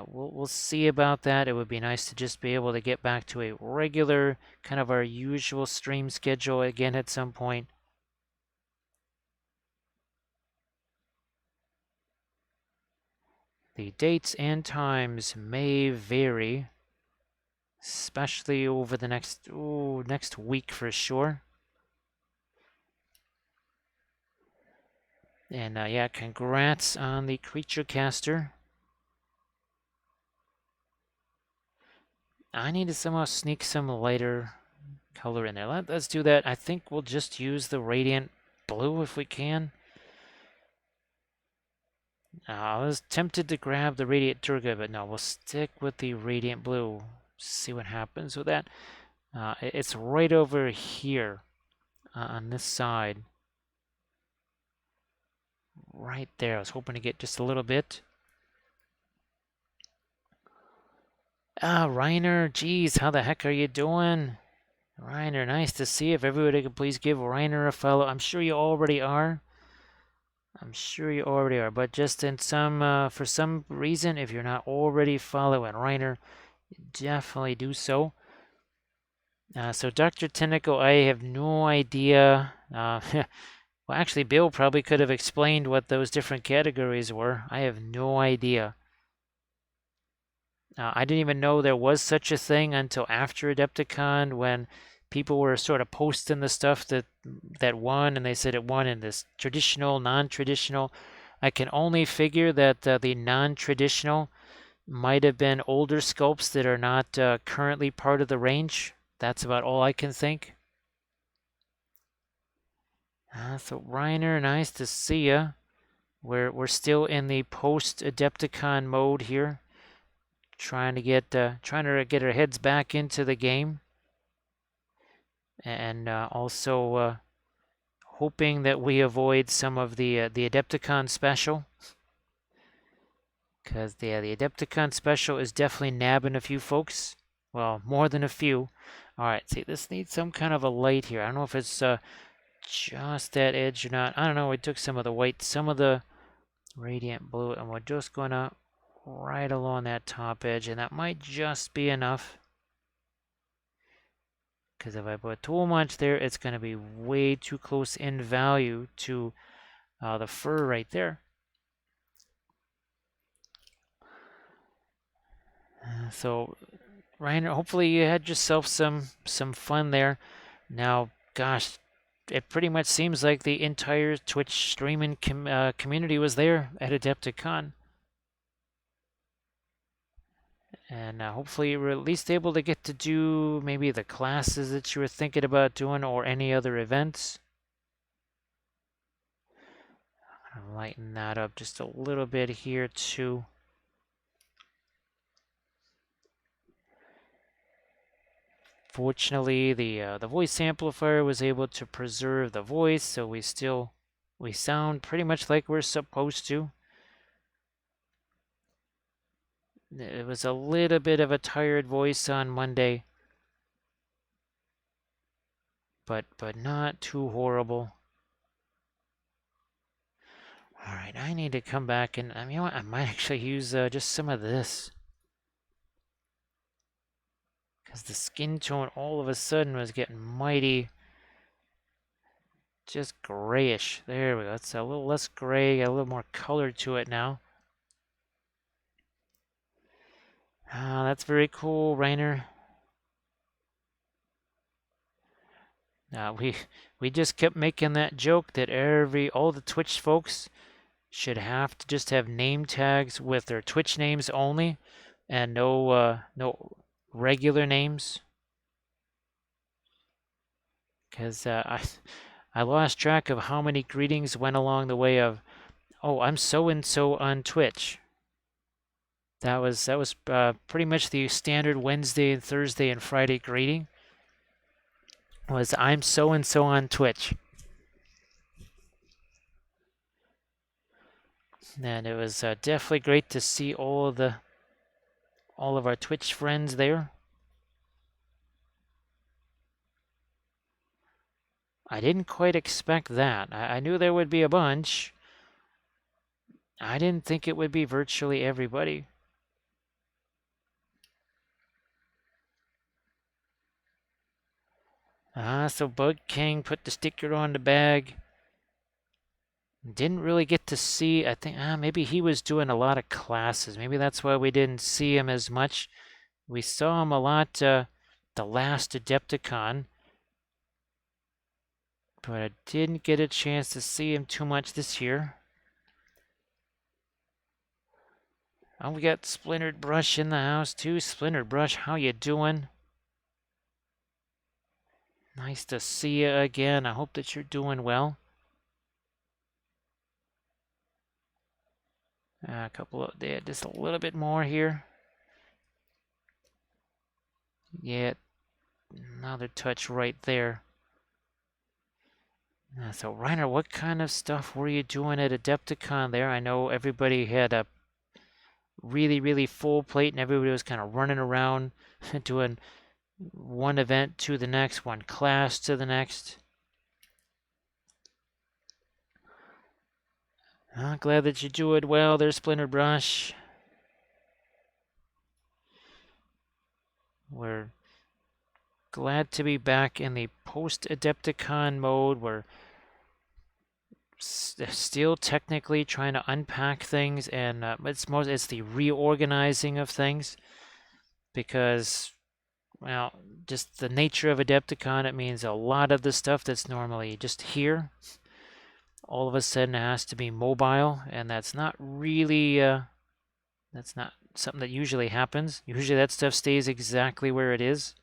We'll see about that. It would be nice to just be able to get back to a regular, kind of our usual stream schedule again at some point. The dates and times may vary, especially over the next week for sure. And yeah, congrats on the creature caster. I need to somehow sneak some lighter color in there. Let's do that. I think we'll just use the radiant blue if we can. I was tempted to grab the radiant turquoise, but no, we'll stick with the radiant blue. See what happens with that. It's right over here on this side. Right there. I was hoping to get just a little bit. Reiner, geez, how the heck are you doing? Reiner, nice to see you. If everybody could please give Reiner a follow. I'm sure you already are. But just in for some reason, if you're not already following Reiner, definitely do so. So Dr. Tentacle, I have no idea. Well, actually, Bill probably could have explained what those different categories were. I have no idea. I didn't even know there was such a thing until after Adepticon, when people were sort of posting the stuff that won, and they said it won in this traditional, non-traditional. I can only figure that the non-traditional might have been older sculpts that are not currently part of the range. That's about all I can think. So Reiner, nice to see ya. We're still in the post-Adepticon mode here, trying to get our heads back into the game, and also hoping that we avoid some of the Adepticon special. Because the Adepticon special is definitely nabbing a few folks. Well, more than a few. Alright, see, this needs some kind of a light here. I don't know if it's just that edge or not. I don't know, we took some of the white, some of the radiant blue, and we're just going to right along that top edge, and that might just be enough. Because if I put too much there, it's going to be way too close in value to the fur right there. So, Ryan, hopefully you had yourself some fun there. Now, gosh, it pretty much seems like the entire Twitch streaming community was there at Adepticon. And hopefully you were at least able to get to do maybe the classes that you were thinking about doing or any other events. I'm gonna lighten that up just a little bit here too. Fortunately, the voice amplifier was able to preserve the voice, so we sound pretty much like we're supposed to. It was a little bit of a tired voice on Monday, but not too horrible. All right, I need to come back and you know what? I might actually use just some of this. Because the skin tone all of a sudden was getting mighty just grayish. There we go. It's a little less gray, a little more color to it now. Ah, that's very cool, Rainer. We just kept making that joke that all the Twitch folks should have to just have name tags with their Twitch names only, and no regular names. Because I lost track of how many greetings went along the way of, oh, I'm so and so on Twitch. That was pretty much the standard Wednesday and Thursday and Friday greeting. Was I'm so and so on Twitch. And it was definitely great to see all of our Twitch friends there. I didn't quite expect that. I knew there would be a bunch. I didn't think it would be virtually everybody. So Bug King put the sticker on the bag. Didn't really get to see, I think, maybe he was doing a lot of classes. Maybe that's why we didn't see him as much. We saw him a lot the last Adepticon, but I didn't get a chance to see him too much this year. Oh, we got Splintered Brush in the house too. Splintered Brush, how you doing? Nice to see you again. I hope that you're doing well. A couple of there, just a little bit more here. Yeah, another touch right there. So Reiner, what kind of stuff were you doing at Adepticon there? I know everybody had a really full plate and everybody was kind of running around doing one event to the next, one class to the next. Glad that you do it well there, Splintered Brush. We're glad to be back in the post-Adepticon mode. We're still technically trying to unpack things, and it's the reorganizing of things, because, well, just the nature of Adepticon, it means a lot of the stuff that's normally just here all of a sudden has to be mobile, and that's not really that's not something that usually happens. Usually that stuff stays exactly where it is.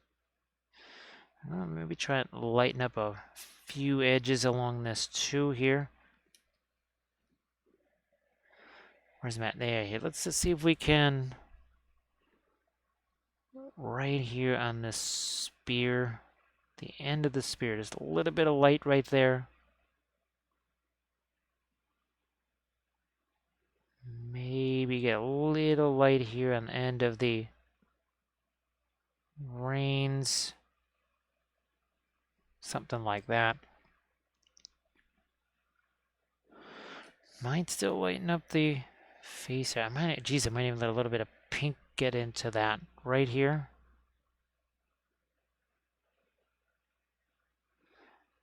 Maybe try and lighten up a few edges along this too here. Where's Matt? There. Let's just see if we can, right here on this spear, the end of the spear, just a little bit of light right there. Maybe get a little light here on the end of the reins. Something like that. Might still lighten up the face here. I might even let a little bit of pink get into that right here.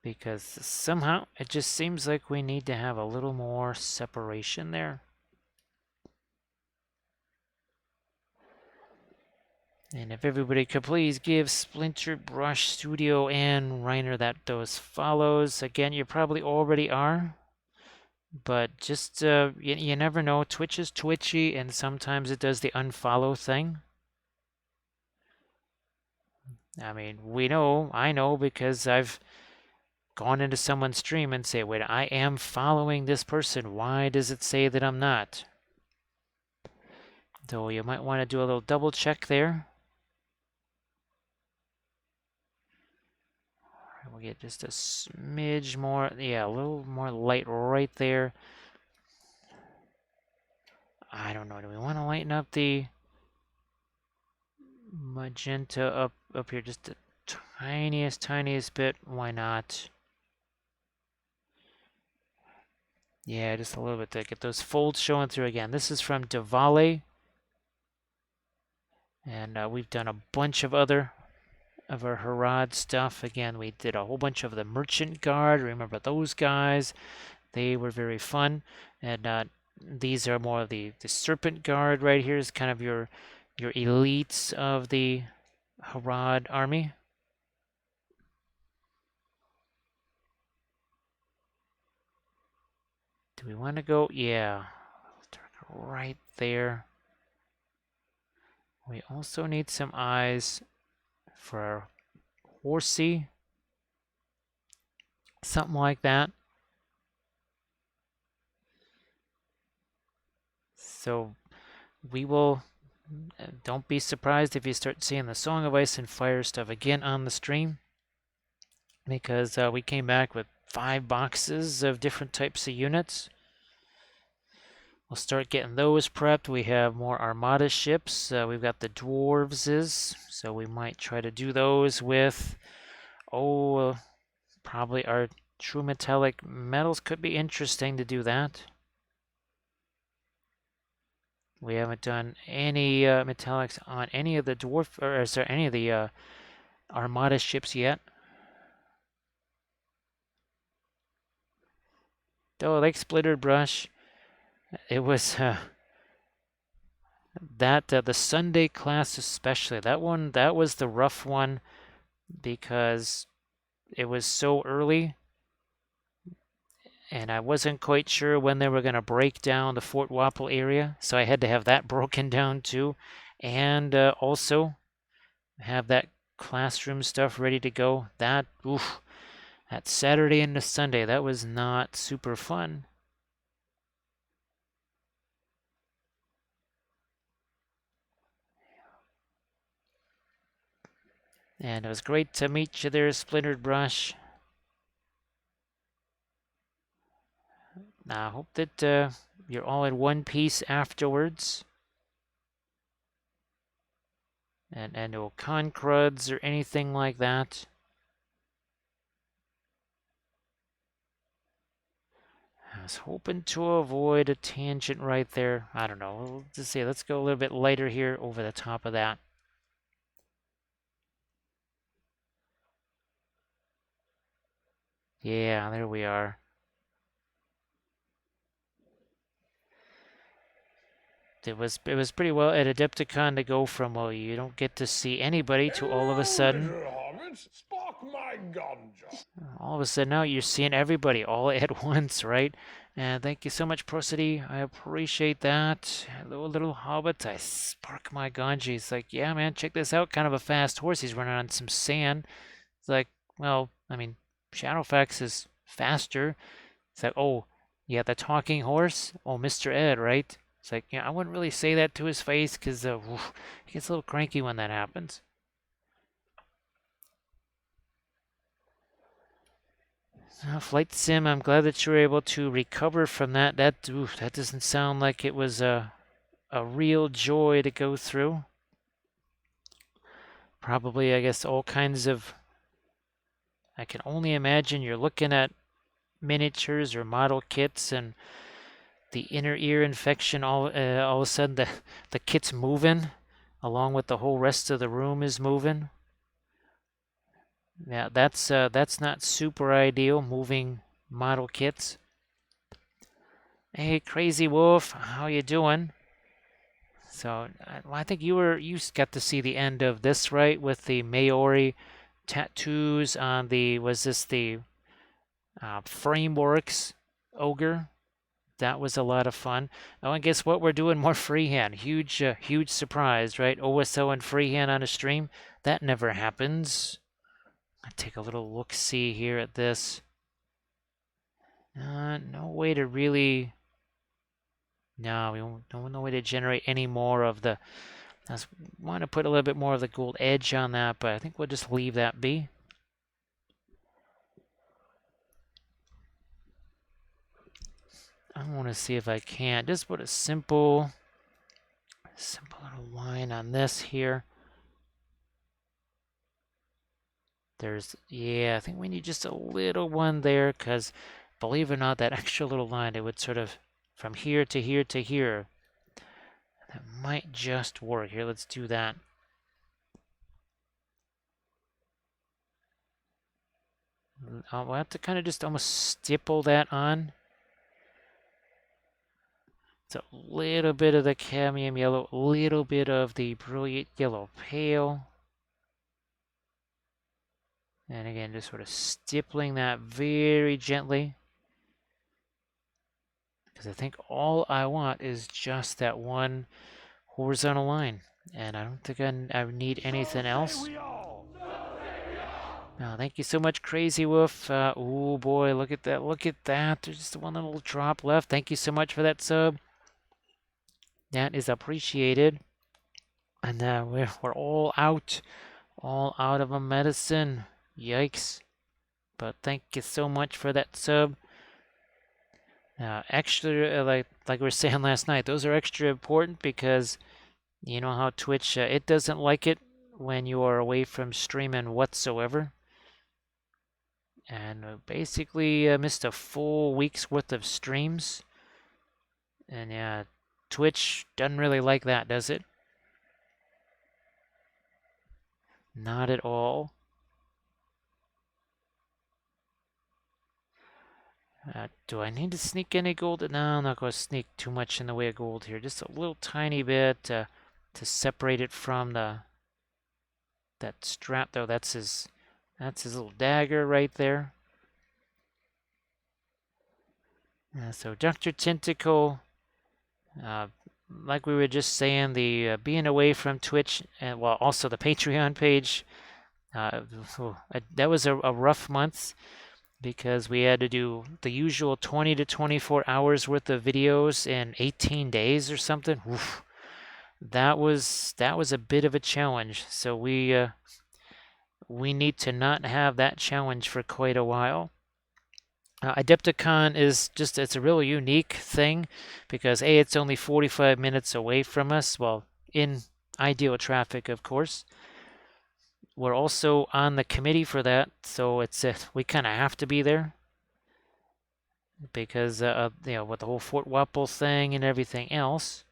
Because somehow it just seems like we need to have a little more separation there. And if everybody could please give Splintered Brush Studio and Reiner those follows. Again, you probably already are. But just, you never know. Twitch is twitchy, and sometimes it does the unfollow thing. I mean, I know because I've gone into someone's stream and say, wait, I am following this person. Why does it say that I'm not? So you might want to do a little double check there. We'll get just a smidge more, yeah, a little more light right there. I don't know, do we want to lighten up the magenta up here just the tiniest bit? Why not? Yeah, just a little bit to get those folds showing through again. This is from Davale. And we've done a bunch of other of our Harad stuff. Again, we did a whole bunch of the Merchant Guard. Remember those guys? They were very fun. And these are more of the Serpent Guard right here is kind of your elites of the Harad Army. Do we want to go? Yeah. Right there. We also need some eyes for our horsey. Something like that. So we will, don't be surprised if you start seeing the Song of Ice and Fire stuff again on the stream. Because we came back with 5 boxes of different types of units. We'll start getting those prepped. We have more Armada ships. We've got the Dwarves, so we might try to do those with, probably our true metallic metals. Could be interesting to do that. We haven't done any metallics on any of the dwarf, or is there any of the Armada ships yet? Oh, like Splintered Brush. It was the Sunday class especially. That was the rough one because it was so early. And I wasn't quite sure when they were going to break down the Fort Wapple area, so I had to have that broken down too. And also have that classroom stuff ready to go. That Saturday into Sunday, that was not super fun. And it was great to meet you there, Splintered Brush. I hope that you're all in one piece afterwards. And no con cruds or anything like that. I was hoping to avoid a tangent right there. I don't know. Let's go a little bit lighter here over the top of that. Yeah, there we are. It was pretty well at Adepticon to go from, well, you don't get to see anybody to all of a sudden. All of a sudden now you're seeing everybody all at once, right? And thank you so much, Prosody. I appreciate that. Hello, little hobbit. I spark my Ganji. It's like, yeah, man, check this out. Kind of a fast horse. He's running on some sand. It's like, well, I mean, Shadowfax is faster. It's like, oh, yeah, the talking horse. Oh, Mr. Ed, right? It's like, yeah, I wouldn't really say that to his face because he gets a little cranky when that happens. Flight sim, I'm glad that you were able to recover from that. That doesn't sound like it was a a real joy to go through. Probably, I guess, all kinds of. I can only imagine you're looking at miniatures or model kits and the inner ear infection. All of a sudden, the kit's moving, along with the whole rest of the room is moving. Yeah, that's not super ideal. Moving model kits. Hey, Crazy Wolf, how you doing? So I think you got to see the end of this, right, with the Maori tattoos on the, was this the Frameworks ogre? That was a lot of fun. Oh, and guess what? We're doing more freehand. Huge surprise, right? OSO and freehand on a stream. That never happens. I'll take a little look-see here at this. No way to really. No, we don't no way to generate any more of the. I want to put a little bit more of the gold edge on that, but I think we'll just leave that be. I want to see if I can just put a simple little line on this here. Yeah, I think we need just a little one there, because believe it or not, that extra little line, it would sort of from here to here to here. That might just work. Here, let's do that. We'll have to kind of just almost stipple that on. It's a little bit of the cadmium yellow, a little bit of the brilliant yellow pale. And again, just sort of stippling that very gently. Because I think all I want is just that one horizontal line. And I don't think I need anything else. No, thank you so much, Crazy Wolf. Oh boy, look at that. Look at that. There's just one little drop left. Thank you so much for that sub. That is appreciated. And we're all out of a medicine. Yikes. But thank you so much for that sub. Extra, like we were saying last night, those are extra important because you know how Twitch, it doesn't like it when you are away from streaming whatsoever. And basically missed a full week's worth of streams. And yeah, Twitch doesn't really like that, does it? Not at all. Do I need to sneak any gold? No, I'm not going to sneak too much in the way of gold here. Just a little tiny bit to separate it from that strap, though. That's his little dagger right there. So Dr. Tentacle, like we were just saying, the being away from Twitch, and well, also the Patreon page, that was a rough month because we had to do the usual 20 to 24 hours worth of videos in 18 days or something. Oof. That was a bit of a challenge. So we need to not have that challenge for quite a while. Adepticon is just, it's a really unique thing because A, it's only 45 minutes away from us, well, in ideal traffic, of course. We're also on the committee for that, so it's we kind of have to be there because you know, with the whole Fort Wapple thing and everything else.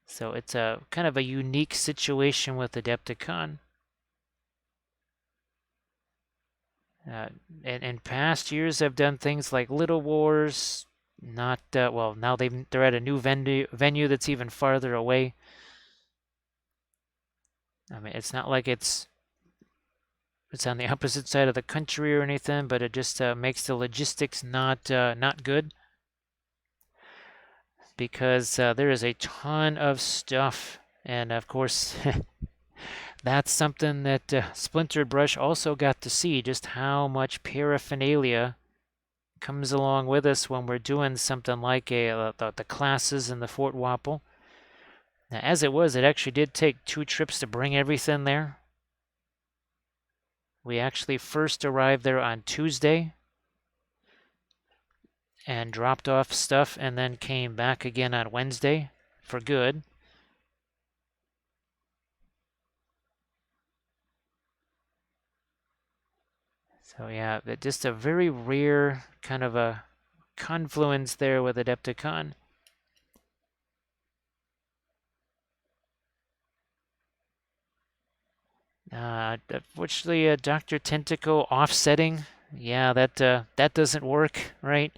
So it's a kind of a unique situation with Adepticon. In past years, I've done things like Little Wars. Not well. Now they're at a new venue that's even farther away. I mean, it's not like it's on the opposite side of the country or anything, but it just makes the logistics not good because there is a ton of stuff, and of course. That's something that Splintered Brush also got to see, just how much paraphernalia comes along with us when we're doing something like the classes in the Fort Wapple. Now, as it was, it actually did take 2 trips to bring everything there. We actually first arrived there on Tuesday and dropped off stuff and then came back again on Wednesday. for good. So yeah, just a very rare kind of a confluence there with Adepticon. Unfortunately, Dr. Tentacle offsetting. Yeah, that doesn't work, right?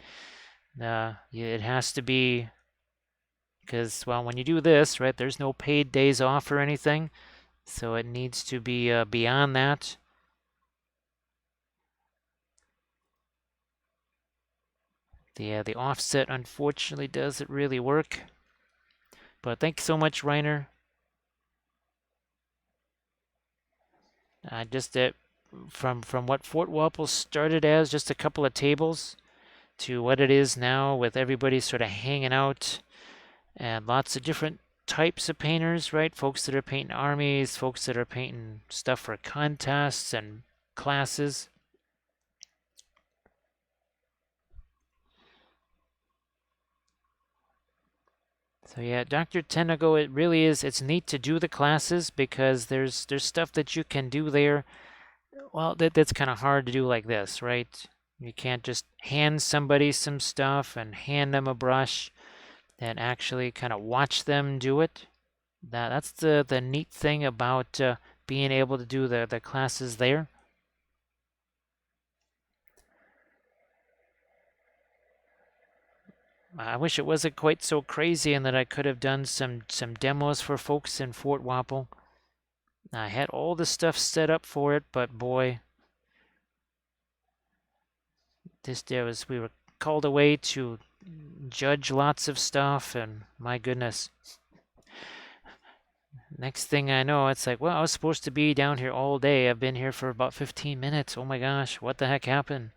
It has to be because, well, when you do this, right, there's no paid days off or anything, so it needs to be beyond that. The offset unfortunately doesn't really work. But thanks so much, Reiner. Just from what Fort Walpole started as just a couple of tables to what it is now with everybody sort of hanging out and lots of different types of painters, right? Folks that are painting armies, folks that are painting stuff for contests and classes. So yeah, Dr. Tenago, it really is. It's neat to do the classes because there's stuff that you can do there. Well, that's kind of hard to do like this, right? You can't just hand somebody some stuff and hand them a brush and actually kind of watch them do it. That's the neat thing about being able to do the classes there. I wish it wasn't quite so crazy and that I could have done some demos for folks in Fort Wapple. I had all the stuff set up for it, but boy, we were called away to judge lots of stuff, and my goodness. Next thing I know, it's like, well, I was supposed to be down here all day. I've been here for about 15 minutes. Oh my gosh, what the heck happened?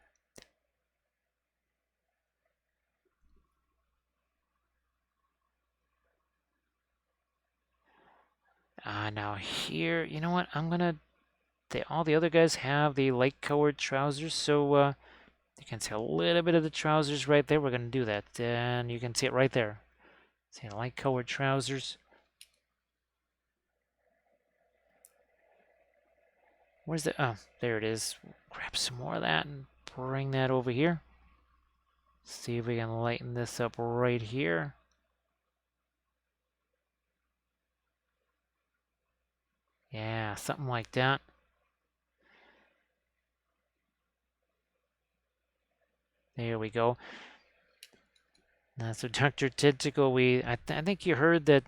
Now here, you know what? All the other guys have the light-colored trousers, so you can see a little bit of the trousers right there. We're gonna do that, and you can see it right there. See light-colored trousers. Where's the? Oh, there it is. Grab some more of that and bring that over here. See if we can lighten this up right here. Yeah, something like that. There we go. So Dr. Tentacle, I think you heard that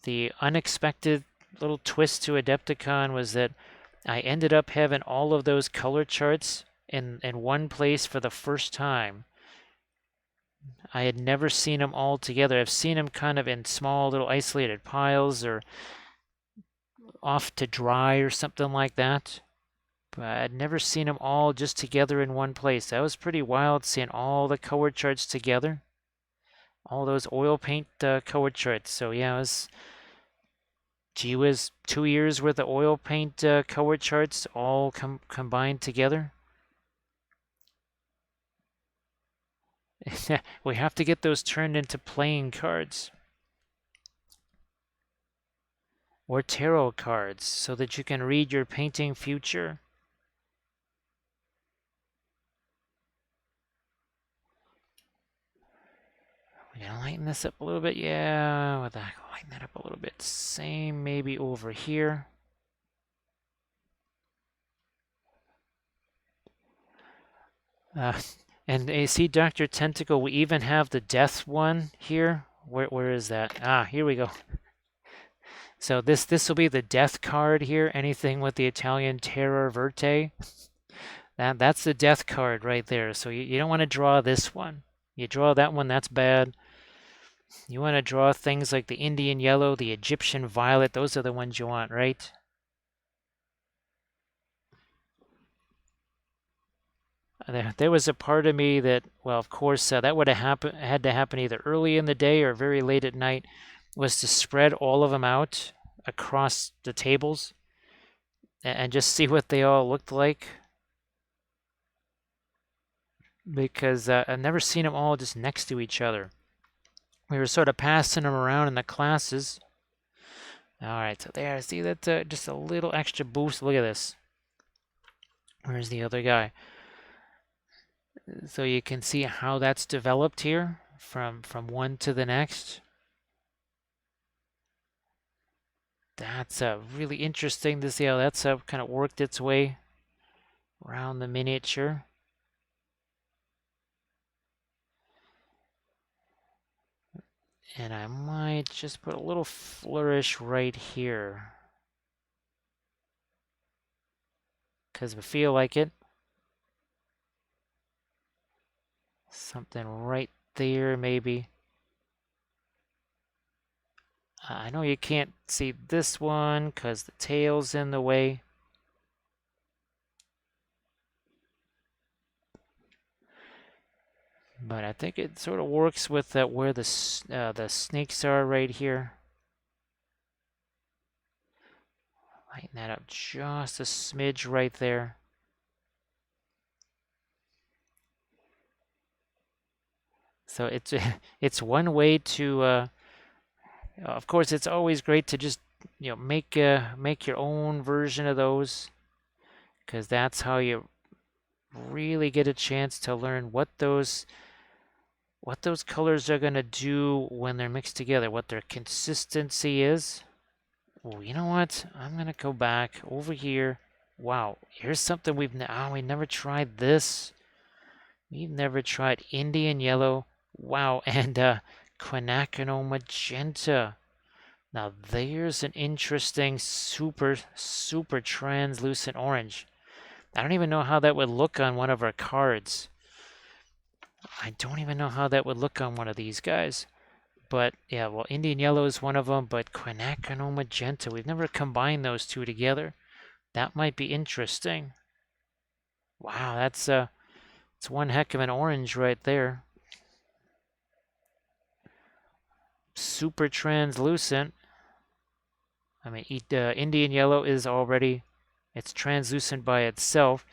the unexpected little twist to Adepticon was that I ended up having all of those color charts in one place for the first time. I had never seen them all together. I've seen them kind of in small little isolated piles or off to dry or something like that. But I'd never seen them all just together in one place. That was pretty wild seeing all the color charts together. All those oil paint color charts. So yeah, it was, gee whiz, 2 years worth of oil paint color charts all combined together. We have to get those turned into playing cards. Or tarot cards so that you can read your painting future. We're gonna lighten this up a little bit. Yeah, we'll lighten that up a little bit. Same maybe over here. Uh, and you see, Dr. Tentacle, we even have the death one here. Where is that? Ah, here we go. So this will be the death card here. Anything with the Italian Terror Verte. That's the death card right there. So you don't want to draw this one. You draw that one, that's bad. You want to draw things like the Indian yellow, the Egyptian violet. Those are the ones you want, right? There was a part of me that, well, of course, that would have had to happen either early in the day or very late at night, was to spread all of them out across the tables and just see what they all looked like. Because I've never seen them all just next to each other. We were sort of passing them around in the classes. All right, so there, see that just a little extra boost. Look at this. Where's the other guy? So you can see how that's developed here from one to the next. That's really interesting to see how that's kind of worked its way around the miniature. And I might just put a little flourish right here, because we feel like it. Something right there, maybe. I know you can't see this one because the tail's in the way. But I think it sort of works with where the snakes are right here. Lighten that up just a smidge right there. So it's one way to. Of course, it's always great to just make your own version of those, because that's how you really get a chance to learn what those colors are going to do when they're mixed together, what their consistency is. Oh, you know what? I'm going to go back over here. Wow, here's something we never tried this. We've never tried Indian yellow. Wow, and quinacridone magenta. Now there's an interesting super translucent orange. I don't even know how that would look on one of our cards. I don't even know how that would look on one of these guys. But yeah, well, Indian yellow is one of them, but quinacridone magenta, we've never combined those two together. That might be interesting. Wow, it's one heck of an orange right there. Super translucent. I mean, Indian yellow is already, it's translucent by itself.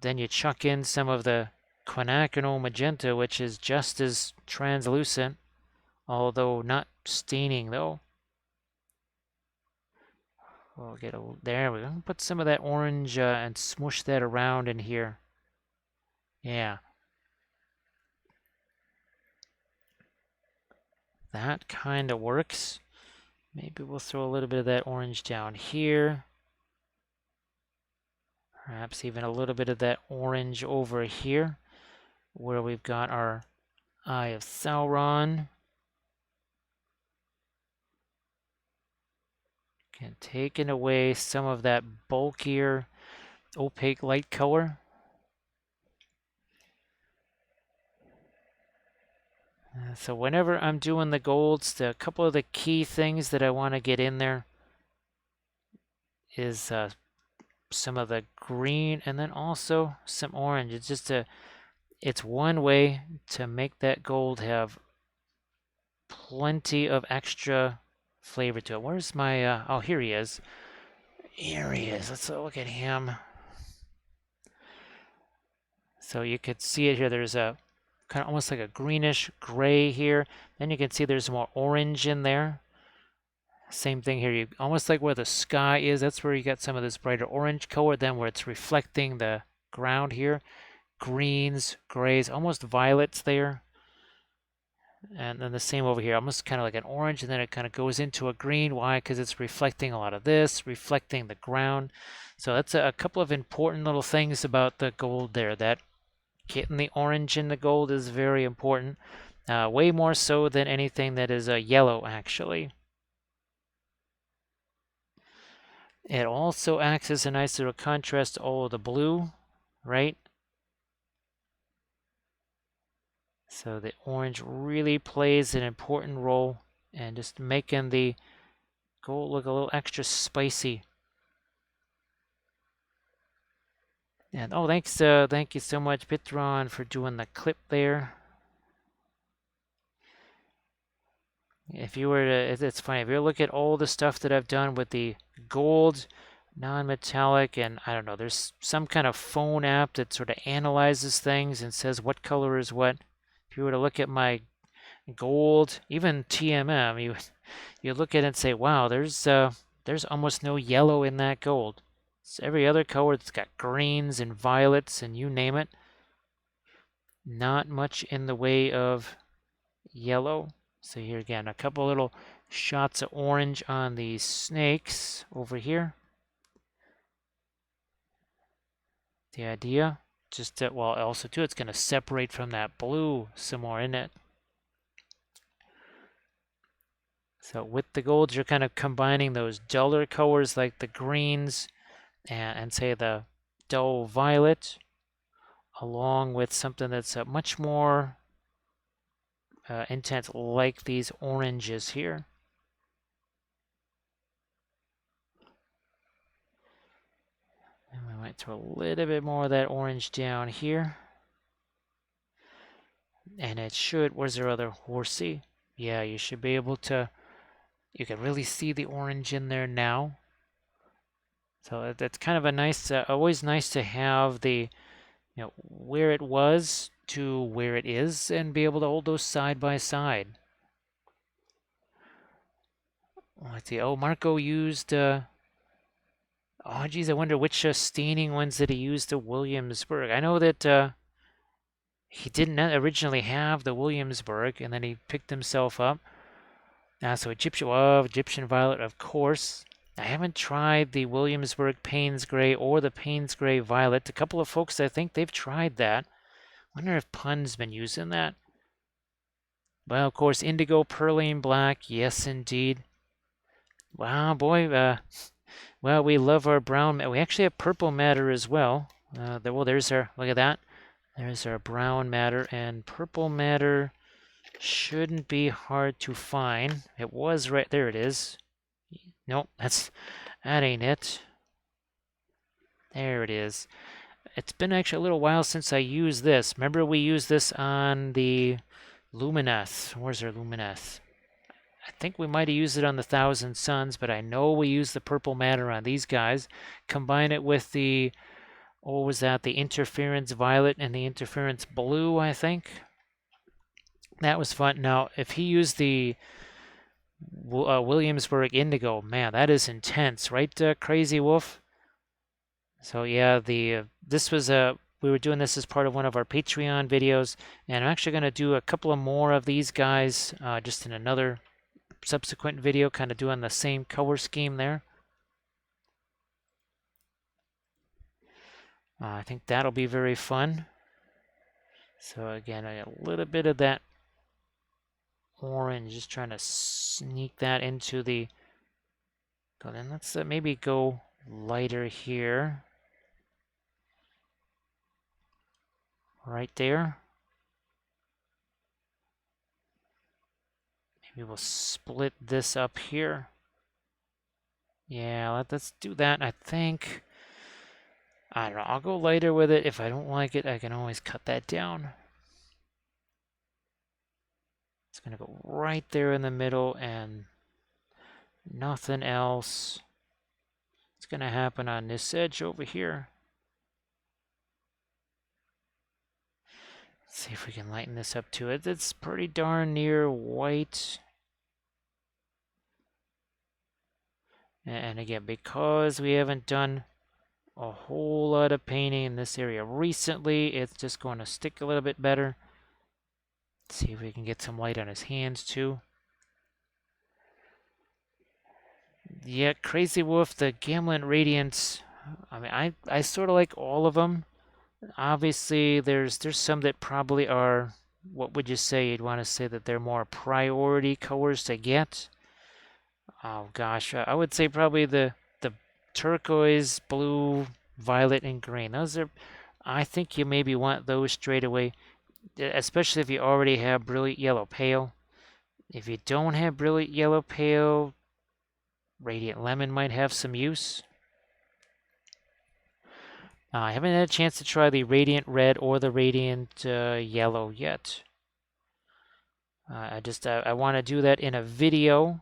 Then you chuck in some of the quinacridone magenta, which is just as translucent, although not staining though. We'll get there. We're gonna put some of that orange and smush that around in here. Yeah. That kind of works. Maybe we'll throw a little bit of that orange down here. Perhaps even a little bit of that orange over here, where we've got our Eye of Sauron. And taking away some of that bulkier, opaque light color. So whenever I'm doing the golds, a couple of the key things that I want to get in there is some of the green and then also some orange. It's just it's one way to make that gold have plenty of extra flavor to it. Where's my, oh, here he is. Here he is. Let's look at him. So you could see it here. There's a kind of almost like a greenish gray here. Then you can see there's more orange in there. Same thing here. You almost like where the sky is. That's where you got some of this brighter orange color. Then where it's reflecting the ground here. Greens, grays, almost violets there. And then the same over here, almost kind of like an orange, and then it kind of goes into a green. Why? Because it's reflecting a lot of this, reflecting the ground. So that's a couple of important little things about the gold there. That getting the orange in the gold is very important. Way more so than anything that is yellow, actually. It also acts as a nice little contrast to all of the blue, right? So the orange really plays an important role in just making the gold look a little extra spicy. And oh, thank you so much, Bitron, for doing the clip there. If you were to, it's funny, if you look at all the stuff that I've done with the gold, non-metallic, and I don't know, there's some kind of phone app that sort of analyzes things and says what color is what. If you were to look at my gold, even TMM. You look at it and say, wow, there's almost no yellow in that gold. It's every other color. It's got greens and violets and you name it. Not much in the way of yellow. So here again, a couple little shots of orange on these snakes over here. The idea, just that, well, also too, it's going to separate from that blue some more, isn't it? So with the golds, you're kind of combining those duller colors like the greens and say the dull violet, along with something that's much more intense, like these oranges here. And we might throw a little bit more of that orange down here. And it should, where's our other horsey? Yeah, you should be able to, you can really see the orange in there now. So that's kind of a nice, always nice to have the, where it was to where it is and be able to hold those side by side. Let's see. Oh, Marco used, oh, geez, I wonder which staining ones did he use to Williamsburg. I know that he didn't originally have the Williamsburg, and then he picked himself up. So Egyptian Violet, of course. I haven't tried the Williamsburg Payne's Gray or the Payne's Gray Violet. A couple of folks, I think they've tried that. Wonder if Pun's been using that. Well, of course, Indigo Perline Black. Yes, indeed. Wow, boy. Well, we love our brown. We actually have purple matter as well. There's our, look at that. There's our brown matter, and purple matter shouldn't be hard to find. It was right there. It is. Nope, that ain't it. There it is. It's been actually a little while since I used this. Remember we used this on the Lumineth. Where's our Lumineth? I think we might have used it on the Thousand Suns, but I know we used the purple matter on these guys. Combine it with the, what was that? The Interference Violet and the Interference Blue, I think. That was fun. Now, if he used the Williamsburg Indigo, man, that is intense, right, Crazy Wolf? So yeah, this was we were doing this as part of one of our Patreon videos, and I'm actually going to do a couple of more of these guys just in another subsequent video, kind of doing the same color scheme there. I think that'll be very fun. So again, a little bit of that orange, just trying to sneak that into the. So then let's maybe go lighter here. Right there. Maybe we'll split this up here. Yeah, let's do that. I think, I don't know, I'll go lighter with it. If I don't like it, I can always cut that down. It's going to go right there in the middle and nothing else. It's going to happen on this edge over here. Let's see if we can lighten this up to it. It's pretty darn near white. And again, because we haven't done a whole lot of painting in this area recently, it's just going to stick a little bit better. Let's see if we can get some light on his hands too. Yeah, Crazy Wolf, the Gamlin Radiance. I mean, I sort of like all of them. Obviously, there's some that probably are, what would you say? You'd want to say that they're more priority colors to get. Oh gosh, I would say probably the turquoise, blue, violet, and green. Those are, I think you maybe want those straight away, especially if you already have brilliant yellow pale. If you don't have brilliant yellow pale, radiant lemon might have some use. I haven't had a chance to try the radiant red or the radiant yellow yet. I want to do that in a video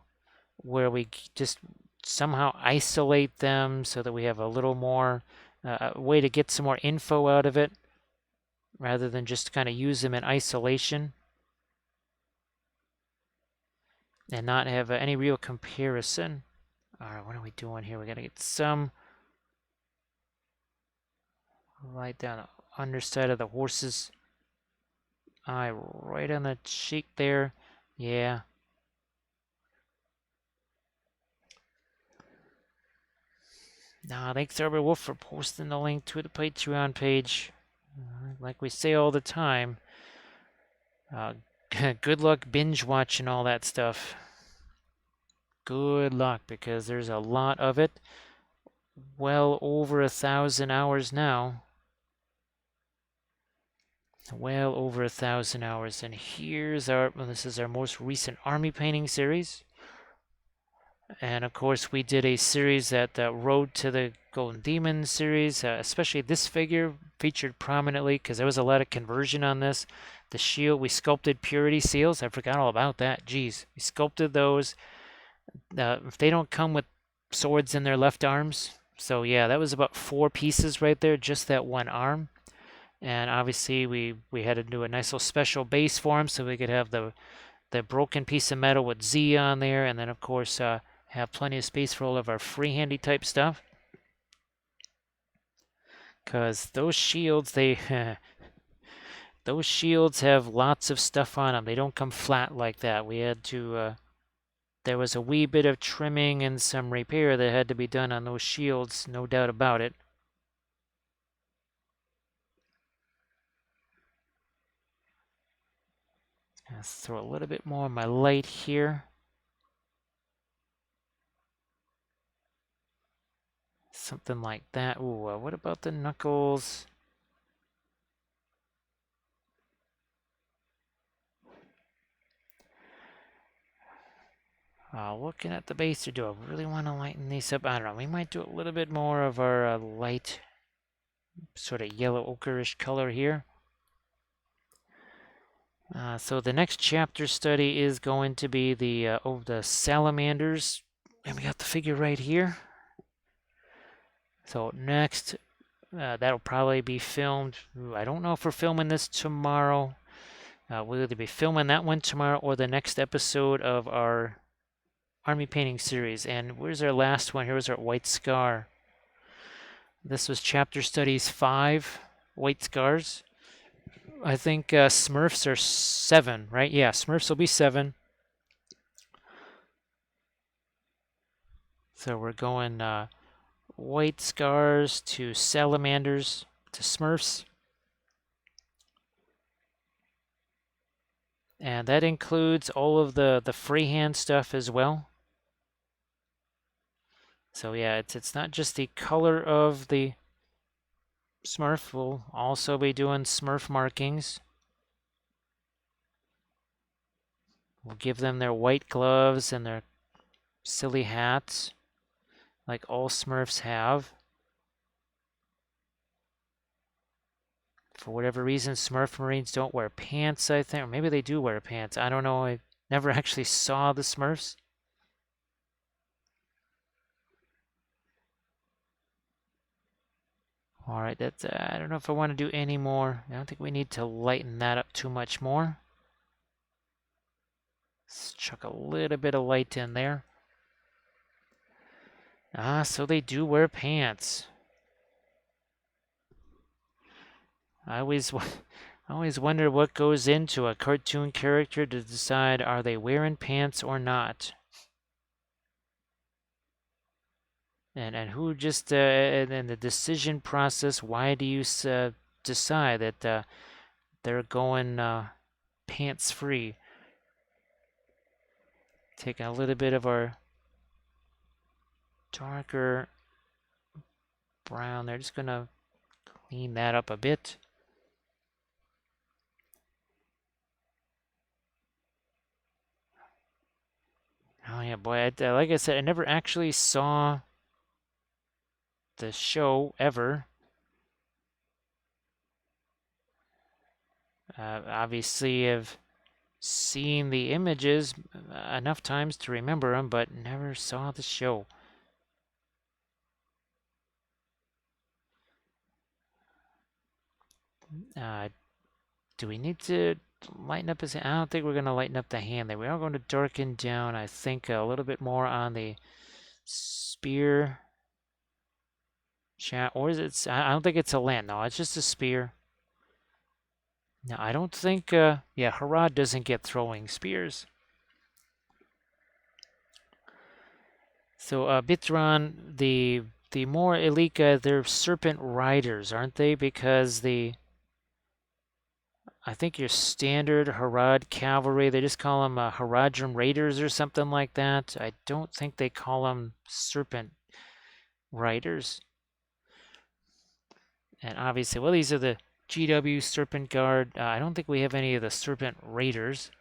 where we just somehow isolate them so that we have a little more a way to get some more info out of it rather than just kind of use them in isolation. and not have any real comparison. All right, what are we doing here? We got to get some right down the underside of the horse's eye, right on the cheek there. Yeah. Now, thanks Arbor Wolf for posting the link to the Patreon page. Like we say all the time, good luck binge watching all that stuff. Good luck, because there's a lot of it. Well over 1,000 hours now. Well over 1,000 hours. And here's this is our most recent army painting series. And of course, we did a series that Road to the Golden Demon series, especially this figure featured prominently because there was a lot of conversion on this. The shield, we sculpted purity seals. I forgot all about that. Geez, we sculpted those. If they don't come with swords in their left arms. So yeah, that was about 4 pieces right there, just that one arm. And obviously we had to do a nice little special base for him so we could have the broken piece of metal with Z on there, and then of course have plenty of space for all of our free-handy type stuff. Because those shields, those shields have lots of stuff on them. They don't come flat like that. We had to, there was a wee bit of trimming and some repair that had to be done on those shields, no doubt about it. Let's throw a little bit more of my light here. Something like that. Ooh, what about the knuckles? Looking at the base, do I really want to lighten these up? I don't know. We might do a little bit more of our light, sort of yellow ochreish color here. So the next chapter study is going to be the salamanders, and we got the figure right here. So next, that'll probably be filmed. I don't know if we're filming this tomorrow. We'll either be filming that one tomorrow or the next episode of our Army painting series. And where's our last one? Here's our White Scar. This was chapter studies 5, White Scars. I think Smurfs are 7, right? Yeah, Smurfs will be 7. So we're going White Scars to Salamanders to Smurfs. And that includes all of the freehand stuff as well. So yeah, it's not just the color of the Smurf. We'll also be doing Smurf markings. We'll give them their white gloves and their silly hats, like all Smurfs have. For whatever reason, Smurf Marines don't wear pants, I think. Or maybe they do wear pants. I don't know. I never actually saw the Smurfs. All right, that's. I don't know if I want to do any more. I don't think we need to lighten that up too much more. Let's chuck a little bit of light in there. So they do wear pants. I always wonder what goes into a cartoon character to decide are they wearing pants or not. And who just and the decision process, why do you decide that they're going pants free? Taking a little bit of our darker brown there, just gonna clean that up a bit. Oh yeah, boy, like I said, I never actually saw the show ever. Obviously, I've seen the images enough times to remember them, but never saw the show. Do we need to lighten up his hand? I don't think we're going to lighten up the hand there. We are going to darken down, I think, a little bit more on the spear. Chat, or is it? I don't think it's a lance. No, it's just a spear. No, I don't think. Yeah, Harad doesn't get throwing spears. So, Bitron, the more elite guys, they're serpent riders, aren't they? Because I think your standard Harad cavalry, they just call them Haradrim Raiders or something like that. I don't think they call them serpent riders. And obviously, well, these are the GW Serpent Guard. I don't think we have any of the Serpent Raiders.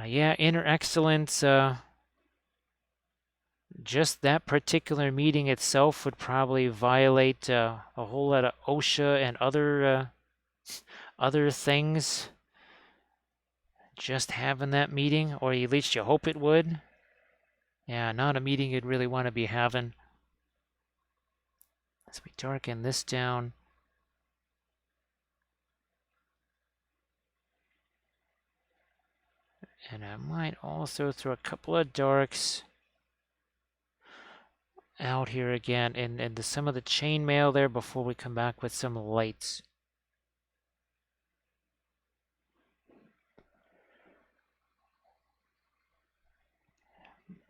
Yeah, Inner Excellence. Just that particular meeting itself would probably violate a whole lot of OSHA and other things. Just having that meeting, or at least you hope it would. Yeah, not a meeting you'd really want to be having. As we darken this down. And I might also throw a couple of darks out here again and some of the chainmail there before we come back with some lights.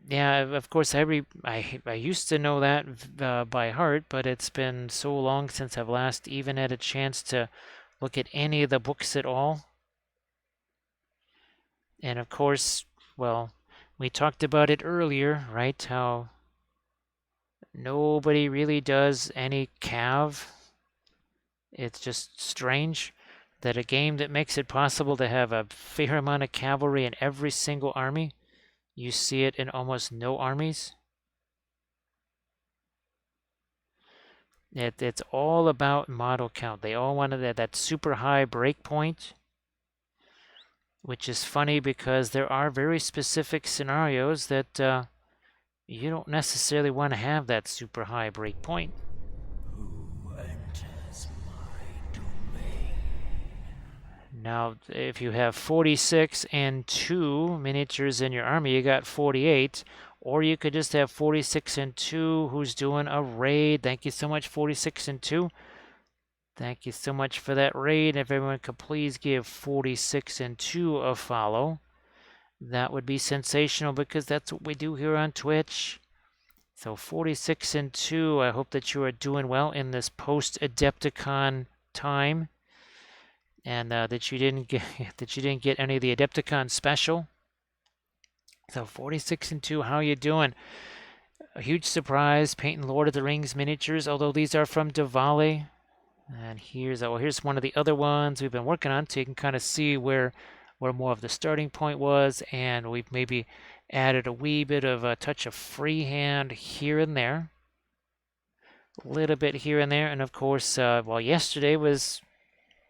Yeah, of course, I used to know that by heart, but it's been so long since I've last even had a chance to look at any of the books at all. And of course, well, we talked about it earlier, right? How nobody really does any cav. It's just strange that a game that makes it possible to have a fair amount of cavalry in every single army, you see it in almost no armies. It's all about model count. They all wanted that super high breakpoint, which is funny because there are very specific scenarios that you don't necessarily want to have that super high breakpoint. Who enters my domain? Now, if you have 46 and 2 miniatures in your army, you got 48. Or you could just have 46 and 2 who's doing a raid. Thank you so much, 46 and 2. Thank you so much for that raid. If everyone could please give 46 and 2 a follow, that would be sensational because that's what we do here on Twitch. So 46 and 2, I hope that you are doing well in this post-Adepticon time. And that you didn't get any of the Adepticon special. So 46 and 2, how you doing? A huge surprise, painting Lord of the Rings miniatures, although these are from Davale. And here's one of the other ones we've been working on, so you can kind of see where more of the starting point was, and we've maybe added a wee bit of a touch of freehand here and there. A little bit here and there, and of course, well, yesterday was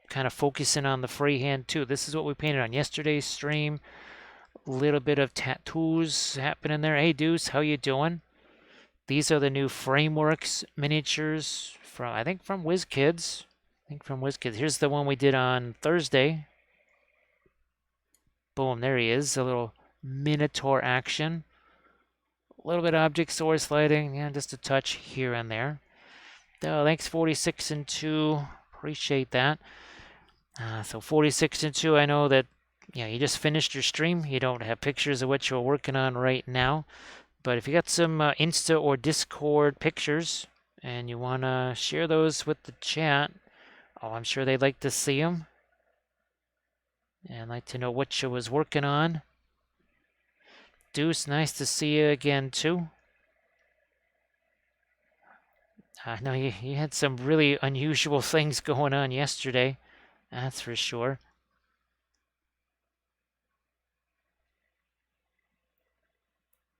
kind of focusing on the freehand too. This is what we painted on yesterday's stream. A little bit of tattoos happening there. Hey Deuce, how you doing? These are the new Frameworks miniatures from, I think, from WizKids. Here's the one we did on Thursday. Boom, there he is. A little Minotaur action. A little bit of object source lighting. Yeah, just a touch here and there. Thanks 46 and 2. Appreciate that. So 46 and 2, I know that you just finished your stream. You don't have pictures of what you're working on right now. But if you got some Insta or Discord pictures and you want to share those with the chat, I'm sure they'd like to see them. And like to know what you was working on. Deuce, nice to see you again too. I know you had some really unusual things going on yesterday. That's for sure.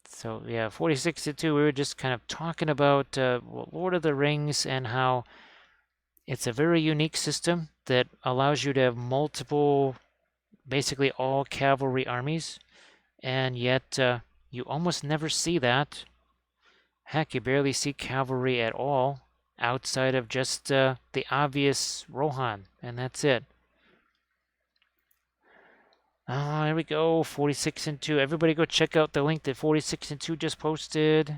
So yeah, 46 to 2, we were just kind of talking about Lord of the Rings and how it's a very unique system that allows you to have multiple, basically all cavalry armies, and yet you almost never see that. Heck, you barely see cavalry at all outside of just the obvious Rohan, and that's it. Oh, here we go, 46 and 2. Everybody go check out the link that 46 and 2 just posted.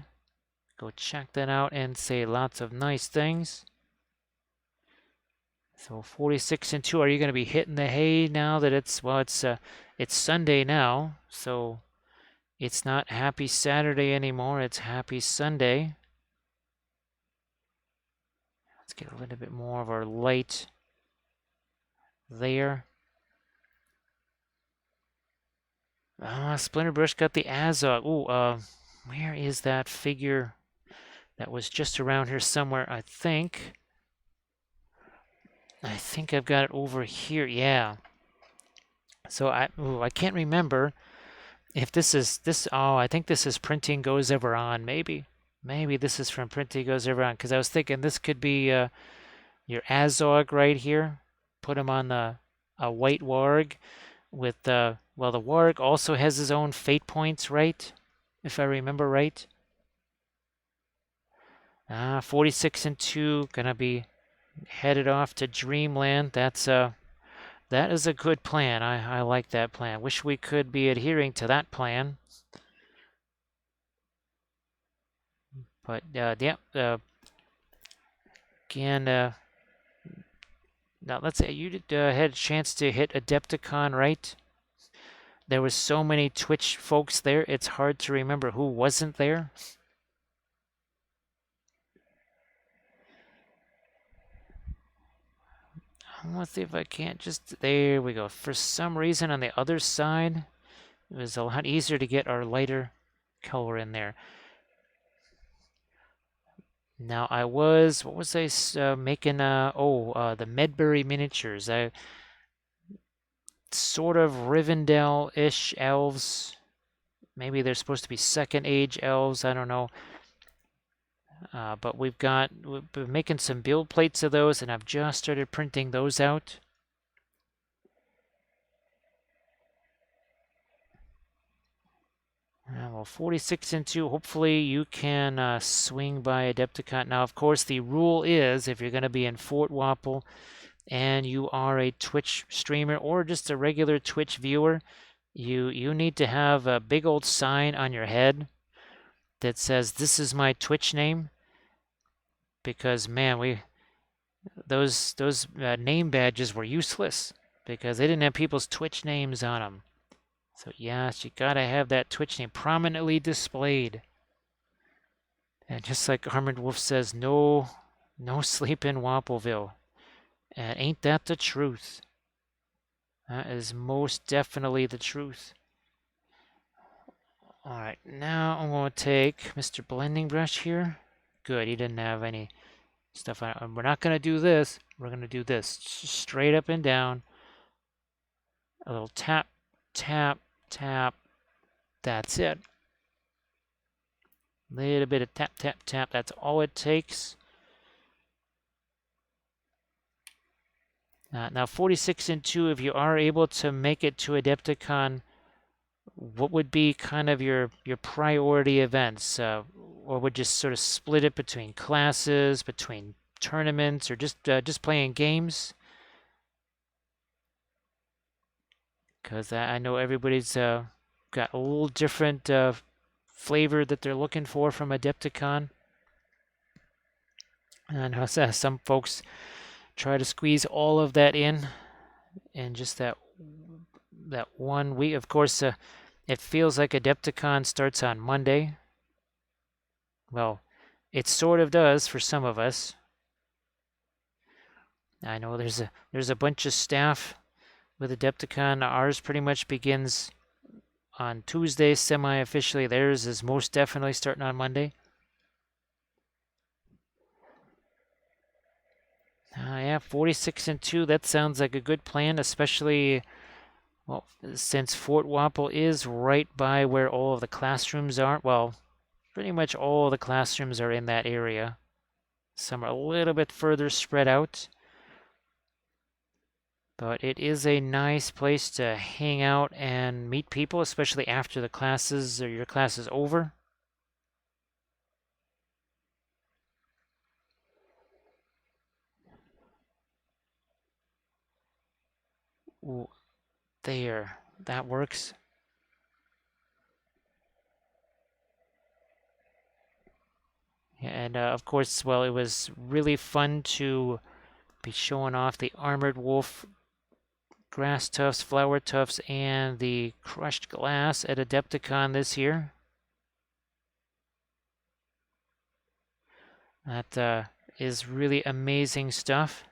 Go check that out and say lots of nice things. So 46 and 2, are you going to be hitting the hay now that it's Sunday now, so it's not happy Saturday anymore, it's happy Sunday. Let's get a little bit more of our light there. Splinterbrush got the Azog. Ooh, where is that figure? That was just around here somewhere, I think. I think I've got it over here, yeah. So I can't remember if this is I think this is Printing Goes Ever On, maybe. Maybe this is from Printing Goes Ever On, because I was thinking this could be your Azog right here. Put him on a white warg with well, the warg also has his own fate points, right? If I remember right. 46 and 2, gonna be headed off to Dreamland. That is a good plan. I like that plan. Wish we could be adhering to that plan. But yeah, again, now let's say you had a chance to hit Adepticon, right? There was so many Twitch folks there, it's hard to remember who wasn't there. Let's see if I can't just, there we go. For some reason on the other side, it was a lot easier to get our lighter color in there. Now I was, what was I making, the Medbury miniatures. I sort of Rivendell-ish elves. Maybe they're supposed to be second age elves, I don't know. But we've been making some build plates of those, and I've just started printing those out. Well, 46 and 2, hopefully you can swing by Adepticon. Now, of course, the rule is if you're going to be in Fort Wapple and you are a Twitch streamer or just a regular Twitch viewer, you need to have a big old sign on your head that says, "This is my Twitch name." Because, man, those name badges were useless because they didn't have people's Twitch names on them. So yes, you gotta have that Twitch name prominently displayed. And just like Armored Wolf says, no sleep in Wappleville. And ain't that the truth? That is most definitely the truth. Alright, now I'm going to take Mr. Blending Brush here. Good, he didn't have any stuff on it. We're not going to do this. We're going to do this. Straight up and down. A little tap, tap, tap. That's it. Little bit of tap, tap, tap. That's all it takes. Now 46 and 2, if you are able to make it to Adepticon, what would be kind of your priority events? Or would you sort of split it between classes, between tournaments, or just playing games? Because I know everybody's got a little different flavor that they're looking for from Adepticon. And I know some folks try to squeeze all of that in just that 1 week. Of course, it feels like Adepticon starts on Monday. Well, it sort of does for some of us. I know there's a bunch of staff with Adepticon. Ours pretty much begins on Tuesday, semi-officially. Theirs is most definitely starting on Monday. Yeah, 46 and 2, that sounds like a good plan, especially, well, since Fort Wapple is right by where all of the classrooms are. Well, pretty much all the classrooms are in that area. Some are a little bit further spread out. But it is a nice place to hang out and meet people, especially after the classes or your class is over. Ooh, there. That works. And of course, well, it was really fun to be showing off the Armored Wolf grass tufts, flower tufts, and the crushed glass at Adepticon this year. That is really amazing stuff.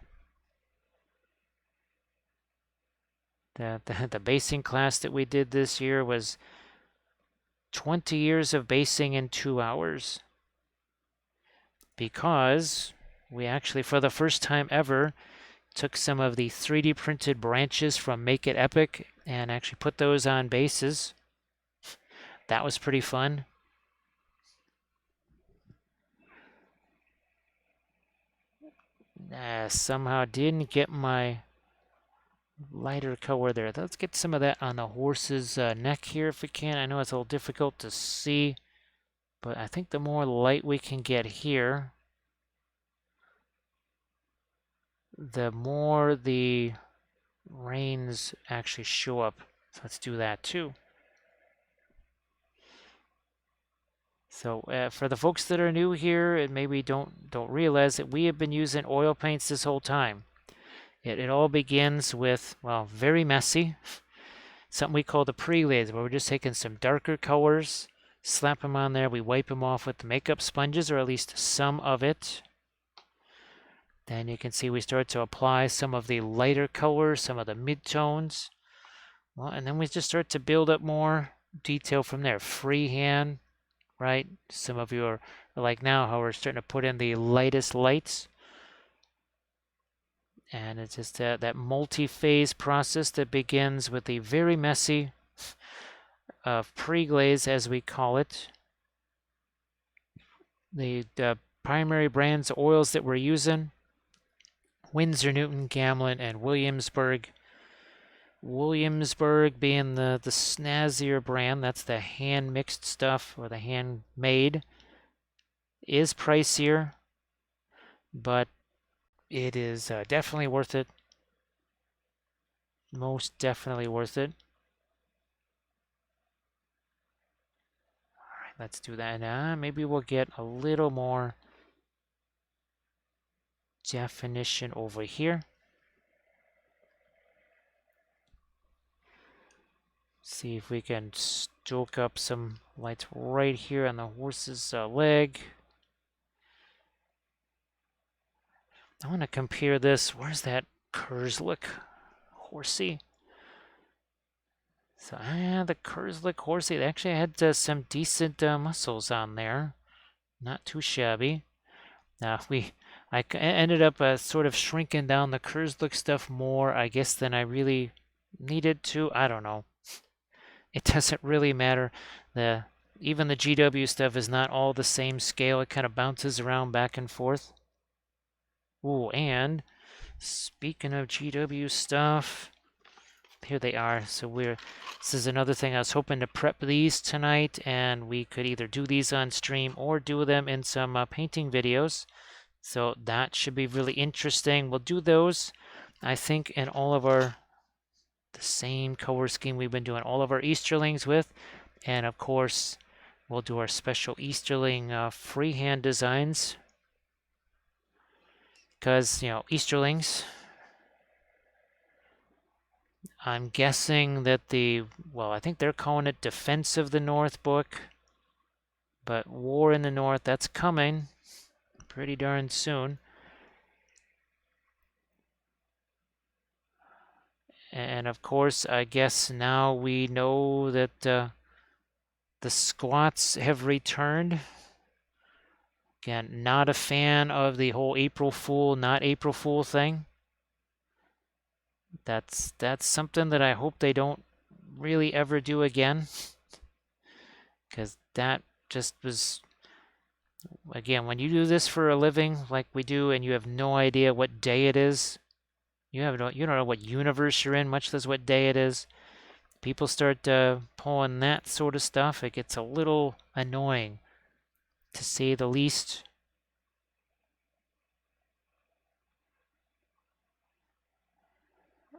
The basing class that we did this year was 20 years of basing in 2 hours. Because we actually, for the first time ever, took some of the 3D printed branches from Make It Epic and actually put those on bases. That was pretty fun. Somehow didn't get my lighter color there. Let's get some of that on the horse's neck here if we can. I know it's a little difficult to see, but I think the more light we can get here, the more the reins actually show up. So let's do that too. So for the folks that are new here and maybe don't realize that we have been using oil paints this whole time. It all begins with, well, very messy, something we call the pre-glaze, where we're just taking some darker colors, slap them on there, we wipe them off with the makeup sponges, or at least some of it. Then you can see we start to apply some of the lighter colors, some of the mid-tones. Well, and then we just start to build up more detail from there. Freehand, right? Some of you are like now how we're starting to put in the lightest lights. And it's just that multi-phase process that begins with the very messy pre-glaze, as we call it. The primary brands oils that we're using: Winsor, Newton, Gamlin, and Williamsburg. Williamsburg being the snazzier brand. That's the hand-mixed stuff, or the handmade. Is pricier, but it is definitely worth it. Most definitely worth it. All right, let's do that. Maybe we'll get a little more definition over here. See if we can stoke up some lights right here on the horse's leg. I want to compare this. Where's that Kerslick horsey? So the Kerslick horsey actually had some decent muscles on there. Not too shabby. Now I ended up sort of shrinking down the Kerslick stuff more, I guess, than I really needed to. I don't know. It doesn't really matter. Even the GW stuff is not all the same scale. It kind of bounces around back and forth. Ooh, and speaking of GW stuff, here they are. So this is another thing. I was hoping to prep these tonight, and we could either do these on stream or do them in some painting videos. So that should be really interesting. We'll do those, I think, in all of the same color scheme we've been doing all of our Easterlings with. And of course, we'll do our special Easterling freehand designs. Because, Easterlings, I'm guessing that I think they're calling it Defense of the North book. But War in the North, that's coming pretty darn soon. And of course, I guess now we know that the squats have returned. Again, not a fan of the whole April Fool, not April Fool thing. That's something that I hope they don't really ever do again. Because that just was, again, when you do this for a living like we do and you have no idea what day it is, you don't know what universe you're in, much less what day it is. People start pulling that sort of stuff. It gets a little annoying, to say the least.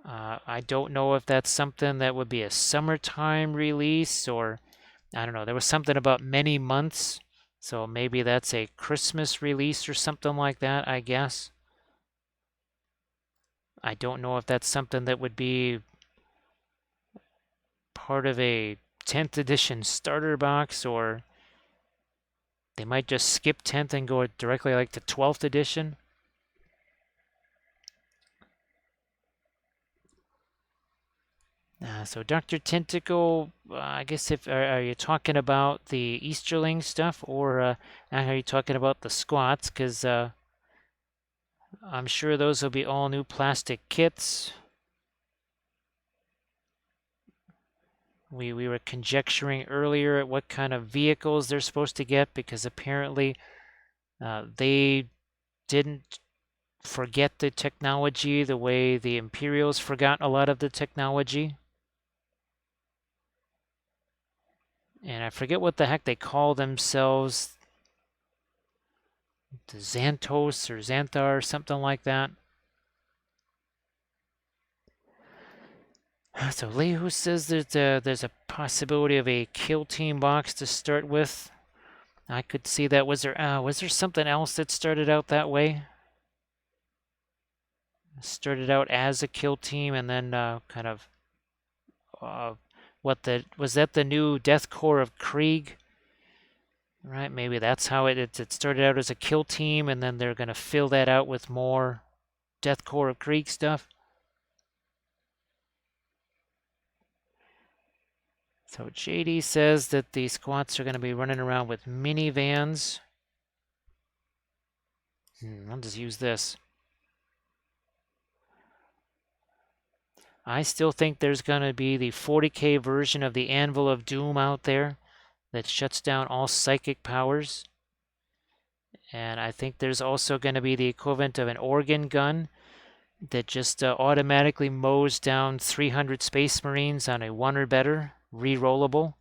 I don't know if that's something that would be a summertime release, or I don't know. There was something about many months, so maybe that's a Christmas release or something like that, I guess. I don't know if that's something that would be part of a 10th edition starter box, or they might just skip 10th and go directly like to 12th edition. So Dr. Tentacle, I guess if are you talking about the Easterling stuff, or are you talking about the squats? Because I'm sure those will be all new plastic kits. We were conjecturing earlier at what kind of vehicles they're supposed to get, because apparently they didn't forget the technology the way the Imperials forgot a lot of the technology. And I forget what the heck they call themselves. The Xantos or Xanthar or something like that. So Lehu says there's a possibility of a kill team box to start with. I could see that. Was there something else that started out that way? Started out as a kill team and then kind of was that the new Death Corps of Krieg? Right, maybe that's how it started out as a kill team, and then they're going to fill that out with more Death Corps of Krieg stuff. So JD says that the squats are going to be running around with minivans. I'll just use this. I still think there's going to be the 40k version of the Anvil of Doom out there that shuts down all psychic powers. And I think there's also going to be the equivalent of an organ gun that just automatically mows down 300 Space Marines on a 1 or better, re-rollable.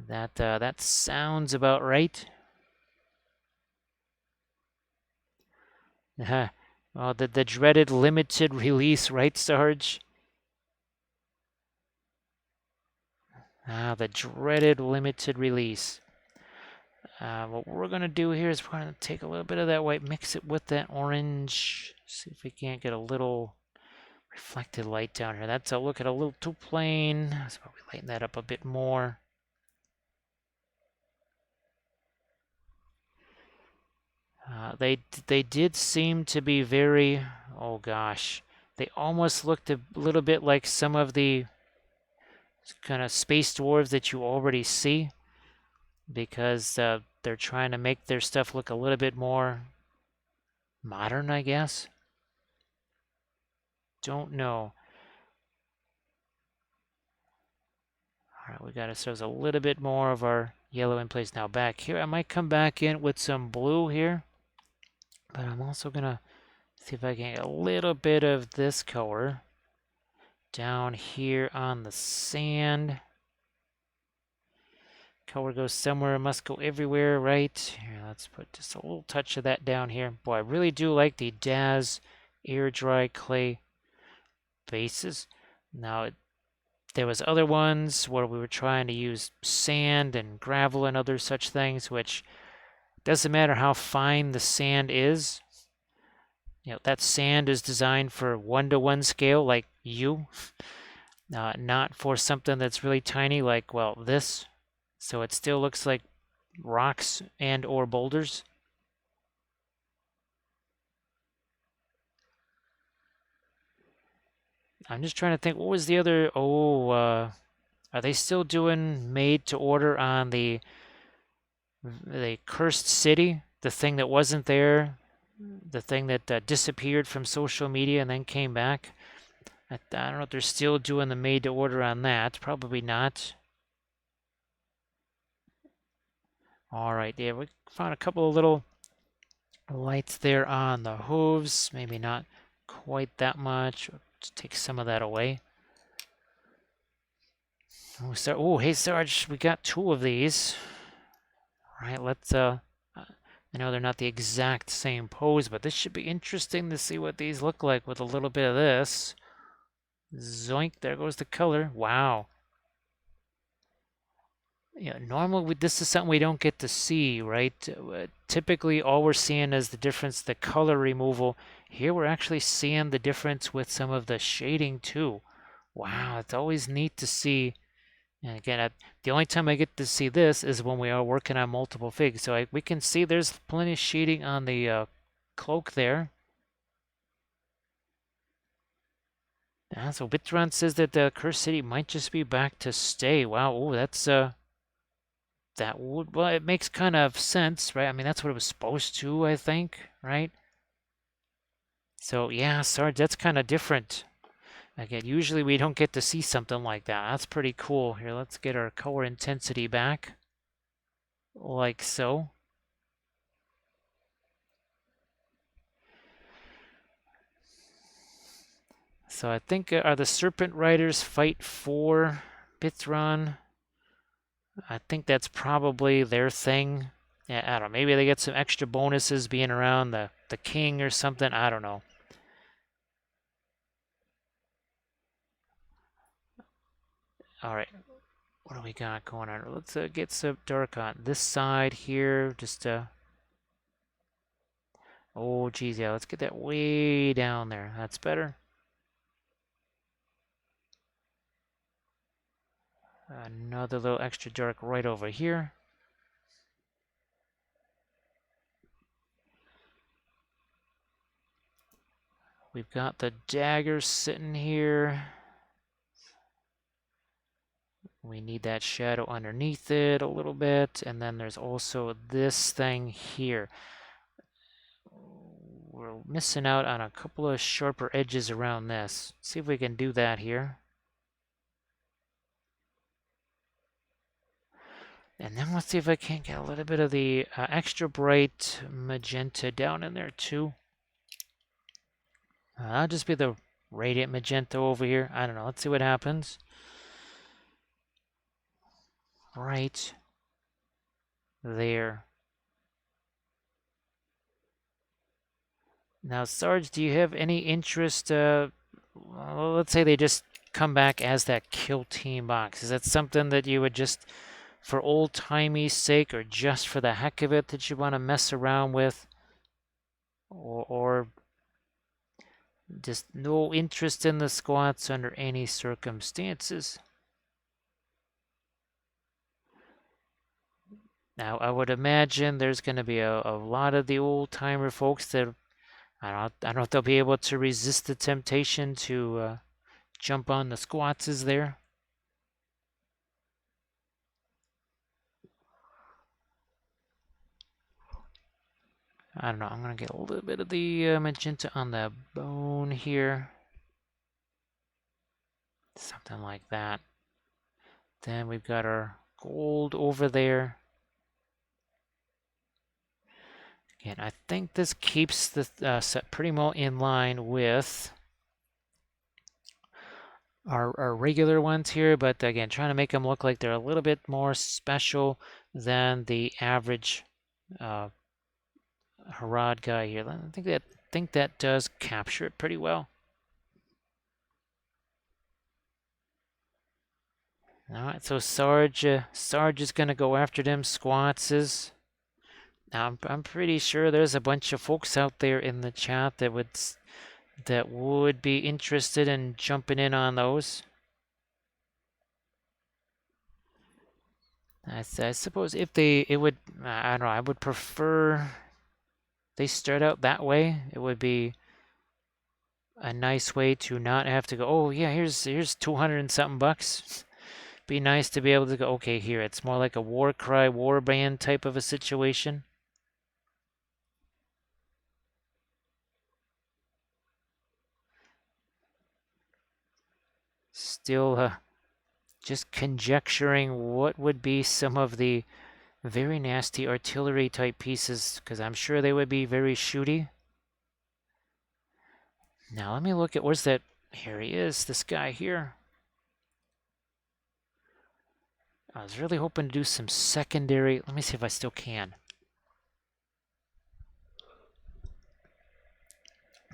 That sounds about right. Oh, the dreaded limited release, right, Sarge? The dreaded limited release. What we're going to do here is we're going to take a little bit of that white, mix it with that orange. See if we can't get a little reflected light down here. That's a look at a little too plain. Let's probably lighten that up a bit more. They did seem to be very, oh gosh, they almost looked a little bit like some of the kind of space dwarves that you already see, because they're trying to make their stuff look a little bit more modern, I guess. Don't know. All right, we got ourselves a little bit more of our yellow in place. Now back here, I might come back in with some blue here, but I'm also gonna see if I can get a little bit of this color down here on the sand. Color goes somewhere, must go everywhere, right? Here, let's put just a little touch of that down here. Boy, I really do like the Daz air dry clay bases. Now, there was other ones where we were trying to use sand and gravel and other such things, which doesn't matter how fine the sand is. You know, that sand is designed for 1-to-1 scale, like you, not for something that's really tiny, like, well, this. So it still looks like rocks and or boulders. I'm just trying to think, what was the other, are they still doing made to order on the cursed city? The thing that wasn't there, the thing that disappeared from social media and then came back? I don't know if they're still doing the made to order on that. Probably not. All right, yeah, we found a couple of little lights there on the hooves. Maybe not quite that much. Let's take some of that away. Oh, hey Sarge, we got 2 of these. All right, let's I know they're not the exact same pose, but this should be interesting to see what these look like with a little bit of this. Zoink, there goes the color. Wow. Yeah, normally this is something we don't get to see, right? Typically, all we're seeing is the difference, the color removal. Here, we're actually seeing the difference with some of the shading too. Wow, it's always neat to see. And again, the only time I get to see this is when we are working on multiple figs. So we can see there's plenty of shading on the cloak there. So Bitron says that the Cursed City might just be back to stay. Wow, oh, that's that would, well, it makes kind of sense, right? I mean, that's what it was supposed to, I think, right? So yeah, Sarge, that's kind of different. Again, usually we don't get to see something like that. That's pretty cool. Here, let's get our color intensity back, like so. So I think, are the Serpent Riders fight for Bithron? I think that's probably their thing. Yeah, I don't know. Maybe they get some extra bonuses being around the king or something. I don't know. All right. What do we got going on? Let's get some dark on this side here. Just oh geez, yeah. Let's get that way down there. That's better. Another little extra dark right over here. We've got the dagger sitting here. We need that shadow underneath it a little bit. And then there's also this thing here. We're missing out on a couple of sharper edges around this. See if we can do that here. And then let's see if I can't get a little bit of the extra bright magenta down in there too. That'll just be the radiant magenta over here. I don't know. Let's see what happens. Right there. Now, Sarge, do you have any interest? Well, let's say they just come back as that kill team box. Is that something that you would just, for old-timey sake, or just for the heck of it, that you want to mess around with? Or just no interest in the squats under any circumstances? Now, I would imagine there's going to be a lot of the old-timer folks that I don't know if they'll be able to resist the temptation to jump on the squats is there. I don't know. I'm going to get a little bit of the magenta on the bone here. Something like that. Then we've got our gold over there. Again, I think this keeps the set pretty well in line with our regular ones here, but again, trying to make them look like they're a little bit more special than the average Harad guy here. I think that does capture it pretty well. All right, so Sarge is gonna go after them squatses. Now I'm pretty sure there's a bunch of folks out there in the chat that would be interested in jumping in on those. I suppose if it would, I don't know, I would prefer they start out that way. It would be a nice way to not have to go, oh yeah, here's 200 and something bucks. Be nice to be able to go, okay, here, it's more like a war cry, war band type of a situation. Still just conjecturing what would be some of the very nasty artillery type pieces, because I'm sure they would be very shooty. Now let me look at, where's that? Here he is, this guy here. I was really hoping to do some secondary. Let me see if I still can.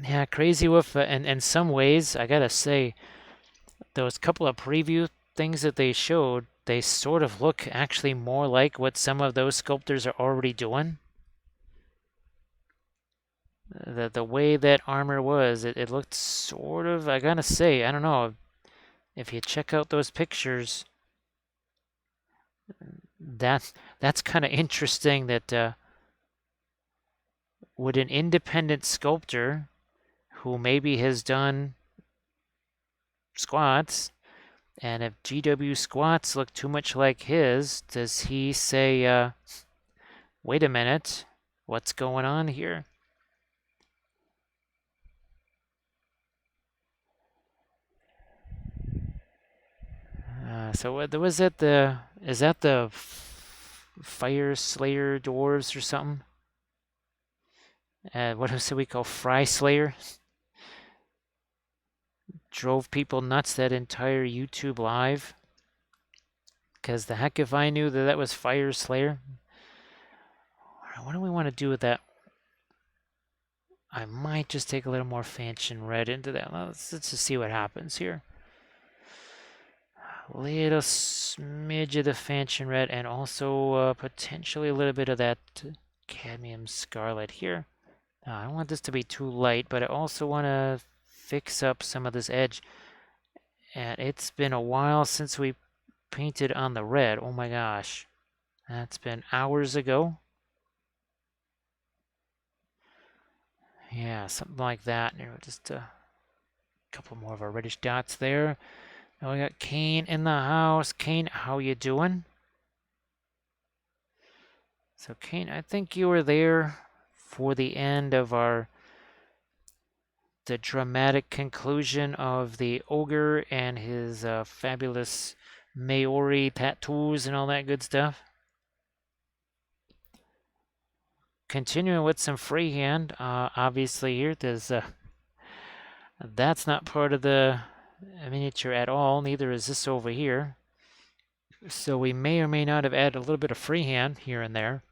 Yeah, crazy with, and in some ways, I gotta say, those couple of preview things that they showed, they sort of look actually more like what some of those sculptors are already doing. The way that armor was, it looked sort of, I gotta say, I don't know, if you check out those pictures, that's kind of interesting that would an independent sculptor who maybe has done squats, and if GW squats look too much like his, does he say, wait a minute, what's going on here? So what was it? Is that the Fire Slayer dwarves or something? What else do we call Fry Slayer? Drove people nuts that entire YouTube live. Because the heck if I knew that that was Fire Slayer. What do we want to do with that? I might just take a little more Fanchon Red into that. Let's just see what happens here. Little smidge of the Fanchon Red and also potentially a little bit of that Cadmium Scarlet here. I don't want this to be too light, but I also want to fix up some of this edge. And it's been a while since we painted on the red. Oh my gosh. That's been hours ago. Yeah, something like that. Just a couple more of our reddish dots there. Now we got Kane in the house. Kane, how you doing? So Kane, I think you were there for the end of the dramatic conclusion of the ogre and his fabulous Maori tattoos and all that good stuff. Continuing with some freehand, obviously here, that's not part of the miniature at all, neither is this over here. So we may or may not have added a little bit of freehand here and there.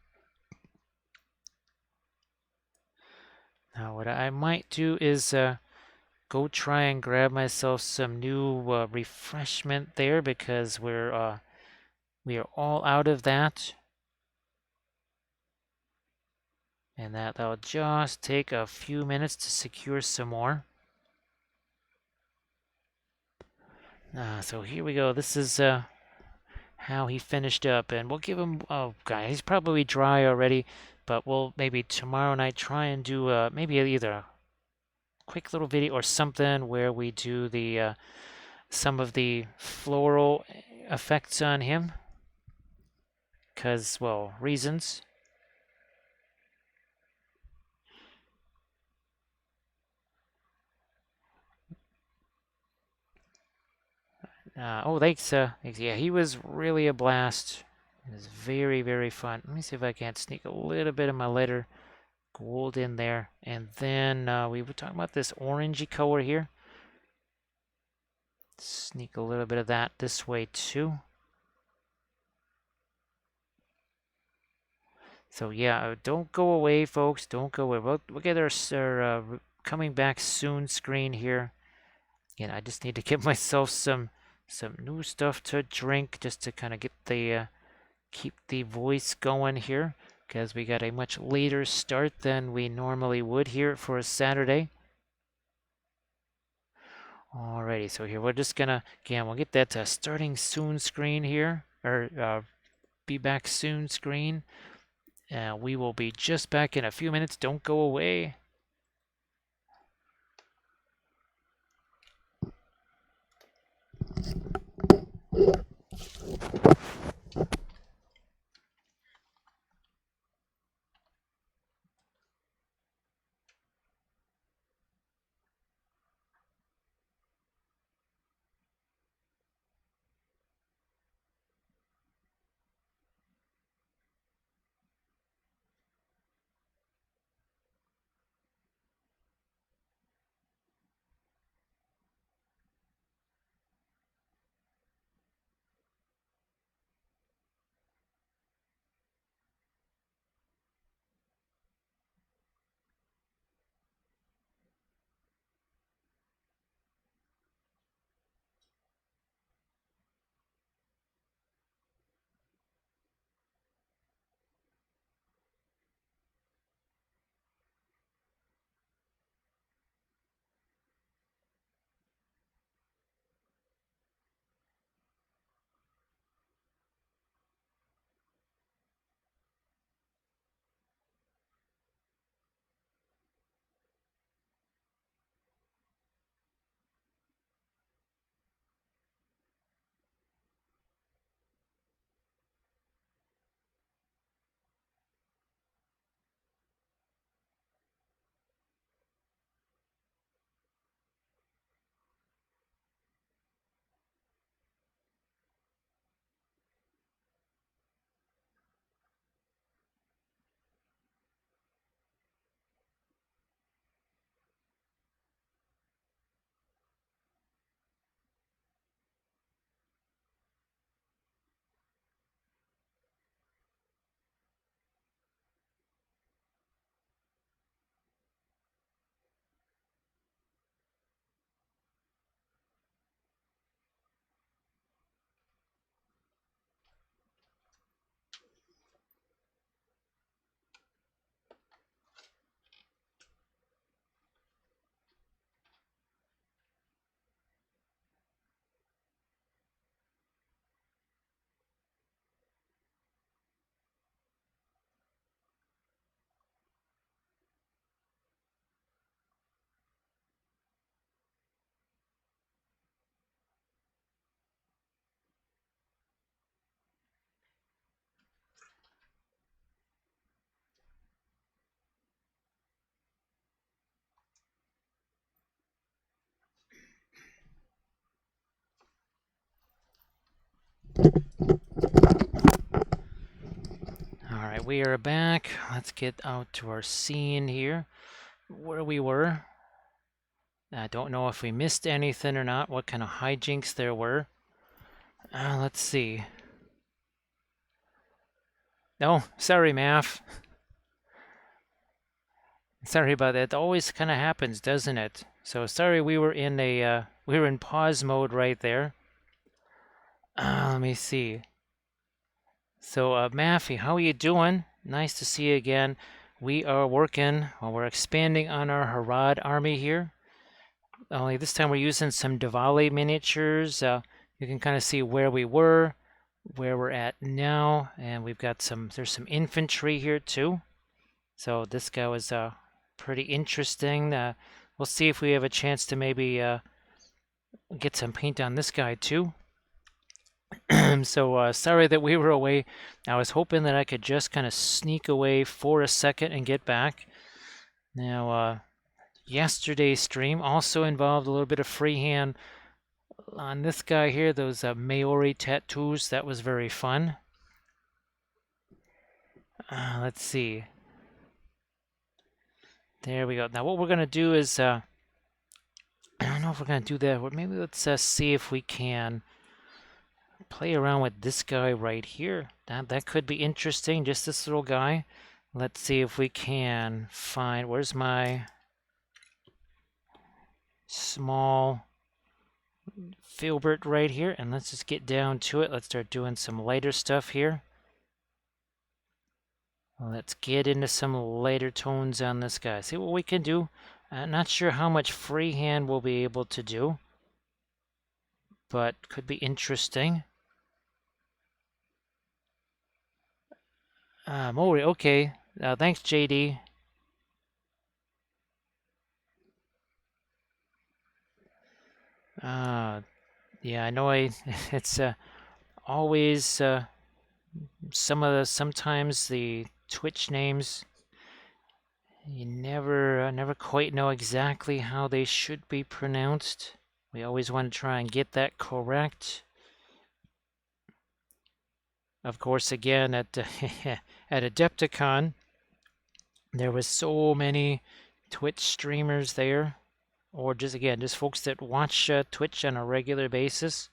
Now what I might do is go try and grab myself some new refreshment there because we are all out of that. And that'll just take a few minutes to secure some more. So here we go. This is how he finished up, and we'll give him. Oh, God, he's probably dry already, but we'll maybe tomorrow night try and do maybe either a quick little video or something where we do the some of the floral effects on him, because well, reasons. Oh, thanks. Yeah, he was really a blast. It was very, very fun. Let me see if I can't sneak a little bit of my letter gold in there. And then we were talking about this orangey color here. Sneak a little bit of that this way too. So yeah, don't go away, folks. Don't go away. We'll get our coming back soon screen here. Again, I just need to give myself some new stuff to drink just to kind of get the keep the voice going here because we got a much later start than we normally would here for a Saturday. Alrighty, so here we're just gonna, again, we'll get that starting soon screen here, or be back soon screen. We will be just back in a few minutes. Don't go away. we are back. Let's get out to our scene here, where we were. I don't know if we missed anything or not, what kind of hijinks there were. Let's see. No, sorry, Math. Sorry about that. It always kind of happens, doesn't it? So sorry, we were in pause mode right there. Let me see. So, Maffy, how are you doing? Nice to see you again. We are working, well, we're expanding on our Harad Army here. Only this time we're using some Davale miniatures. You can kind of see where we were, where we're at now, and we've got there's some infantry here too. So this guy was pretty interesting. We'll see if we have a chance to maybe get some paint on this guy too. So sorry that we were away. I was hoping that I could just kind of sneak away for a second and get back. Now, yesterday's stream also involved a little bit of freehand on this guy here, those Maori tattoos. That was very fun. Let's see. There we go. Now what we're going to do is, I don't know if we're going to do that, but maybe let's see if we can play around with this guy right here. That could be interesting, just this little guy. Let's see if we can find, where's my small filbert right here, and let's just get down to it. Let's start doing some lighter stuff here. Let's get into some lighter tones on this guy. See what we can do. I'm not sure how much freehand we'll be able to do, but could be interesting. Mori, okay. Thanks, JD. Yeah, I know it's always sometimes the Twitch names you never quite know exactly how they should be pronounced. We always want to try and get that correct. Of course, again at at Adepticon, there was so many Twitch streamers there, or just folks that watch Twitch on a regular basis.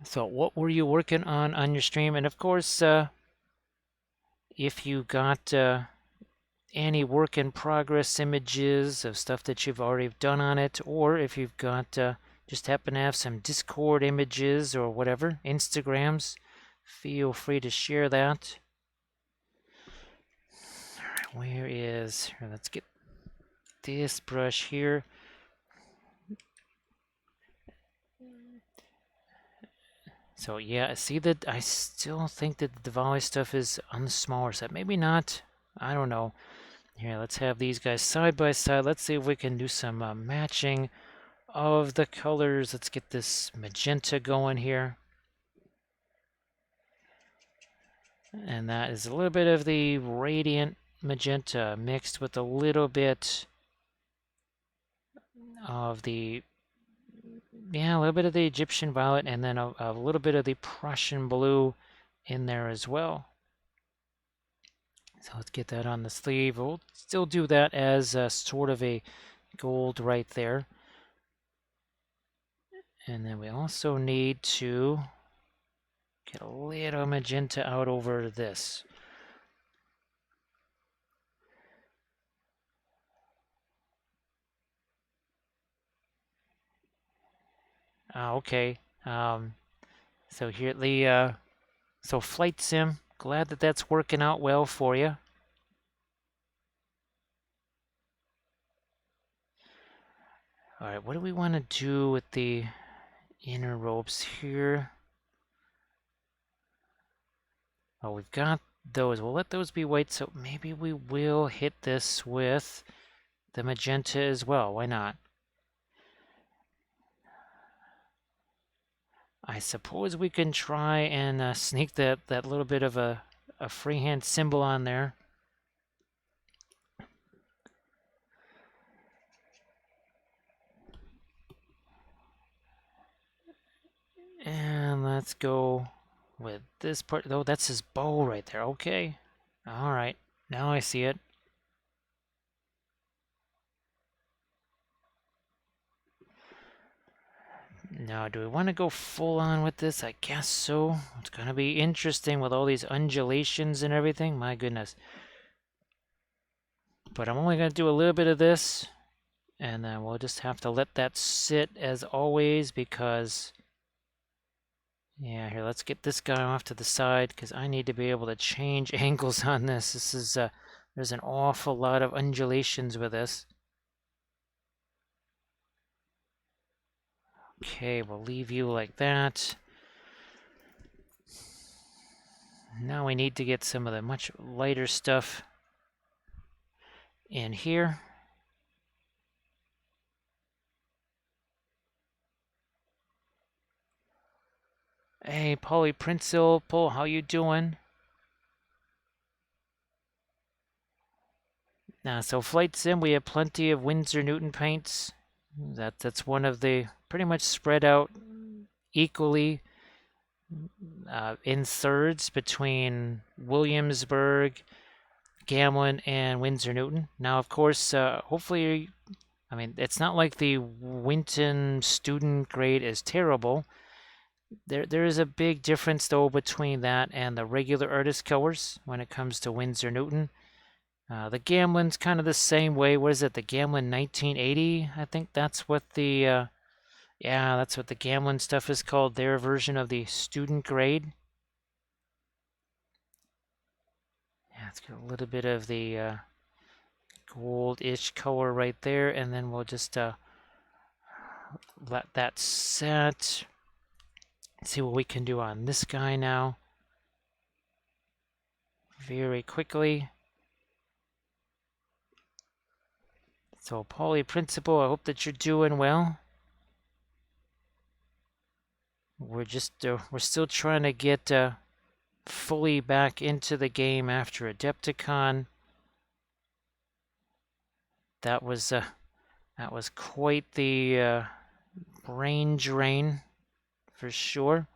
So what were you working on your stream? And of course, if you got any work in progress images of stuff that you've already done on it, or if you've got just happen to have some Discord images or whatever, Instagrams, feel free to share that. All right, here, let's get this brush here. So yeah, see that I still think that the Davale stuff is on the smaller side. Maybe not. I don't know. Here, let's have these guys side by side. Let's see if we can do some matching of the colors. Let's get this magenta going here. And that is a little bit of the radiant magenta mixed with a little bit of the a little bit of the Egyptian violet, and then a little bit of the Prussian blue in there as well. So let's get that on the sleeve. We'll still do that as sort of a gold right there. And then we also need to get a little magenta out over this. Okay. So here the so Flight Sim, glad that that's working out well for you. All right, what do we want to do with the inner ropes here? Oh, we've got those. We'll let those be white, so maybe we will hit this with the magenta as well. Why not? I suppose we can try and sneak that little bit of a freehand symbol on there. And let's go with this part. Oh, that's his bow right there. Okay. All right. Now I see it. Now, do we want to go full on with this? I guess so. It's going to be interesting with all these undulations and everything. My goodness. But I'm only going to do a little bit of this. And then we'll just have to let that sit as always because... Yeah, here, let's get this guy off to the side because I need to be able to change angles on this. This is, there's an awful lot of undulations with this. Okay, we'll leave you like that. Now we need to get some of the much lighter stuff in here. Hey, Polyprinciple, how you doing? Now, so Flight Sim, we have plenty of Winsor Newton paints. That's one of the pretty much spread out equally in thirds between Williamsburg, Gamlin, and Winsor Newton. Now, of course, hopefully, I mean, it's not like the Winton student grade is terrible. There is a big difference, though, between that and the regular artist colors when it comes to Winsor Newton. The Gamlin's kind of the same way. What is it? The Gamlin 1980? I think that's what the... yeah, that's what the Gamlin stuff is called. Their version of the student grade. Yeah, it's got a little bit of the gold-ish color right there. And then we'll just let that set. See what we can do on this guy now. Very quickly. So, Polyprinciple, I hope that you're doing well. We're just, we're still trying to get fully back into the game after Adepticon. That was quite the brain drain, for sure.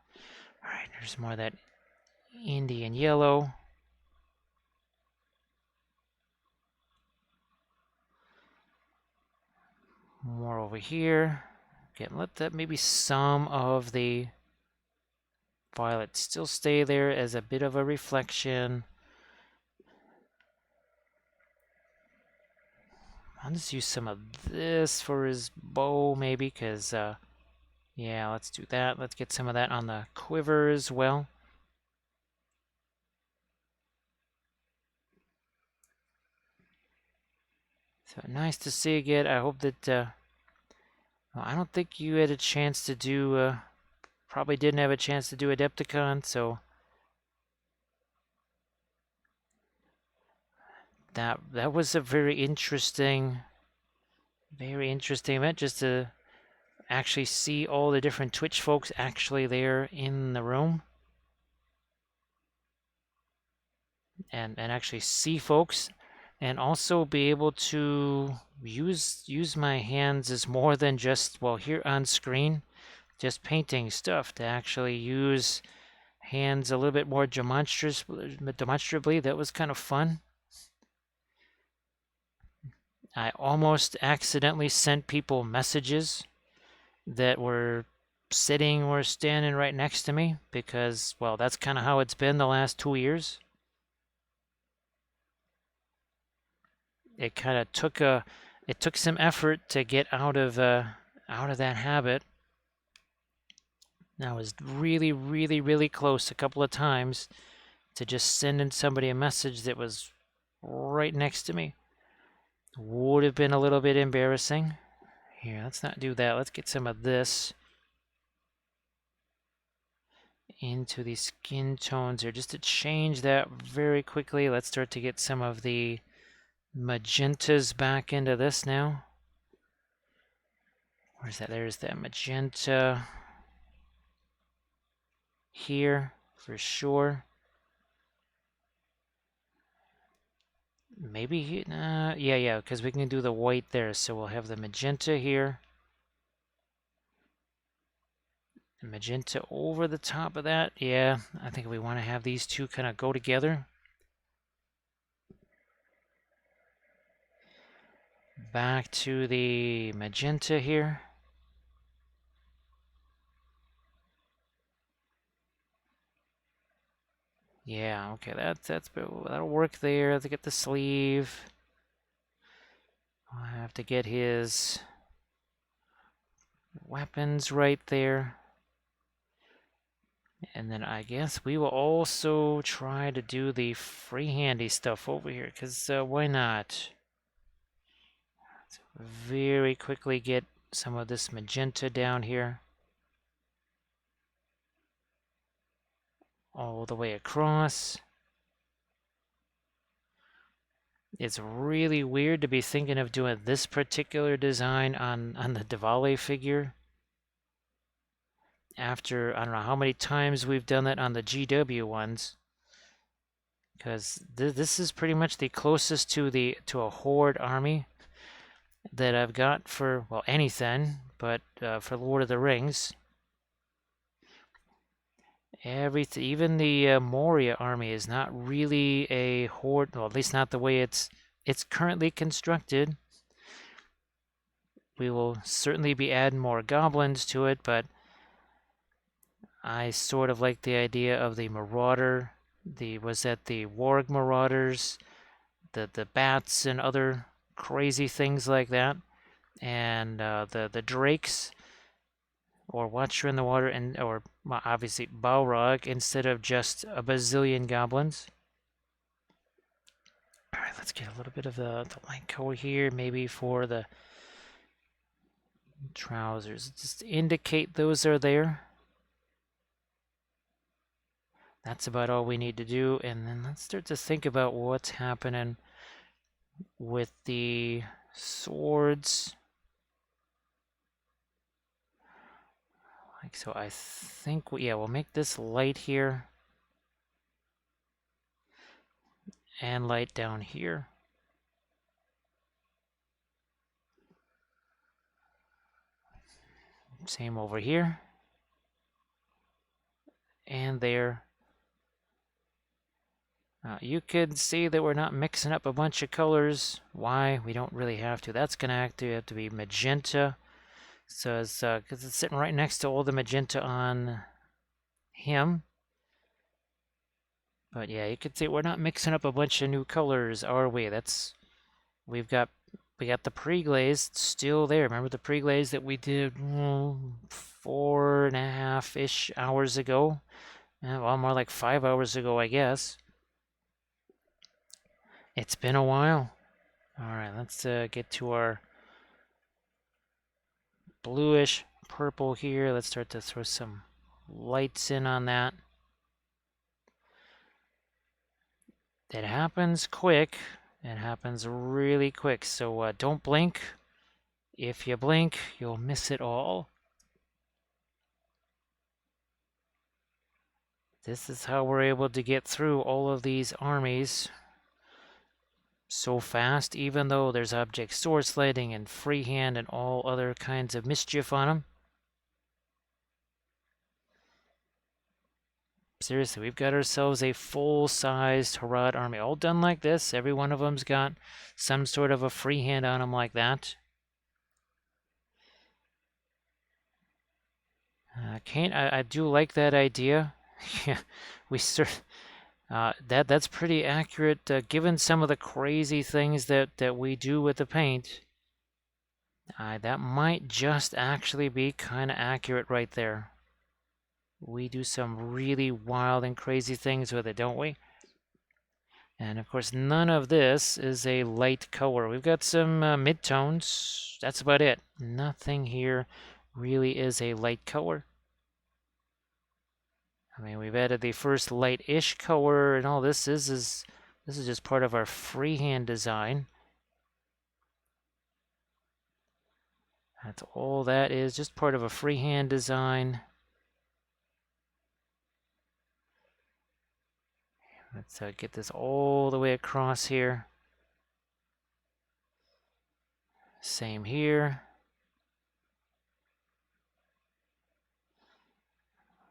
All right, there's more of that Indian yellow. More over here. Okay, let that maybe some of the violet still stay there as a bit of a reflection. I'll just use some of this for his bow, maybe, because, yeah, let's do that. Let's get some of that on the quiver as well. So nice to see you again. I hope that, well, I don't think you had a chance to do, probably didn't have a chance to do Adepticon, so that was a very interesting event, just to actually see all the different Twitch folks actually there in the room. And actually see folks, and also be able to use my hands as more than just, well, here on screen, just painting stuff, to actually use hands a little bit more demonstrably. That was kind of fun. I almost accidentally sent people messages that were sitting or standing right next to me because, well, that's kind of how it's been the last 2 years. It kind of took some effort to get out of that habit. I was really, really, really close a couple of times to just sending somebody a message that was right next to me. Would have been a little bit embarrassing. Here, let's not do that. Let's get some of this into the skin tones here, just to change that very quickly. Let's start to get some of the magentas back into this now. Where's that? There's that magenta here for sure. Maybe, yeah, because we can do the white there. So we'll have the magenta here. magenta over the top of that. Yeah, I think we want to have these two kind of go together. Back to the magenta here. Yeah, okay, that'll work there to get the sleeve. I'll have to get his weapons right there. And then I guess we will also try to do the free-handy stuff over here, because why not? Let's very quickly get some of this magenta down here. All the way across. It's really weird to be thinking of doing this particular design on the Davale figure. After, I don't know how many times we've done that on the GW ones. Because this is pretty much the closest to a Horde army that I've got for, well, anything, but for Lord of the Rings. Everything, even the Moria army is not really a Horde, well, at least not the way it's currently constructed. We will certainly be adding more goblins to it, but I sort of like the idea of the Marauder, the Warg Marauders, the bats and other crazy things like that, and the Drakes, or Watcher in the Water, and or obviously Balrog instead of just a bazillion goblins. All right, let's get a little bit of the light color here, maybe for the trousers. Just indicate those are there. That's about all we need to do, and then let's start to think about what's happening with the swords. Like so, I think, yeah, we'll make this light here. And light down here. Same over here. And there. You could see that we're not mixing up a bunch of colors. Why? We don't really have to. That's going to have to be magenta. So it's because it's sitting right next to all the magenta on him. But yeah, you could see we're not mixing up a bunch of new colors, are we? We got the pre-glaze still there. Remember the pre-glaze that we did 4.5-ish hours ago? Well, more like 5 hours ago, I guess. It's been a while. All right, let's get to our bluish purple here. Let's start to throw some lights in on that. It happens quick. It happens really quick, so don't blink. If you blink, you'll miss it all. This is how we're able to get through all of these armies so fast, even though there's object sword sliding and freehand and all other kinds of mischief on them. Seriously, we've got ourselves a full-sized Harad army, all done like this. Every one of them's got some sort of a freehand on them like that. I do like that idea. Yeah, that's pretty accurate, given some of the crazy things that we do with the paint. That might just actually be kind of accurate right there. We do some really wild and crazy things with it, don't we? And of course, none of this is a light color. We've got some midtones. That's about it. Nothing here really is a light color. I mean, we've added the first light-ish color, and all this is just part of our freehand design. That's all that is, just part of a freehand design. Let's get this all the way across here. Same here.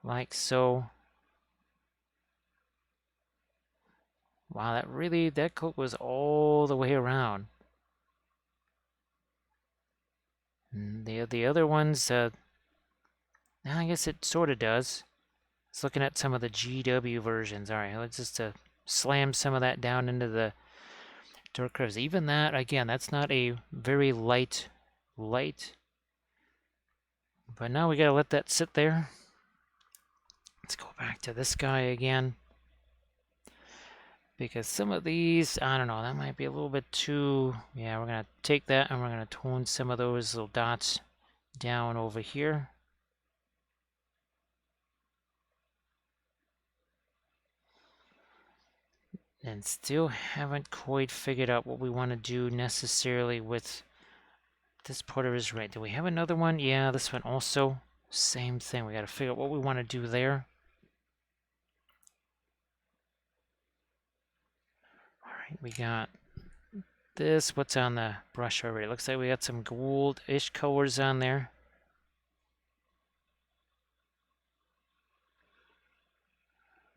like so. Wow, that coat was all the way around. And the other ones, I guess it sort of does. It's looking at some of the GW versions. All right, let's just slam some of that down into the dark curves. Even that, again, that's not a very light. But now we gotta let that sit there. Let's go back to this guy again. Because some of these, I don't know, that might be a little bit too... Yeah, we're going to take that and we're going to tone some of those little dots down over here. And still haven't quite figured out what we want to do necessarily with this part of his right. Do we have another one? Yeah, this one also. Same thing. We got to figure out what we want to do there. All right, we got this. What's on the brush already? Looks like we got some gold-ish colors on there.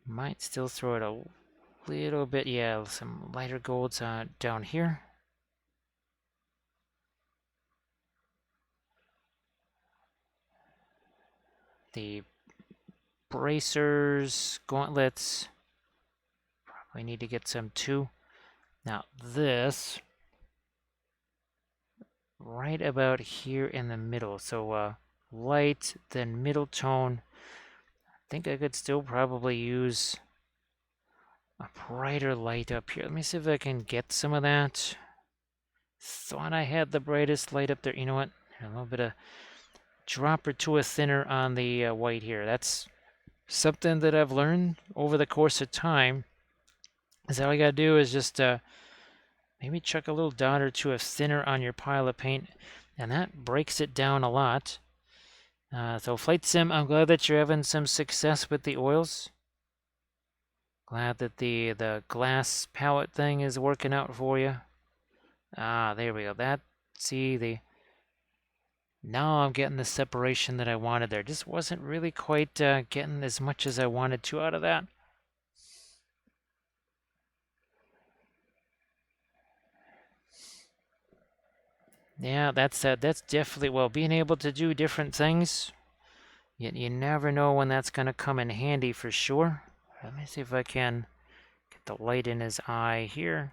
Might still throw it a little bit, yeah, some lighter golds down here. The bracers, gauntlets, probably need to get some too. Now this, right about here in the middle. So light, then middle tone. I think I could still probably use a brighter light up here. Let me see if I can get some of that. Thought I had the brightest light up there. You know what? A little bit of drop or two of thinner on the white here. That's something that I've learned over the course of time. Is all you gotta do is just maybe chuck a little dot or two of thinner on your pile of paint, and that breaks it down a lot. So Flight Sim, I'm glad that you're having some success with the oils. Glad that the glass palette thing is working out for you. There we go. Now I'm getting the separation that I wanted there. Just wasn't really quite getting as much as I wanted to out of that. Yeah, that's definitely, well, being able to do different things. You never know when that's going to come in handy for sure. Let me see if I can get the light in his eye here.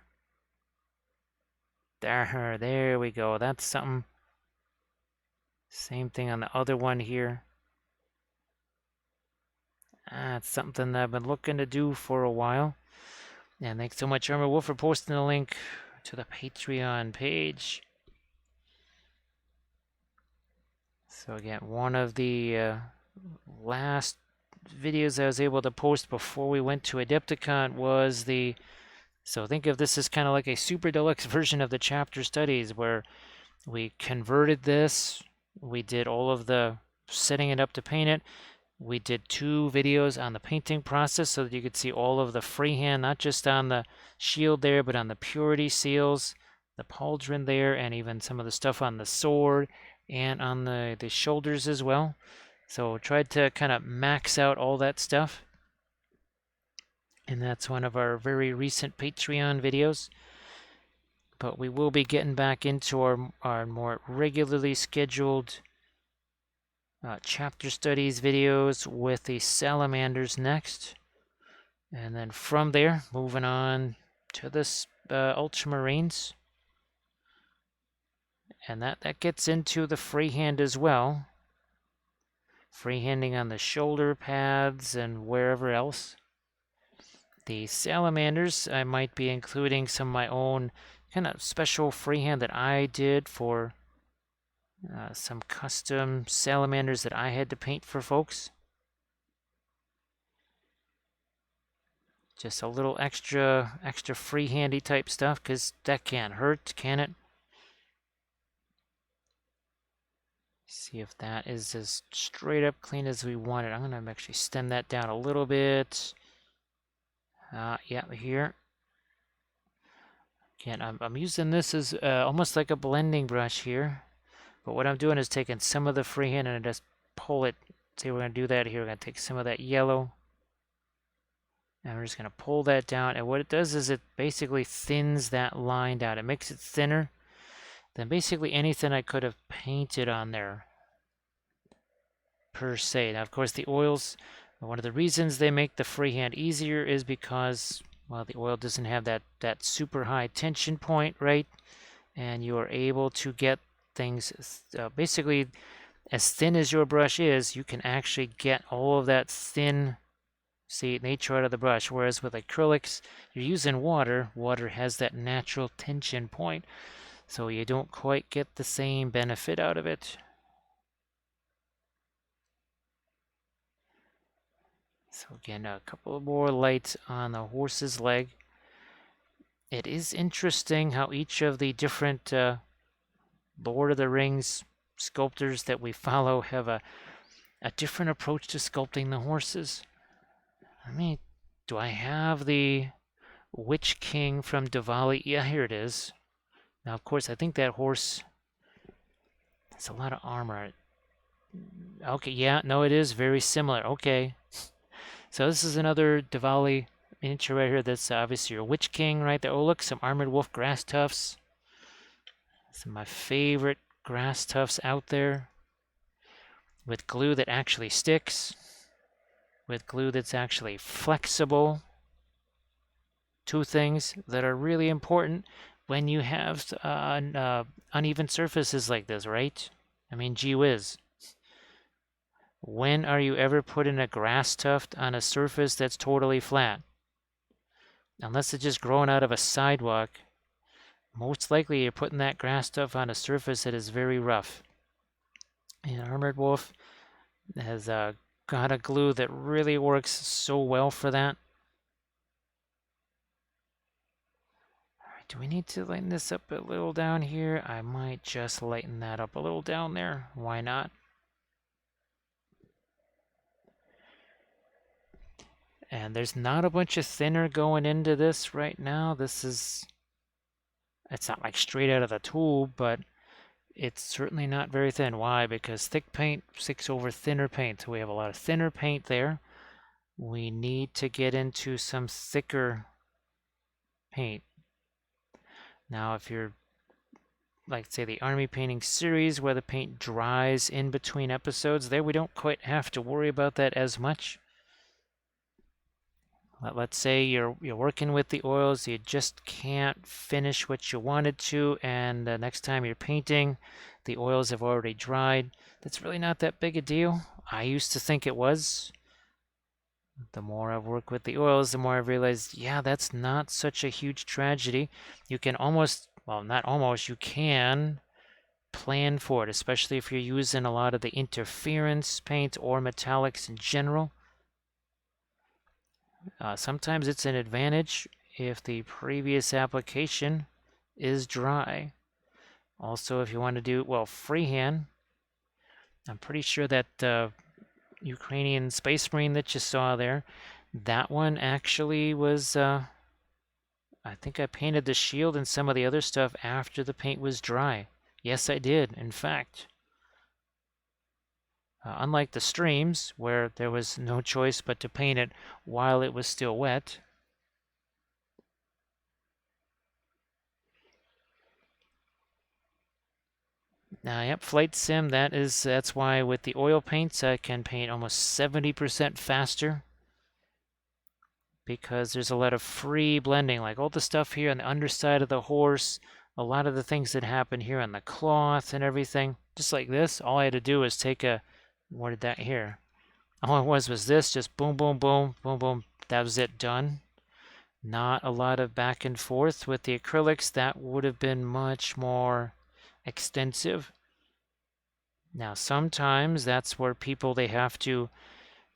There we go. That's something. Same thing on the other one here. That's something that I've been looking to do for a while. And thanks so much, Armor Wolf, for posting the link to the Patreon page. So again, one of the last videos I was able to post before we went to Adepticon was the... So think of this as kind of like a super deluxe version of the chapter studies where we converted this. We did all of the setting it up to paint it. We did 2 videos on the painting process so that you could see all of the freehand, not just on the shield there, but on the purity seals, the pauldron there, and even some of the stuff on the sword and on the shoulders as well. So tried to kind of max out all that stuff. And that's one of our very recent Patreon videos. But we will be getting back into our more regularly scheduled chapter studies videos with the salamanders next. And then from there, moving on to this ultramarines. And that gets into the freehand as well. Freehanding on the shoulder pads and wherever else. The salamanders, I might be including some of my own kind of special freehand that I did for some custom salamanders that I had to paint for folks. Just a little extra freehandy type stuff, because that can't hurt, can it? See if that is as straight up clean as we want it. I'm going to actually stem that down a little bit. Yeah, here. Again, I'm using this as almost like a blending brush here. But what I'm doing is taking some of the freehand and I just pull it See, we're going to do that here. We're going to take some of that yellow, and we're just going to pull that down. And what it does is it basically thins that line down. It makes it thinner than basically anything I could have painted on there, per se. Now, of course, the oils, one of the reasons they make the freehand easier is because, well, the oil doesn't have that super high tension point, right? And you are able to get things basically as thin as your brush is, you can actually get all of that thin, see, nature out of the brush. Whereas with acrylics, you're using water. Water has that natural tension point, so you don't quite get the same benefit out of it. So again, a couple more lights on the horse's leg. It is interesting how each of the different Lord of the Rings sculptors that we follow have a different approach to sculpting the horses. Do I have the Witch King from Davale? Yeah, here it is. Now, of course, I think that horse has a lot of armor. Okay, yeah, no, it is very similar. Okay. So this is another Davale miniature right here. That's obviously your Witch King right there. Oh, look, some armored wolf grass tufts. Some of my favorite grass tufts out there. With glue that actually sticks. With glue that's actually flexible. Two things that are really important when you have uneven surfaces like this, right? I mean, gee whiz. When are you ever putting a grass tuft on a surface that's totally flat? Unless it's just growing out of a sidewalk, most likely you're putting that grass tuft on a surface that is very rough. And Armored Wolf has got a glue that really works so well for that. Do we need to lighten this up a little down here? I might just lighten that up a little down there. Why not? And there's not a bunch of thinner going into this right now. It's not like straight out of the tube, but it's certainly not very thin. Why? Because thick paint sticks over thinner paint. So we have a lot of thinner paint there. We need to get into some thicker paint. Now, if you're like, say, the Army painting series where the paint dries in between episodes, there we don't quite have to worry about that as much. Let's say you're working with the oils, you just can't finish what you wanted to, and the next time you're painting, the oils have already dried. That's really not that big a deal. I used to think it was. The more I've worked with the oils, the more I've realized, yeah, that's not such a huge tragedy. You can almost, well, not almost, you can plan for it, especially if you're using a lot of the interference paint or metallics in general. Sometimes it's an advantage if the previous application is dry. Also, if you want to do, well, freehand, I'm pretty sure that Ukrainian Space Marine that you saw there, that one actually was, I think I painted the shield and some of the other stuff after the paint was dry. Yes, I did, in fact. Unlike the streams, where there was no choice but to paint it while it was still wet. Now, yep, Flight Sim, that's why with the oil paints I can paint almost 70% faster, because there's a lot of free blending, like all the stuff here on the underside of the horse, a lot of the things that happen here on the cloth and everything, just like this. All I had to do was take what did that here? All it was this, just boom, boom, boom, boom, boom. That was it, done. Not a lot of back and forth with the acrylics. That would have been much more extensive. Now, sometimes that's where they have to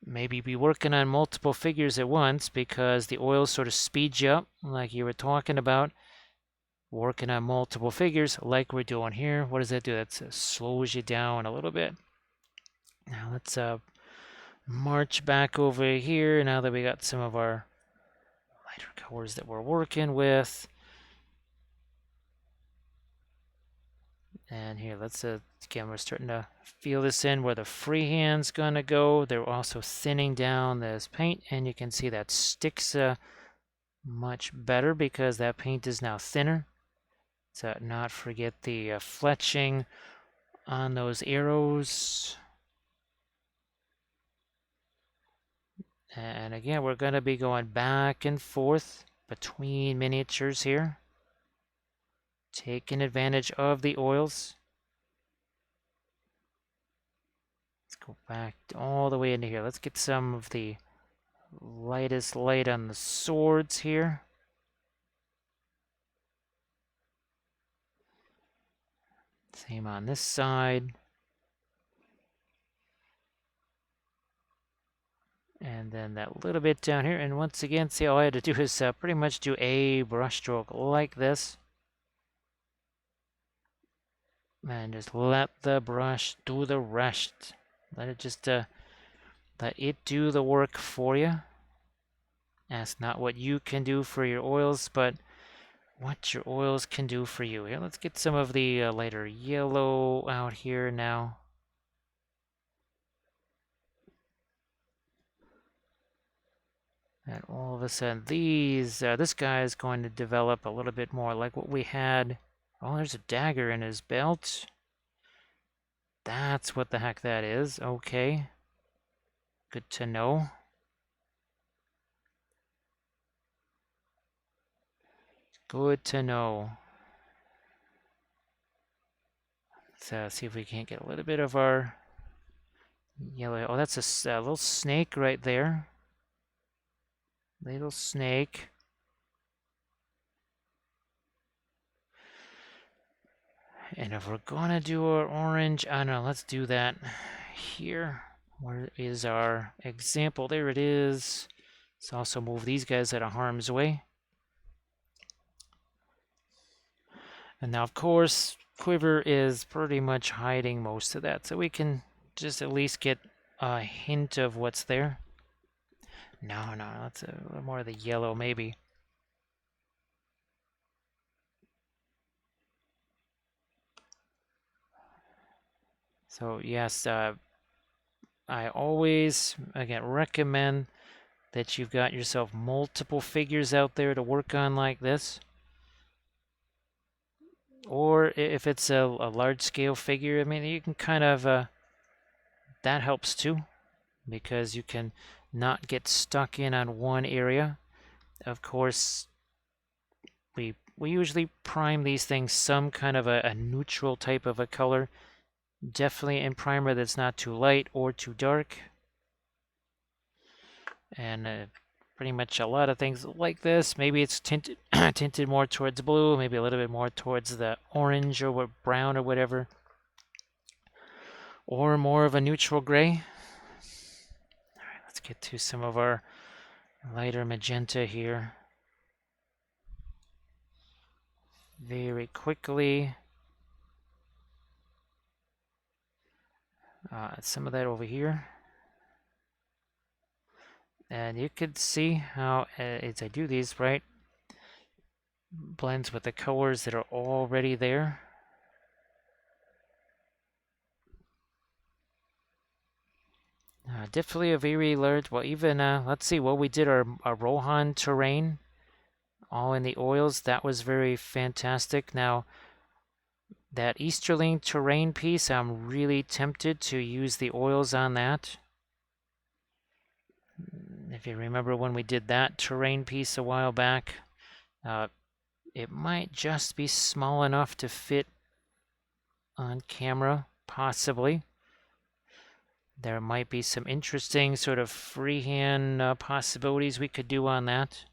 maybe be working on multiple figures at once, because the oil sort of speeds you up, like you were talking about. Working on multiple figures like we're doing here. What does that do? That slows you down a little bit. Now let's march back over here now that we got some of our lighter colors that we're working with. And here, let's again, we're starting to feel this in where the freehand's gonna go. They're also thinning down this paint, and you can see that sticks much better because that paint is now thinner. So not forget the fletching on those arrows. And again, we're going to be going back and forth between miniatures here, taking advantage of the oils. Let's go back all the way into here. Let's get some of the lightest light on the swords here. Same on this side. And then that little bit down here. And once again, see, all I had to do is pretty much do a brush stroke like this. And just let the brush do the rest. Let it just let it do the work for you. That's not what you can do for your oils, but what your oils can do for you. Here, let's get some of the lighter yellow out here now. And all of a sudden, this guy is going to develop a little bit more like what we had. Oh, there's a dagger in his belt. That's what the heck that is. Okay. Good to know. Good to know. Let's see if we can't get a little bit of our yellow. Oh, that's a little snake right there. Little snake. And if we're gonna do our orange, I don't know, let's do that here. Where is our example? There it is. Let's also move these guys out of harm's way. And now, of course, Quiver is pretty much hiding most of that, so we can just at least get a hint of what's there. No, that's a little more of the yellow, maybe. So yes, I always, again, recommend that you've got yourself multiple figures out there to work on like this. Or if it's a large-scale figure, I mean, you can kind of, that helps too, because you can not get stuck in on one area. Of course, we usually prime these things some kind of a neutral type of a color. Definitely in primer that's not too light or too dark. And pretty much a lot of things like this. Maybe it's tinted tinted more towards blue, maybe a little bit more towards the orange or brown or whatever. Or more of a neutral gray. All right, let's get to some of our lighter magenta here. Very quickly. Some of that over here. And you could see how, as I do these, right, blends with the colors that are already there. Definitely a very large, well, even, let's see, well, we did our Rohan terrain, all in the oils. That was very fantastic. Now, that Easterling terrain piece, I'm really tempted to use the oils on that. If you remember when we did that terrain piece a while back, it might just be small enough to fit on camera, possibly. There might be some interesting sort of freehand possibilities we could do on that.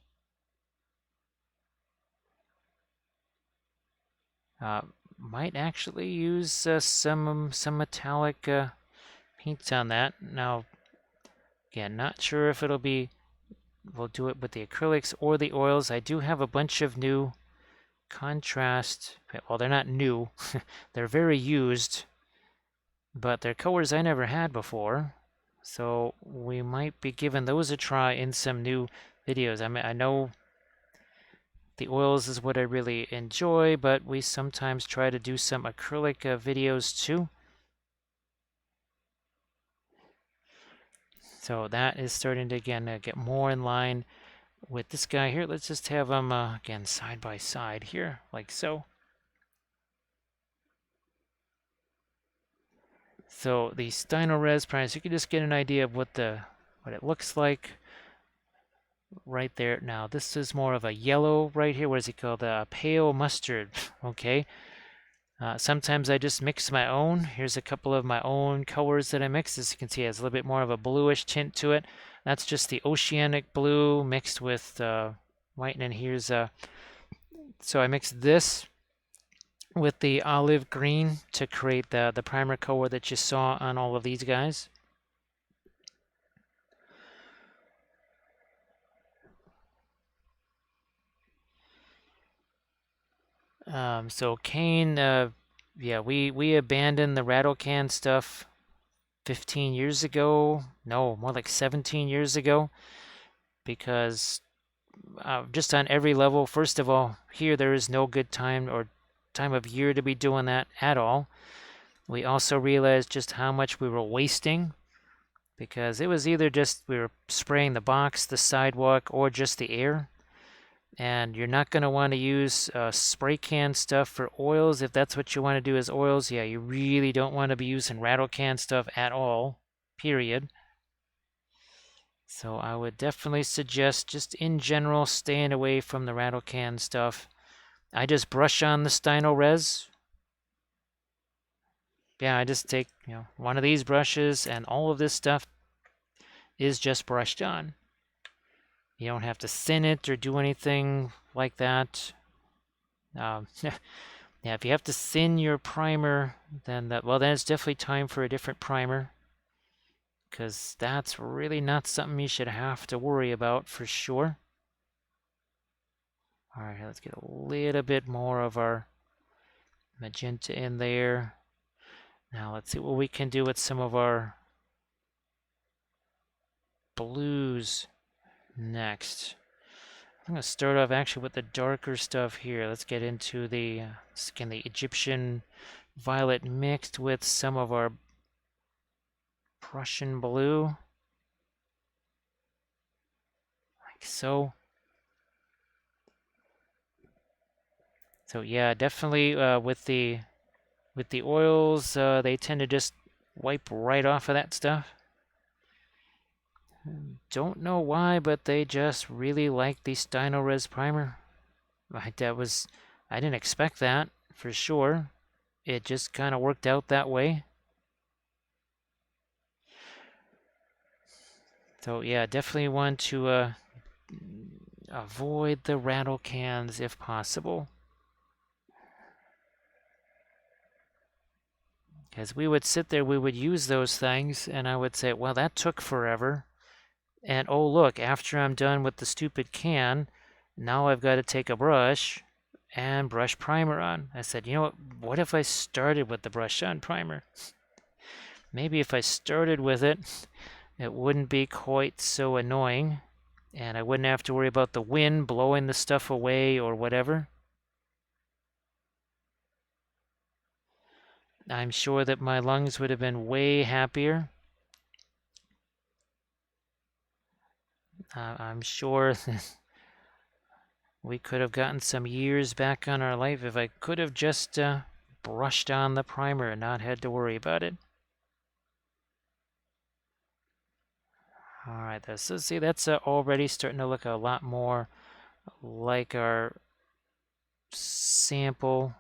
Might actually use some metallic paints on that. Now, again, not sure if it'll be, we'll do it with the acrylics or the oils. I do have a bunch of new contrast, well, they're not new, they're very used, but they're colors I never had before. So we might be giving those a try in some new videos. I mean, I know The oils is what I really enjoy, but we sometimes try to do some acrylic videos too. So that is starting to, again, get more in line with this guy here. Let's just have them, again, side by side here, like so. So the Steinores price, you can just get an idea of what it looks like right there. Now this is more of a yellow right here. What is it called? Pale mustard. Okay. Sometimes I just mix my own. Here's a couple of my own colors that I mix. As you can see, it has a little bit more of a bluish tint to it. That's just the oceanic blue mixed with white. And here's so I mixed this with the olive green to create the primer color that you saw on all of these guys. So Kane, yeah, we abandoned the rattle can stuff 15 years ago. No, more like 17 years ago, because just on every level, first of all, here there is no good time or time of year to be doing that at all. We also realized just how much we were wasting, because it was either just we were spraying the box, the sidewalk, or just the air. And you're not going to want to use spray can stuff for oils. If that's what you want to do as oils, yeah, you really don't want to be using rattle can stuff at all, period. So I would definitely suggest, just in general, staying away from the rattle can stuff. I just brush on the Steinores. Yeah, I just take, one of these brushes, and all of this stuff is just brushed on. You don't have to thin it or do anything like that. Yeah, if you have to thin your primer, then then it's definitely time for a different primer, because that's really not something you should have to worry about for sure. All right, let's get a little bit more of our magenta in there. Now let's see what we can do with some of our blues next. I'm going to start off actually with the darker stuff here. Let's get into the Egyptian violet mixed with some of our Prussian blue, like so. So yeah, definitely with the oils, they tend to just wipe right off of that stuff. Don't know why, but they just really like the Steinores primer. I didn't expect that for sure. It just kind of worked out that way. So yeah, definitely want to avoid the rattle cans if possible. Because we would sit there, we would use those things, and I would say, well, that took forever. And oh, look, after I'm done with the stupid can, now I've got to take a brush and brush primer on. I said, you know what if I started with the brush on primer? Maybe if I started with it, it wouldn't be quite so annoying, and I wouldn't have to worry about the wind blowing the stuff away or whatever. I'm sure that my lungs would have been way happier. I'm sure we could have gotten some years back on our life if I could have just brushed on the primer and not had to worry about it. All right, so see, that's already starting to look a lot more like our sample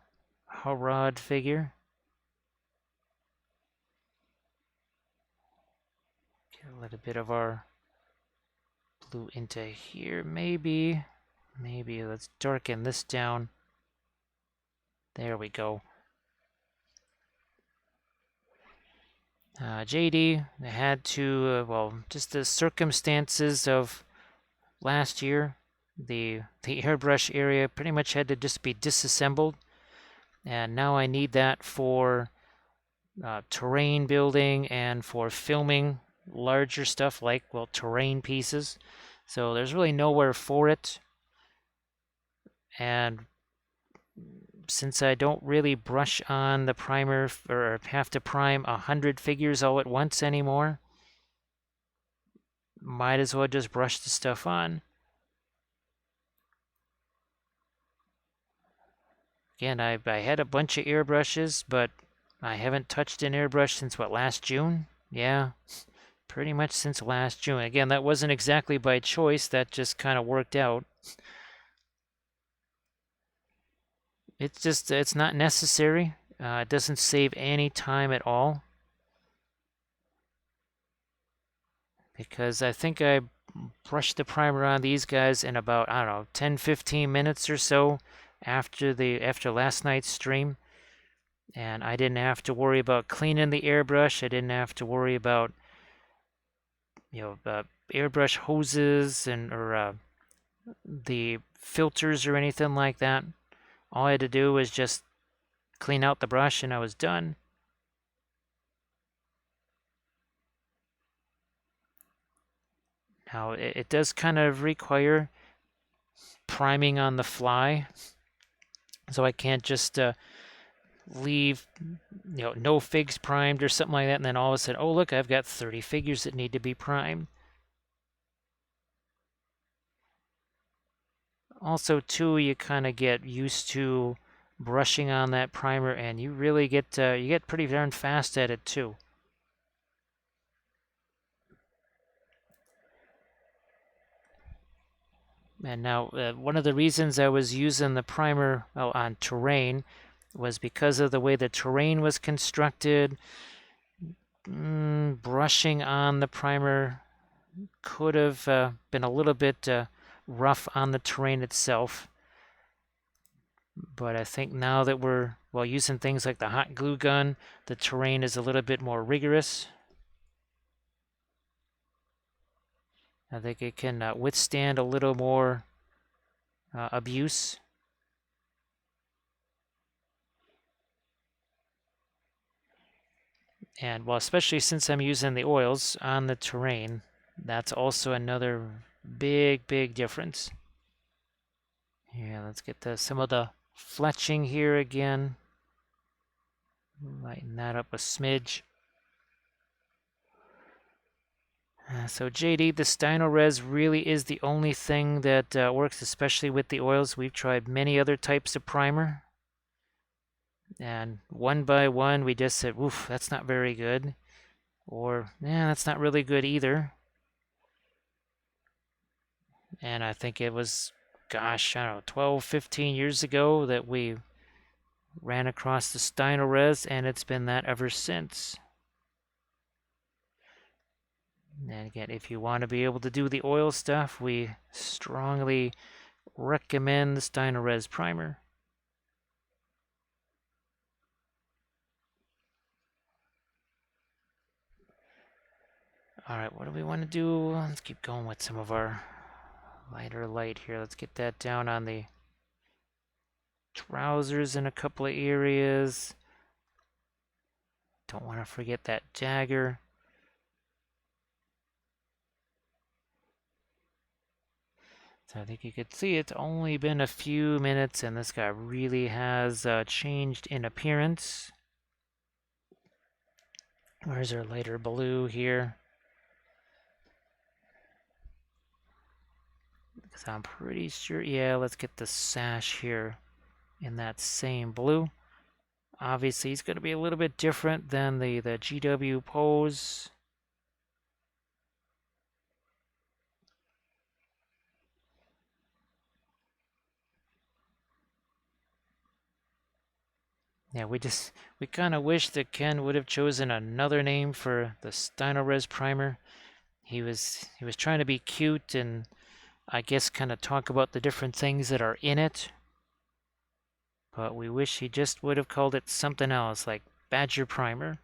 Harad figure. Get a little bit of our blue into here, maybe. Let's darken this down. There we go. JD had to, well, just the circumstances of last year, the airbrush area pretty much had to just be disassembled, and now I need that for terrain building and for filming larger stuff like, well, terrain pieces. So there's really nowhere for it. And since I don't really brush on the primer or have to prime 100 figures all at once anymore, might as well just brush the stuff on. Again, I had a bunch of airbrushes, but I haven't touched an airbrush since what, last June? Yeah, pretty much since last June. Again, that wasn't exactly by choice, that just kind of worked out. It's not necessary. It doesn't save any time at all. Because I think I brushed the primer on these guys in about, I don't know, 10-15 minutes or so after last night's stream. And I didn't have to worry about cleaning the airbrush. I didn't have to worry about, airbrush hoses or the filters or anything like that. All I had to do was just clean out the brush and I was done. Now, it does kind of require priming on the fly, so I can't just leave no figs primed or something like that, and then all of a sudden, oh look, I've got 30 figures that need to be primed. Also too, you kind of get used to brushing on that primer, and you really get pretty darn fast at it too. And now one of the reasons I was using the primer on terrain was because of the way the terrain was constructed. Brushing on the primer could have been a little bit rough on the terrain itself. But I think now that we're using things like the hot glue gun, the terrain is a little bit more rigorous. I think it can withstand a little more abuse. And especially since I'm using the oils on the terrain, that's also another big difference. Yeah, let's get some of the fletching here again. Lighten that up a smidge. So JD, the StynoRes really is the only thing that works, especially with the oils. We've tried many other types of primer. And one by one, we just said, oof, that's not very good. Or, yeah, that's not really good either. And I think it was, gosh, I don't know, 12, 15 years ago that we ran across the StynoRes, and it's been that ever since. And again, if you want to be able to do the oil stuff, we strongly recommend the StynoRes primer. All right, what do we want to do? Let's keep going with some of our lighter light here. Let's get that down on the trousers in a couple of areas. Don't want to forget that dagger. So I think you could see it's only been a few minutes and this guy really has changed in appearance. Where's our lighter blue here? Because I'm pretty sure, yeah, let's get the sash here in that same blue. Obviously, he's going to be a little bit different than the GW pose. Yeah, we kind of wish that Ken would have chosen another name for the StynoRes primer. He was trying to be cute and I guess kind of talk about the different things that are in it. But we wish he just would have called it something else, like Badger Primer.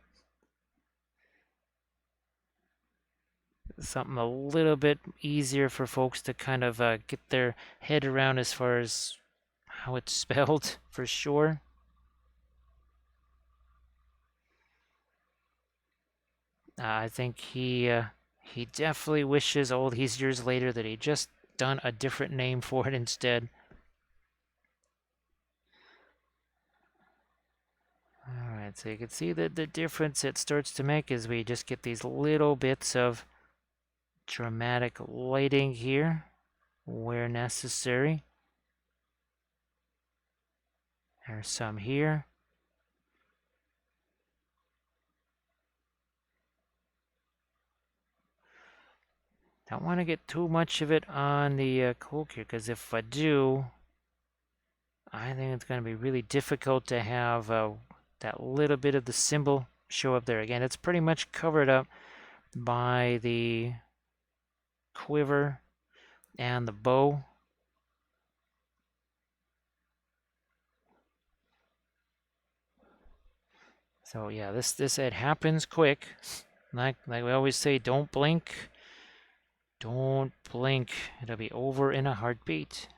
Something a little bit easier for folks to kind of get their head around as far as how it's spelled, for sure. I think he definitely wishes all these years later that he'd just done a different name for it instead. Alright, so you can see that the difference it starts to make is we just get these little bits of dramatic lighting here where necessary. There's some here. Don't want to get too much of it on the cloak here, because if I do, I think it's going to be really difficult to have that little bit of the symbol show up there. Again, it's pretty much covered up by the quiver and the bow. So yeah, this it happens quick. Like we always say, don't blink. Don't blink. It'll be over in a heartbeat.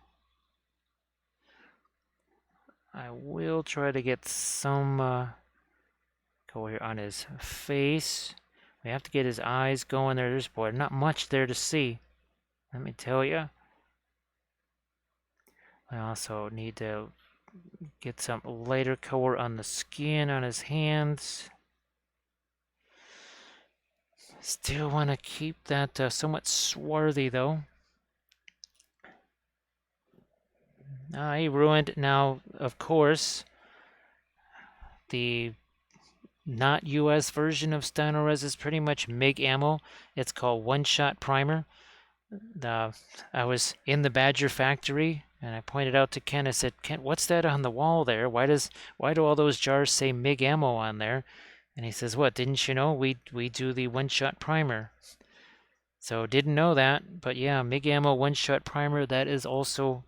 I will try to get some go here on his face. We have to get his eyes going there. There's boy, not much there to see. Let me tell you. I also need to get some lighter color on the skin on his hands. Still want to keep that somewhat swarthy though. He ruined. Now, of course, the not US version of StynoRes is pretty much MIG ammo. It's called one-shot primer. I was in the Badger factory and I pointed out to Ken, I said, Ken, what's that on the wall there? Why do all those jars say MIG ammo on there? And he says, what, didn't you know? We do the one-shot primer. So didn't know that, but yeah, MIG ammo one-shot primer, that is also,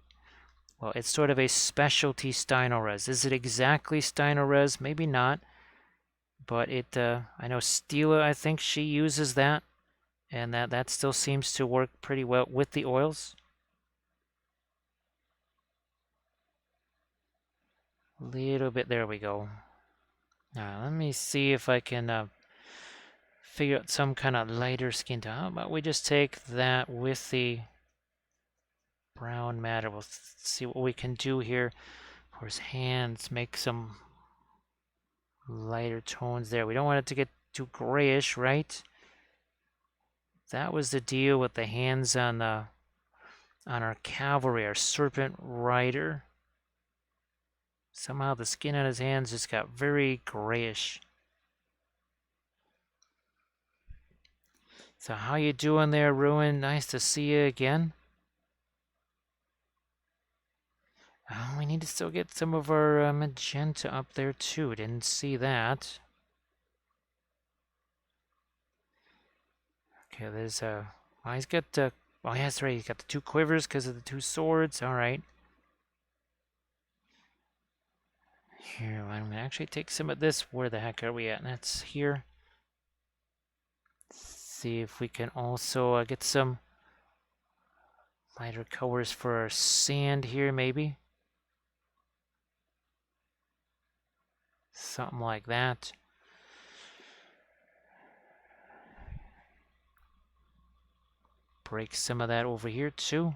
well, it's sort of a specialty StynoRes. Is it exactly StynoRes? Maybe not. But it, I know Stila, I think she uses that. And that still seems to work pretty well with the oils. Little bit, there we go. Now, let me see if I can figure out some kind of lighter skin tone. How about we just take that with the brown matter. We'll see what we can do here. Of course, hands, make some lighter tones there. We don't want it to get too grayish, right? That was the deal with the hands on our cavalry, our serpent rider. Somehow the skin on his hands just got very grayish. So how you doing there, Ruin? Nice to see you again. Oh, we need to still get some of our magenta up there too. Didn't see that. Okay, there's well, he's got well, yeah, that's right. He's got the two quivers because of the two swords. All right. Here, I'm gonna actually take some of this. Where the heck are we at? That's here. See if we can also get some lighter colors for our sand here, maybe. Something like that. Break some of that over here too.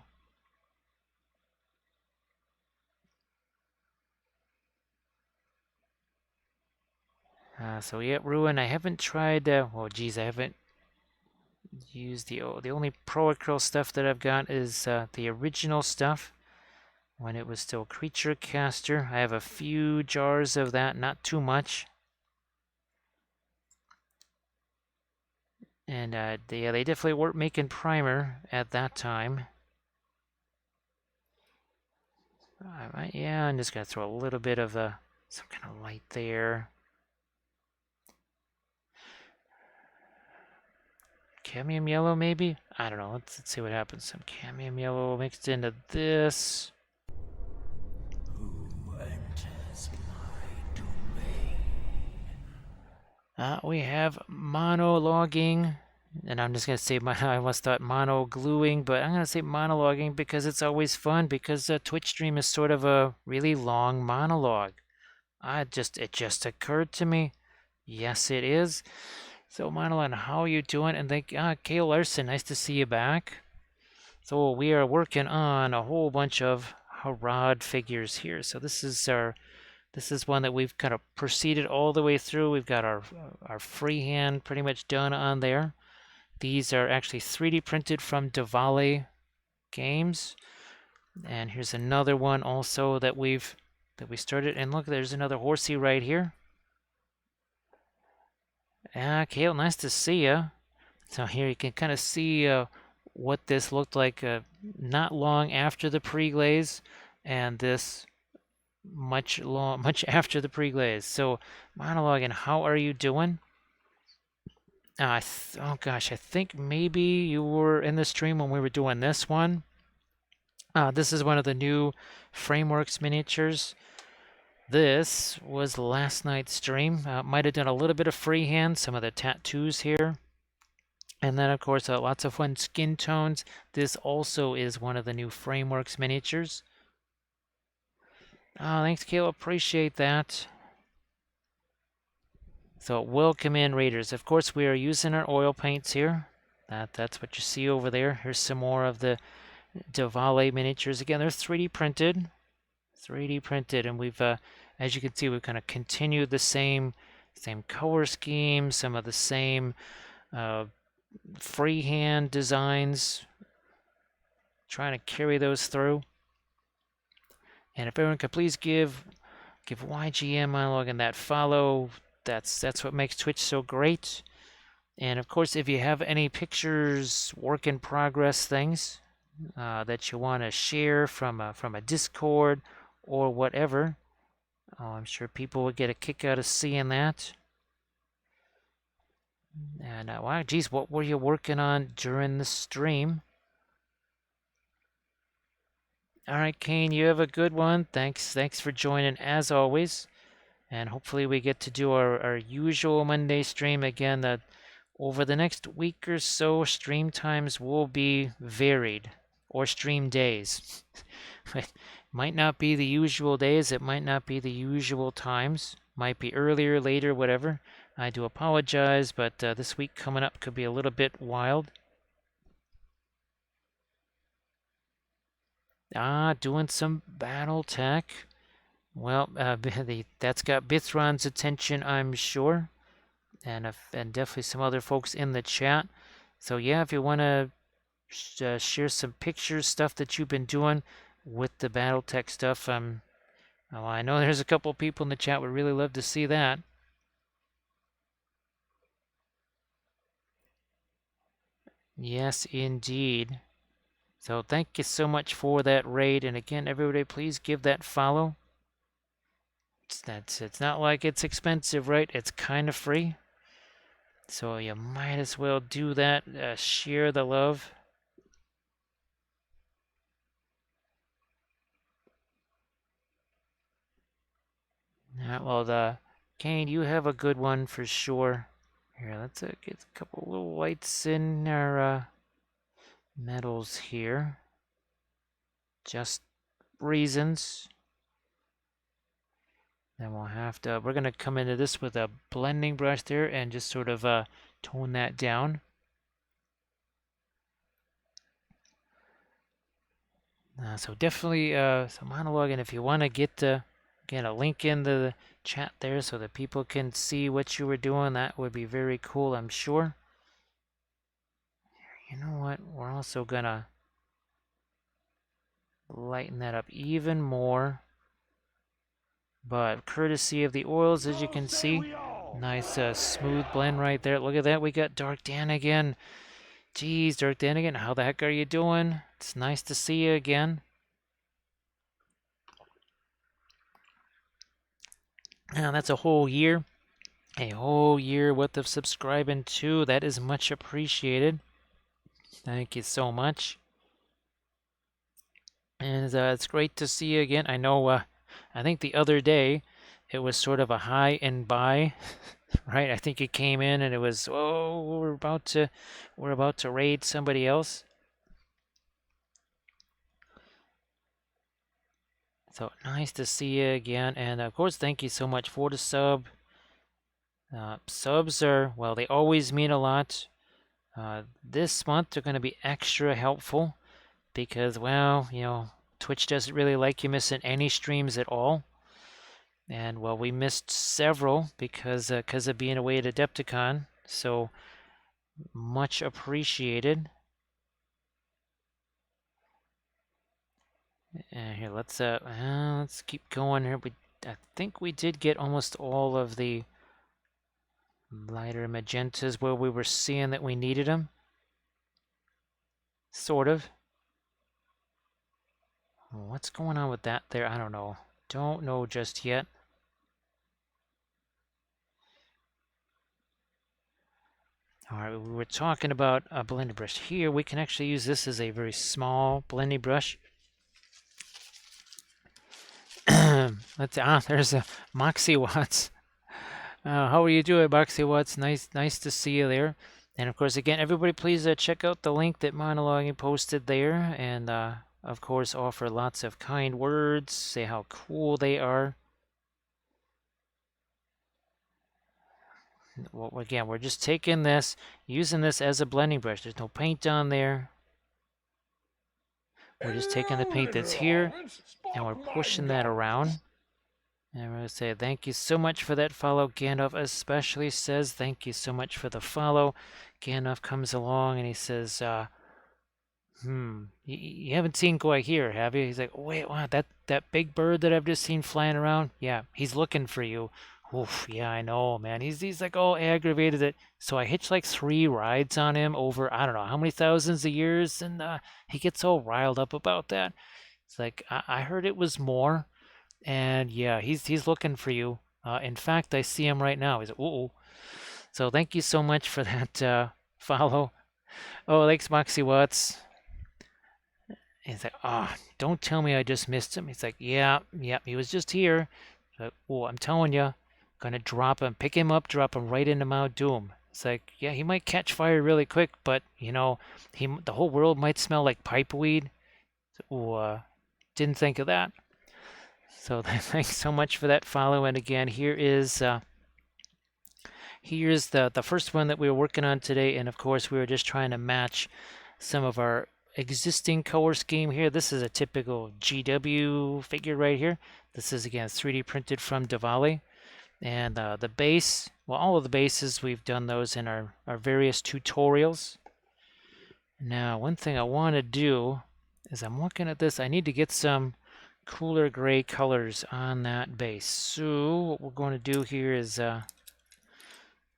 So yeah, Ruin, I haven't tried, well, geez, I haven't used the only Pro Acryl stuff that I've got is the original stuff when it was still Creature Caster. I have a few jars of that, not too much. And they definitely weren't making primer at that time. Yeah, I'm just gonna throw a little bit of some kind of light there. Cadmium yellow, maybe? I don't know. Let's see what happens. Some cadmium yellow mixed into this. Who enters my domain? We have monologuing, and I'm just gonna say I almost thought mono gluing, but I'm gonna say monologuing because it's always fun. Because a Twitch stream is sort of a really long monologue. It just occurred to me. Yes, it is. So, Monoline, how are you doing? And thank Kale Larson, nice to see you back. So we are working on a whole bunch of Harad figures here. So this is our This is one that we've kind of proceeded all the way through. We've got our freehand pretty much done on there. These are actually 3D printed from Davale Games. And here's another one also that we started. And look, there's another horsey right here. Kale, nice to see ya. So here you can kind of see what this looked like not long after the pre-glaze, and this much after the pre-glaze. So monologue, and how are you doing? Oh gosh, I think maybe you were in the stream when we were doing this one. This is one of the new Frameworks miniatures. This was last night's stream. Might have done a little bit of freehand, some of the tattoos here. And then, of course, lots of fun skin tones. This also is one of the new Frameworks miniatures. Oh, thanks, Caleb. Appreciate that. So, welcome in, Raiders. Of course, we are using our oil paints here. That's what you see over there. Here's some more of the Davale miniatures. Again, they're 3D printed. 3D printed, and we've, as you can see, we've kind of continued the same color scheme, some of the same freehand designs, trying to carry those through. And if everyone could please give YGM Monologue and that follow, that's what makes Twitch so great. And of course, if you have any pictures, work in progress things that you want to share from a Discord or whatever, I'm sure people would get a kick out of seeing that. And wow, geez, what were you working on during the stream? All right, Kane, you have a good one. Thanks for joining as always. And hopefully we get to do our usual Monday stream again. Over the next week or so, stream times will be varied, or stream days. It might not be the usual days, it might not be the usual times. Might be earlier, later, whatever. I do apologize, but this week coming up could be a little bit wild. Doing some battle tech. Well, that's got Bithron's attention, I'm sure, and definitely some other folks in the chat. So yeah, if you want to share some pictures, stuff that you've been doing with the battle tech stuff, well, I know there's a couple of people in the chat would really love to see that. Yes, indeed. So thank you so much for that raid, and again, everybody, please give that follow. It's not like it's expensive, right? It's kind of free. So you might as well do that. Share the love. Well, Kane, you have a good one for sure. Here, let's get a couple little lights in our metals here. Just reasons. Then we're going to come into this with a blending brush there and just sort of tone that down. So definitely some monologue, and if you want to get again a link in the chat there so that people can see what you were doing, that would be very cool, I'm sure. You know what? We're also going to lighten that up even more. But courtesy of the oils, as you can see, nice smooth blend right there. Look at that, we got Dark Dan again. Geez, Dark Dan again, how the heck are you doing? It's nice to see you again. Now that's a whole year worth of subscribing too. That is much appreciated. Thank you so much. And it's great to see you again. I know, I think the other day it was sort of a high and buy, right? I think it came in and it was, oh, we're about to raid somebody else. So nice to see you again. And of course, thank you so much for the sub. Subs are, well, they always mean a lot. This month they're going to be extra helpful because, well, you know, Twitch doesn't really like you missing any streams at all. And well, we missed several because of being away at Adepticon. So much appreciated. And here, let's keep going here. I think we did get almost all of the lighter magentas where we were seeing that we needed them. Sort of. What's going on with that there? I don't know. Don't know just yet. All right, we were talking about a blending brush. Here, we can actually use this as a very small blending brush. There's a Moxie Watts. How are you doing, Moxie Watts? Nice to see you there. And of course, again, everybody please check out the link that Monologuing posted there. And of course, offer lots of kind words. Say how cool they are. Well, again, we're just taking this, using this as a blending brush. There's no paint on there. We're just taking the paint that's here, and we're pushing that around. And we're going to say thank you so much for that follow. Gandalf especially says thank you so much for the follow. Gandalf comes along and he says, you haven't seen Goy here, have you? He's like, oh, wait, wow, that big bird that I've just seen flying around? Yeah, he's looking for you. Oof, yeah, I know, man. He's like all aggravated that. So I hitched like 3 rides on him over I don't know how many thousands of years, and he gets all riled up about that. It's like I heard it was more, and yeah, he's looking for you. In fact, I see him right now. He's like, ooh. So thank you so much for that follow. Oh, thanks, Moxie Watts. He's like, don't tell me I just missed him. He's like, yeah, he was just here. Like, oh, I'm telling you, gonna drop him, pick him up, drop him right into Mount Doom. It's like, yeah, he might catch fire really quick, but you know, the whole world might smell like pipeweed. Oh, didn't think of that. So thanks so much for that follow. And again, here's the first one that we were working on today, and of course we were just trying to match some of our existing color scheme here. This is a typical GW figure right here. This is again 3D printed from Davale. And the base, well, all of the bases, we've done those in our various tutorials. Now, one thing I want to do is I'm looking at this. I need to get some cooler gray colors on that base. So what we're going to do here is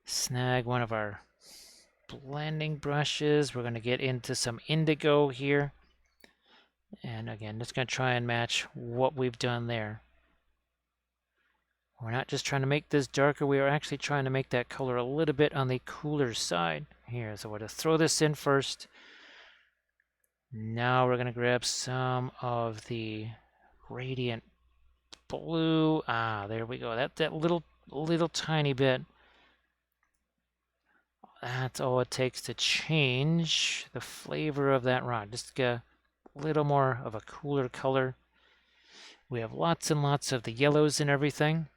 snag one of our blending brushes. We're going to get into some indigo here. And again, just going to try and match what we've done there. We're not just trying to make this darker, we are actually trying to make that color a little bit on the cooler side. Here, so we're going to throw this in first. Now we're going to grab some of the radiant blue. There we go. That little tiny bit. That's all it takes to change the flavor of that rock. Just get a little more of a cooler color. We have lots and lots of the yellows and everything.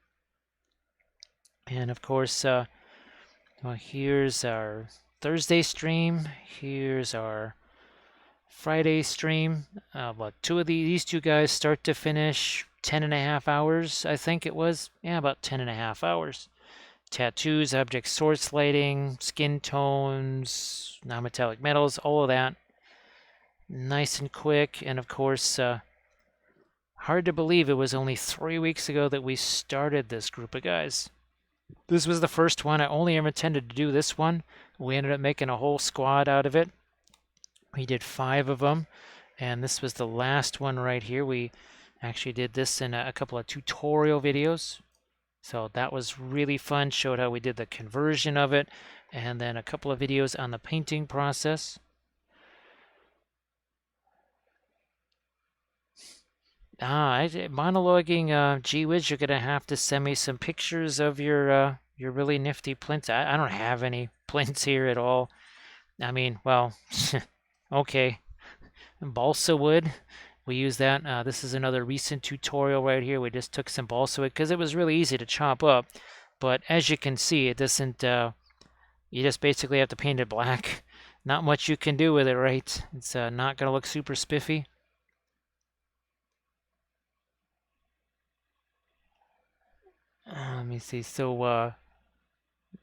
And of course, well, here's our Thursday stream. Here's our Friday stream. Well, these two guys start to finish 10.5 hours, I think it was. Yeah, about 10.5 hours. Tattoos, object source lighting, skin tones, non-metallic metals, all of that. Nice and quick. And of course, hard to believe it was only 3 weeks ago that we started this group of guys. This was the first one. I only ever intended to do this one. We ended up making a whole squad out of it. We did 5 of them, and this was the last one right here. We actually did this in a couple of tutorial videos. So that was really fun. Showed how we did the conversion of it, and then a couple of videos on the painting process. Monologuing, gee whiz, you're gonna have to send me some pictures of your really nifty plinths. I don't have any plinths here at all. I mean, well, okay. Balsa wood, we use that. This is another recent tutorial right here. We just took some balsa wood because it was really easy to chop up. But as you can see, it doesn't, you just basically have to paint it black. Not much you can do with it, right? It's not gonna look super spiffy. Let me see. So,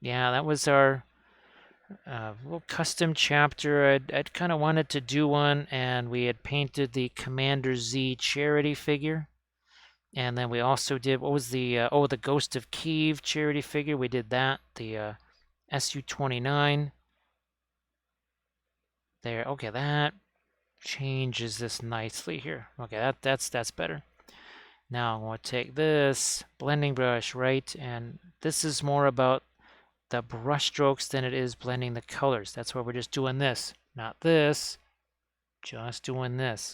yeah, that was our little custom chapter. I'd kind of wanted to do one, and we had painted the Commander Z charity figure. And then we also did, what was the, the Ghost of Kiev charity figure. We did that. The SU-29. There, okay, that changes this nicely here. Okay, that's better. Now I'm going to take this blending brush, right? And this is more about the brush strokes than it is blending the colors. That's why we're just doing this, not this, just doing this.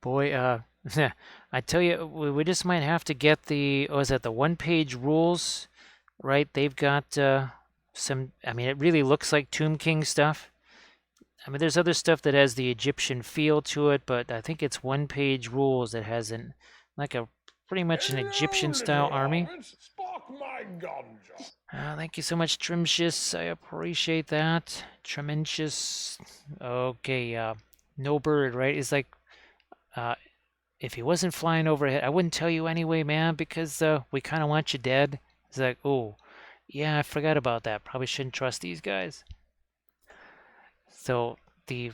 Boy, I tell you, we just might have to get the, is that the one-page rules, right? They've got some, I mean, it really looks like Tomb King stuff. I mean, there's other stuff that has the Egyptian feel to it, but I think it's one-page rules that has like a pretty much an Egyptian-style army. Spark my gun. Thank you so much, Trimcious. I appreciate that. Trementious. Okay, no bird, right? It's like, if he wasn't flying overhead, I wouldn't tell you anyway, man, because we kind of want you dead. It's like, oh, yeah, I forgot about that. Probably shouldn't trust these guys. So the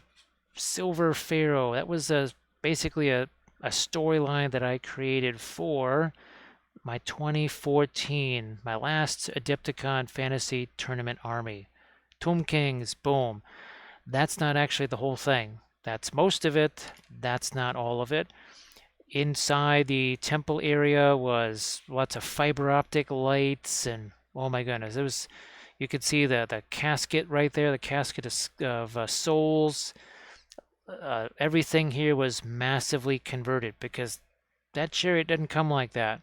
Silver Pharaoh, that was basically a storyline that I created for my 2014, my last Adepticon Fantasy Tournament army. Tomb Kings, boom. That's not actually the whole thing. That's most of it. That's not all of it. Inside the temple area was lots of fiber optic lights, and oh my goodness, it was. You could see the casket right there, the casket of souls. Everything here was massively converted because that chariot didn't come like that.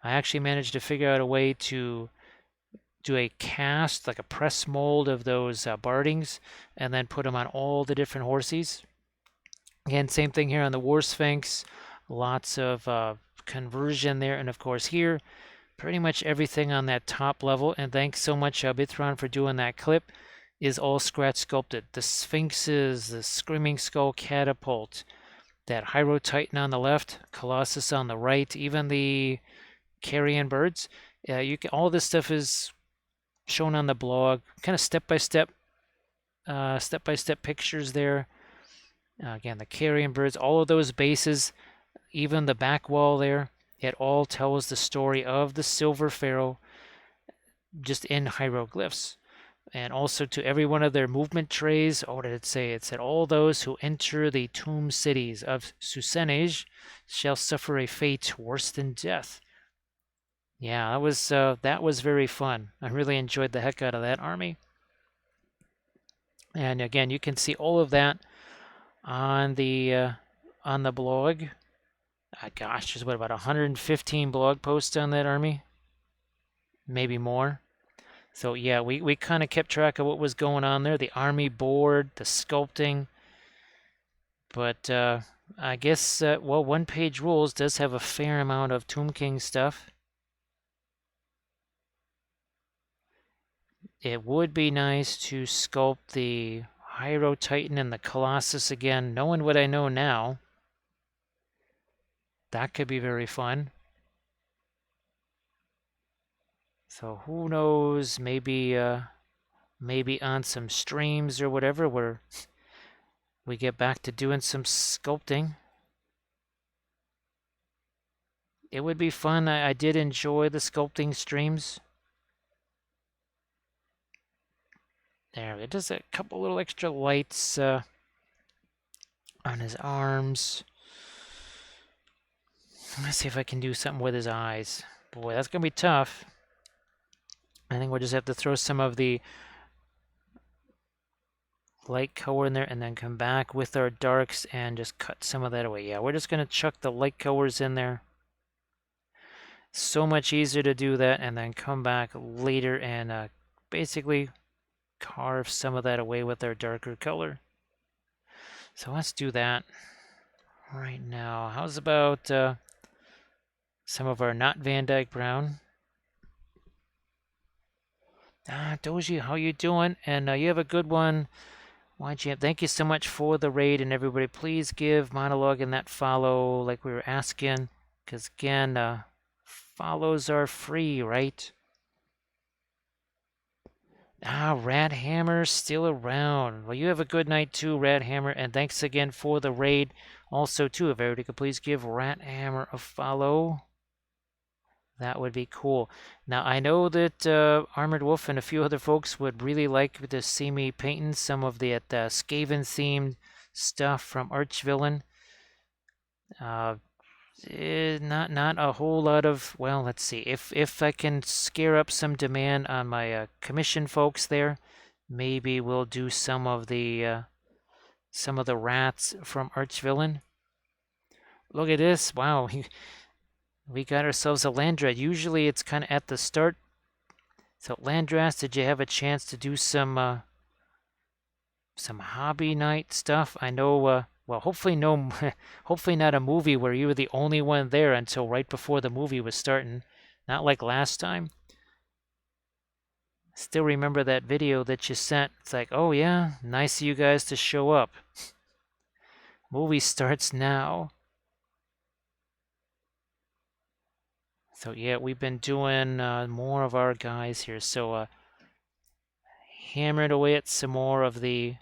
I actually managed to figure out a way to do a cast, like a press mold of those bardings, and then put them on all the different horses. Again, same thing here on the War Sphinx. Lots of conversion there, and of course here, pretty much everything on that top level. And thanks so much, Bithron, for doing that clip. Is all scratch sculpted. The Sphinxes, the Screaming Skull Catapult, that Hyro Titan on the left, Colossus on the right, even the carrion birds. All this stuff is shown on the blog, kind of step-by-step pictures there. Again, the carrion birds, all of those bases, even the back wall there, it all tells the story of the Silver Pharaoh just in hieroglyphs. And also to every one of their movement trays, what did it say? It said, all those who enter the tomb cities of Susenej shall suffer a fate worse than death. Yeah, that was very fun. I really enjoyed the heck out of that army. And again, you can see all of that on the blog. Gosh, there's about 115 blog posts on that army, maybe more. So yeah, we kind of kept track of what was going on there, the army board, the sculpting. But I guess, well, one-page rules does have a fair amount of Tomb King stuff. It would be nice to sculpt the Hyro Titan and the Colossus again, knowing what I know now. That could be very fun. So who knows, maybe on some streams or whatever where we get back to doing some sculpting. It would be fun. I did enjoy the sculpting streams. There, it does a couple little extra lights on his arms. Let's see if I can do something with his eyes. Boy, that's going to be tough. I think we'll just have to throw some of the light color in there and then come back with our darks and just cut some of that away. Yeah, we're just going to chuck the light colors in there. So much easier to do that and then come back later and basically carve some of that away with our darker color. So let's do that right now. How's about some of our not Van Dyke Brown? Doji, how you doing? And you have a good one. YGM, thank you so much for the raid, and everybody, please give Monologue and that follow like we were asking, because again, Follows are free, right? Ah, Rat Hammer's still around. Well, you have a good night too, Rat Hammer, and thanks again for the raid. Also, too, if everybody could please give Rat Hammer a follow. That would be cool. Now, I know that Armored Wolf and a few other folks would really like to see me painting some of the Skaven-themed stuff from Archvillain. Not a whole lot of, well, let's see. If I can scare up some demand on my commission folks there, maybe we'll do some of the rats from Archvillain. Look at this. Wow. We got ourselves a Landrat. Usually it's kind of at the start. So Landras, did you have a chance to do some hobby night stuff? I know, well, hopefully no, hopefully not a movie where you were the only one there until right before the movie was starting. Not like last time. Still remember that video that you sent. It's like, oh yeah, nice of you guys to show up. Movie starts now. So yeah, we've been doing more of our guys here. So hammered away at some more of the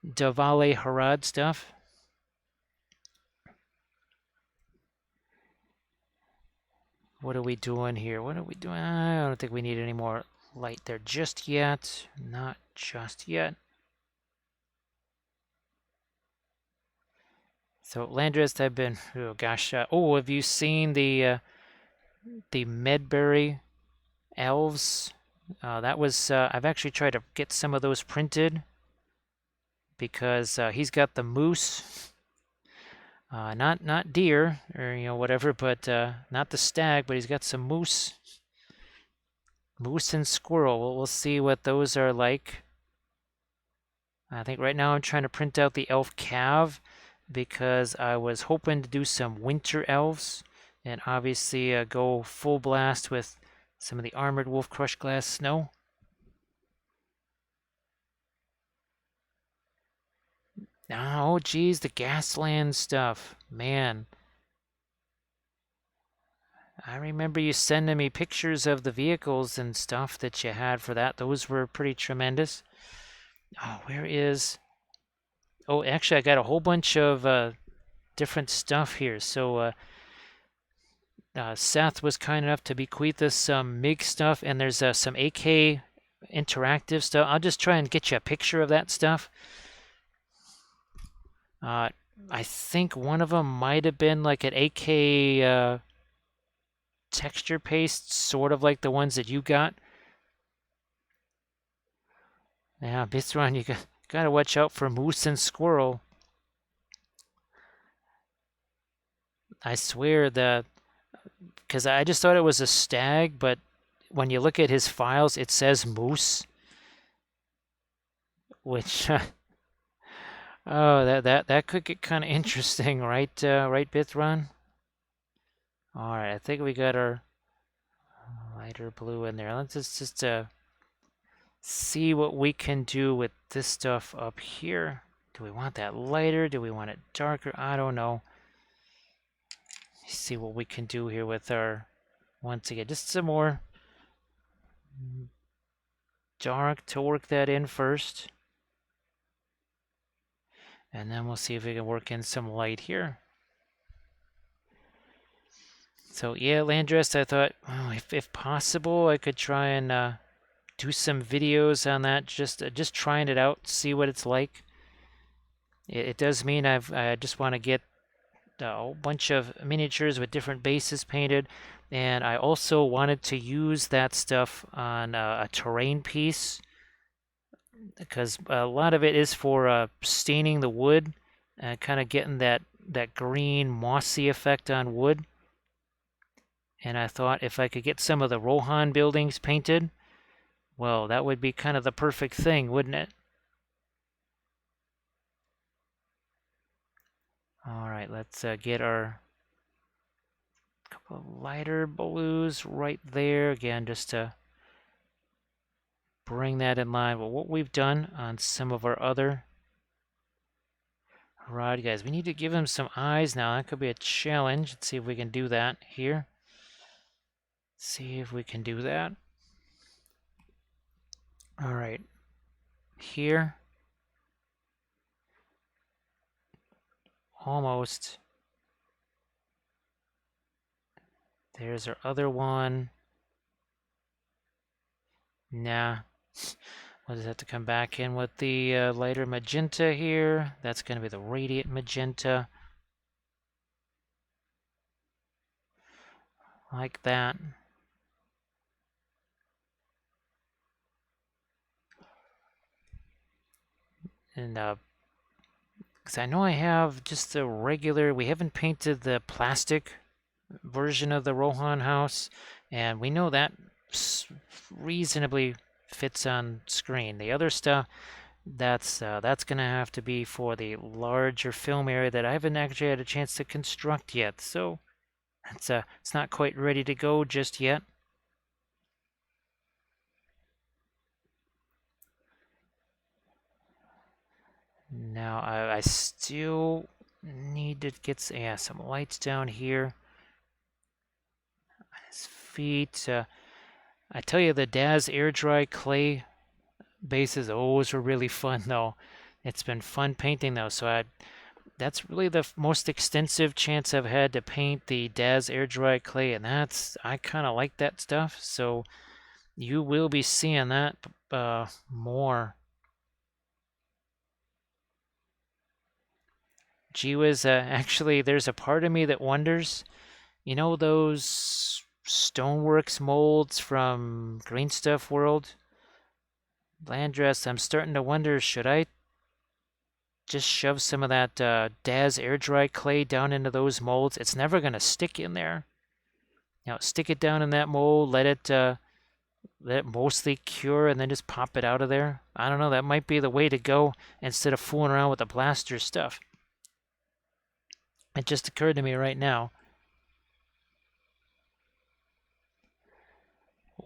Davale Harad stuff. What are we doing here? What are we doing? I don't think we need any more light there just yet. Not just yet. So Landrist, I've been, oh gosh. Oh, have you seen the Medbury elves? That was, I've actually tried to get some of those printed because he's got the moose. Not deer or whatever, but not the stag, but he's got some moose. Moose and squirrel. We'll see what those are like. I think right now I'm trying to print out the elf cav because I was hoping to do some winter elves and obviously go full blast with some of the armored wolf crushed glass snow. Oh, geez, the Gasland stuff. Man. I remember you sending me pictures of the vehicles and stuff that you had for that. Those were pretty tremendous. Oh, where is... Oh, actually, I got a whole bunch of different stuff here. So Seth was kind enough to bequeath us some MiG stuff, and there's some AK interactive stuff. I'll just try and get you a picture of that stuff. I think one of them might have been like an AK texture paste, sort of like the ones that you got. Yeah, Bithron, you gotta watch out for moose and squirrel. I swear because I just thought it was a stag, but when you look at his files, it says moose, which oh, that could get kind of interesting, right? Right, Bithron? All right, I think we got our lighter blue in there. Let's just see what we can do with this stuff up here. Do we want that lighter? Do we want it darker? I don't know. See what we can do here with our, once again, just some more dark to work that in first. And then we'll see if we can work in some light here. So yeah, Landress, I thought, oh, if possible, I could try and do some videos on that, just trying it out, see what it's like. It does mean I just want to get a whole bunch of miniatures with different bases painted, and I also wanted to use that stuff on a terrain piece because a lot of it is for staining the wood and kind of getting that green mossy effect on wood. And I thought if I could get some of the Rohan buildings painted, well, that would be kind of the perfect thing, wouldn't it? All right, let's get our couple of lighter blues right there. Again, just to bring that in line with what we've done on some of our other Harad guys. We need to give him some eyes now. That could be a challenge. Let's see if we can do that here. See if we can do that. All right. Here. Almost. There's our other one. Nah. We'll just have to come back in with the lighter magenta here. That's going to be the radiant magenta. Like that. And because I know I have just the regular, we haven't painted the plastic version of the Rohan house, and we know that reasonably fits on screen. The other stuff, that's gonna have to be for the larger film area that I haven't actually had a chance to construct yet. So it's not quite ready to go just yet. Now I still need to get some lights down here. His feet. I tell you, the Daz air dry clay bases always were really fun though. It's been fun painting those. So that's really the most extensive chance I've had to paint the Daz air dry clay, and I kind of like that stuff. So you will be seeing that more. Gee whiz, actually, there's a part of me that wonders, you know, those Stoneworks molds from Green Stuff World? Landress, I'm starting to wonder, should I just shove some of that Daz air dry clay down into those molds? It's never going to stick in there. Now, stick it down in that mold, let it mostly cure, and then just pop it out of there. I don't know, that might be the way to go instead of fooling around with the blaster stuff. It just occurred to me right now.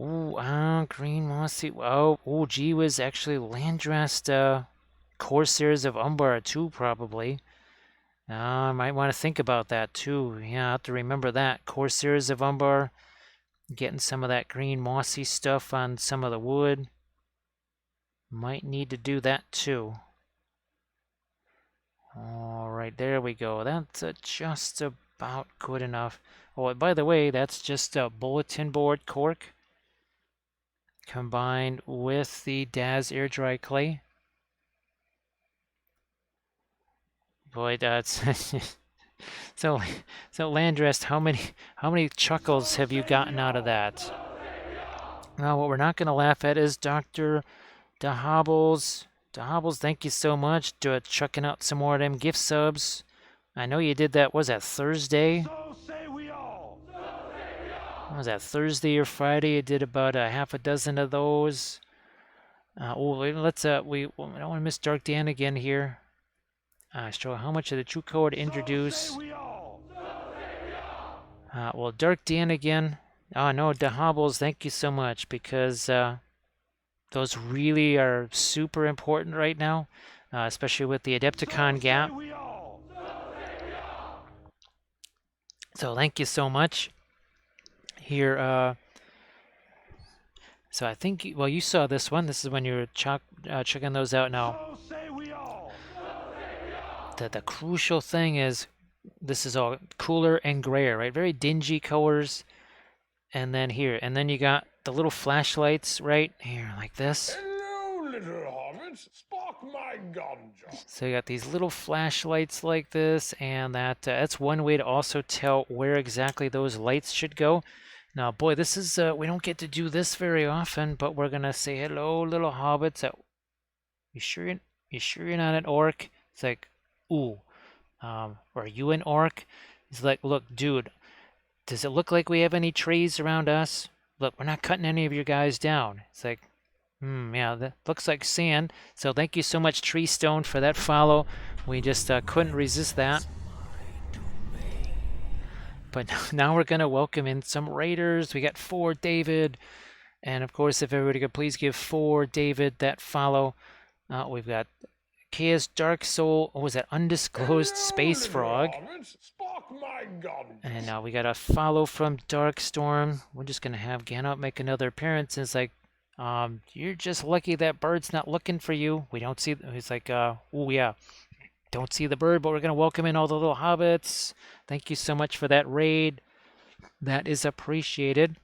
Ooh, green mossy. Oh, gee whiz, actually Landrast Corsairs of Umbar too, probably. I might want to think about that too. Yeah, I have to remember that. Corsairs of Umbar, getting some of that green mossy stuff on some of the wood. Might need to do that too. All right, there we go. That's just about good enough. Oh, by the way, that's just a bulletin board cork combined with the Daz air dry clay. Boy, that's so Landrest, how many chuckles have you gotten out of that? Now, what we're not going to laugh at is Dr. DeHobbles. DeHobbles, thank you so much for chucking out some more of them gift subs. I know you did that, was that Thursday? So say we all. Was that Thursday or Friday? You did about a half a dozen of those. Let's we don't want to miss Dark Dan again here. Show how much of the true code introduce. Well, Dark Dan again. Oh no, DeHobbles, thank you so much, because those really are super important right now, especially with the Adepticon gap. So thank you so much. Here, so I think, well, you saw this one. This is when you're checking those out now. The crucial thing is this is all cooler and grayer, right? Very dingy colors. And then here, and then you got the little flashlights right here, like this. Hello, little hobbits. Spark my ganja. So you got these little flashlights like this, and that's one way to also tell where exactly those lights should go. Now, boy, this is we don't get to do this very often, but we're gonna say hello, little hobbits. You sure you're not an orc? It's like, ooh, are you an orc? He's like, look, dude, does it look like we have any trees around us? Look, we're not cutting any of your guys down. It's like, yeah, that looks like sand. So thank you so much, Tree Stone, for that follow. We just couldn't resist that. But now we're going to welcome in some raiders. We got 4 David. And of course, if everybody could please give 4 David that follow. We've got Chaos Dark Soul. What was that? Undisclosed Space Frog. Spark Spark my gun. And now we got a follow from Darkstorm. We're just gonna have Ganout make another appearance. It's like, you're just lucky that bird's not looking for you. We don't see. He's like, oh yeah, don't see the bird, but we're gonna welcome in all the little hobbits. Thank you so much for that raid. That is appreciated.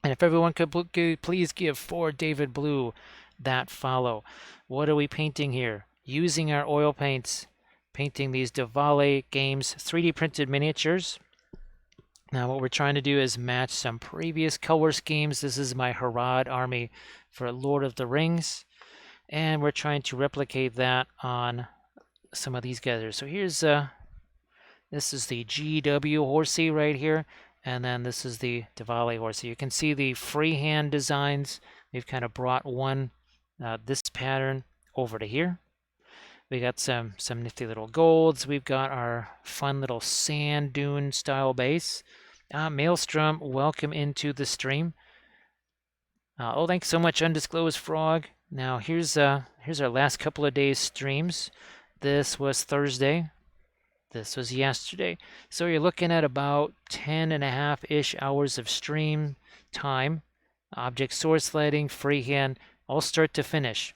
And if everyone could please give for David Blue that follow. What are we painting here? Using our oil paints, painting these Davale Games 3D printed miniatures. Now what we're trying to do is match some previous color schemes. This is my Harad Army for Lord of the Rings. And we're trying to replicate that on some of these guys. So here's, this is the GW horsey right here. And then this is the Davale horsey. You can see the freehand designs. We've kind of brought this pattern over to here. We got some nifty little golds. We've got our fun little sand dune style base. Maelstrom, welcome into the stream. Oh, thanks so much, Undisclosed Frog. Now here's our last couple of days streams. This was Thursday. This was yesterday. So you're looking at about 10.5-ish hours of stream time. Object source lighting, freehand, all start to finish.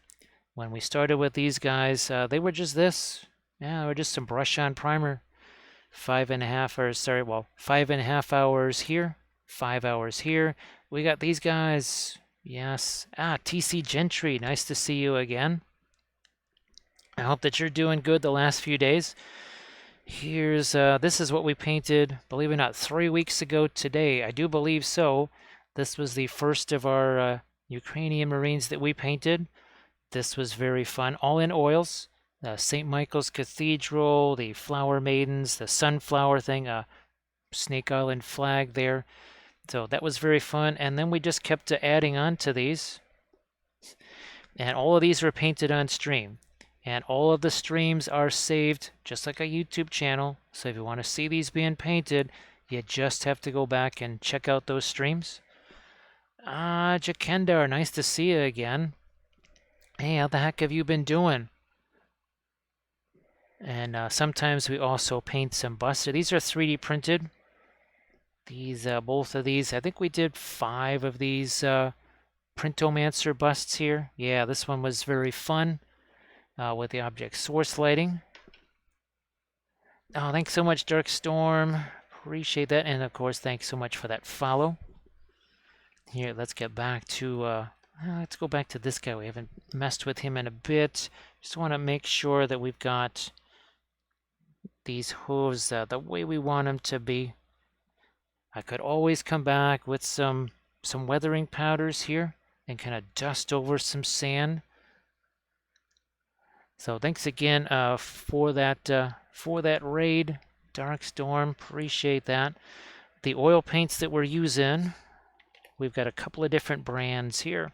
When we started with these guys, they were just this. Yeah, they were just some brush on primer. 5.5 hours here, 5 hours here. We got these guys. Yes. TC Gentry, nice to see you again. I hope that you're doing good the last few days. Here's, this is what we painted, believe it or not, 3 weeks ago today. I do believe so. This was the first of our Ukrainian Marines that we painted. This was very fun, all in oils. St. Michael's Cathedral, the Flower Maidens, the sunflower thing, Snake Island flag there. So that was very fun. And then we just kept adding on to these. And all of these were painted on stream. And all of the streams are saved just like a YouTube channel. So if you want to see these being painted, you just have to go back and check out those streams. Jakendar, nice to see you again. Hey, how the heck have you been doing? And sometimes we also paint some busts. So these are 3D printed. These, both of these, I think we did 5 of these Printomancer busts here. Yeah, this one was very fun with the object source lighting. Oh, thanks so much, Dark Storm. Appreciate that. And of course, thanks so much for that follow. Here, let's get back to let's go back to this guy. We haven't messed with him in a bit. Just want to make sure that we've got these hooves the way we want them to be. I could always come back with some weathering powders here and kind of dust over some sand. So thanks again for that raid, Darkstorm. Appreciate that. The oil paints that we're using, we've got a couple of different brands here.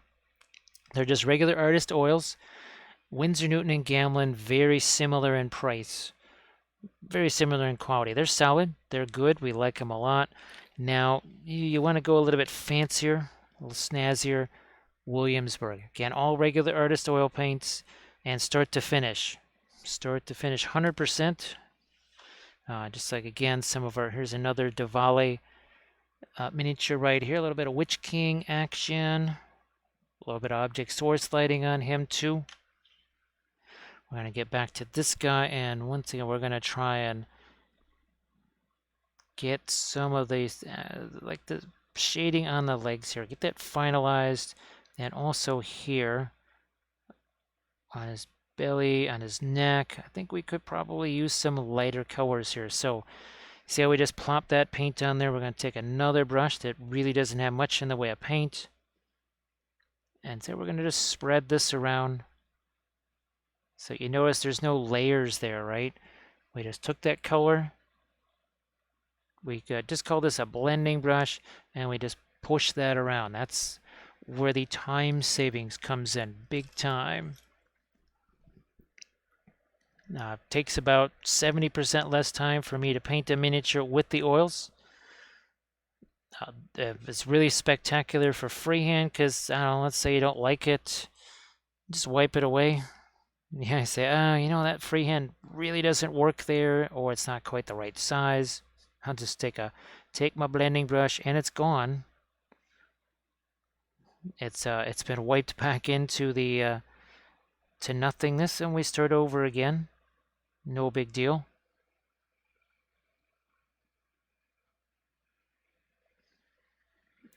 They're just regular artist oils. Winsor Newton and Gamlin, very similar in price. Very similar in quality. They're solid. They're good. We like them a lot. Now, you want to go a little bit fancier, a little snazzier. Williamsburg. Again, all regular artist oil paints and start to finish. Start to finish 100%. Just like, again, some of our, here's another Davale miniature right here. A little bit of Witch King action. A little bit of object source lighting on him too. We're going to get back to this guy, and once again, we're going to try and get some of these, like the shading on the legs here. Get that finalized, and also here on his belly, on his neck. I think we could probably use some lighter colors here. So see how we just plop that paint on there? We're going to take another brush that really doesn't have much in the way of paint. And so we're going to just spread this around. So you notice there's no layers there, right? We just took that color. We could just call this a blending brush, and we just push that around. That's where the time savings comes in, big time. It takes about 70% less time for me to paint a miniature with the oils. It's really spectacular for freehand because, I don't know, let's say you don't like it, just wipe it away. Yeah, I say, you know, that freehand really doesn't work there, or it's not quite the right size. I'll just take my blending brush, and it's gone. It's been wiped back into the to nothingness, and we start over again. No big deal.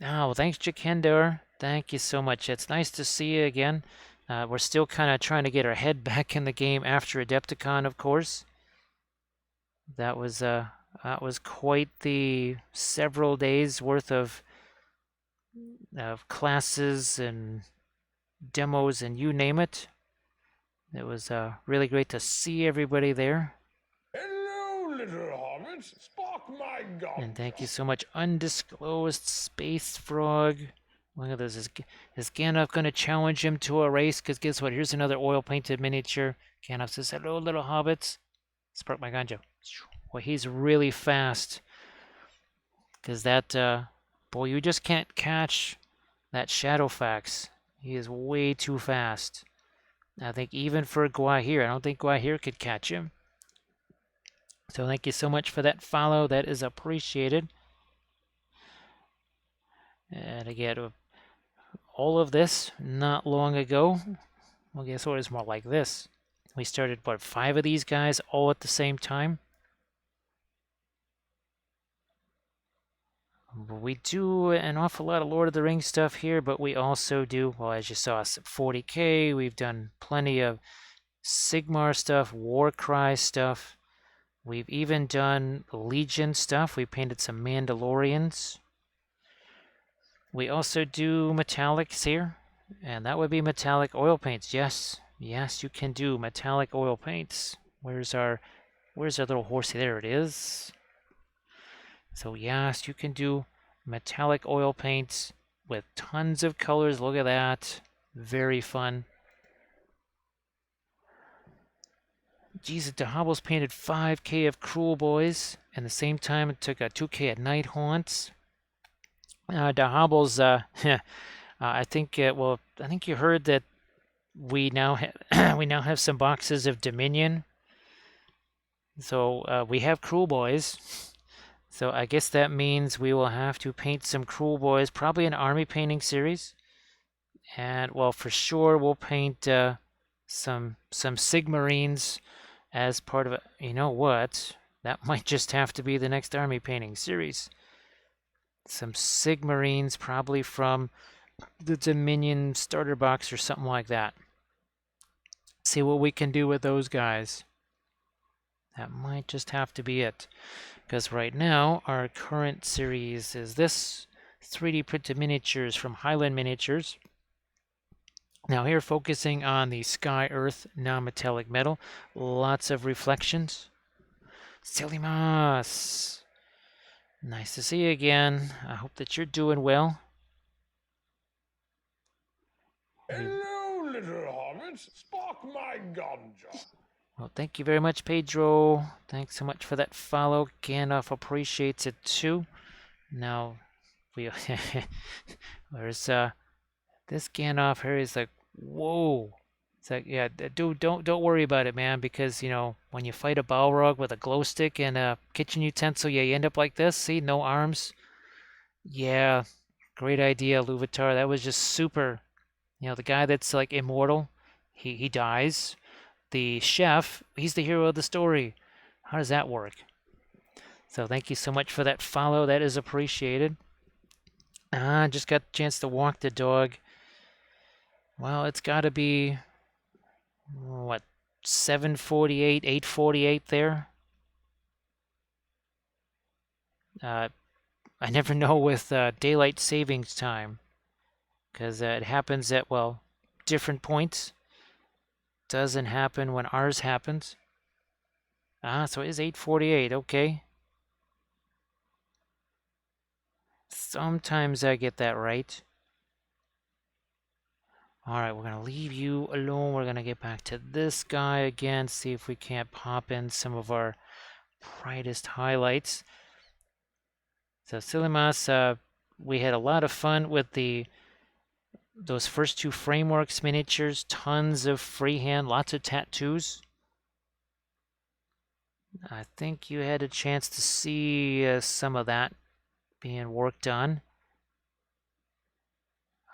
Oh, well, thanks, Jakender. Thank you so much. It's nice to see you again. We're still kind of trying to get our head back in the game after Adepticon, of course. That was quite the several days worth of classes and demos and you name it. It was really great to see everybody there. Hello, little hobbit. Spark my And thank you ganja. so much, Undisclosed Space Frog. Look at this. Is Gandalf going to challenge him to a race? Because guess what? Here's another oil-painted miniature. Gandalf says, hello, little hobbits. Spark my ganja. Well, he's really fast. Because boy, you just can't catch that Shadowfax. He is way too fast. I think even for Guahir, I don't think Guahir could catch him. So thank you so much for that follow. That is appreciated. And again, all of this not long ago. Well, guess what? It was more like this. We started, what, 5 of these guys all at the same time? We do an awful lot of Lord of the Rings stuff here, but we also do, well, as you saw, 40K. We've done plenty of Sigmar stuff, Warcry stuff. We've even done Legion stuff. We painted some Mandalorians. We also do metallics here, and that would be metallic oil paints. Yes, yes, you can do metallic oil paints. Where's our little horsey? There it is. So yes, you can do metallic oil paints with tons of colors. Look at that. Very fun. Geez, Dahable's painted 5K of Cruel Boys, and the same time it took a 2K at Night Haunts. Dahable's, I think, well, I think you heard that we now we now have some boxes of Dominion. So we have Cruel Boys. So I guess that means we will have to paint some Cruel Boys, probably an army painting series. And well, for sure we'll paint some Sigmarines as part of it. You know what? That might just have to be the next army painting series. Some Sigmarines, probably from the Dominion starter box or something like that. See what we can do with those guys. That might just have to be it. Because right now, our current series is this 3D printed miniatures from Highland Miniatures. Now here focusing on the Sky Earth non-metallic metal. Lots of reflections. Silly Moss! Nice to see you again. I hope that you're doing well. Hello, little hobbit. Spark my ganja. Well, thank you very much, Pedro. Thanks so much for that follow. Gandalf appreciates it too. Now, we there's this Gandalf here is like, whoa. It's like, yeah, dude, don't worry about it, man, because you know when you fight a Balrog with a glow stick and a kitchen utensil, yeah, you end up like this. See, no arms. Yeah, great idea, Luvatar. That was just super. You know, the guy that's like immortal, he dies. The chef, he's the hero of the story. How does that work? So thank you so much for that follow. That is appreciated. Just got a chance to walk the dog. Well, it's got to be, what, 7:48, 8:48 there? I never know with daylight savings time because it happens at, well, different points. Doesn't happen when ours happens. So it is 8:48. Okay. Sometimes I get that right. All right, we're going to leave you alone. We're going to get back to this guy again, see if we can't pop in some of our brightest highlights. So Silimas, we had a lot of fun with the those first two frameworks miniatures, tons of freehand, lots of tattoos. I think you had a chance to see some of that being worked on.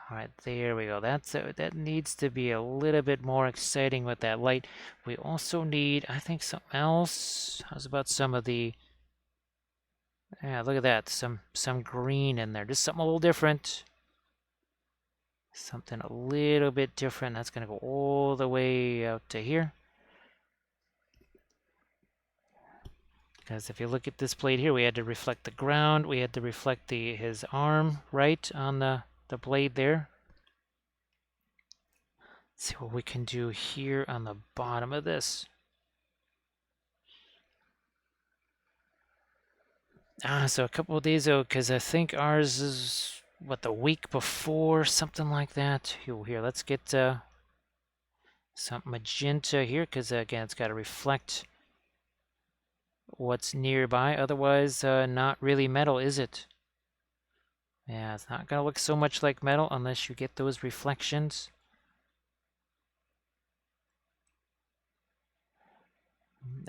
All right, there we go. That needs to be a little bit more exciting with that light. We also need, I think, something else. How's about some of the? Yeah, look at that. Some green in there. Just something a little different. Something a little bit different. That's gonna go all the way out to here. Because if you look at this blade here, we had to reflect the ground. We had to reflect his arm right on the blade there. Let's see what we can do here on the bottom of this. So a couple of days ago, because I think ours is, what, the week before, something like that. Here, let's get some magenta here, because again, it's got to reflect what's nearby. Otherwise, not really metal, is it? Yeah, it's not going to look so much like metal unless you get those reflections.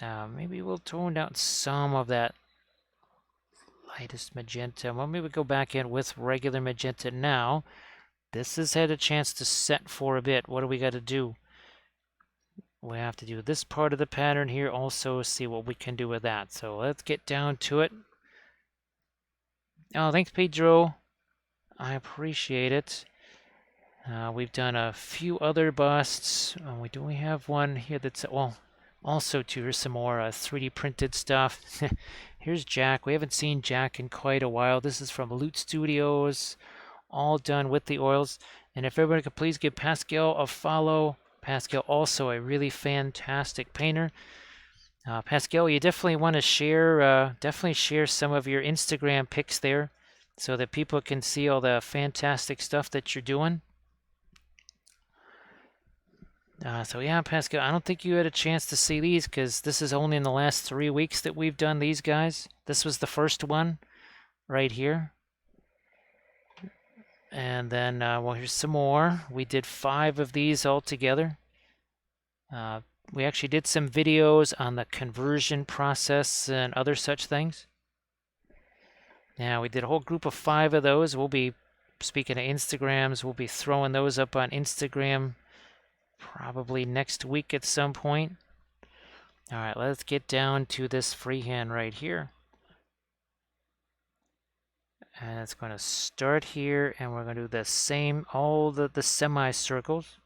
Maybe we'll tone down some of that lightest magenta. Well, maybe we go back in with regular magenta now. This has had a chance to set for a bit. What do we got to do? We have to do this part of the pattern here also, see what we can do with that. So let's get down to it. Oh, thanks, Pedro. I appreciate it. We've done a few other busts. We have one here that's, well, also too, here's some more 3D printed stuff. Here's Jack. We haven't seen Jack in quite a while. This is from Loot Studios, all done with the oils. And if everybody could please give Pascal a follow. Pascal also a really fantastic painter. Pascal, you definitely want to share, definitely share some of your Instagram pics there so that people can see all the fantastic stuff that you're doing. So yeah, Pascal, I don't think you had a chance to see these because this is only in the last 3 weeks that we've done these guys. This was the first one right here. And then, well, here's some more. We did 5 of these all together. We actually did some videos on the conversion process and other such things. Now, we did a whole group of 5 of those. We'll be, speaking of Instagrams, we'll be throwing those up on Instagram probably next week at some point. All right, let's get down to this freehand right here. And it's going to start here, and we're going to do the same, all the semicircles.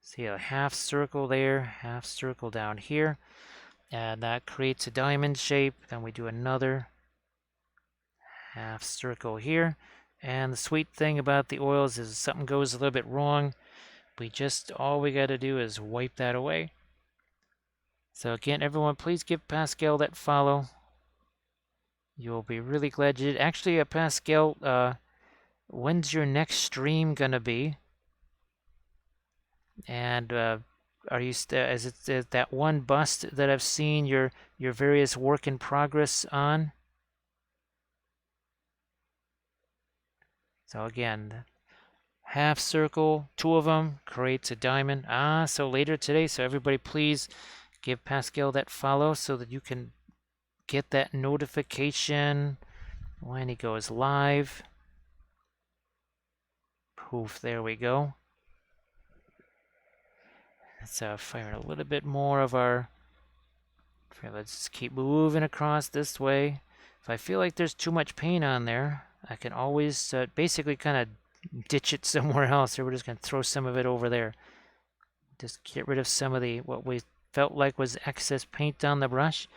See a half circle there, half circle down here, and that creates a diamond shape. Then we do another half circle here. And the sweet thing about the oils is if something goes a little bit wrong, all we got to do is wipe that away. So again, everyone, please give Pascal that follow. You'll be really glad you did. Actually, Pascal, when's your next stream gonna be? And are you is it that one bust that I've seen your various work in progress on? So again, half circle, 2 of them creates a diamond. So later today. So everybody, please give Pascal that follow so that you can get that notification when he goes live. Poof, there we go. Let's fire a little bit more of our... Let's keep moving across this way. If I feel like there's too much paint on there, I can always basically kind of ditch it somewhere else, or we're just going to throw some of it over there. Just get rid of some of what we felt like was excess paint on the brush.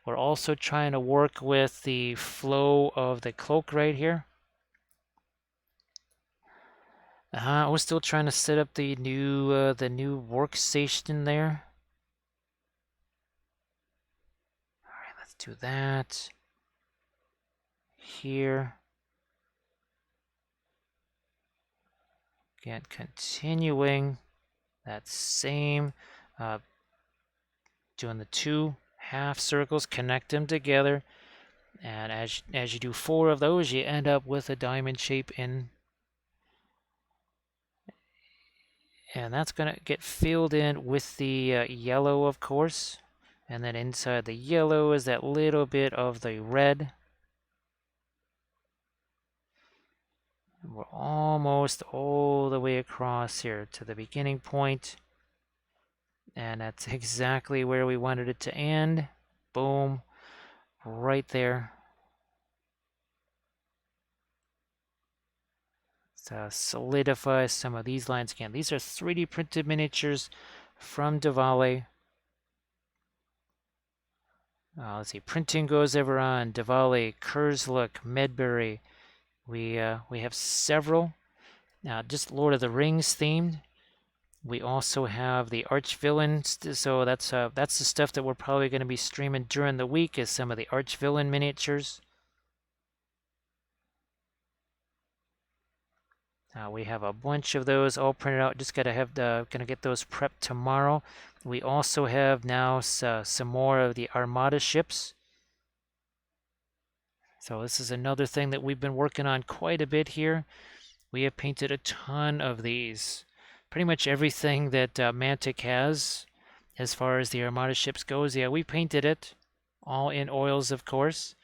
We're also trying to work with the flow of the cloak right here. We're still trying to set up the new workstation there. All right, let's do that here. Again, continuing that same, doing the 2 half circles, connect them together, and as you do 4 of those, you end up with a diamond shape in And that's going to get filled in with the yellow, of course. And then inside the yellow is that little bit of the red. We're almost all the way across here to the beginning point. And that's exactly where we wanted it to end. Boom. Right there. So solidify some of these lines again. These are 3D printed miniatures from Davale. Let's see, printing goes ever on. Davale, Kurzlook, Medbury. We have several. Now, just Lord of the Rings themed. We also have the Arch Villains. So that's the stuff that we're probably going to be streaming during the week. Is some of the Arch Villain miniatures. We have a bunch of those all printed out. Just gonna get those prepped tomorrow. We also have now some more of the Armada ships. So this is another thing that we've been working on quite a bit here. We have painted a ton of these. Pretty much everything that Mantic has as far as the Armada ships goes. Yeah, we painted it. All in oils, of course.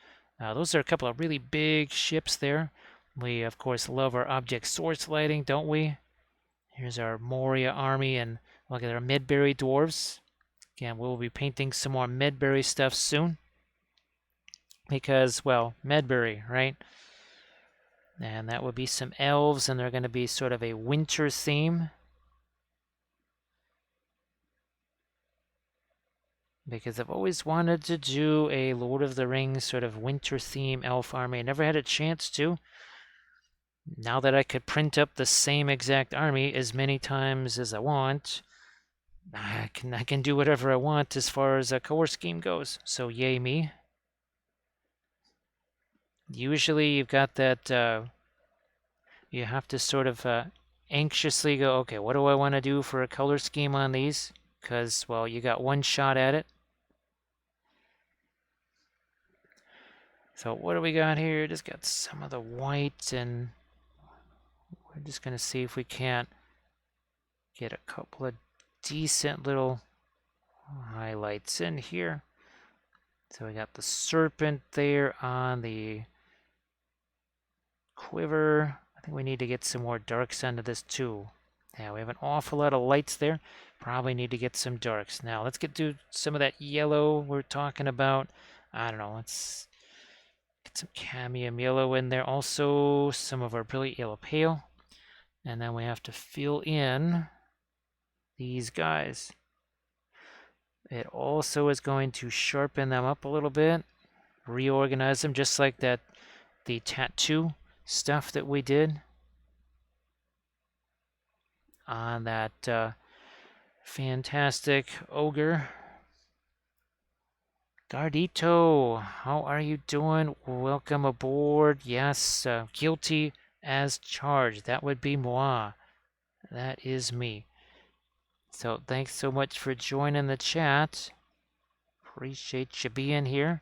Those are a couple of really big ships there. We, of course, love our object source lighting, don't we? Here's our Moria army, and look at our Medbury dwarves. Again, we'll be painting some more Medbury stuff soon. Because, well, Medbury, right? And that would be some elves, and they're going to be sort of a winter theme. Because I've always wanted to do a Lord of the Rings sort of winter theme elf army. I never had a chance to. Now that I could print up the same exact army as many times as I want, I can do whatever I want as far as a color scheme goes. So yay me. Usually you've got that, you have to sort of anxiously go, okay, what do I want to do for a color scheme on these? Because, well, you got one shot at it. So what do we got here? Just got some of the white, and we're just going to see if we can't get a couple of decent little highlights in here. So we got the serpent there on the quiver. I think we need to get some more darks onto this too. Yeah, we have an awful lot of lights there. Probably need to get some darks. Now let's get to some of that yellow we're talking about. I don't know, let's get some cadmium yellow in there. Also some of our brilliant yellow pale. And then we have to fill in these guys. It also is going to sharpen them up a little bit, reorganize them just like that, the tattoo stuff that we did on that fantastic ogre. Gardito, how are you doing? Welcome aboard. Yes, guilty as charged. That would be moi. That is me. So thanks so much for joining the chat. Appreciate you being here.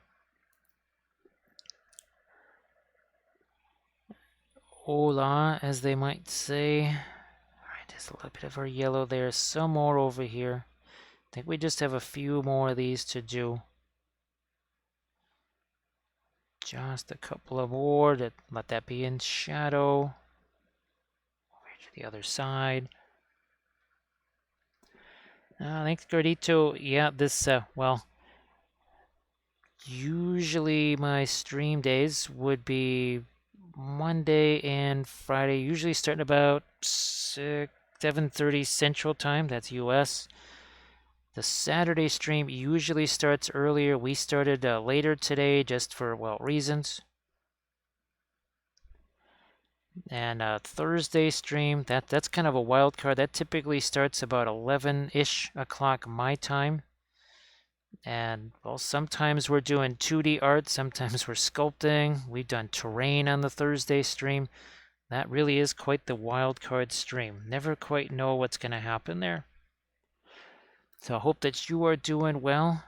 Hola, as they might say. Alright, there's a little bit of our yellow there. Some more over here. I think we just have a few more of these to do. Just a couple of more. Let that be in shadow. Over to the other side. Thanks, Gordito. Yeah, this, well, usually my stream days would be Monday and Friday, usually starting about 7:30 Central Time, that's US. The Saturday stream usually starts earlier. We started later today just for, well, reasons. And Thursday stream, that's kind of a wild card. That typically starts about 11-ish o'clock my time. And, well, sometimes we're doing 2D art, sometimes we're sculpting. We've done terrain on the Thursday stream. That really is quite the wild card stream. Never quite know what's going to happen there. So I hope that you are doing well.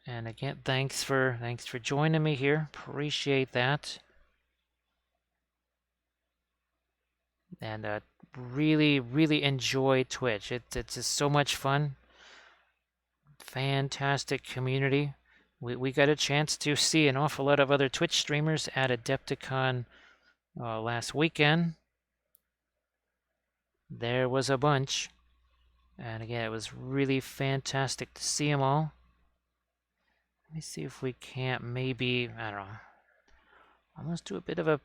And again, thanks for joining me here. Appreciate that. and really, really enjoy Twitch. It's just so much fun. Fantastic community. We got a chance to see an awful lot of other Twitch streamers at Adepticon last weekend. There was a bunch. And again, it was really fantastic to see them all. Let me see if we can't maybe, I don't know, almost do a bit of a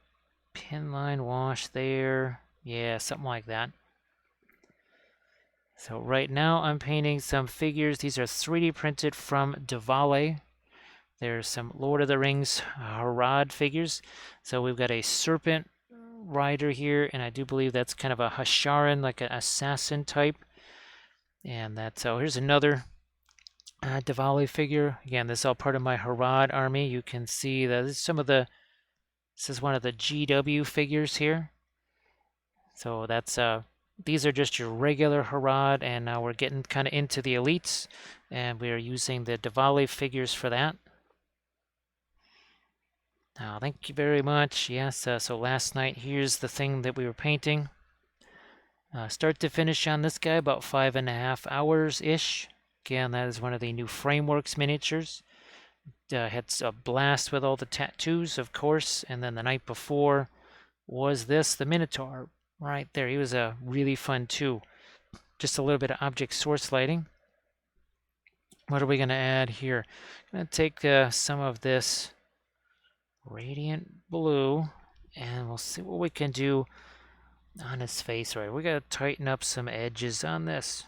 pin line wash there. Yeah, something like that. So right now I'm painting some figures. These are 3D printed from Davale. There's some Lord of the Rings Harad figures. So we've got a serpent rider here, and I do believe that's kind of a Hasharan, like an assassin type. And that's, oh, here's another Davale figure. Again, this is all part of my Harad Army. You can see that this is one of the GW figures here. So that's these are just your regular Harad, and now we're getting kind of into the elites, and we are using the Davale figures for that. Now, thank you very much. Yes, so last night, here's the thing that we were painting. Start to finish on this guy, about 5.5 hours-ish. Again, that is one of the new Frameworks miniatures. Had a blast with all the tattoos, of course, and then the night before was this, the Minotaur, right there. He was really fun too. Just a little bit of object source lighting. What are we going to add here? I'm going to take some of this radiant blue, and we'll see what we can do on his face. Right, we got to tighten up some edges on this.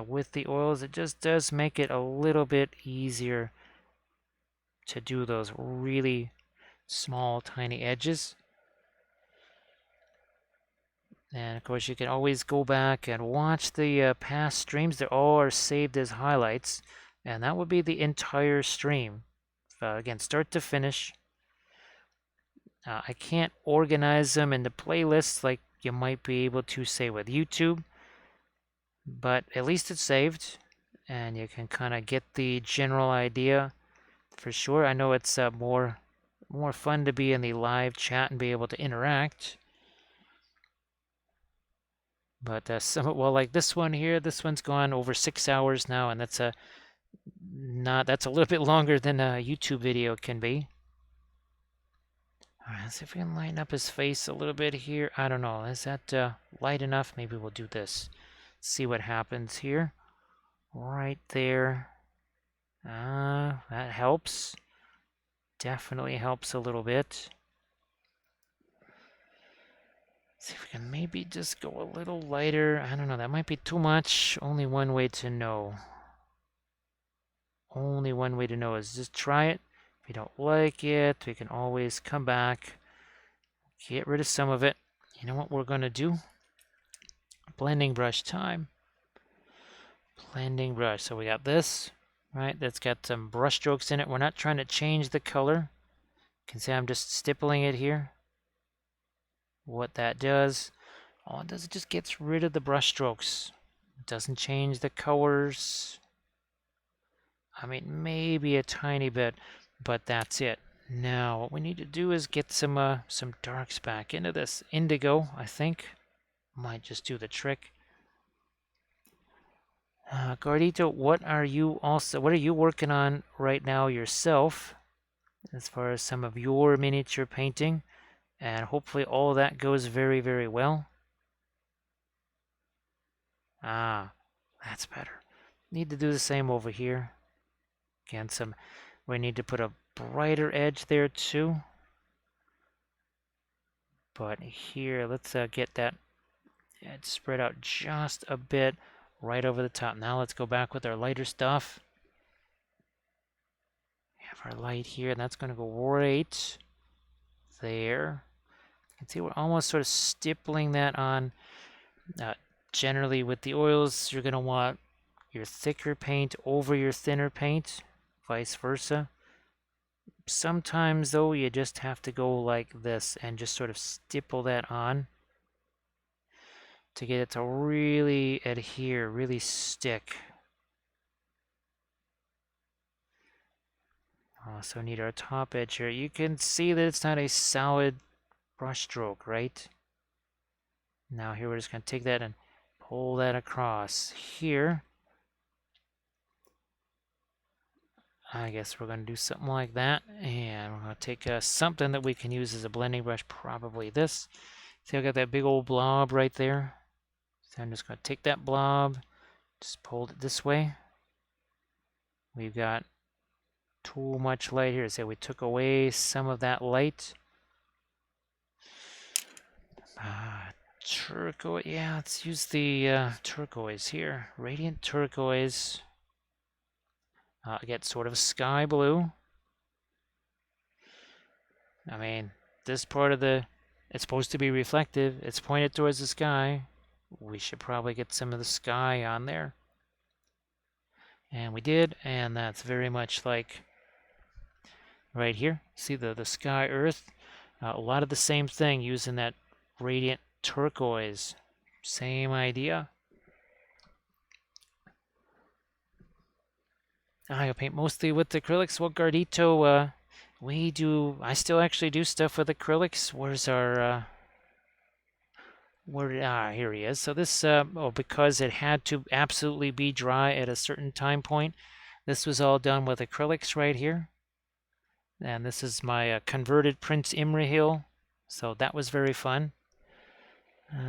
With the oils, it just does make it a little bit easier to do those really small, tiny edges. And of course, you can always go back and watch the past streams. They all are saved as highlights, and that would be the entire stream. Again, start to finish. I can't organize them into playlists like you might be able to, say, with YouTube, but at least it's saved, and you can kind of get the general idea for sure. I know it's more fun to be in the live chat and be able to interact. But well, like this one here, this one's gone over 6 hours now, and that's that's a little bit longer than a YouTube video can be. All right, let's see if we can lighten up his face a little bit here. I don't know, is that light enough? Maybe we'll do this. See what happens here. Right there. That helps. Definitely helps a little bit. See if we can maybe just go a little lighter. I don't know, that might be too much. Only one way to know. Only one way to know is just try it. If you don't like it, we can always come back, get rid of some of it. You know what we're going to do? Blending brush time. Blending brush. So we got this, right? That's got some brush strokes in it. We're not trying to change the color. You can see I'm just stippling it here. What that does, all it does, it just gets rid of the brush strokes. It doesn't change the colors. I mean, maybe a tiny bit, but that's it. Now, what we need to do is get some darks back into this. Indigo, I think, might just do the trick. Gardito, what are you working on right now yourself, as far as some of your miniature painting? And hopefully all that goes very, very well. Ah, that's better. Need to do the same over here. Again, we need to put a brighter edge there too. But here, let's get that edge spread out just a bit right over the top. Now let's go back with our lighter stuff. We have our light here, and that's going to go right there. You can see we're almost sort of stippling that on. Generally, with the oils, you're going to want your thicker paint over your thinner paint, vice versa. Sometimes, though, you just have to go like this and just sort of stipple that on to get it to really adhere, really stick. Also need our top edge here. You can see that it's not a solid brush stroke, right? Now here we're just going to take that and pull that across here. I guess we're going to do something like that. And we're going to take something that we can use as a blending brush, probably this. See, I got that big old blob right there. So I'm just going to take that blob, just pull it this way. We've got too much light here. So we took away some of that light. Turquoise, yeah, let's use the turquoise here. Radiant turquoise. Get sort of sky blue. I mean, this part of it's supposed to be reflective. It's pointed towards the sky. We should probably get some of the sky on there. And we did, and that's very much like right here. See the sky earth? A lot of the same thing using that radiant turquoise. Same idea. I paint mostly with acrylics. Well, Gardito, I still actually do stuff with acrylics. Where's our, here he is. So this, because it had to absolutely be dry at a certain time point, this was all done with acrylics right here. And this is my converted Prince Imrahil. So that was very fun.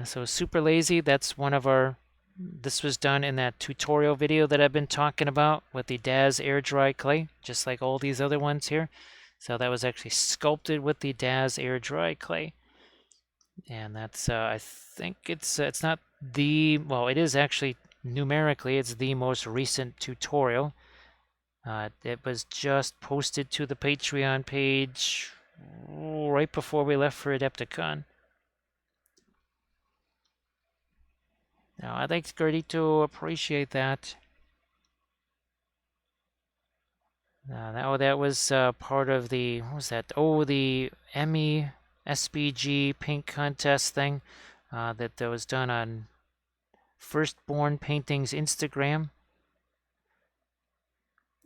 So super lazy, that's one of our, this was done in that tutorial video that I've been talking about with the Daz air dry clay, just like all these other ones here. So that was actually sculpted with the Daz air dry clay. And that's, I think it's not well, it is actually numerically, it's the most recent tutorial. It was just posted to the Patreon page right before we left for Adepticon. Now, I'd like Gertie to appreciate that. That was part of the, what was that? Oh, the Emmy SBG paint contest thing that was done on Firstborn Paintings Instagram.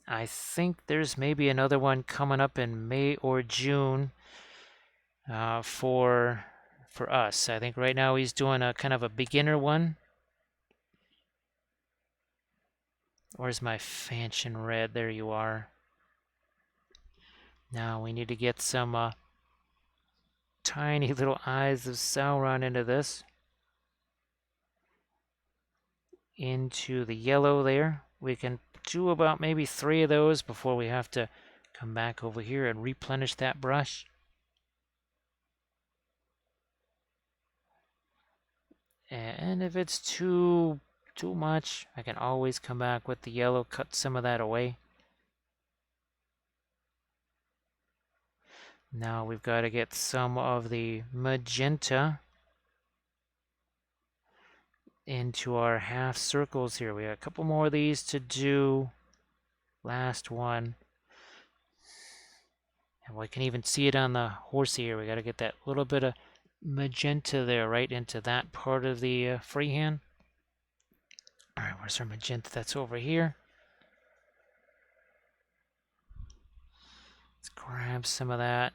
I think there's maybe another one coming up in May or June for us. I think right now he's doing a kind of a beginner one. Where's my Fanchon Red? There you are. Now we need to get some tiny little eyes of Sauron into this. Into the yellow there. We can do about maybe 3 of those before we have to come back over here and replenish that brush. And if it's too much, I can always come back with the yellow, cut some of that away. Now we've got to get some of the magenta into our half circles here. We got a couple more of these to do. Last one. And we can even see it on the horse here. We got to get that little bit of magenta there right into that part of the freehand. All right, where's our magenta? That's over here. Let's grab some of that.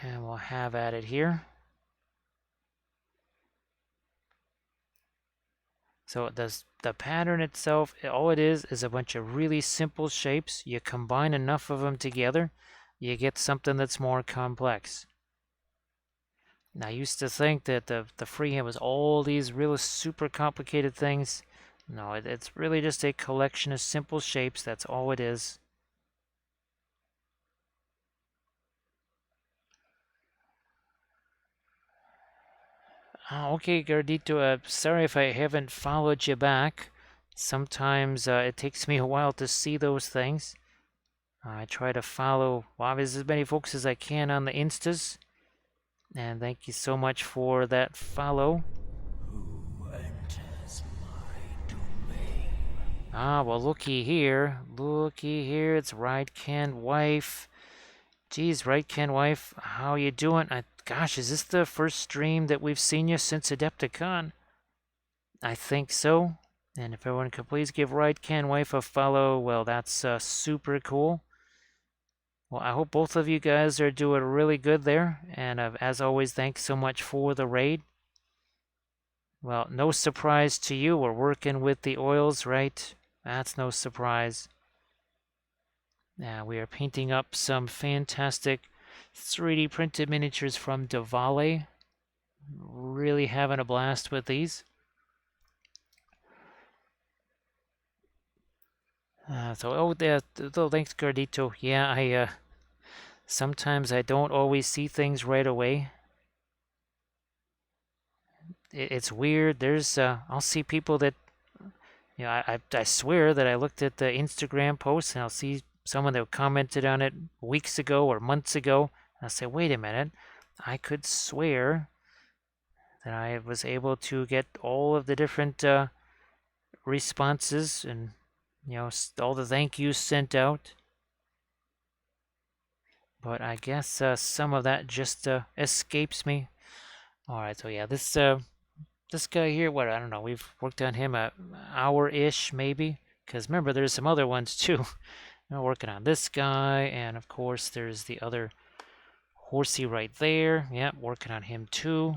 And we'll have at it here. So the pattern itself, all it is a bunch of really simple shapes. You combine enough of them together, you get something that's more complex. Now, I used to think that the freehand was all these really super complicated things. No, it's really just a collection of simple shapes. That's all it is. Oh, okay, Gardito, sorry if I haven't followed you back. Sometimes it takes me a while to see those things. I try to follow, well, as many folks as I can on the Instas. And thank you so much for that follow. Who enters my domain? Well, looky here. Looky here. It's Ride Wife. Geez, Ride Wife, how you doing? Gosh, is this the first stream that we've seen you since Adepticon? I think so. And if everyone could please give Ride Wife a follow, well, that's super cool. Well, I hope both of you guys are doing really good there. And as always, thanks so much for the raid. Well, no surprise to you. We're working with the oils, right? That's no surprise. Now we are painting up some fantastic 3D printed miniatures from Davale. Really having a blast with these. Thanks, Gardito. Yeah, sometimes I don't always see things right away. It's weird. I'll see people that, I swear that I looked at the Instagram post and I'll see someone that commented on it weeks ago or months ago. And I'll say, wait a minute, I could swear that I was able to get all of the different responses and, all the thank yous sent out. But I guess some of that just escapes me. All right, so yeah, this guy here, what, I don't know, we've worked on him an hour-ish maybe, because remember there's some other ones too. We're working on this guy, and of course there's the other horsey right there. Yep, working on him too.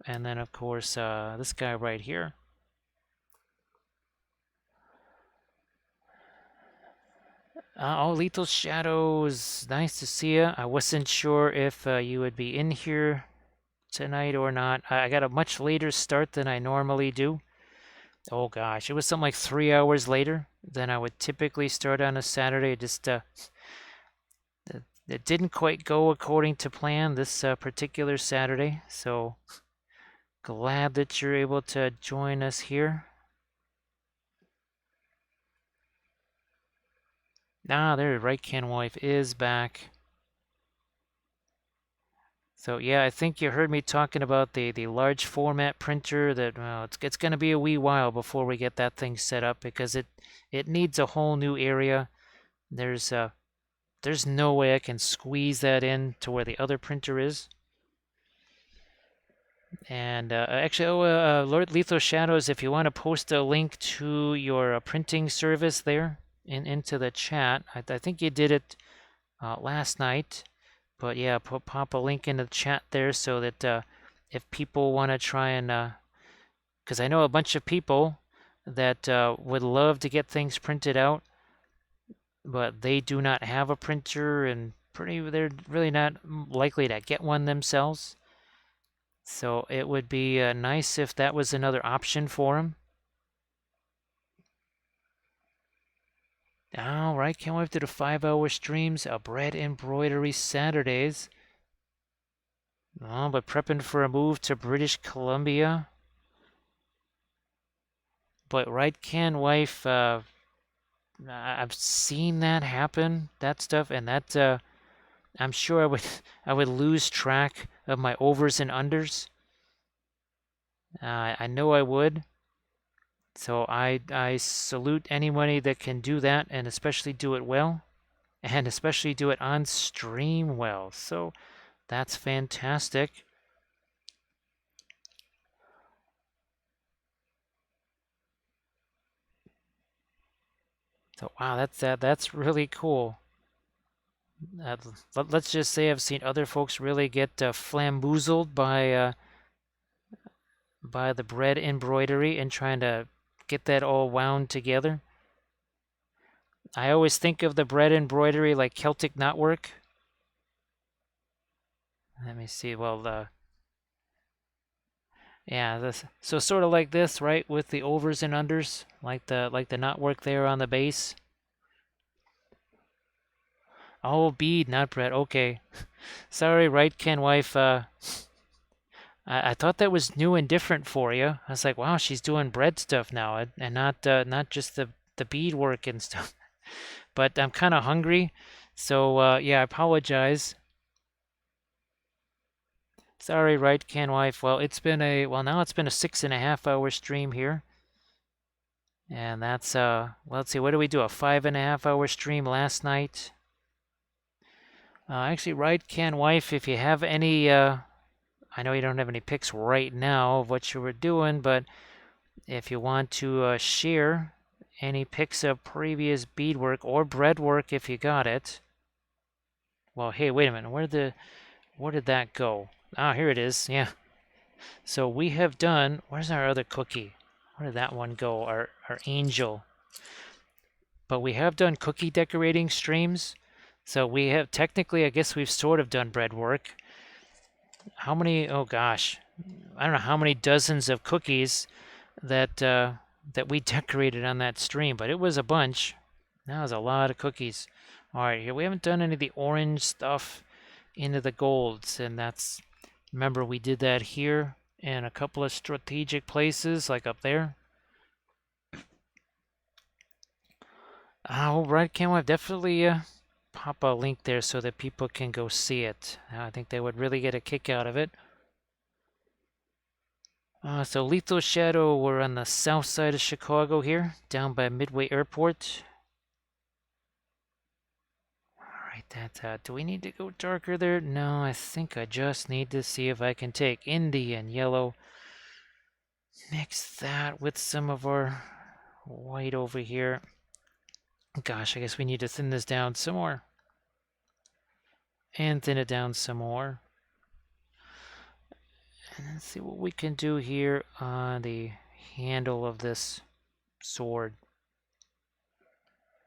And then of course this guy right here. Oh, Lethal Shadows, nice to see you. I wasn't sure if you would be in here tonight or not. I got a much later start than I normally do. Oh gosh, it was something like 3 hours later than I would typically start on a Saturday. Just it didn't quite go according to plan this particular Saturday. So glad that you're able to join us here. There, Right Can Wife is back. So yeah, I think you heard me talking about the large format printer that, well, it's going to be a wee while before we get that thing set up because it needs a whole new area. There's no way I can squeeze that in to where the other printer is. And actually, Lord Lethal Shadows, if you want to post a link to your printing service there into the chat, I think you did it last night. But yeah, pop a link in the chat there so that if people want to try and, because I know a bunch of people that would love to get things printed out, but they do not have a printer and they're really not likely to get one themselves. So it would be nice if that was another option for them. All right, can't wait to the 5-hour streams, bread embroidery Saturdays. Oh, but prepping for a move to British Columbia. But right can wife, I've seen that happen, that stuff, and that I'm sure I would lose track of my overs and unders. I know I would. So I salute anybody that can do that, and especially do it well, and especially do it on stream well. So that's fantastic. So wow, that's really cool. Let's just say I've seen other folks really get flamboozled by the bread embroidery and trying to get that all wound together. I always think of the bread embroidery like Celtic knotwork. Let me see. Well, yeah, so sort of like this, right, with the overs and unders, like the knotwork there on the base. Oh, bead, not bread. Okay, sorry, right, Ken wife. I thought that was new and different for you. I was like, wow, she's doing bread stuff now, and not just the bead work and stuff. But I'm kind of hungry, so yeah, I apologize. Sorry, right, Ken wife. Well, now it's been a 6.5-hour stream here. And that's well, let's see, what did we do? A 5.5-hour stream last night. Actually, right, Can wife, if you have any, I know you don't have any pics right now of what you were doing, but if you want to share any pics of previous beadwork or bread work, if you got it. Well, hey, wait a minute, where did that go? Ah, here it is. Yeah. So we have done, where's our other cookie? Where did that one go? Our angel. But we have done cookie decorating streams. So we have technically, I guess we've sort of done bread work. How many, oh gosh, I don't know how many dozens of cookies that we decorated on that stream, but it was a bunch. That was a lot of cookies. All right, here we haven't done any of the orange stuff into the golds, and that's, remember we did that here in a couple of strategic places, like up there. Oh, right, Cam, I've definitely pop a link there so that people can go see it. I think they would really get a kick out of it. So Lethal Shadow, we're on the south side of Chicago here, down by Midway Airport. Alright, do we need to go darker there? No, I think I just need to see if I can take Indian yellow, mix that with some of our white over here. Gosh, I guess we need to thin this down some more. And thin it down some more. And let's see what we can do here on the handle of this sword.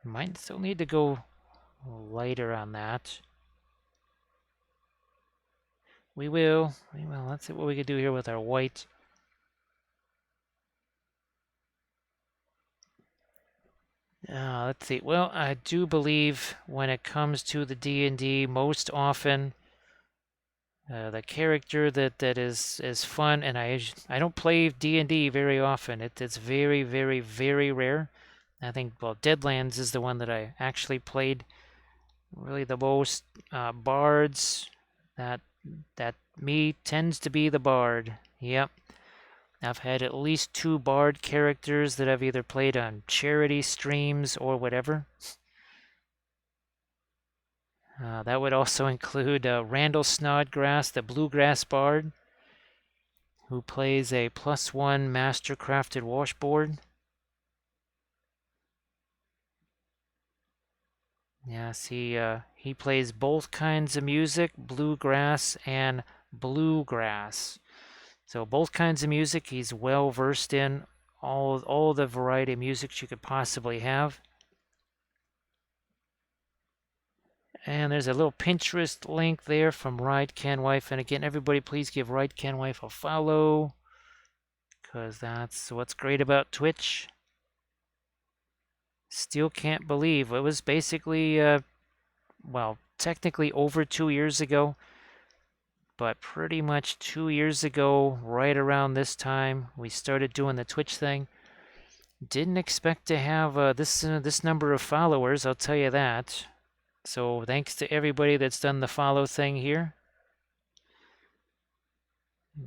Might still need to go lighter on that. We will. Let's see what we can do here with our white. Let's see. Well, I do believe when it comes to the D&D, most often the character that is fun, and I don't play D&D very often. It's very, very, very rare. I think, well, Deadlands is the one that I actually played really the most. Bards, that me tends to be the bard. Yep. I've had at least 2 bard characters that I've either played on charity streams or whatever. That would also include Randall Snodgrass, the bluegrass bard, who plays a +1 master-crafted washboard. Yes, he plays both kinds of music, bluegrass and bluegrass. So both kinds of music he's well versed in, all the variety of music you could possibly have. And there's a little Pinterest link there from Ride Can Wife. And again, everybody please give Ride Can Wife a follow, because that's what's great about Twitch. Still can't believe it was basically, well, technically over 2 years ago, but pretty much 2 years ago, right around this time, we started doing the Twitch thing. Didn't expect to have this number of followers, I'll tell you that. So thanks to everybody that's done the follow thing here.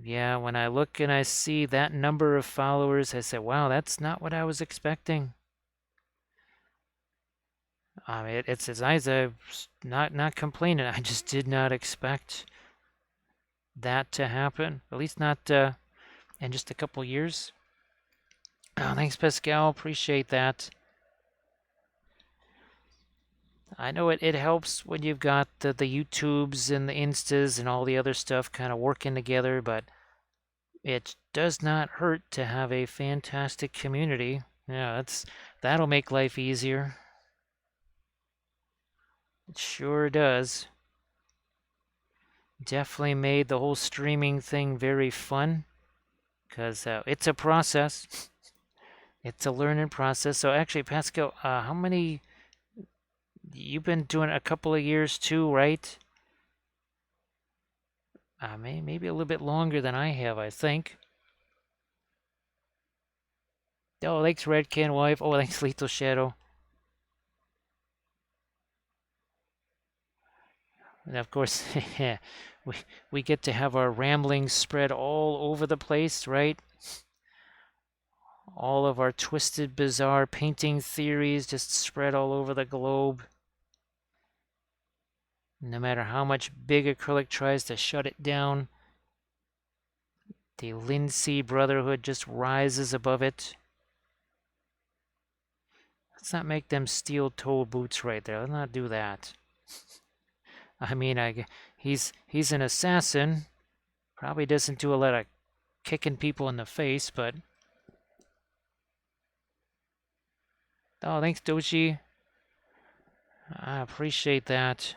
Yeah, when I look and I see that number of followers, I say, wow, that's not what I was expecting. It's as nice. I'm not complaining. I just did not expect that to happen. At least not in just a couple years. Oh, thanks, Pascal. Appreciate that. I know it helps when you've got the YouTubes and the Instas and all the other stuff kind of working together, but it does not hurt to have a fantastic community. Yeah, that'll make life easier. It sure does. Definitely made the whole streaming thing very fun, because it's a process. It's a learning process. So actually, Pascal, how many... You've been doing it a couple of years too, right? Maybe a little bit longer than I have, I think. Oh, thanks, Red Can Wife. Oh, thanks, Lethal Shadow. And of course, we get to have our ramblings spread all over the place, right? All of our twisted, bizarre painting theories just spread all over the globe. No matter how much big acrylic tries to shut it down, the Lindsay Brotherhood just rises above it. Let's not make them steel-toed boots right there. Let's not do that. I mean, he's an assassin. Probably doesn't do a lot of kicking people in the face, but... Oh, thanks, Doji. I appreciate that.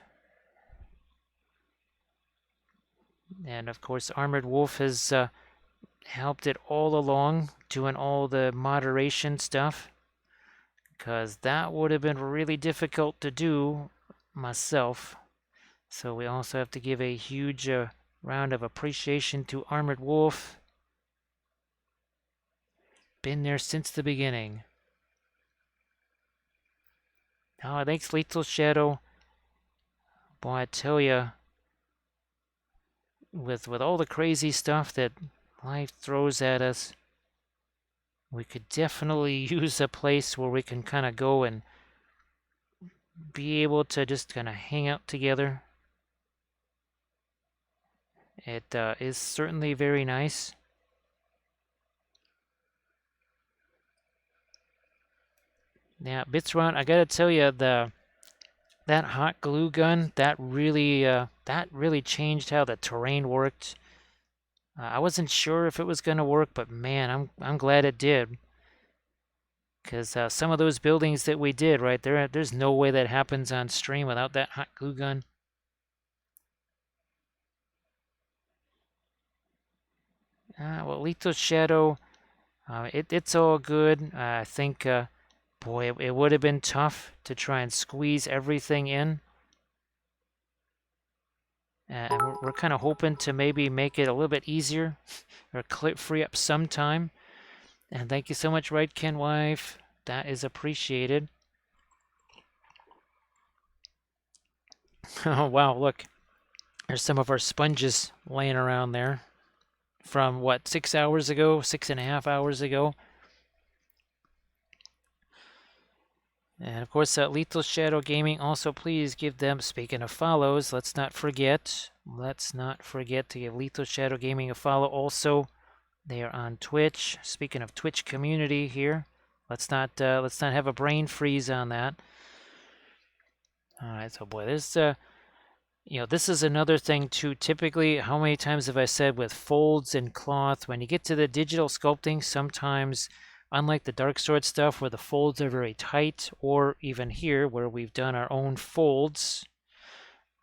And of course, Armored Wolf has helped it all along, doing all the moderation stuff, because that would have been really difficult to do myself. So we also have to give a huge round of appreciation to Armored Wolf. Been there since the beginning. Oh, thanks, Lethal Shadow. Boy, I tell ya, with all the crazy stuff that life throws at us, we could definitely use a place where we can kind of go and be able to just kind of hang out together. It is certainly very nice. Now, Bitsron, I gotta tell you, that hot glue gun, that really changed how the terrain worked. I wasn't sure if it was gonna work, but man, I'm glad it did. Because some of those buildings that we did right there, there's no way that happens on stream without that hot glue gun. Well, Lethal Shadow, it's all good. I think, boy, it would have been tough to try and squeeze everything in. And we're kind of hoping to maybe make it a little bit easier or free up some time. And thank you so much, Right Ken Wife. That is appreciated. Oh, wow, look. There's some of our sponges laying around there from, what, 6 hours ago, 6.5 hours ago. And of course, Lethal Shadow Gaming, also please give them, speaking of follows, let's not forget to give Lethal Shadow Gaming a follow also. They are on Twitch. Speaking of Twitch community here, let's not have a brain freeze on that. All right, so boy, this this is another thing too. Typically, how many times have I said with folds and cloth, when you get to the digital sculpting, sometimes, unlike the Dark Sword stuff where the folds are very tight, or even here where we've done our own folds,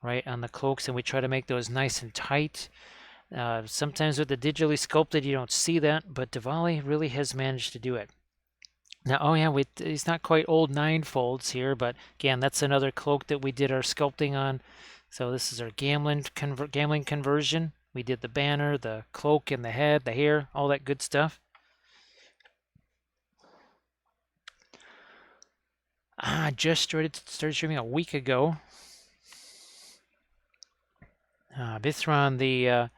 right, on the cloaks, and we try to make those nice and tight. Sometimes with the digitally sculpted, you don't see that, but Davale really has managed to do it. Now, oh yeah, he's not quite old 9 folds here, but again, that's another cloak that we did our sculpting on. So this is our gambling conversion. We did the banner, the cloak, and the head, the hair, all that good stuff. I just started streaming a week ago. Bithron,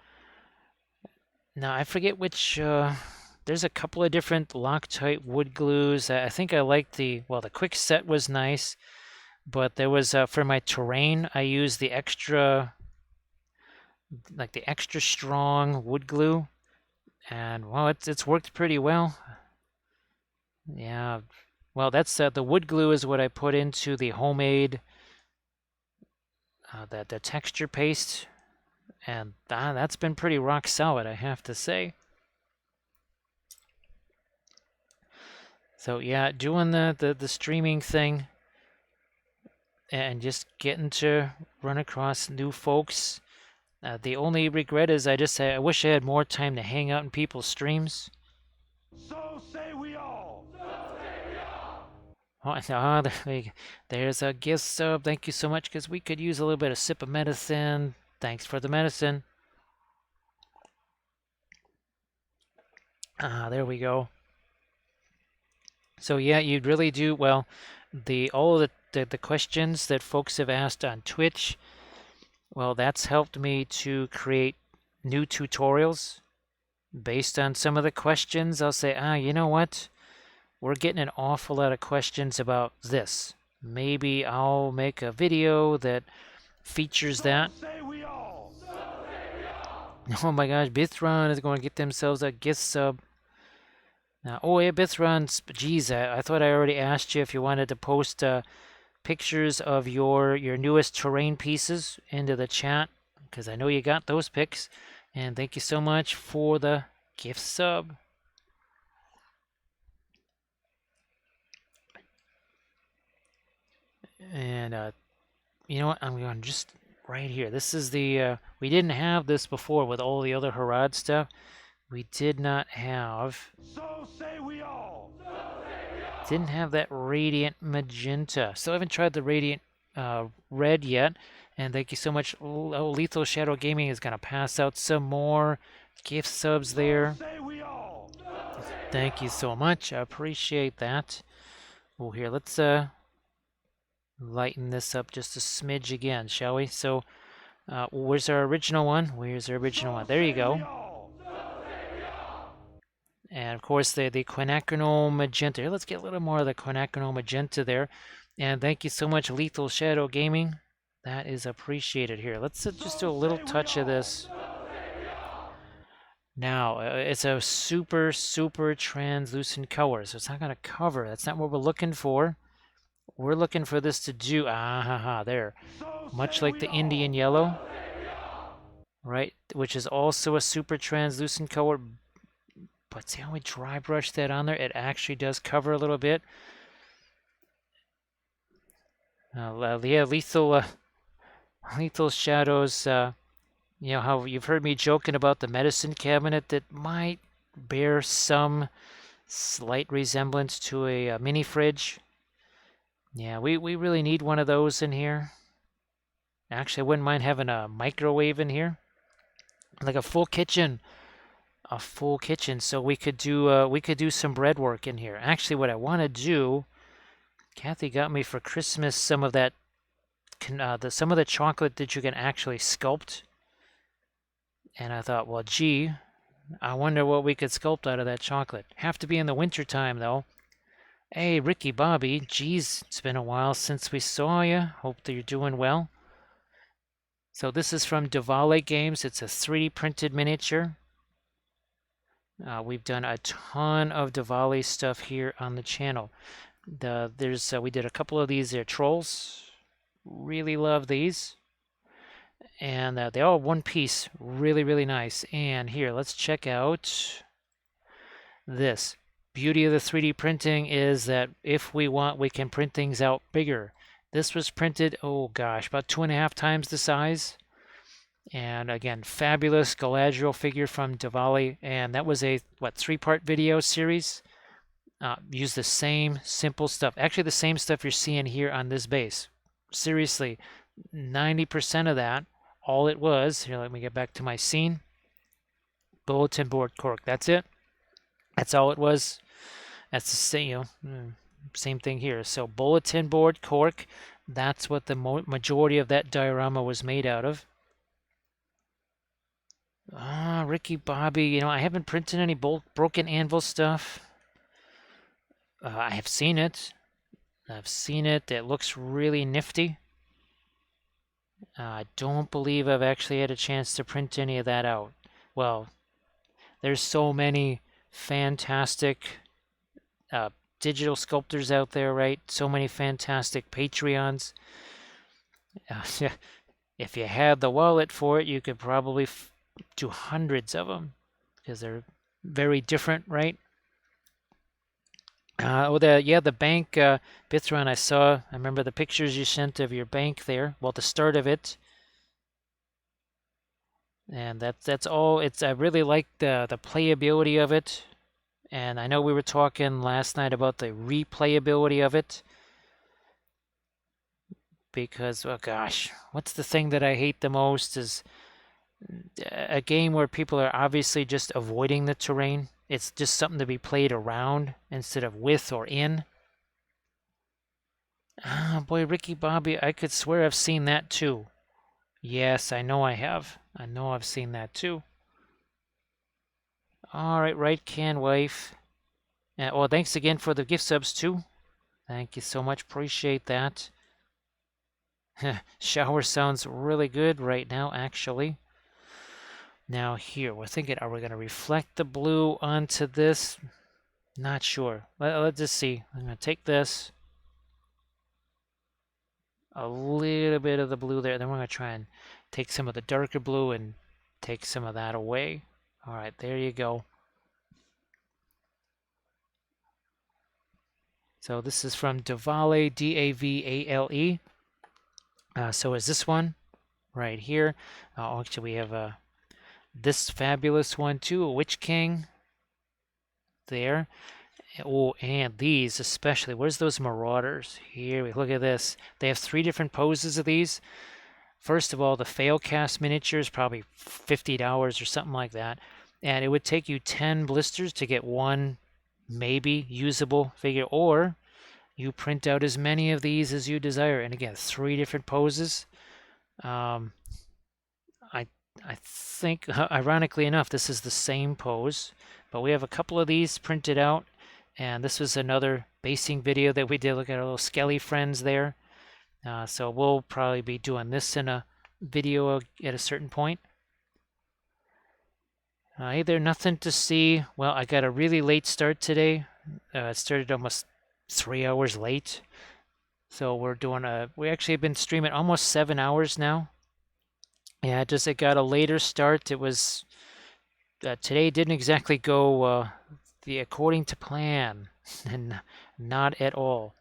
now I forget which. There's a couple of different Loctite wood glues. I think I liked the quick set was nice, but there was for my terrain I used the extra strong wood glue, and well, it's worked pretty well. Yeah, well, that's the wood glue is what I put into the homemade the texture paste, and that's been pretty rock solid, I have to say. So yeah, doing the streaming thing and just getting to run across new folks. The only regret is I wish I had more time to hang out in people's streams. So say we all. Oh, there's a gift sub. Thank you so much, because we could use a little bit of sip of medicine. Thanks for the medicine. There we go. So yeah, you'd really do well. All of the questions that folks have asked on Twitch, well, that's helped me to create new tutorials based on some of the questions. I'll say, you know what? We're getting an awful lot of questions about this. Maybe I'll make a video that features that. Oh my gosh, Bithron is going to get themselves a gift sub. Now, oh yeah, Bithron, geez, I thought I already asked you if you wanted to post pictures of your newest terrain pieces into the chat, because I know you got those pics. And thank you so much for the gift sub. And you know what? I'm going just right here. This is the we didn't have this before with all the other Harad stuff. We did not have. So say we all. Didn't have that radiant magenta. Still haven't tried the radiant red yet. And thank you so much. Oh, Lethal Shadow Gaming is gonna pass out some more gift subs there. So say we all. Thank you so much. I appreciate that. Oh, here, let's lighten this up just a smidge again, shall we? So, where's our original one? Where's our original one? There you go. And of course, the quinacridone magenta. Here, let's get a little more of the quinacridone magenta there. And thank you so much, Lethal Shadow Gaming. That is appreciated here. Let's just do a little touch of this. Now, it's a super, super translucent color, so it's not going to cover. That's not what we're looking for. We're looking for this to do, there. Much like the Indian yellow, right? Which is also a super translucent color. But see how we dry brush that on there? It actually does cover a little bit. Yeah, lethal shadows. You know how you've heard me joking about the medicine cabinet that might bear some slight resemblance to a mini fridge. Yeah, we really need one of those in here. Actually, I wouldn't mind having a microwave in here, like a full kitchen. A full kitchen, so we could do some bread work in here. Actually, what I want to do, Kathy got me for Christmas some of that, some of the chocolate that you can actually sculpt. And I thought, well, gee, I wonder what we could sculpt out of that chocolate. Have to be in the winter time, though. Hey, Ricky Bobby, geez, it's been a while since we saw you. Hope that you're doing well. So this is from Davale Games. It's a 3D printed miniature. We've done a ton of Davale stuff here on the channel. We did a couple of these trolls. Really love these. And they all one piece. Really, really nice. And here, let's check out this. Beauty of the 3D printing is that if we want, we can print things out bigger. This was printed, oh gosh, about 2.5 times the size. And again, fabulous Galadriel figure from Davale. And that was a, 3-part video series. Use the same simple stuff. Actually, the same stuff you're seeing here on this base. Seriously, 90% of that, all it was, here, let me get back to my scene. Bulletin board cork, that's it. That's all it was. That's the same, same thing here. So bulletin board cork, that's what the majority of that diorama was made out of. Ricky Bobby, I haven't printed any broken anvil stuff. I have seen it. I've seen it. It looks really nifty. I don't believe I've actually had a chance to print any of that out. Well, there's so many fantastic digital sculptors out there, right? So many fantastic Patreons. If you had the wallet for it, you could probably do hundreds of them because they're very different, right? The bank, Bithron, I remember the pictures you sent of your bank there. Well, the start of it. And that's all. I really like the playability of it. And I know we were talking last night about the replayability of it. Because, oh gosh, what's the thing that I hate the most is a game where people are obviously just avoiding the terrain. It's just something to be played around instead of with or in. Boy, Ricky Bobby, I could swear I've seen that too. Yes, I know I have. I know I've seen that too. All right, right can wife. Well, thanks again for the gift subs too. Thank you so much. Appreciate that. Shower sounds really good right now, actually. Now here, we're thinking, are we going to reflect the blue onto this? Not sure. Let's just see. I'm going to take this. A little bit of the blue there. Then we're going to try and take some of the darker blue and take some of that away. All right, there you go. So this is from Davale, Davale. So is this one right here. Actually, we have this fabulous one too, a Witch King there. Oh, and these especially. Where's those Marauders? Here, we look at this. They have 3 different poses of these. First of all, the Failcast miniatures, probably $50 or something like that. And it would take you 10 blisters to get one maybe usable figure, or you print out as many of these as you desire. And again, 3 different poses. Um, I think, ironically enough, this is the same pose, but we have a couple of these printed out, and this was another basing video that we did. Look at our little skelly friends there. So we'll probably be doing this in a video at a certain point. Hey there, nothing to see. Well, I got a really late start today. It started almost 3 hours late. So we actually have been streaming almost 7 hours now. Yeah, it got a later start. It was, today didn't exactly go according to plan, and not at all.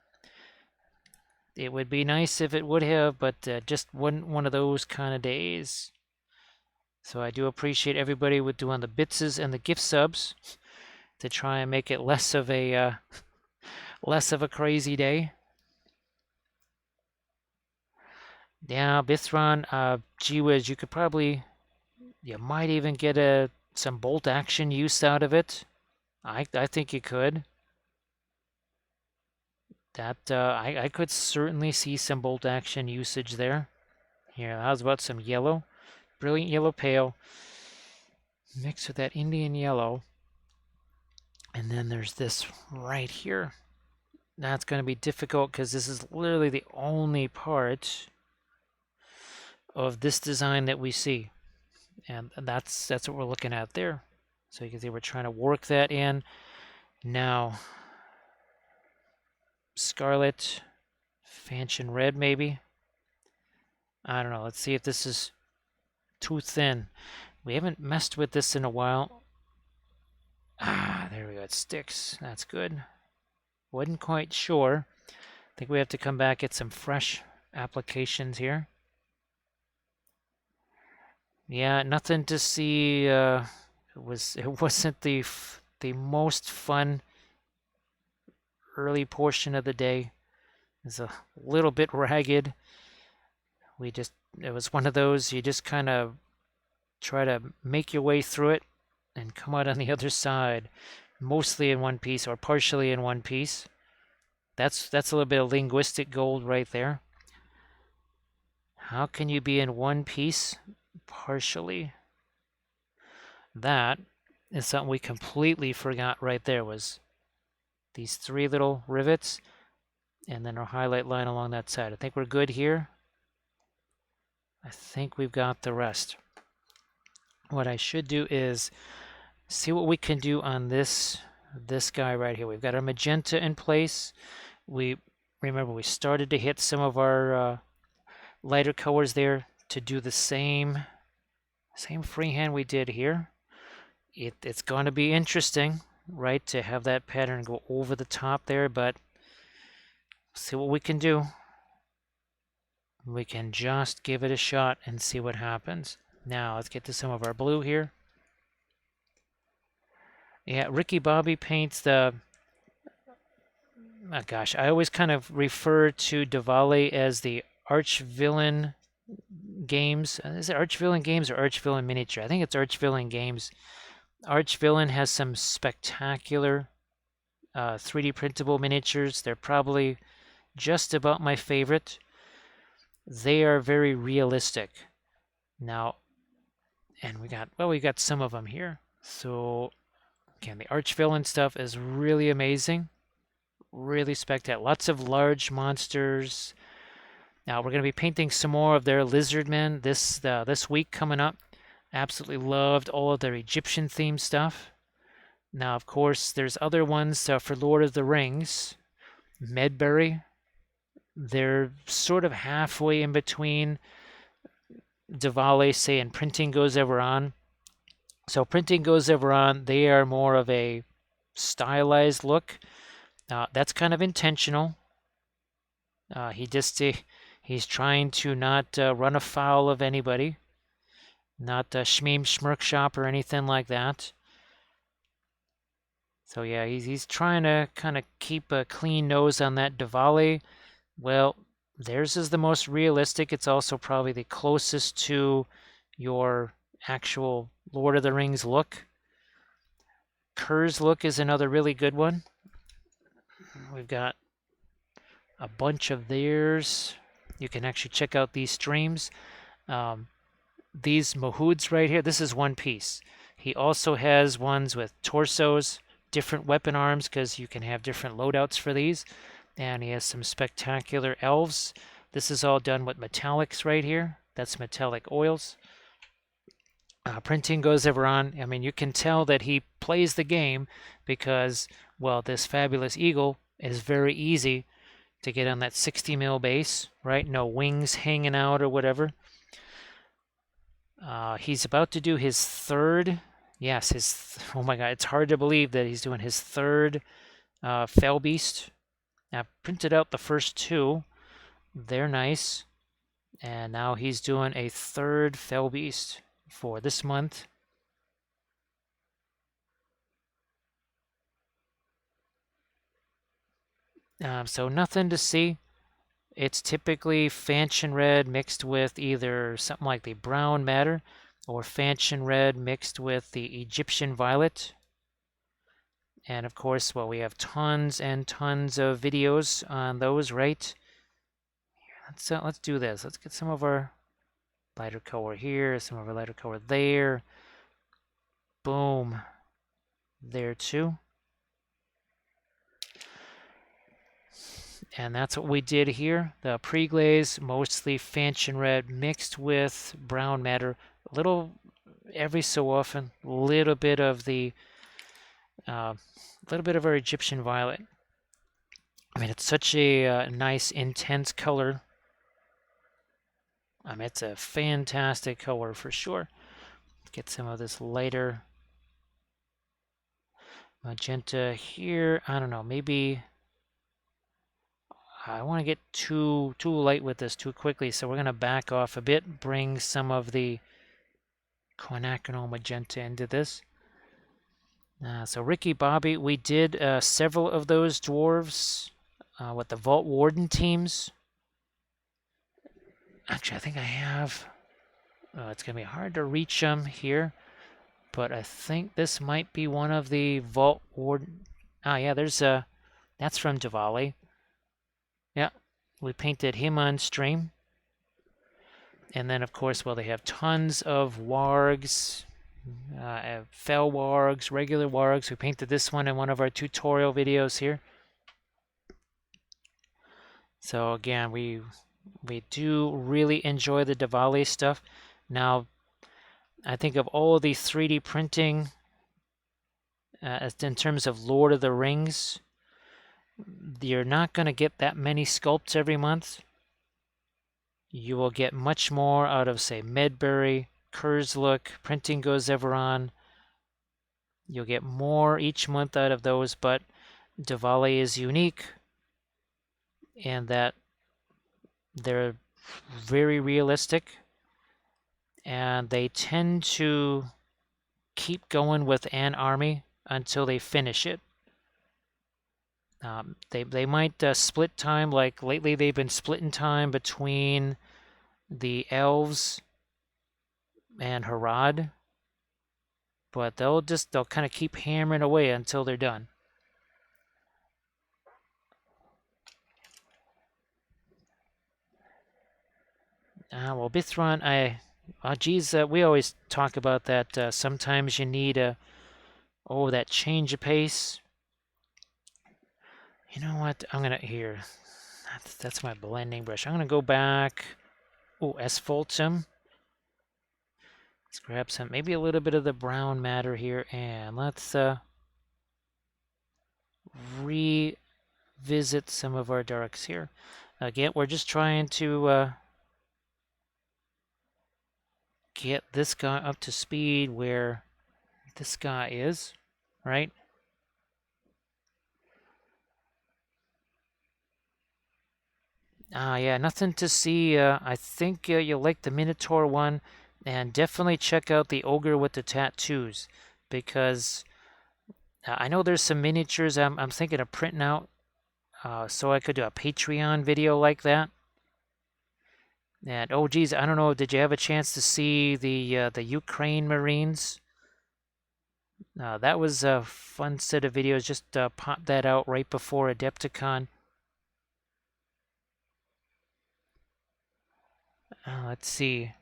It would be nice if it would have, but just wasn't one of those kind of days. So I do appreciate everybody with doing the bitses and the gift subs to try and make it less of a crazy day. Yeah, Bithron, gee whiz, you might even get some bolt action use out of it. I think you could. I could certainly see some bolt action usage there. Here, how's about some yellow? Brilliant yellow pale mixed with that Indian yellow. And then there's this right here. That's going to be difficult because this is literally the only part of this design that we see. And that's what we're looking at there. So you can see we're trying to work that in. Now, Scarlet, Fanchon Red maybe. I don't know. Let's see if this is too thin. We haven't messed with this in a while. There we go. It sticks. That's good. Wasn't quite sure. I think we have to come back at some fresh applications here. Yeah, nothing to see. It wasn't the most fun early portion of the day. It's a little bit ragged. It was one of those, you just kind of try to make your way through it and come out on the other side, mostly in one piece or partially in one piece. That's a little bit of linguistic gold right there. How can you be in one piece partially? That is something we completely forgot right there, was these 3 little rivets and then our highlight line along that side. I think we're good here. I think we've got the rest. What I should do is see what we can do on this guy right here. We've got our magenta in place. Remember, we started to hit some of our lighter colors there to do the same freehand we did here. It's going to be interesting, right, to have that pattern go over the top there, but see what we can do. We can just give it a shot and see what happens. Now, let's get to some of our blue here. Yeah, Ricky Bobby paints the... Oh gosh, I always kind of refer to Davale as the Arch-Villain Games. Is it Arch-Villain Games or Arch-Villain Miniature? I think it's Arch-Villain Games. Arch-Villain has some spectacular 3D printable miniatures. They're probably just about my favorite. They are very realistic. Now, and we got some of them here. So, again, the Arch-Villain stuff is really amazing. Really spectacular. Lots of large monsters. Now, we're going to be painting some more of their Lizardmen this week coming up. Absolutely loved all of their Egyptian themed stuff. Now, of course, there's other ones for Lord of the Rings. Medbury. They're sort of halfway in between Davale, say, and Printing Goes Ever On. So Printing Goes Ever On, they are more of a stylized look. That's kind of intentional. He's trying to not run afoul of anybody, not schmeem schmirk shop or anything like that. So yeah, he's trying to kind of keep a clean nose on that Davale. Well, theirs is the most realistic. It's also probably the closest to your actual Lord of the Rings look. Kerr's look is another really good one. We've got a bunch of theirs. You can actually check out these streams. These Mahouds right here, this is one piece. He also has ones with torsos, different weapon arms, because you can have different loadouts for these. And he has some spectacular elves. This is all done with metallics right here. That's metallic oils. Printing goes ever on. I mean, you can tell that he plays the game because, well, this fabulous eagle is very easy to get on that 60 mil base, right? No wings hanging out or whatever. He's about to do his third. Yes, oh my god, it's hard to believe that he's doing his third Fell Beast. I've printed out the first two. They're nice. And now he's doing a third Fell Beast for this month. So nothing to see. It's typically Fanchon Red mixed with either something like the Brown Matter or Fanchon Red mixed with the Egyptian Violet. And of course, well, we have tons and tons of videos on those, right? Let's do this. Let's get some of our lighter color here, some of our lighter color there. Boom. There too. And that's what we did here. The pre-glaze, mostly Fanchon Red mixed with Brown Matter. A little, every so often, little bit of our Egyptian Violet. I mean, it's such a nice, intense color. I mean, it's a fantastic color for sure. Get some of this lighter magenta here. I don't know, maybe I want to get too light with this too quickly, so we're going to back off a bit, bring some of the quinacridone magenta into this. So Ricky Bobby, we did several of those dwarves with the Vault Warden teams. Actually, I think I have. It's going to be hard to reach them here, but I think this might be one of the Vault Warden. Yeah, there's that's from Davale. Yeah, we painted him on stream. And then, of course, well, they have tons of wargs, fell wargs, regular wargs. We painted this one in one of our tutorial videos here. So again, we do really enjoy the Davale stuff. Now, I think of all of the 3D printing, in terms of Lord of the Rings, you're not going to get that many sculpts every month. You will get much more out of, say, Medbury, Kerr's Look, Printing Goes Ever On. You'll get more each month out of those, but Davale is unique in that they're very realistic and they tend to keep going with an army until they finish it. They might split time, like lately they've been splitting time between the elves and Harad, but they'll kind of keep hammering away until they're done. Well, Bithron, we always talk about that. Sometimes you need that change of pace. You know what? I'm gonna here. That's my blending brush. I'm gonna go back. Oh, asphaltum. Let's grab some, maybe a little bit of the brown matter here, and let's revisit some of our darks here. Again, we're just trying to get this guy up to speed where this guy is, right? Yeah, nothing to see. I think you'll like the Minotaur one, and definitely check out the Ogre with the tattoos, because I know there's some miniatures I'm thinking of printing out, so I could do a Patreon video like that. And oh geez, I don't know, did you have a chance to see the Ukraine Marines? That was a fun set of videos. Just popped that out right before Adepticon. Let's see.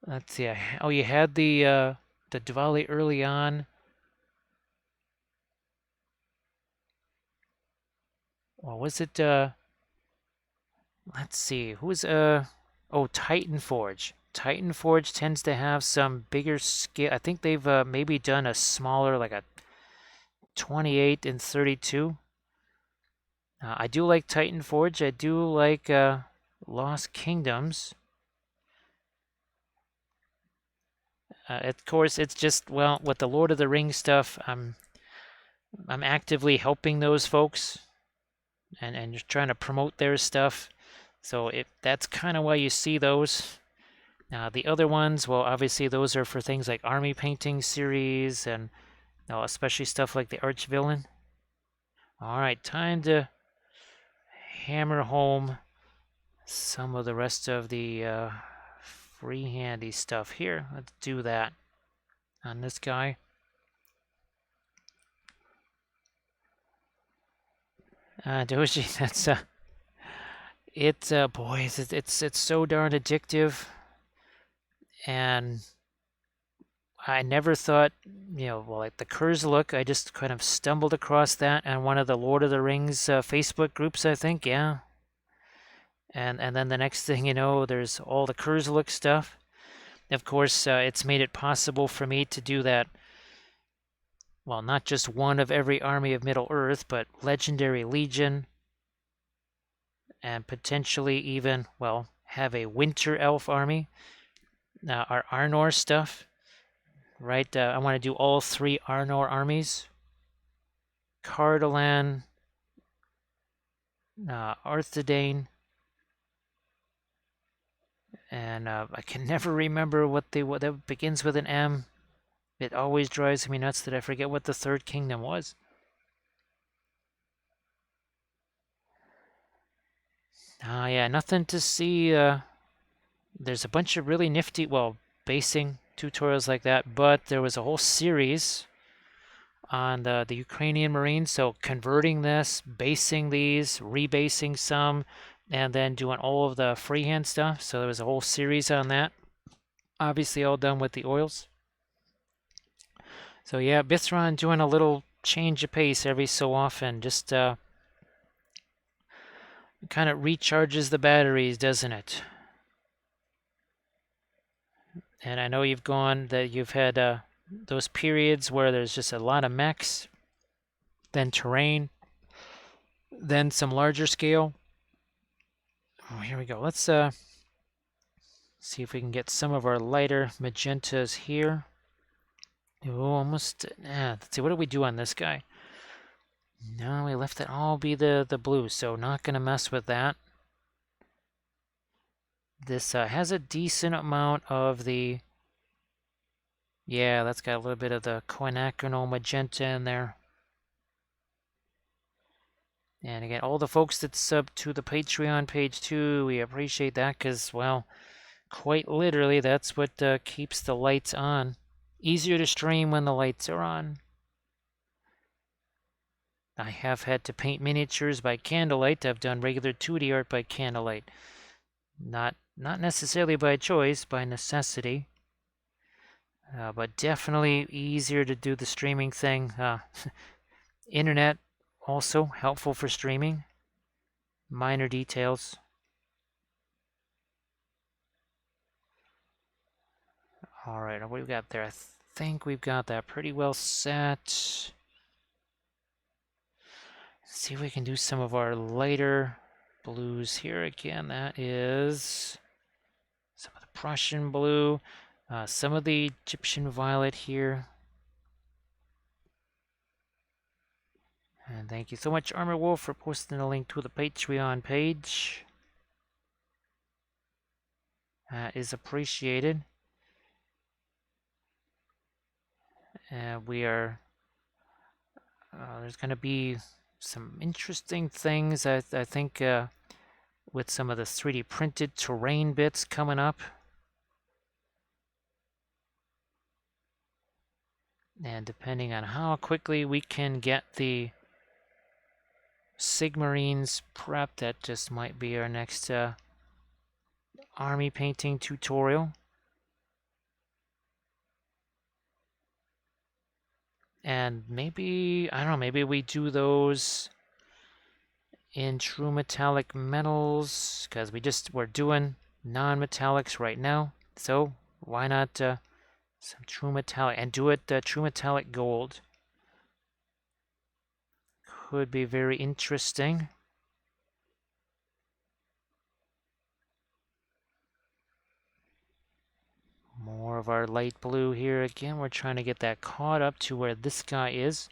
Let's see. Oh, you had the Diwali early on. Or was it? Let's see. Who's Oh, Titan Forge. Titan Forge tends to have some bigger scale. I think they've maybe done a smaller, like a 28 and 32. I do like Titan Forge. I do like Lost Kingdoms. Of course, it's just, well, with the Lord of the Rings stuff, I'm actively helping those folks and just trying to promote their stuff. So that's kind of why you see those. The other ones, well, obviously those are for things like army painting series and especially stuff like the Archvillain. All right, time to hammer home some of the rest of the free-handy stuff here. Let's do that on this guy. Doji, that's boys, it's so darn addictive, and I never thought, well, like the Kurzlook, I just kind of stumbled across that on one of the Lord of the Rings Facebook groups, I think, yeah. And then the next thing you know, there's all the Kurzlook stuff. Of course, it's made it possible for me to do that. Well, not just one of every army of Middle Earth, but Legendary Legion, and potentially even, well, have a Winter Elf army. Our Arnor stuff, right? I want to do all 3 Arnor armies. Cardolan, Arthedain, and I can never remember what that begins with an M. It always drives me nuts that I forget what the 3rd kingdom was. Yeah, nothing to see. There's a bunch of really nifty, well, basing tutorials like that, but there was a whole series on the Ukrainian Marines. So converting this, basing these, rebasing some, and then doing all of the freehand stuff. So there was a whole series on that. Obviously all done with the oils. So yeah, Bithron doing a little change of pace every so often. Just kind of recharges the batteries, doesn't it? And I know you've had those periods where there's just a lot of mechs, then terrain, then some larger scale. Oh, here we go. Let's see if we can get some of our lighter magentas here. Oh, almost. Let's see. What do we do on this guy? No, we left it all be the blue, so not going to mess with that. This has a decent amount of the... Yeah, that's got a little bit of the quinacridone magenta in there. And again, all the folks that sub to the Patreon page too, we appreciate that because, well, quite literally, that's what keeps the lights on. Easier to stream when the lights are on. I have had to paint miniatures by candlelight. I've done regular 2D art by candlelight. Not necessarily by choice, by necessity. But definitely easier to do the streaming thing. Internet also helpful for streaming. Minor details. All right, what do we got there? I think we've got that pretty well set. Let's see if we can do some of our lighter blues here again. That is some of the Prussian blue, some of the Egyptian violet here. And thank you so much, Armor Wolf, for posting the link to the Patreon page. That is appreciated. We are... there's going to be some interesting things, I think, with some of the 3D printed terrain bits coming up. And depending on how quickly we can get the Sigmarines prepped, that just might be our next army painting tutorial. And maybe, I don't know, maybe we do those in true metallic metals, because we're doing non-metallics right now. So why not some true metallic, and do it true metallic gold. Could be very interesting. More of our light blue here again. We're trying to get that caught up to where this guy is.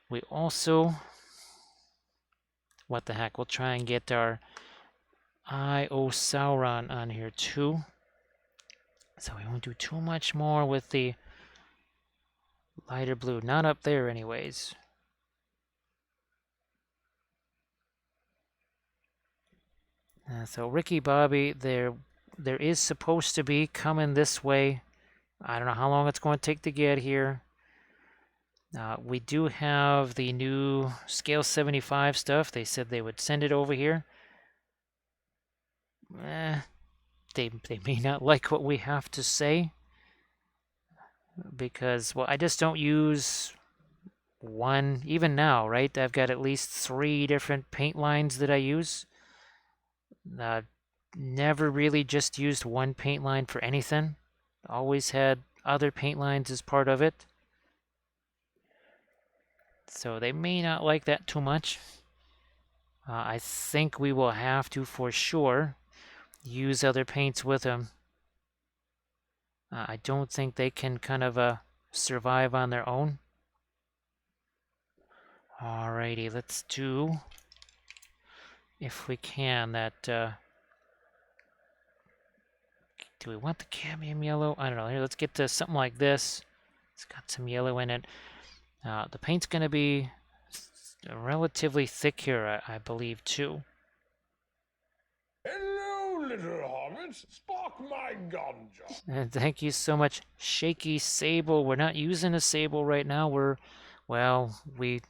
We also, what the heck, we'll try and get our Eye o' Sauron on here too. So we won't do too much more with the lighter blue. Not up there anyways. So Ricky Bobby, there is supposed to be coming this way. I don't know how long it's going to take to get here. We do have the new Scale 75 stuff. They said they would send it over here. They may not like what we have to say. Because, well, I just don't use one, even now, right? I've got at least 3 different paint lines that I use. Never really just used one paint line for anything. Always had other paint lines as part of it. So they may not like that too much. I think we will have to, for sure, use other paints with them. I don't think they can kind of survive on their own. Alrighty, let's do, if we can, that... do we want the cadmium yellow? I don't know. Here, let's get to something like this. It's got some yellow in it. The paint's going to be relatively thick here, I believe, too. Hello, little hobbits. Spark my gun, John. And thank you so much, Shaky Sable. We're not using a sable right now. We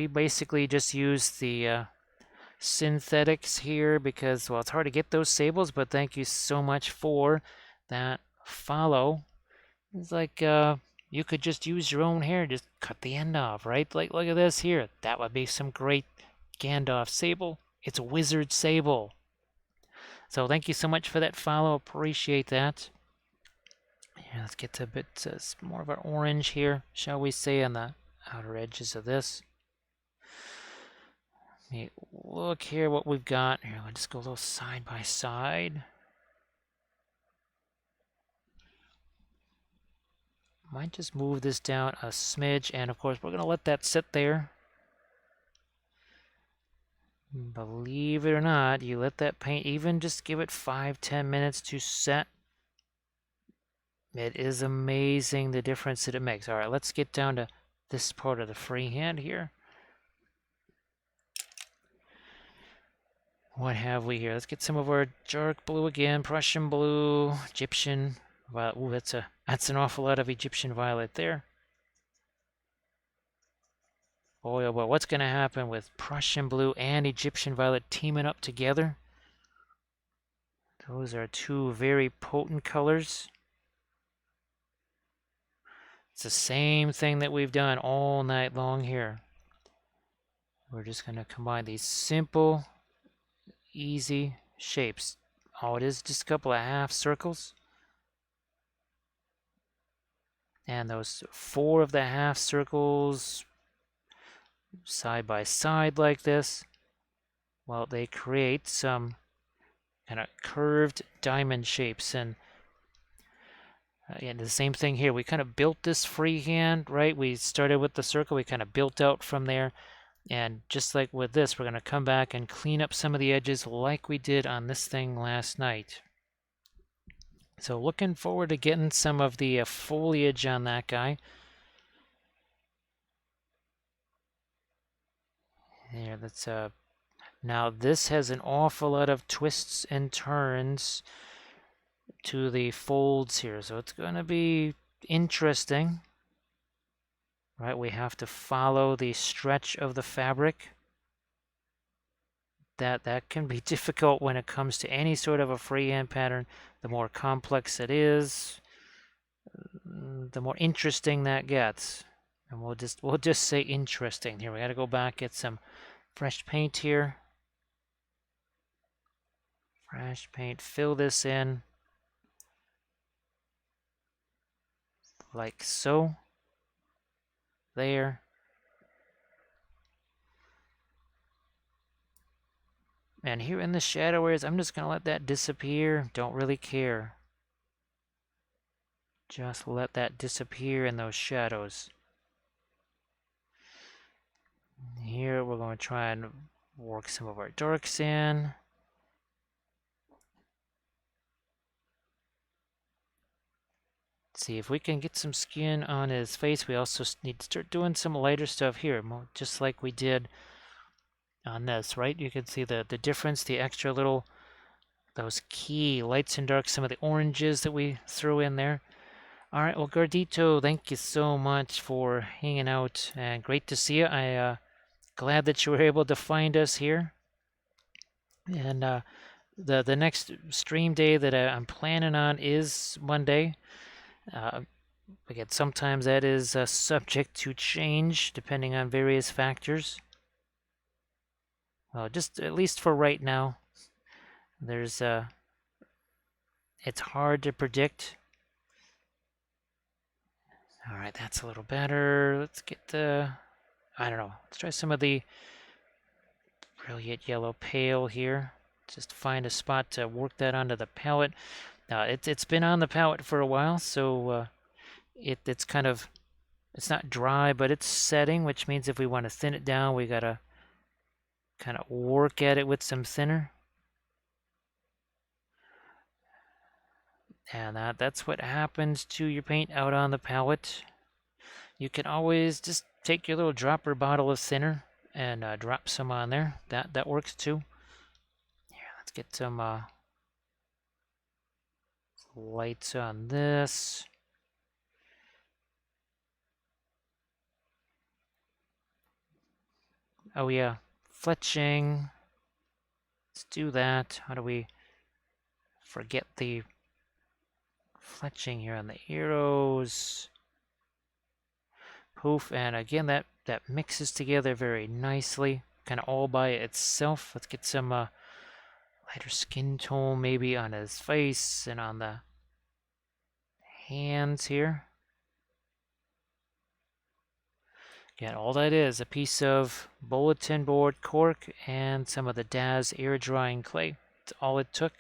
basically just use the synthetics here because, well, it's hard to get those sables, but thank you so much for that follow. It's like you could just use your own hair, just cut the end off, right? Like, look at this here. That would be some great Gandalf sable. It's a wizard sable. So thank you so much for that follow. Appreciate that. Yeah, let's get to a bit more of our orange here, shall we say, on the outer edges of this. Let me look here what we've got. Here, let's just go a little side by side. Might just move this down a smidge, and of course we're going to let that sit there. Believe it or not, you let that paint, even just give it 5-10 minutes to set. It is amazing the difference that it makes. All right, let's get down to this part of the freehand here. What have we here? Let's get some of our dark blue again. Prussian blue, Egyptian violet. Ooh, that's an awful lot of Egyptian violet there. Boy, oh boy, what's going to happen with Prussian blue and Egyptian violet teaming up together? Those are 2 very potent colors. It's the same thing that we've done all night long here. We're just going to combine these simple, easy shapes. Oh, it is just a couple of half circles. And those 4 of the half circles side by side like this, well, they create some kind of curved diamond shapes. And the same thing here. We kind of built this freehand, right? We started with the circle. We kind of built out from there. And just like with this, we're going to come back and clean up some of the edges like we did on this thing last night. So looking forward to getting some of the foliage on that guy. There, that's now this has an awful lot of twists and turns to the folds here, so it's going to be interesting. Right, we have to follow the stretch of the fabric. That can be difficult when it comes to any sort of a freehand pattern. The more complex it is, the more interesting that gets. And we'll just say interesting. Here, we got to go back, get some fresh paint here. Fresh paint, fill this in like so. There. And here in the shadow areas, I'm just going to let that disappear. Don't really care. Just let that disappear in those shadows. Here we're going to try and work some of our darks in. See if we can get some skin on his face. We also need to start doing some lighter stuff here, just like we did on this, right? You can see the difference, the extra little, those key lights and darks, some of the oranges that we threw in there. All right, well, Gardito, thank you so much for hanging out, and great to see you. Glad that you were able to find us here. And the next stream day that I'm planning on is Monday. Again, sometimes that is subject to change depending on various factors. Well, just at least for right now, there's it's hard to predict. All right, that's a little better. Let's get the, I don't know. Let's try some of the brilliant yellow pale here. Just find a spot to work that onto the palette. It's been on the palette for a while, so it's kind of, it's not dry, but it's setting, which means if we want to thin it down, we gotta kind of work at it with some thinner. And that's what happens to your paint out on the palette. You can always just take your little dropper bottle of thinner and drop some on there. That works too. Here, let's get some lights on this. Oh yeah, fletching. Let's do that. How do we forget the fletching here on the arrows? Poof, and again that mixes together very nicely, kind of all by itself. Let's get some lighter skin tone maybe on his face and on the hands here. Again, all that is a piece of bulletin board cork and some of the Daz air drying clay. That's all it took.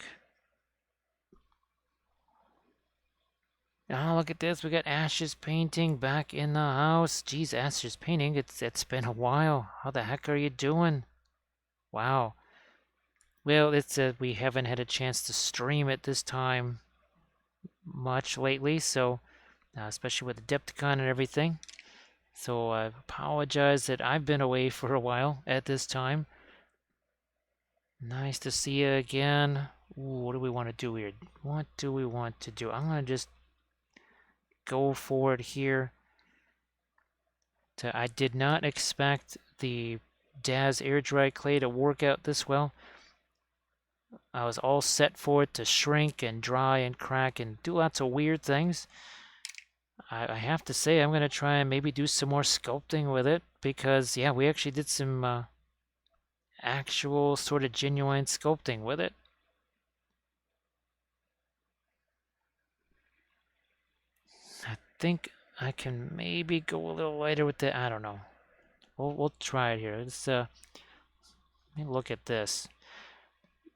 Oh, look at this. We got Ash's painting back in the house. Geez, Ash's painting. It's been a while. How the heck are you doing? Wow. Well, it's we haven't had a chance to stream it this time much lately, so especially with the Depticon and everything. So I apologize that I've been away for a while at this time. Nice to see you again. Ooh, what do we want to do here? What do we want to do? I'm going to just go for it here. I did not expect the Daz air dry clay to work out this well. I was all set for it to shrink and dry and crack and do lots of weird things. I have to say I'm going to try and maybe do some more sculpting with it because, yeah, we actually did some actual sort of genuine sculpting with it. I think I can maybe go a little lighter with it. I don't know. We'll try it here. Let's let me look at this.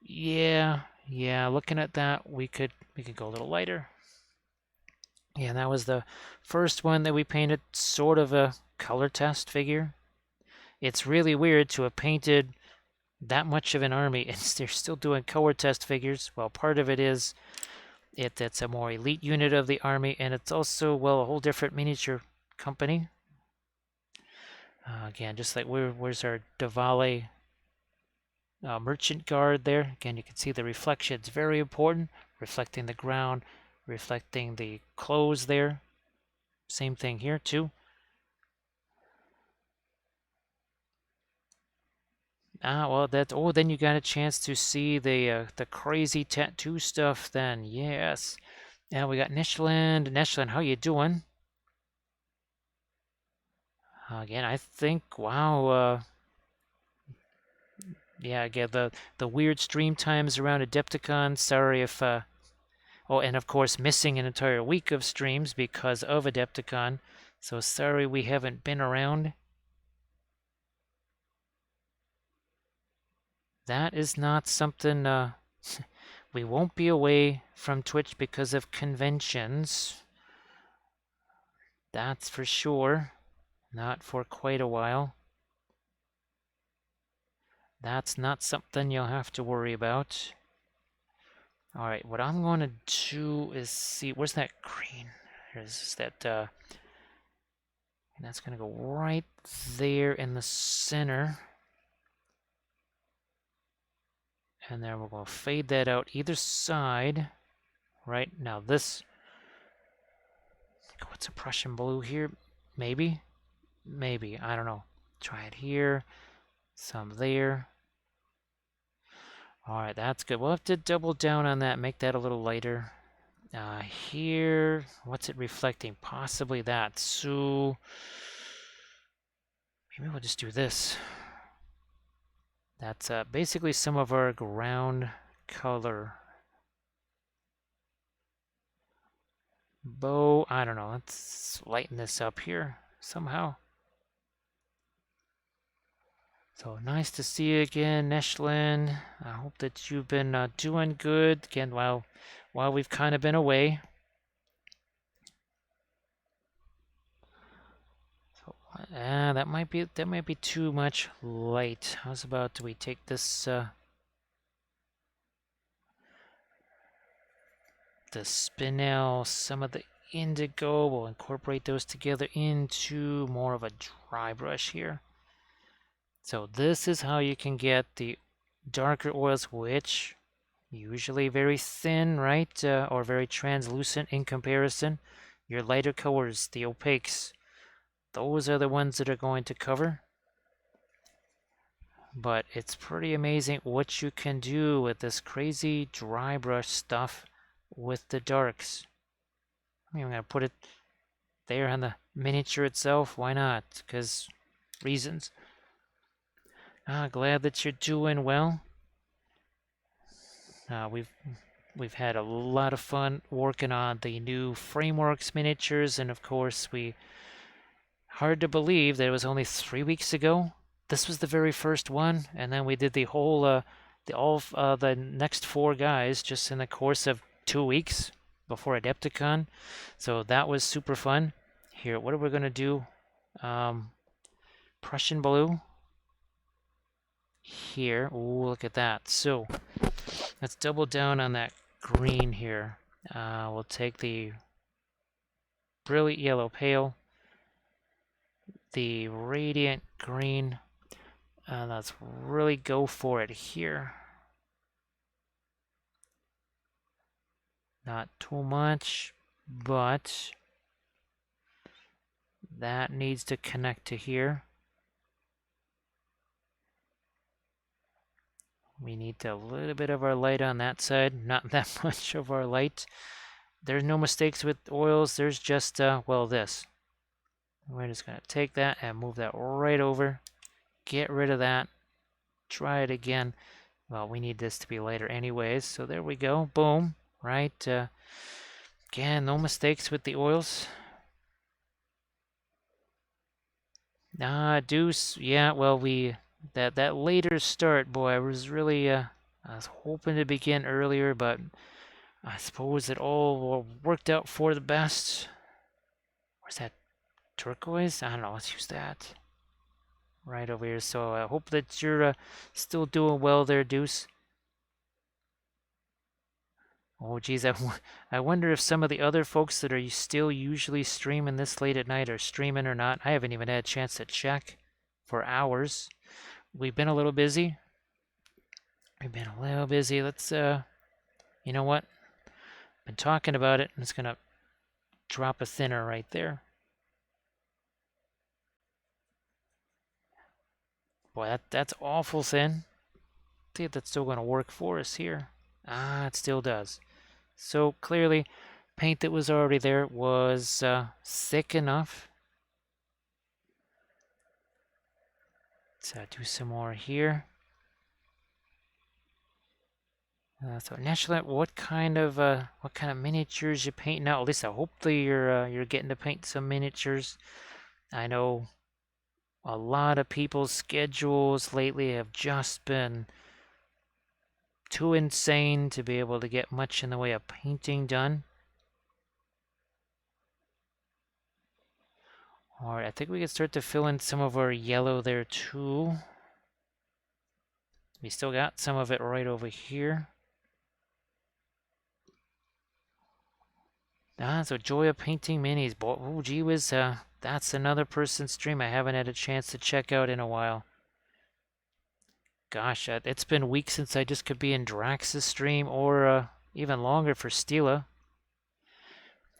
Yeah, looking at that, we could go a little lighter. Yeah, that was the first one that we painted, sort of a color test figure. it's really weird to have painted that much of an army and they're still doing color test figures. Well, part of it is it's a more elite unit of the army, and it's also, well, a whole different miniature company. Again, just like where's our Davale merchant guard there. Again, you can see the reflection. It's very important, reflecting the ground, reflecting the clothes there. Same thing here too. Well, then you got a chance to see the crazy tattoo stuff then. Yes. Now we got Neshland. Neshland, how you doing? Again, I think, wow, yeah, again, the weird stream times around Adepticon. Sorry if, oh, and of course, missing an entire week of streams because of Adepticon. So sorry we haven't been around. That is not something, we won't be away from Twitch because of conventions. That's for sure. Not for quite a while. That's not something you'll have to worry about. All right, what I'm going to do is see, where's that green? Here's that, and that's going to go right there in the center. And then we're going to fade that out either side. Right, now this, what's a Prussian blue here? Maybe? Maybe, I don't know. Try it here, some there. All right, that's good. We'll have to double down on that, make that a little lighter. Here, what's it reflecting? Possibly that. So maybe we'll just do this. That's basically some of our ground color. Bow, I don't know. Let's lighten this up here somehow. So nice to see you again, Neshlin. I hope that you've been doing good again while we've kind of been away. So that might be too much light. How's about, do we take this the spinel, some of the indigo, we'll incorporate those together into more of a dry brush here. So this is how you can get the darker oils, which usually very thin, right? Or very translucent in comparison. Your lighter colors, the opaques, those are the ones that are going to cover. But it's pretty amazing what you can do with this crazy dry brush stuff with the darks. I mean, I'm going to put it there on the miniature itself. Why not? Because reasons. Glad that you're doing well. We've had a lot of fun working on the new frameworks miniatures, and of course, hard to believe that it was only 3 weeks ago. This was the very first one, and then we did the whole, the next 4 guys just in the course of 2 weeks before Adepticon. So that was super fun. Here, what are we gonna do? Prussian blue. Here, ooh, look at that. So let's double down on that green here. We'll take the brilliant yellow pale, the radiant green. Let's really go for it here. Not too much, but that needs to connect to here. We need a little bit of our light on that side, not that much of our light. There's no mistakes with oils, there's just, well, this. We're just going to take that and move that right over. Get rid of that. Try it again. Well, we need this to be lighter anyways, so there we go. Boom. Right? Again, no mistakes with the oils. Deuce. Yeah, well, that later start, boy, I was really, I was hoping to begin earlier, but I suppose it all worked out for the best. Where's that turquoise? I don't know, let's use that. right over here. So I hope that you're still doing well there, Deuce. Oh, geez, I wonder if some of the other folks that are still usually streaming this late at night are streaming or not. I haven't even had a chance to check for hours. We've been a little busy. Let's, you know what? Been talking about it, and it's gonna drop a thinner right there. Boy, that's awful thin. See if that's still gonna work for us here. Ah, it still does. So clearly, paint that was already there was thick enough. Let's do some more here. So initially, what kind of miniatures you painting out? At least I hope that you're getting to paint some miniatures. I know a lot of people's schedules lately have just been too insane to be able to get much in the way of painting done. Alright, I think we can start to fill in some of our yellow there too. We still got some of it right over here. So Joy of Painting Minis. Oh, gee whiz, that's another person's stream I haven't had a chance to check out in a while. Gosh, it's been weeks since I just could be in Drax's stream, or even longer for Stila.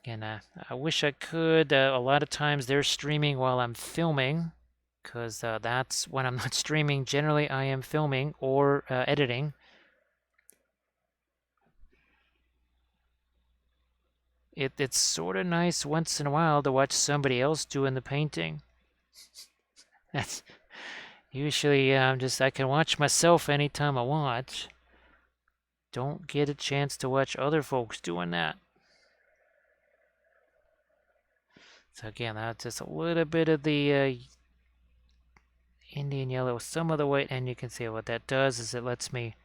And I wish I could. A lot of times they're streaming while I'm filming, because that's when I'm not streaming. Generally, I am filming or editing. It's sort of nice once in a while to watch somebody else doing the painting. That's usually I can watch myself anytime I want. Don't get a chance to watch other folks doing that. So again, that's just a little bit of the Indian yellow, some of the white, and you can see what that does is it lets me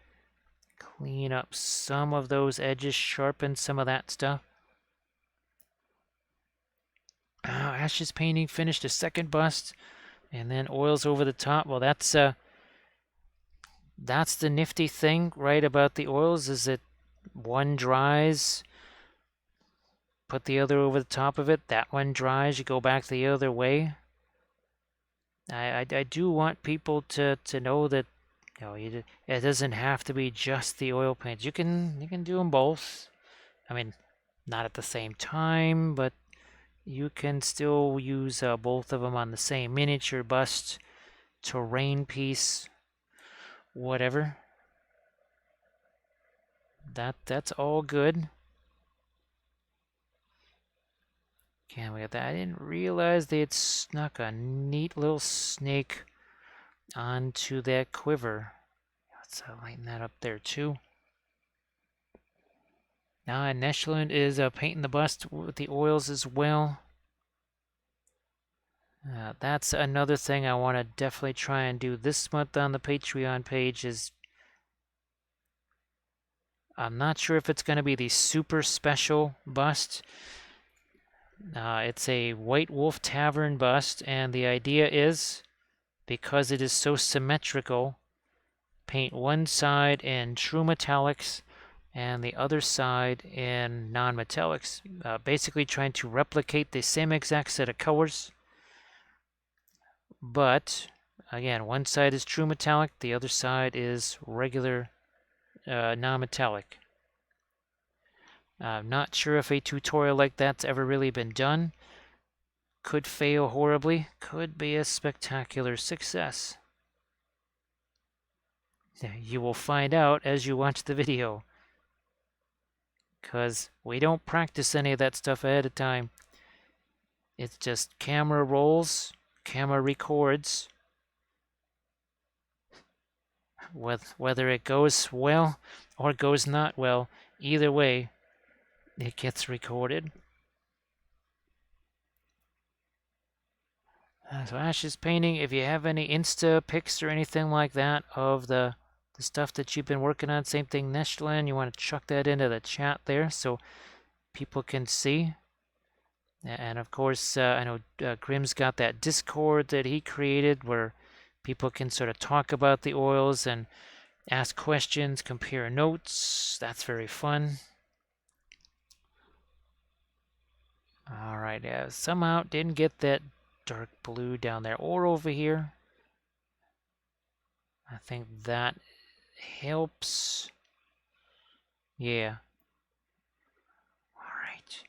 clean up some of those edges, sharpen some of that stuff. Ashes painting finished a second bust, and then oils over the top. Well, that's the nifty thing, right, about the oils is that one dries, put the other over the top of it. That one dries, you go back the other way. I do want people to know that it doesn't have to be just the oil paints. You can do them both. I mean, not at the same time, but you can still use both of them on the same miniature, bust, terrain piece, whatever. That's all good. Okay, we got that. I didn't realize they had snuck a neat little snake onto that quiver. Let's lighten that up there too. Now Neshland is painting the bust with the oils as well. That's another thing I want to definitely try and do this month on the Patreon page is I'm not sure if it's going to be the super special bust. It's a White Wolf Tavern bust, and the idea is, because it is so symmetrical, paint one side in true metallics and the other side in non-metallics. Basically trying to replicate the same exact set of colors, but again, one side is true metallic, the other side is regular non-metallic. I'm not sure if a tutorial like that's ever really been done. Could fail horribly, could be a spectacular success. You will find out as you watch the video, because we don't practice any of that stuff ahead of time. It's just camera rolls, camera records. Whether it goes well or goes not well, either way, it gets recorded. So Ash's painting, if you have any Insta pics or anything like that of the stuff that you've been working on, same thing Neshland, you want to chuck that into the chat there so people can see. And of course, I know Grim's got that Discord that he created where People can sort of talk about the oils and ask questions, compare notes. That's very fun. All right, somehow didn't get that dark blue down there or over here. I think that helps. Yeah. All right.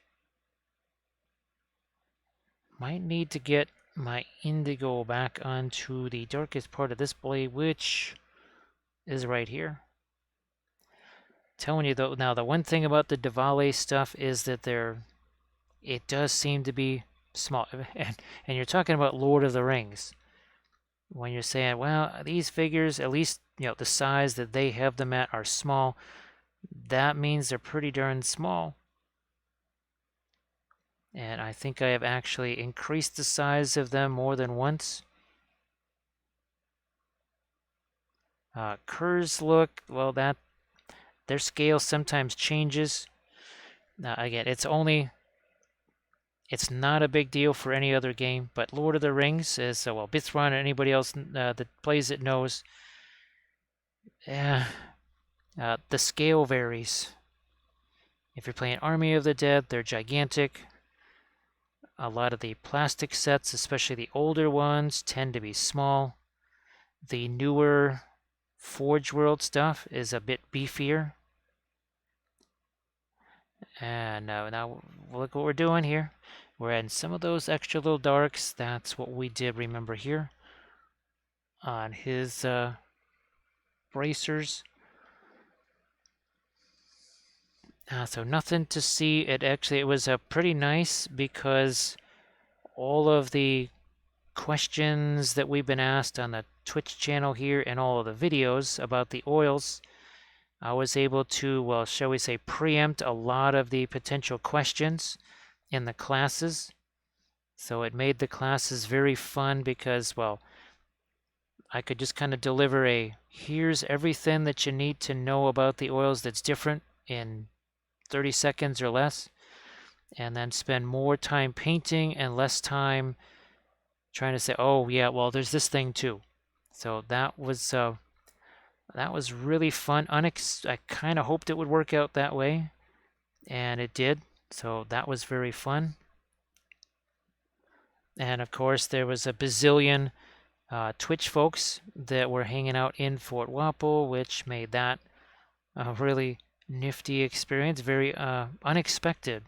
Might need to get my indigo back onto the darkest part of this blade, which is right here. Telling you though, now the one thing about the Davale stuff is that it does seem to be small. And you're talking about Lord of the Rings. When you're saying, well, these figures, at least, the size that they have them at are small, that means they're pretty darn small. And I think I have actually increased the size of them more than once. Kerr's look, well, their scale sometimes changes. Now, again, it's not a big deal for any other game, but Lord of the Rings is, well, Bithron or anybody else that plays it knows, the scale varies. If you're playing Army of the Dead, they're gigantic. A lot of the plastic sets, especially the older ones, tend to be small. The newer Forge World stuff is a bit beefier. And now look what we're doing here. We're adding some of those extra little darks. That's what we did, remember, here on his bracers. So nothing to see. It was pretty nice because all of the questions that we've been asked on the Twitch channel here and all of the videos about the oils, I was able to, well, shall we say, preempt a lot of the potential questions in the classes. So it made the classes very fun because, well, I could just kind of deliver here's everything that you need to know about the oils that's different in 30 seconds or less, and then spend more time painting and less time trying to say, oh yeah, well, there's this thing too. So that was really fun. I kind of hoped it would work out that way, and it did. So that was very fun. And of course, there was a bazillion Twitch folks that were hanging out in Fort Wapple, which made that a really nifty experience, very unexpected.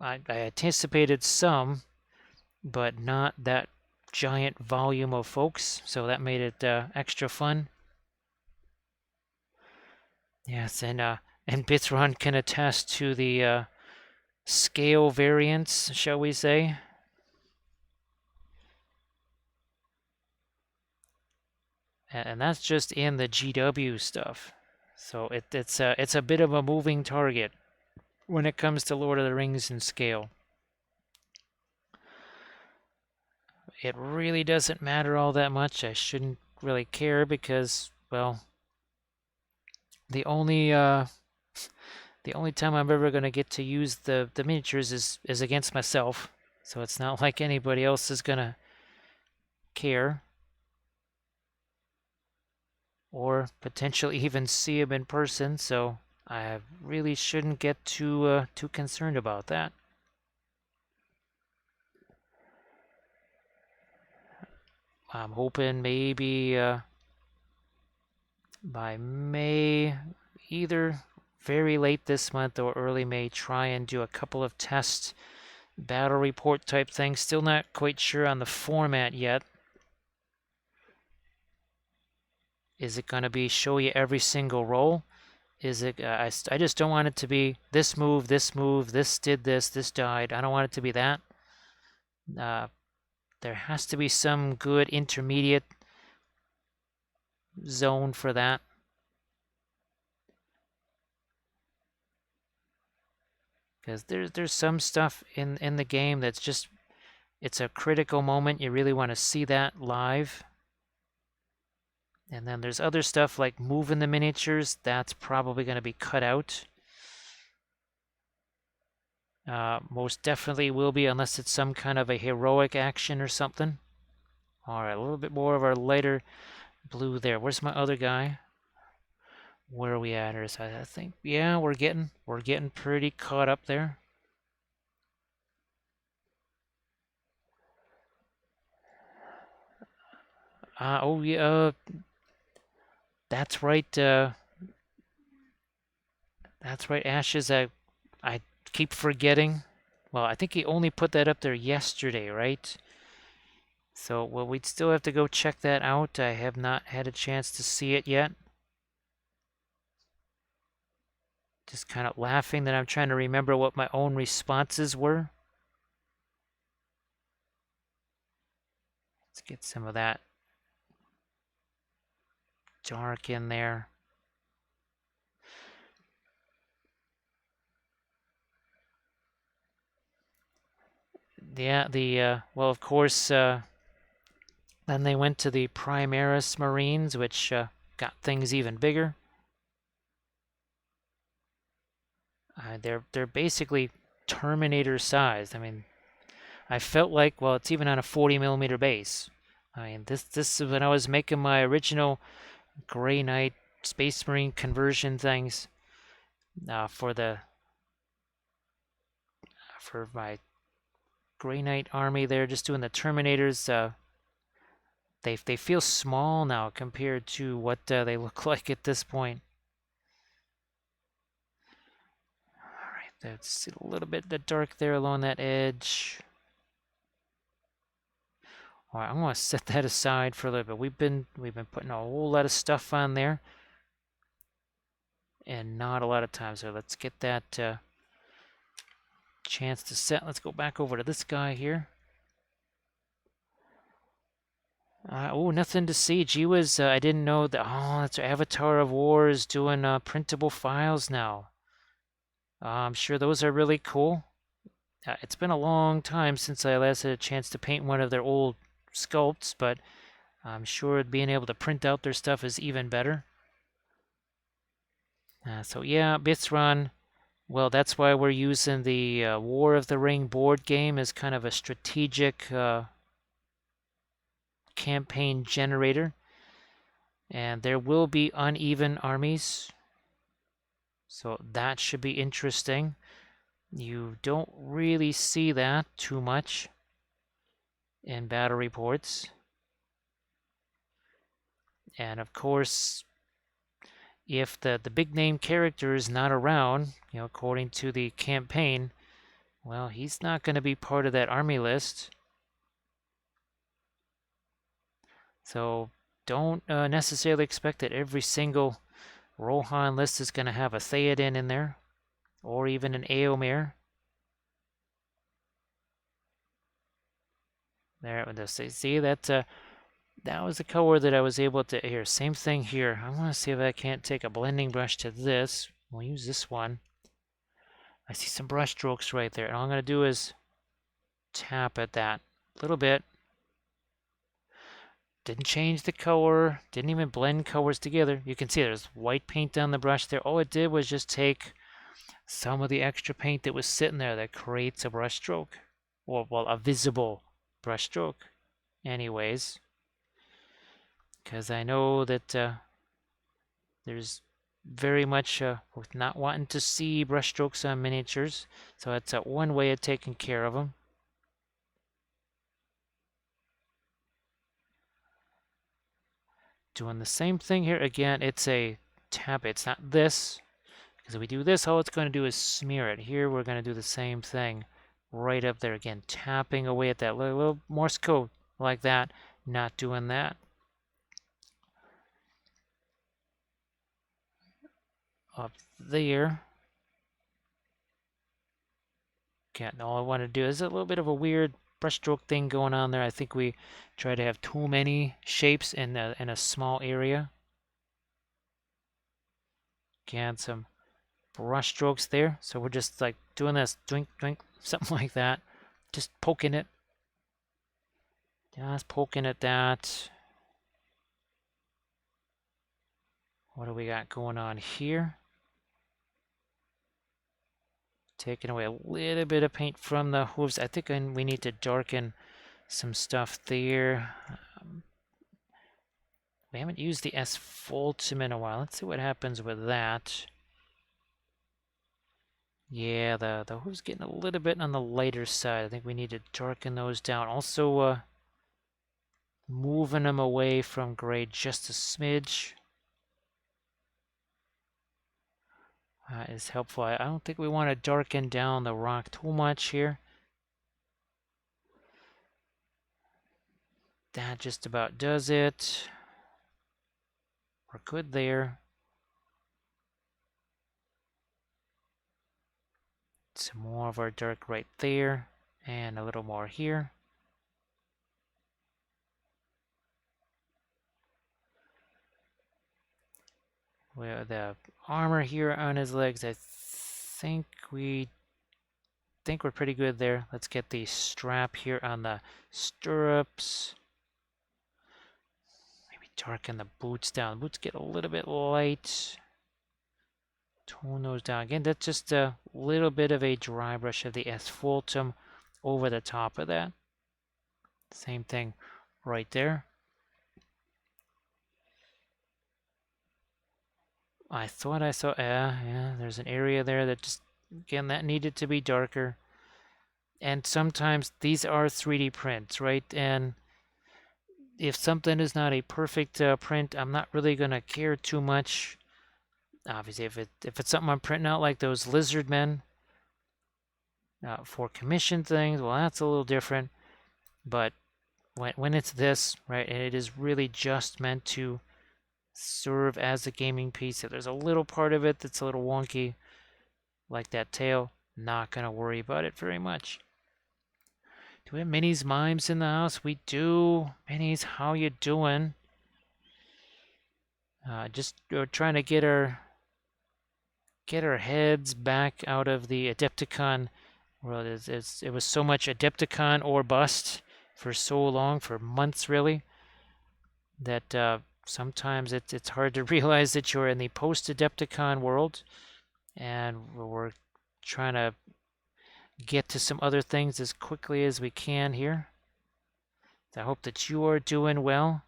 I anticipated some, but not that giant volume of folks, so that made it extra fun. Yes, and Bithron can attest to the scale variance, shall we say. And that's just in the GW stuff. So it's a bit of a moving target when it comes to Lord of the Rings and scale. It really doesn't matter all that much. I shouldn't really care because, well, the only time I'm ever going to get to use the miniatures is against myself. So it's not like anybody else is going to care or potentially even see him in person. So I really shouldn't get too concerned about that. I'm hoping maybe by May, either very late this month or early May, try and do a couple of test battle report type things. Still not quite sure on the format yet. Is it going to be show you every single roll? Is it? I just don't want it to be this move, this did this, this died. I don't want it to be that. There has to be some good intermediate zone for that. Because there's some stuff in the game that's just, it's a critical moment. You really want to see that live. And then there's other stuff like moving the miniatures. That's probably going to be cut out. Most definitely will be, unless it's some kind of a heroic action or something. All right, a little bit more of our lighter blue there. Where's my other guy? Where are we at here? So I think, yeah, we're getting pretty caught up there. Oh yeah, that's right. That's right, Ashes. I keep forgetting. Well, I think he only put that up there yesterday, right? So, well, we'd still have to go check that out. I have not had a chance to see it yet. Just kind of laughing that I'm trying to remember what my own responses were. Let's get some of that dark in there. Yeah, well, of course, then they went to the Primaris Marines, which got things even bigger. They're basically Terminator sized. I mean, I felt like, well, it's even on a 40 millimeter base. I mean, this is when I was making my original Grey Knight Space Marine conversion things for my Grey Knight army. They're just doing the Terminators. They feel small now compared to what they look like at this point. All right, that's a little bit the dark there along that edge. All right, I'm gonna set that aside for a little bit. We've been putting a whole lot of stuff on there, and not a lot of time. So let's get that chance to set. Let's go back over to this guy here. Oh, nothing to see. Gee whiz, I didn't know that. Oh, that's Avatar of War is doing printable files now. I'm sure those are really cool. It's been a long time since I last had a chance to paint one of their old sculpts, but I'm sure being able to print out their stuff is even better. So yeah, Bitsron, well, that's why we're using the War of the Ring board game as kind of a strategic campaign generator. And there will be uneven armies, so that should be interesting. You don't really see that too much in battle reports. And of course, if the big name character is not around, according to the campaign, well, he's not going to be part of that army list. So don't necessarily expect that every single Rohan list is going to have a Theoden in there, or even an Eomer. There, see that was the color that I was able to. Here, same thing here. I want to see if I can't take a blending brush to this. We'll use this one. I see some brush strokes right there, and all I'm going to do is tap at that a little bit. Didn't change the color, didn't even blend colors together. You can see there's white paint on the brush there. All it did was just take some of the extra paint that was sitting there that creates a brush stroke, or, well, a visible brush stroke. Anyways, because I know that there's very much with not wanting to see brush strokes on miniatures, so that's one way of taking care of them. Doing the same thing here. Again, it's a tap. It's not this, because if we do this, all it's going to do is smear it. Here, we're going to do the same thing right up there. Again, tapping away at that little Morse code like that, not doing that. Up there. Again, all I want to do is a little bit of a weird brushstroke thing going on there. I think we try to have too many shapes in a small area. Again, some brush strokes there. So we're just like doing this, doink, doink, something like that. Just poking it. Just poking at that. What do we got going on here? Taking away a little bit of paint from the hooves. I think we need to darken some stuff there. We haven't used the asphaltum in a while. Let's see what happens with that. Yeah, the hoof's getting a little bit on the lighter side. I think we need to darken those down. Also, moving them away from gray just a smidge is helpful. I don't think we want to darken down the rock too much here. That just about does it. We're good there. Some more of our dark right there, and a little more here. With the armor here on his legs, I think we're pretty good there. Let's get the strap here on the stirrups. Maybe darken the boots down. The boots get a little bit light. Tone those down. Again, that's just a little bit of a dry brush of the asphaltum over the top of that. Same thing right there. I thought I saw, yeah, there's an area there that just, again, that needed to be darker. And sometimes these are 3D prints, right? And if something is not a perfect print, I'm not really going to care too much. Obviously, if it's something I'm printing out like those lizard men for commission things, well, that's a little different. But when it's this, right, and it is really just meant to serve as a gaming piece. If there's a little part of it that's a little wonky, like that tail, not going to worry about it very much. Do we have Minnie's Mimes in the house? We do. Minnie's, how you doing? Just trying to get our heads back out of the Adepticon world. It was so much Adepticon or bust for so long, for months really, that sometimes it's hard to realize that you're in the post-Adepticon world, and we're trying to get to some other things as quickly as we can here. I hope that you are doing well.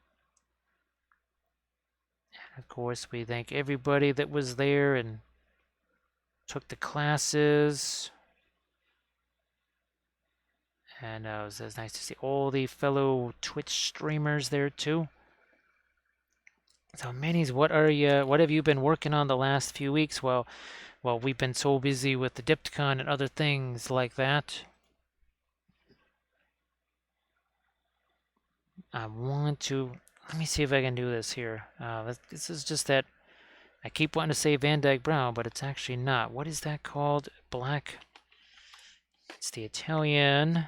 And of course, we thank everybody that was there and took the classes. And it was nice to see all the fellow Twitch streamers there too. So, Minis, what have you been working on the last few weeks? Well, we've been so busy with the Dipticon and other things like that. Let me see if I can do this here. This is just that I keep wanting to say Van Dyke Brown, but it's actually not. What is that called? Black. It's the Italian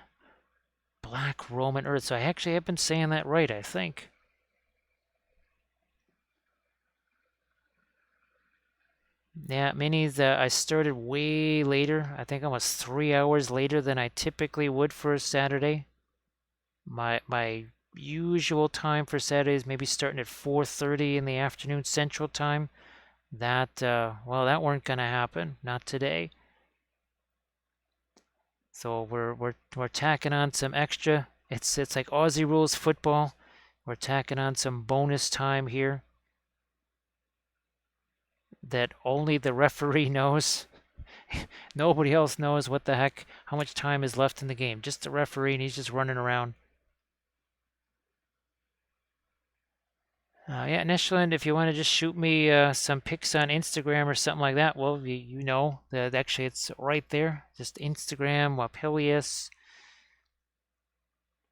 Black Roman Earth. So I actually have been saying that right, I think. Yeah, Minis, I started way later. I think almost 3 hours later than I typically would for a Saturday. My usual time for Saturdays maybe starting at 4:30 in the afternoon Central Time. That well, that weren't gonna happen. Not today. So we're tacking on some extra. It's like Aussie rules football. We're tacking on some bonus time here that only the referee knows. Nobody else knows what the heck, how much time is left in the game. Just the referee, and he's just running around. Yeah, Neshland, if you want to just shoot me some pics on Instagram or something like that, well, you know that actually it's right there. Just Instagram, Wapilius.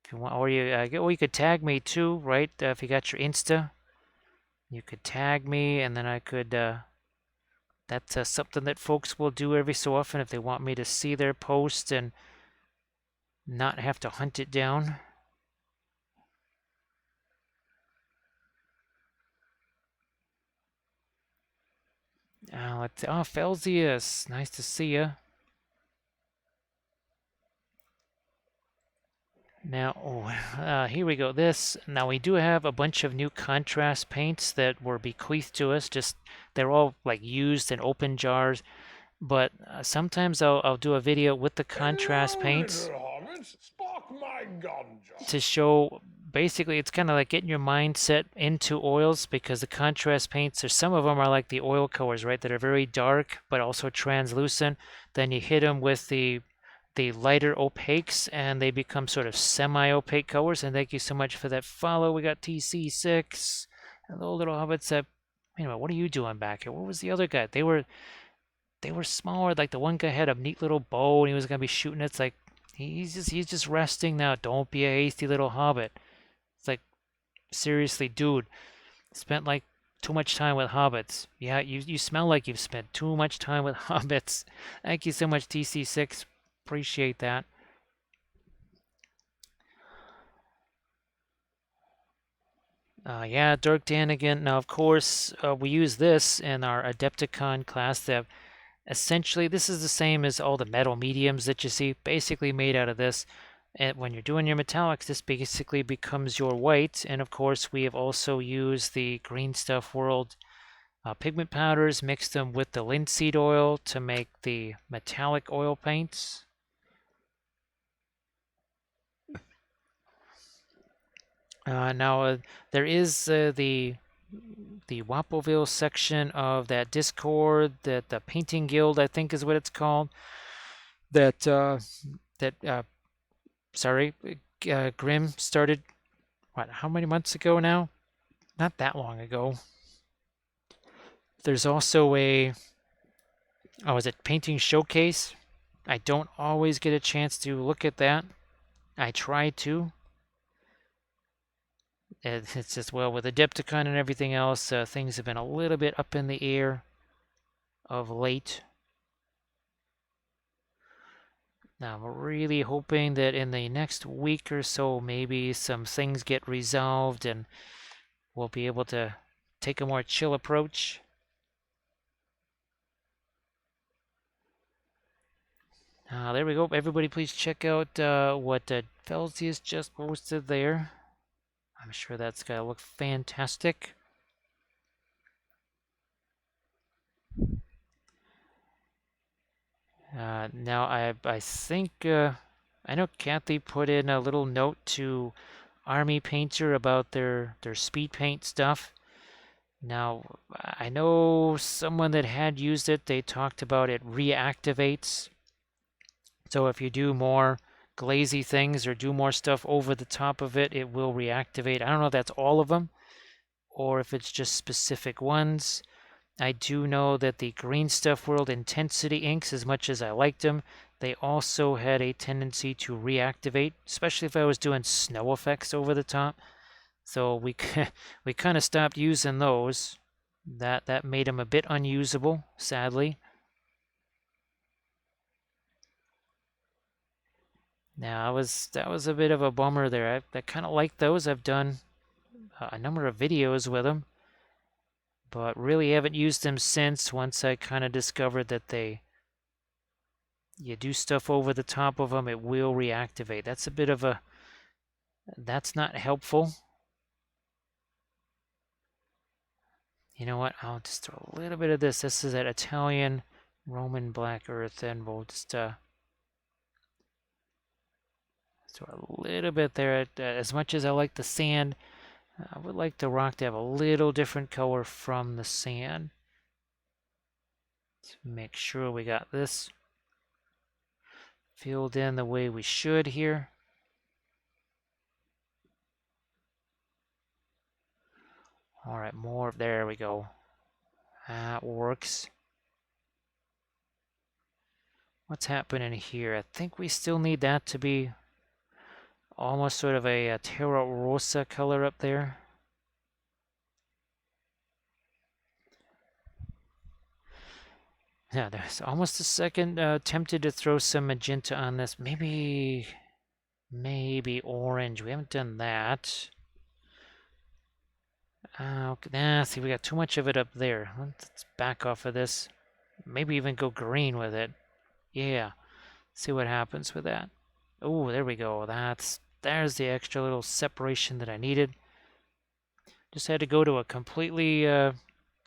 If you want, or you could tag me too, right? If you got your Insta, you could tag me, and then I could. That's something that folks will do every so often if they want me to see their post and not have to hunt it down. Felsius, nice to see you. Now, here we go. Now we do have a bunch of new contrast paints that were bequeathed to us. They're all like used in open jars, but sometimes I'll do a video with the contrast paints to show basically it's kind of like getting your mindset into oils because the contrast paints, or some of them are like the oil colors, right, that are very dark but also translucent. Then you hit them with the lighter opaques and they become sort of semi-opaque colors. And thank you so much for that follow. We got TC6. Hello, little hobbits. Anyway, what are you doing back here? What was the other guy? They were smaller. Like the one guy had a neat little bow and he was gonna be shooting. It's like he's just resting now. Don't be a hasty little hobbit. It's like, seriously, dude, spent like too much time with hobbits. Yeah, you smell like you've spent too much time with hobbits. Thank you so much, TC6. Appreciate that. Yeah, Dirk Danigan. Now, of course, we use this in our Adepticon class. That essentially, this is the same as all the metal mediums that you see, basically made out of this. And when you're doing your metallics, this basically becomes your white. And of course, we have also used the Green Stuff World pigment powders, mixed them with the linseed oil to make the metallic oil paints. Now, there is the Wapoville section of that Discord, that the Painting Guild, I think is what it's called. That Grim started. What? How many months ago now? Not that long ago. There's also a is it Painting Showcase? I don't always get a chance to look at that. I try to. It's just, well, with Adepticon and everything else, things have been a little bit up in the air of late. Now, I'm really hoping that in the next week or so, maybe some things get resolved and we'll be able to take a more chill approach. There we go. Everybody please check out what Felsius just posted there. I'm sure that's going to look fantastic. Now, I think, I know Kathy put in a little note to Army Painter about their speed paint stuff. Now, I know someone that had used it, they talked about it reactivates. So if you do more glazy things or do more stuff over the top of it, it will reactivate. I don't know if that's all of them or if it's just specific ones. I do know that the Green Stuff World Intensity inks, as much as I liked them, they also had a tendency to reactivate, especially if I was doing snow effects over the top. So we kind of stopped using those. That made them a bit unusable, sadly. Now that was a bit of a bummer there. I kind of like those. I've done a number of videos with them, but really haven't used them since. Once I kind of discovered that you do stuff over the top of them, it will reactivate. That's not helpful. You know what? I'll just throw a little bit of this. This is that Italian Roman Black Earth, and we'll just throw a little bit there. As much as I like the sand, I would like the rock to have a little different color from the sand. Let's make sure we got this filled in the way we should here. All right, more. There we go. That works. What's happening here? I think we still need that to be almost sort of a Terra Rosa color up there. Yeah, there's almost a second tempted to throw some magenta on this. Maybe orange. We haven't done that. Okay, see, we got too much of it up there. Let's back off of this. Maybe even go green with it. Yeah, see what happens with that. Oh, there we go. There's the extra little separation that I needed. Just had to go to a completely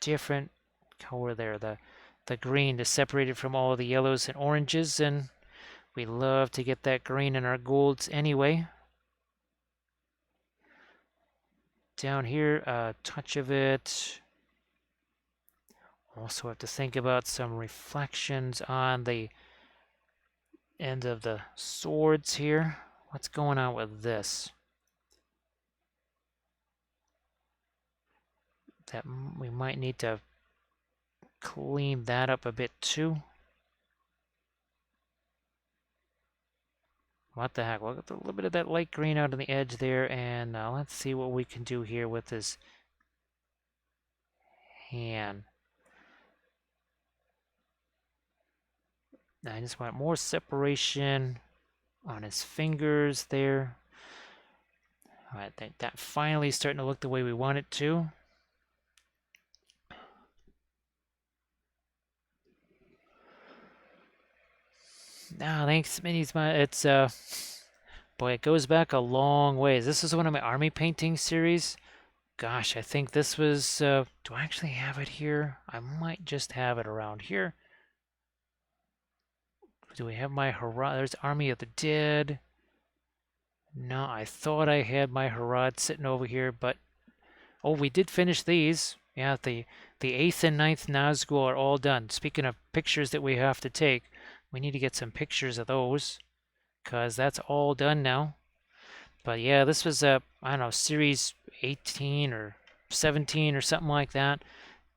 different color there. The green to separate it from all the yellows and oranges, and we love to get that green in our golds anyway. down here, a touch of it. Also have to think about some reflections on the end of the swords here. What's going on with this? That we might need to clean that up a bit too. What the heck? We'll get a little bit of that light green out on the edge there, and let's see what we can do here with this hand. I just want more separation on his fingers there. All right, that finally is starting to look the way we want it to. Now, thanks, Smitty's. It's boy, it goes back a long ways. This is one of my army painting series. Gosh, I think this was. Do I actually have it here? I might just have it around here. Do we have my Harad? There's Army of the Dead. No, I thought I had my Harad sitting over here, but oh, we did finish these. Yeah, the 8th and 9th Nazgul are all done. Speaking of pictures that we have to take, we need to get some pictures of those, because that's all done now. But yeah, this was I don't know, series 18 or 17 or something like that.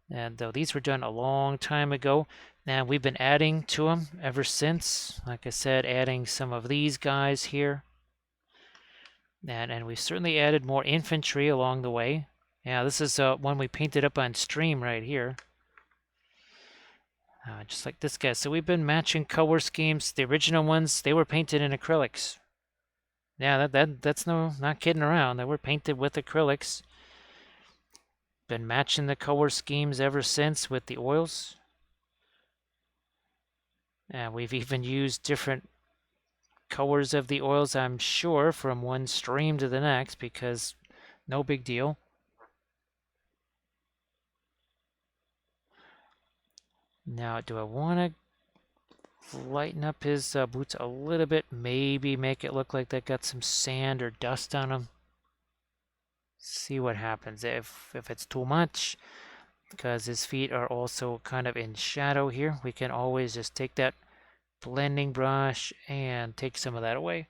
And these were done a long time ago. And we've been adding to them ever since. Like I said, adding some of these guys here. And we certainly added more infantry along the way. Yeah, this is one we painted up on stream right here. Just like this guy. So we've been matching color schemes. The original ones, they were painted in acrylics. Yeah, that's not kidding around. They were painted with acrylics. Been matching the color schemes ever since with the oils. And we've even used different colors of the oils, I'm sure, from one stream to the next, because no big deal. Now, do I want to lighten up his boots a little bit? Maybe make it look like they got some sand or dust on them. See what happens. If it's too much, because his feet are also kind of in shadow here, we can always just take that blending brush and take some of that away.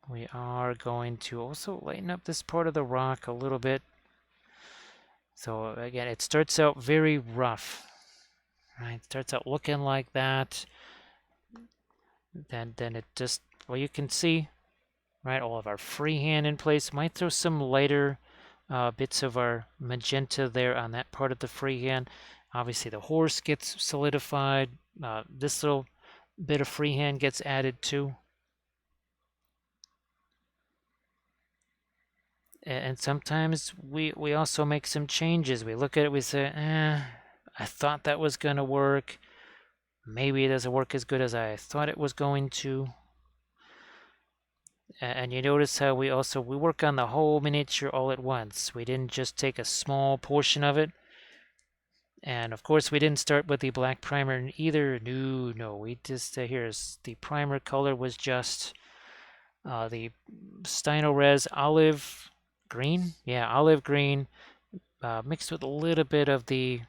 We are going to also lighten up this part of the rock a little bit. So again, it starts out very rough, right? It starts out looking like that. Then it just, well, you can see, right, all of our freehand in place. Might throw some lighter bits of our magenta there on that part of the freehand. Obviously, the horse gets solidified. This little bit of freehand gets added too. And sometimes we also make some changes. We look at it, we say, I thought that was going to work. Maybe it doesn't work as good as I thought it was going to. And you notice how we work on the whole miniature all at once. We didn't just take a small portion of it. And of course, we didn't start with the black primer either. No, we just, here's the primer color was just the Stynylrez olive green. Yeah, olive green mixed with a little bit of the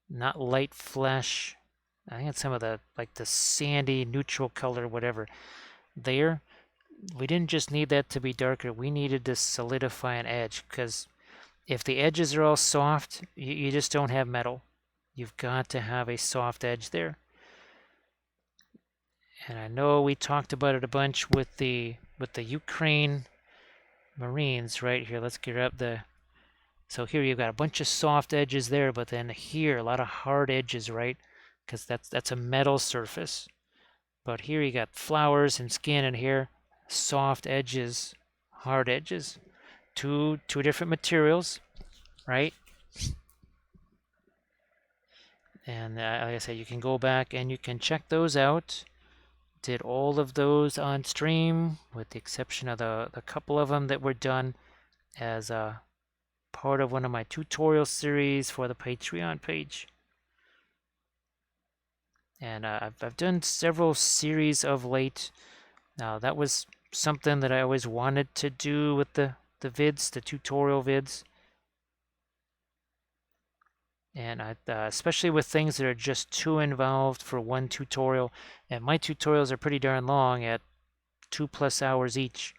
not light flesh. I think it's some of the, like the sandy neutral color, whatever, there. We didn't just need that to be darker. We needed to solidify an edge, because if the edges are all soft, you just don't have metal. You've got to have a soft edge there. And I know we talked about it a bunch with the Ukraine Marines right here. Let's get up the. So here you've got a bunch of soft edges there, but then here a lot of hard edges, right? Because that's a metal surface. But here you got flowers and skin, and here soft edges, hard edges. Two different materials, right? And like I said, you can go back and you can check those out. Did all of those on stream, with the exception of the couple of them that were done as a part of one of my tutorial series for the Patreon page. And I've done several series of late. Now that was something that I always wanted to do with the vids, the tutorial vids. And especially with things that are just too involved for one tutorial. And my tutorials are pretty darn long at 2+ hours each.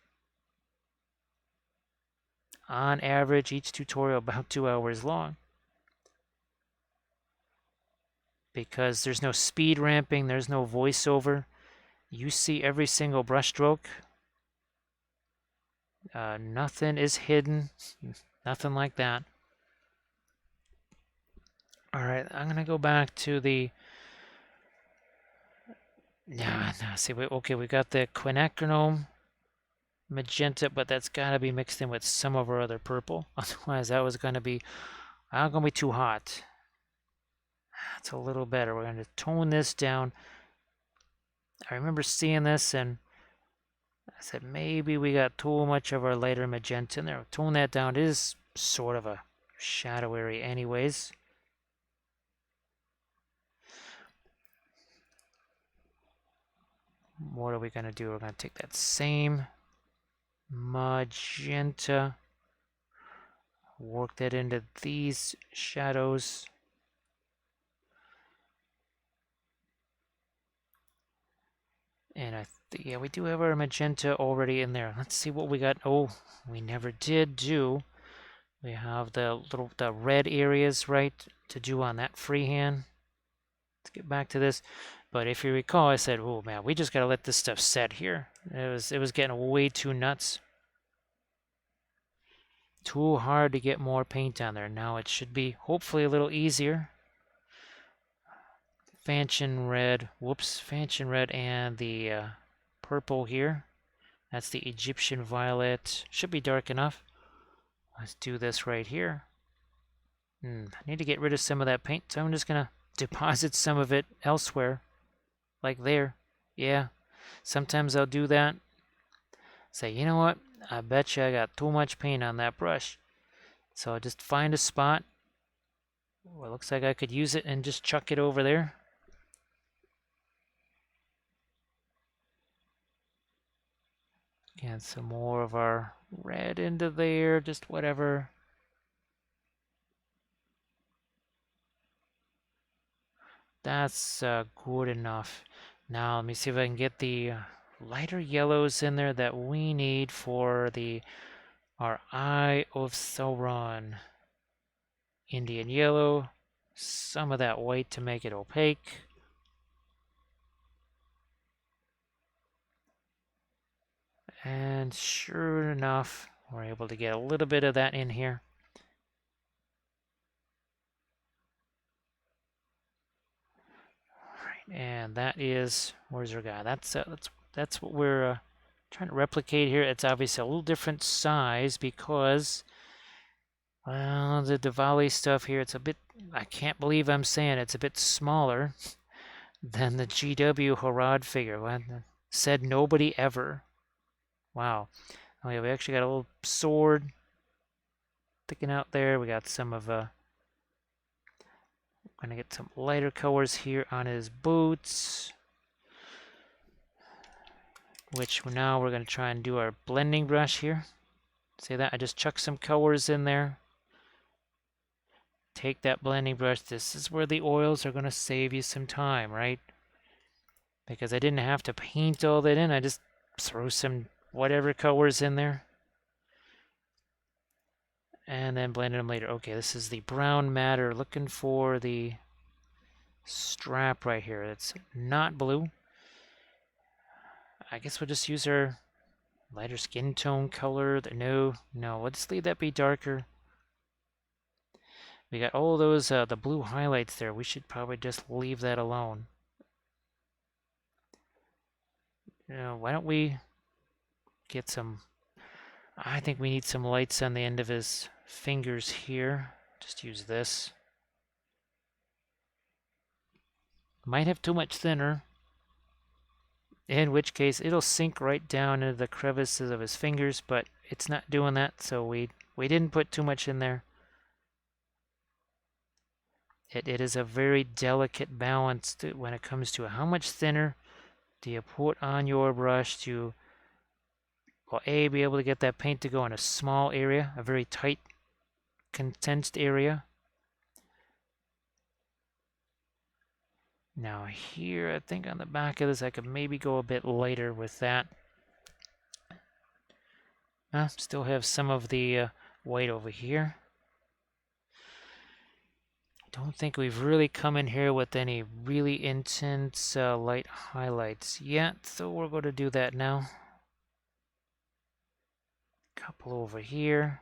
On average, each tutorial about 2 hours long. Because there's no speed ramping, there's no voiceover. You see every single brushstroke. Nothing is hidden, nothing like that. All right, I'm gonna go back to the. No, see, okay, we got the quinacridone magenta, but that's gotta be mixed in with some of our other purple. Otherwise, that was gonna be, gonna be too hot. That's a little better. We're gonna tone this down. I remember seeing this and I said maybe we got too much of our lighter magenta in there. Tone that down. It is sort of a shadow area anyways. What are we going to do? We're going to take that same magenta, work that into these shadows. And yeah, we do have our magenta already in there. Let's see what we got. Oh, we never did do. We have the red areas, right, to do on that freehand. Let's get back to this. But if you recall, I said, oh man, we just got to let this stuff set here. It was getting way too nuts. Too hard to get more paint on there. Now it should be hopefully a little easier. Fanchon red, whoops, Fanchon red and the purple here. That's the Egyptian violet. Should be dark enough. Let's do this right here. I need to get rid of some of that paint, so I'm just going to deposit some of it elsewhere. Like there. Yeah. Sometimes I'll do that. Say, you know what? I bet you I got too much paint on that brush. So I'll just find a spot. Well, it looks like I could use it and just chuck it over there. Get some more of our red into there, just whatever. That's good enough. Now let me see if I can get the lighter yellows in there that we need for our Eye of Sauron. Indian yellow, some of that white to make it opaque. And sure enough, we're able to get a little bit of that in here. All right, and that is, where's our guy? That's what we're trying to replicate here. It's obviously a little different size because, well, the Davale stuff here, it's a bit, I can't believe I'm saying it's a bit smaller than the GW Harad figure. Well, said nobody ever. Wow. Oh yeah, we actually got a little sword sticking out there. We got some of gonna get some lighter colors here on his boots. Which now we're gonna try and do our blending brush here. See that? I just chucked some colors in there. Take that blending brush. This is where the oils are gonna save you some time, right? Because I didn't have to paint all that in. I just throw some whatever colors in there. And then blended them later. Okay, this is the brown matter. Looking for the strap right here. It's not blue. I guess we'll just use our lighter skin tone color. No, let's leave that be darker. We got all those, the blue highlights there. We should probably just leave that alone. Why don't we get some, I think we need some lights on the end of his fingers here. Just use this. Might have too much thinner. In which case it'll sink right down into the crevices of his fingers, but it's not doing that, so we didn't put too much in there. It is a very delicate balance when it comes to how much thinner do you put on your brush to will A, be able to get that paint to go in a small area, a very tight, condensed area. Now here, I think on the back of this, I could maybe go a bit lighter with that. Still have some of the white over here. Don't think we've really come in here with any really intense light highlights yet, so we're going to do that now. Couple over here.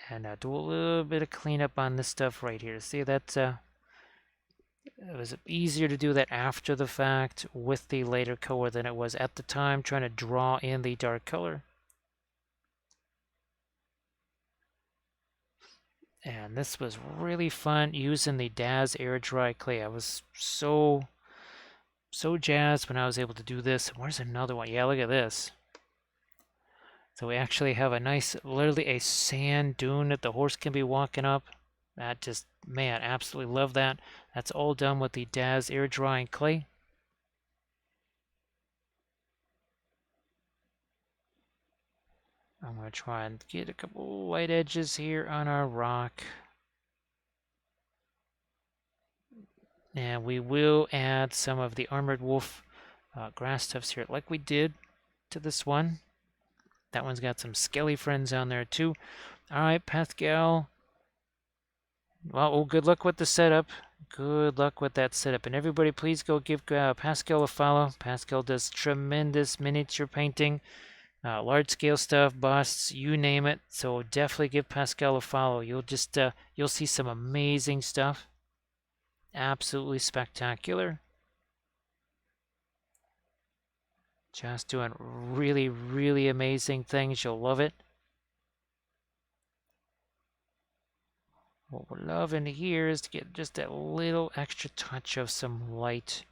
And do a little bit of cleanup on this stuff right here. See, that it was easier to do that after the fact with the lighter color than it was at the time trying to draw in the dark color. And this was really fun using the Daz air dry clay. I was so jazzed when I was able to do this. Where's another one? Yeah, look at this. So we actually have a nice, literally a sand dune that the horse can be walking up. That just, man, absolutely love that. That's all done with the Daz air drying clay. I'm going to try and get a couple white edges here on our rock. And we will add some of the Armored Wolf grass tufts here like we did to this one. That one's got some skelly friends on there too. All right, Pascal. Well, good luck with the setup. Good luck with that setup. And everybody, please go give Pascal a follow. Pascal does tremendous miniature painting. Large-scale stuff, busts, you name it. So definitely give Pascal a follow. You'll just you'll see some amazing stuff. Absolutely spectacular. Just doing really, really amazing things. You'll love it. What we're loving here is to get just that little extra touch of some light.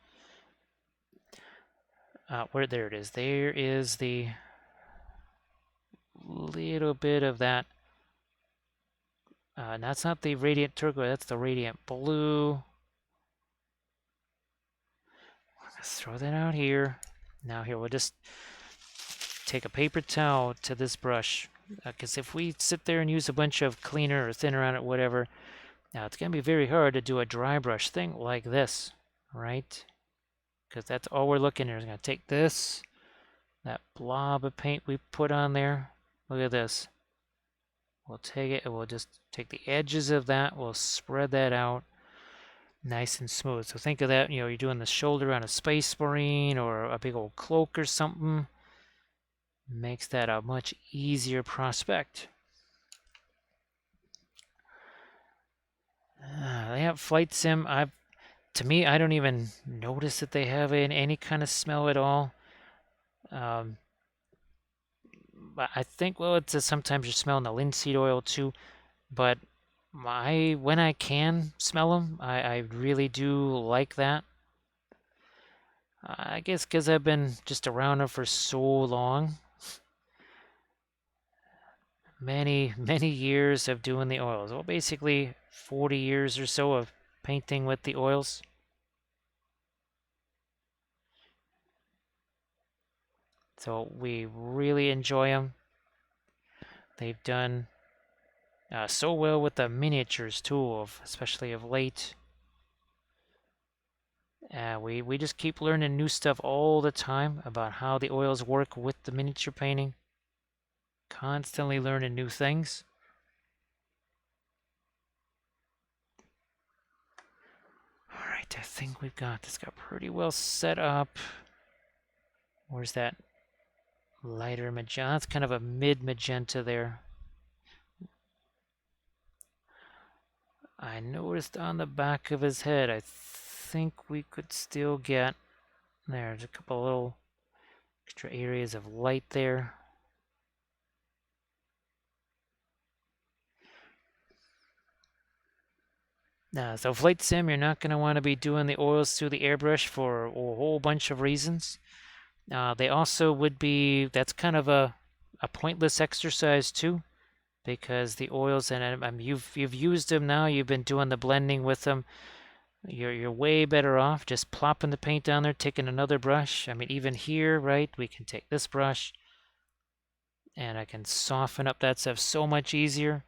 There it is. There is the little bit of that. That's not the radiant turquoise, that's the radiant blue. Let's throw that out here. Now here, we'll just take a paper towel to this brush. Because if we sit there and use a bunch of cleaner or thinner on it, whatever, now it's going to be very hard to do a dry brush thing like this, right? Because that's all we're looking at. We're going to take this, that blob of paint we put on there. Look at this. We'll take it and we'll just take the edges of that. We'll spread that out nice and smooth. So think of that, you're doing the shoulder on a Space Marine or a big old cloak or something. Makes that a much easier prospect. They have Flight Sim. To me, I don't even notice that they have any kind of smell at all. But I think, well, it's sometimes you're smelling the linseed oil too. But when I can smell them, I really do like that. I guess because I've been just around them for so long. Many, many years of doing the oils. Well, basically 40 years or so of painting with the oils. So we really enjoy them. They've done so well with the miniatures too, especially of late. We just keep learning new stuff all the time about how the oils work with the miniature painting. Constantly learning new things. All right, I think we've got this pretty well set up. Where's that lighter magenta? That's kind of a mid magenta there. I noticed on the back of his head, I think we could still get, there's a couple little extra areas of light there. So Flight Sim, you're not going to want to be doing the oils through the airbrush for a whole bunch of reasons. They also would be, that's kind of a pointless exercise too, because the oils, and you've used them now, you've been doing the blending with them. you're way better off just plopping the paint down there, taking another brush. I mean, even here, right, we can take this brush and I can soften up that stuff so much easier.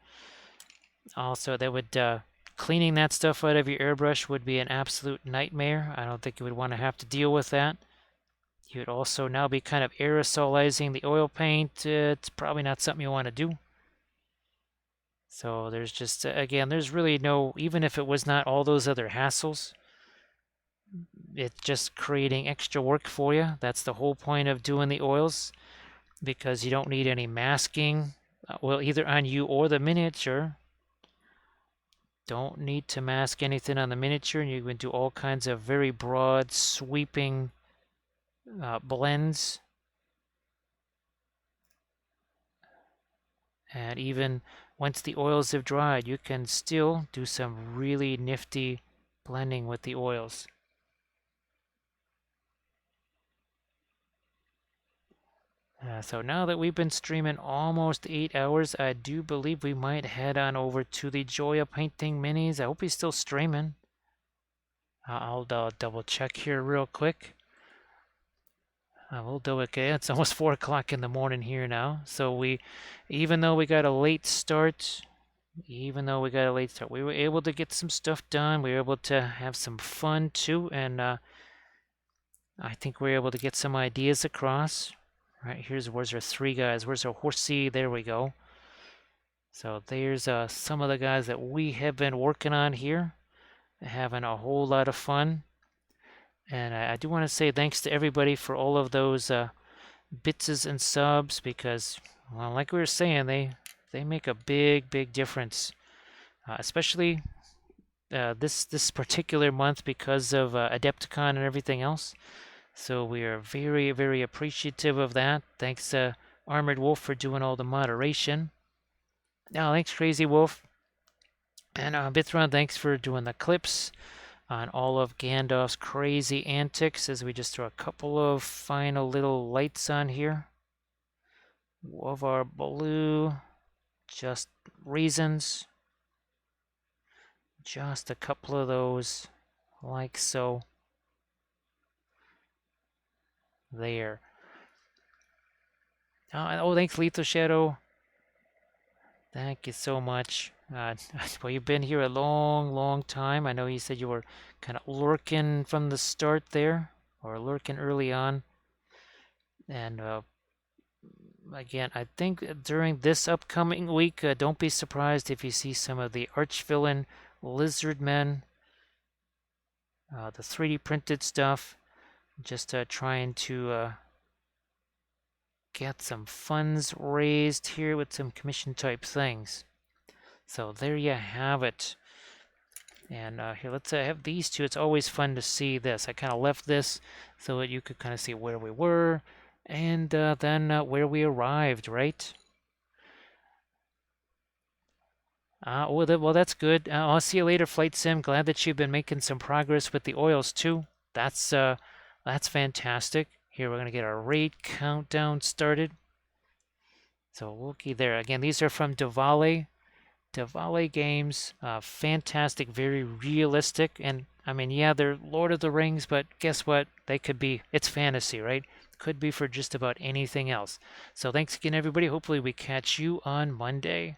Also, that would cleaning that stuff out of your airbrush would be an absolute nightmare. I don't think you would want to have to deal with that. You'd also now be kind of aerosolizing the oil paint. It's probably not something you want to do. So there's just, again, there's really no, even if it was not all those other hassles, it's just creating extra work for you. That's the whole point of doing the oils, because you don't need any masking, well, either on you or the miniature. Don't need to mask anything on the miniature, and you can do all kinds of very broad, sweeping blends. And even once the oils have dried, you can still do some really nifty blending with the oils. So now that we've been streaming almost 8 hours, I do believe we might head on over to the Joya Painting Minis. I hope he's still streaming. I'll double check here real quick. We'll do it. Okay, it's almost 4 o'clock in the morning here now. So even though we got a late start, we were able to get some stuff done. We were able to have some fun too, and I think we were able to get some ideas across. Right, where's our 3 guys? Where's our horsey? There we go. So there's some of the guys that we have been working on here, having a whole lot of fun. And I do want to say thanks to everybody for all of those bits and subs, because, well, like we were saying, they make a big difference, especially this particular month because of Adepticon and everything else. So we are very appreciative of that. Thanks Armored Wolf for doing all the moderation. Now, thanks Crazy Wolf. And Bithron, thanks for doing the clips on all of Gandalf's crazy antics, as we just throw a couple of final little lights on here of our blue, just reasons. Just a couple of those, like so. There. Oh, thanks, Lethal Shadow. Thank you so much. Well, you've been here a long time. I know you said you were kind of lurking from the start there, or lurking early on. And again, I think during this upcoming week, don't be surprised if you see some of the archvillain lizard men, the 3D printed stuff. Just trying to get some funds raised here with some commission type things. So there you have it. And here, let's have these two. It's always fun to see this. I kind of left this so that you could kind of see where we were, and then where we arrived, right? Well, that's good. I'll see you later, Flight Sim. Glad that you've been making some progress with the oils too. That's fantastic. Here, we're going to get our raid countdown started. So looky there. Again, these are from Davale Games. Fantastic, very realistic. And, I mean, yeah, they're Lord of the Rings, but guess what? They could be, it's fantasy, right? Could be for just about anything else. So thanks again, everybody. Hopefully we catch you on Monday.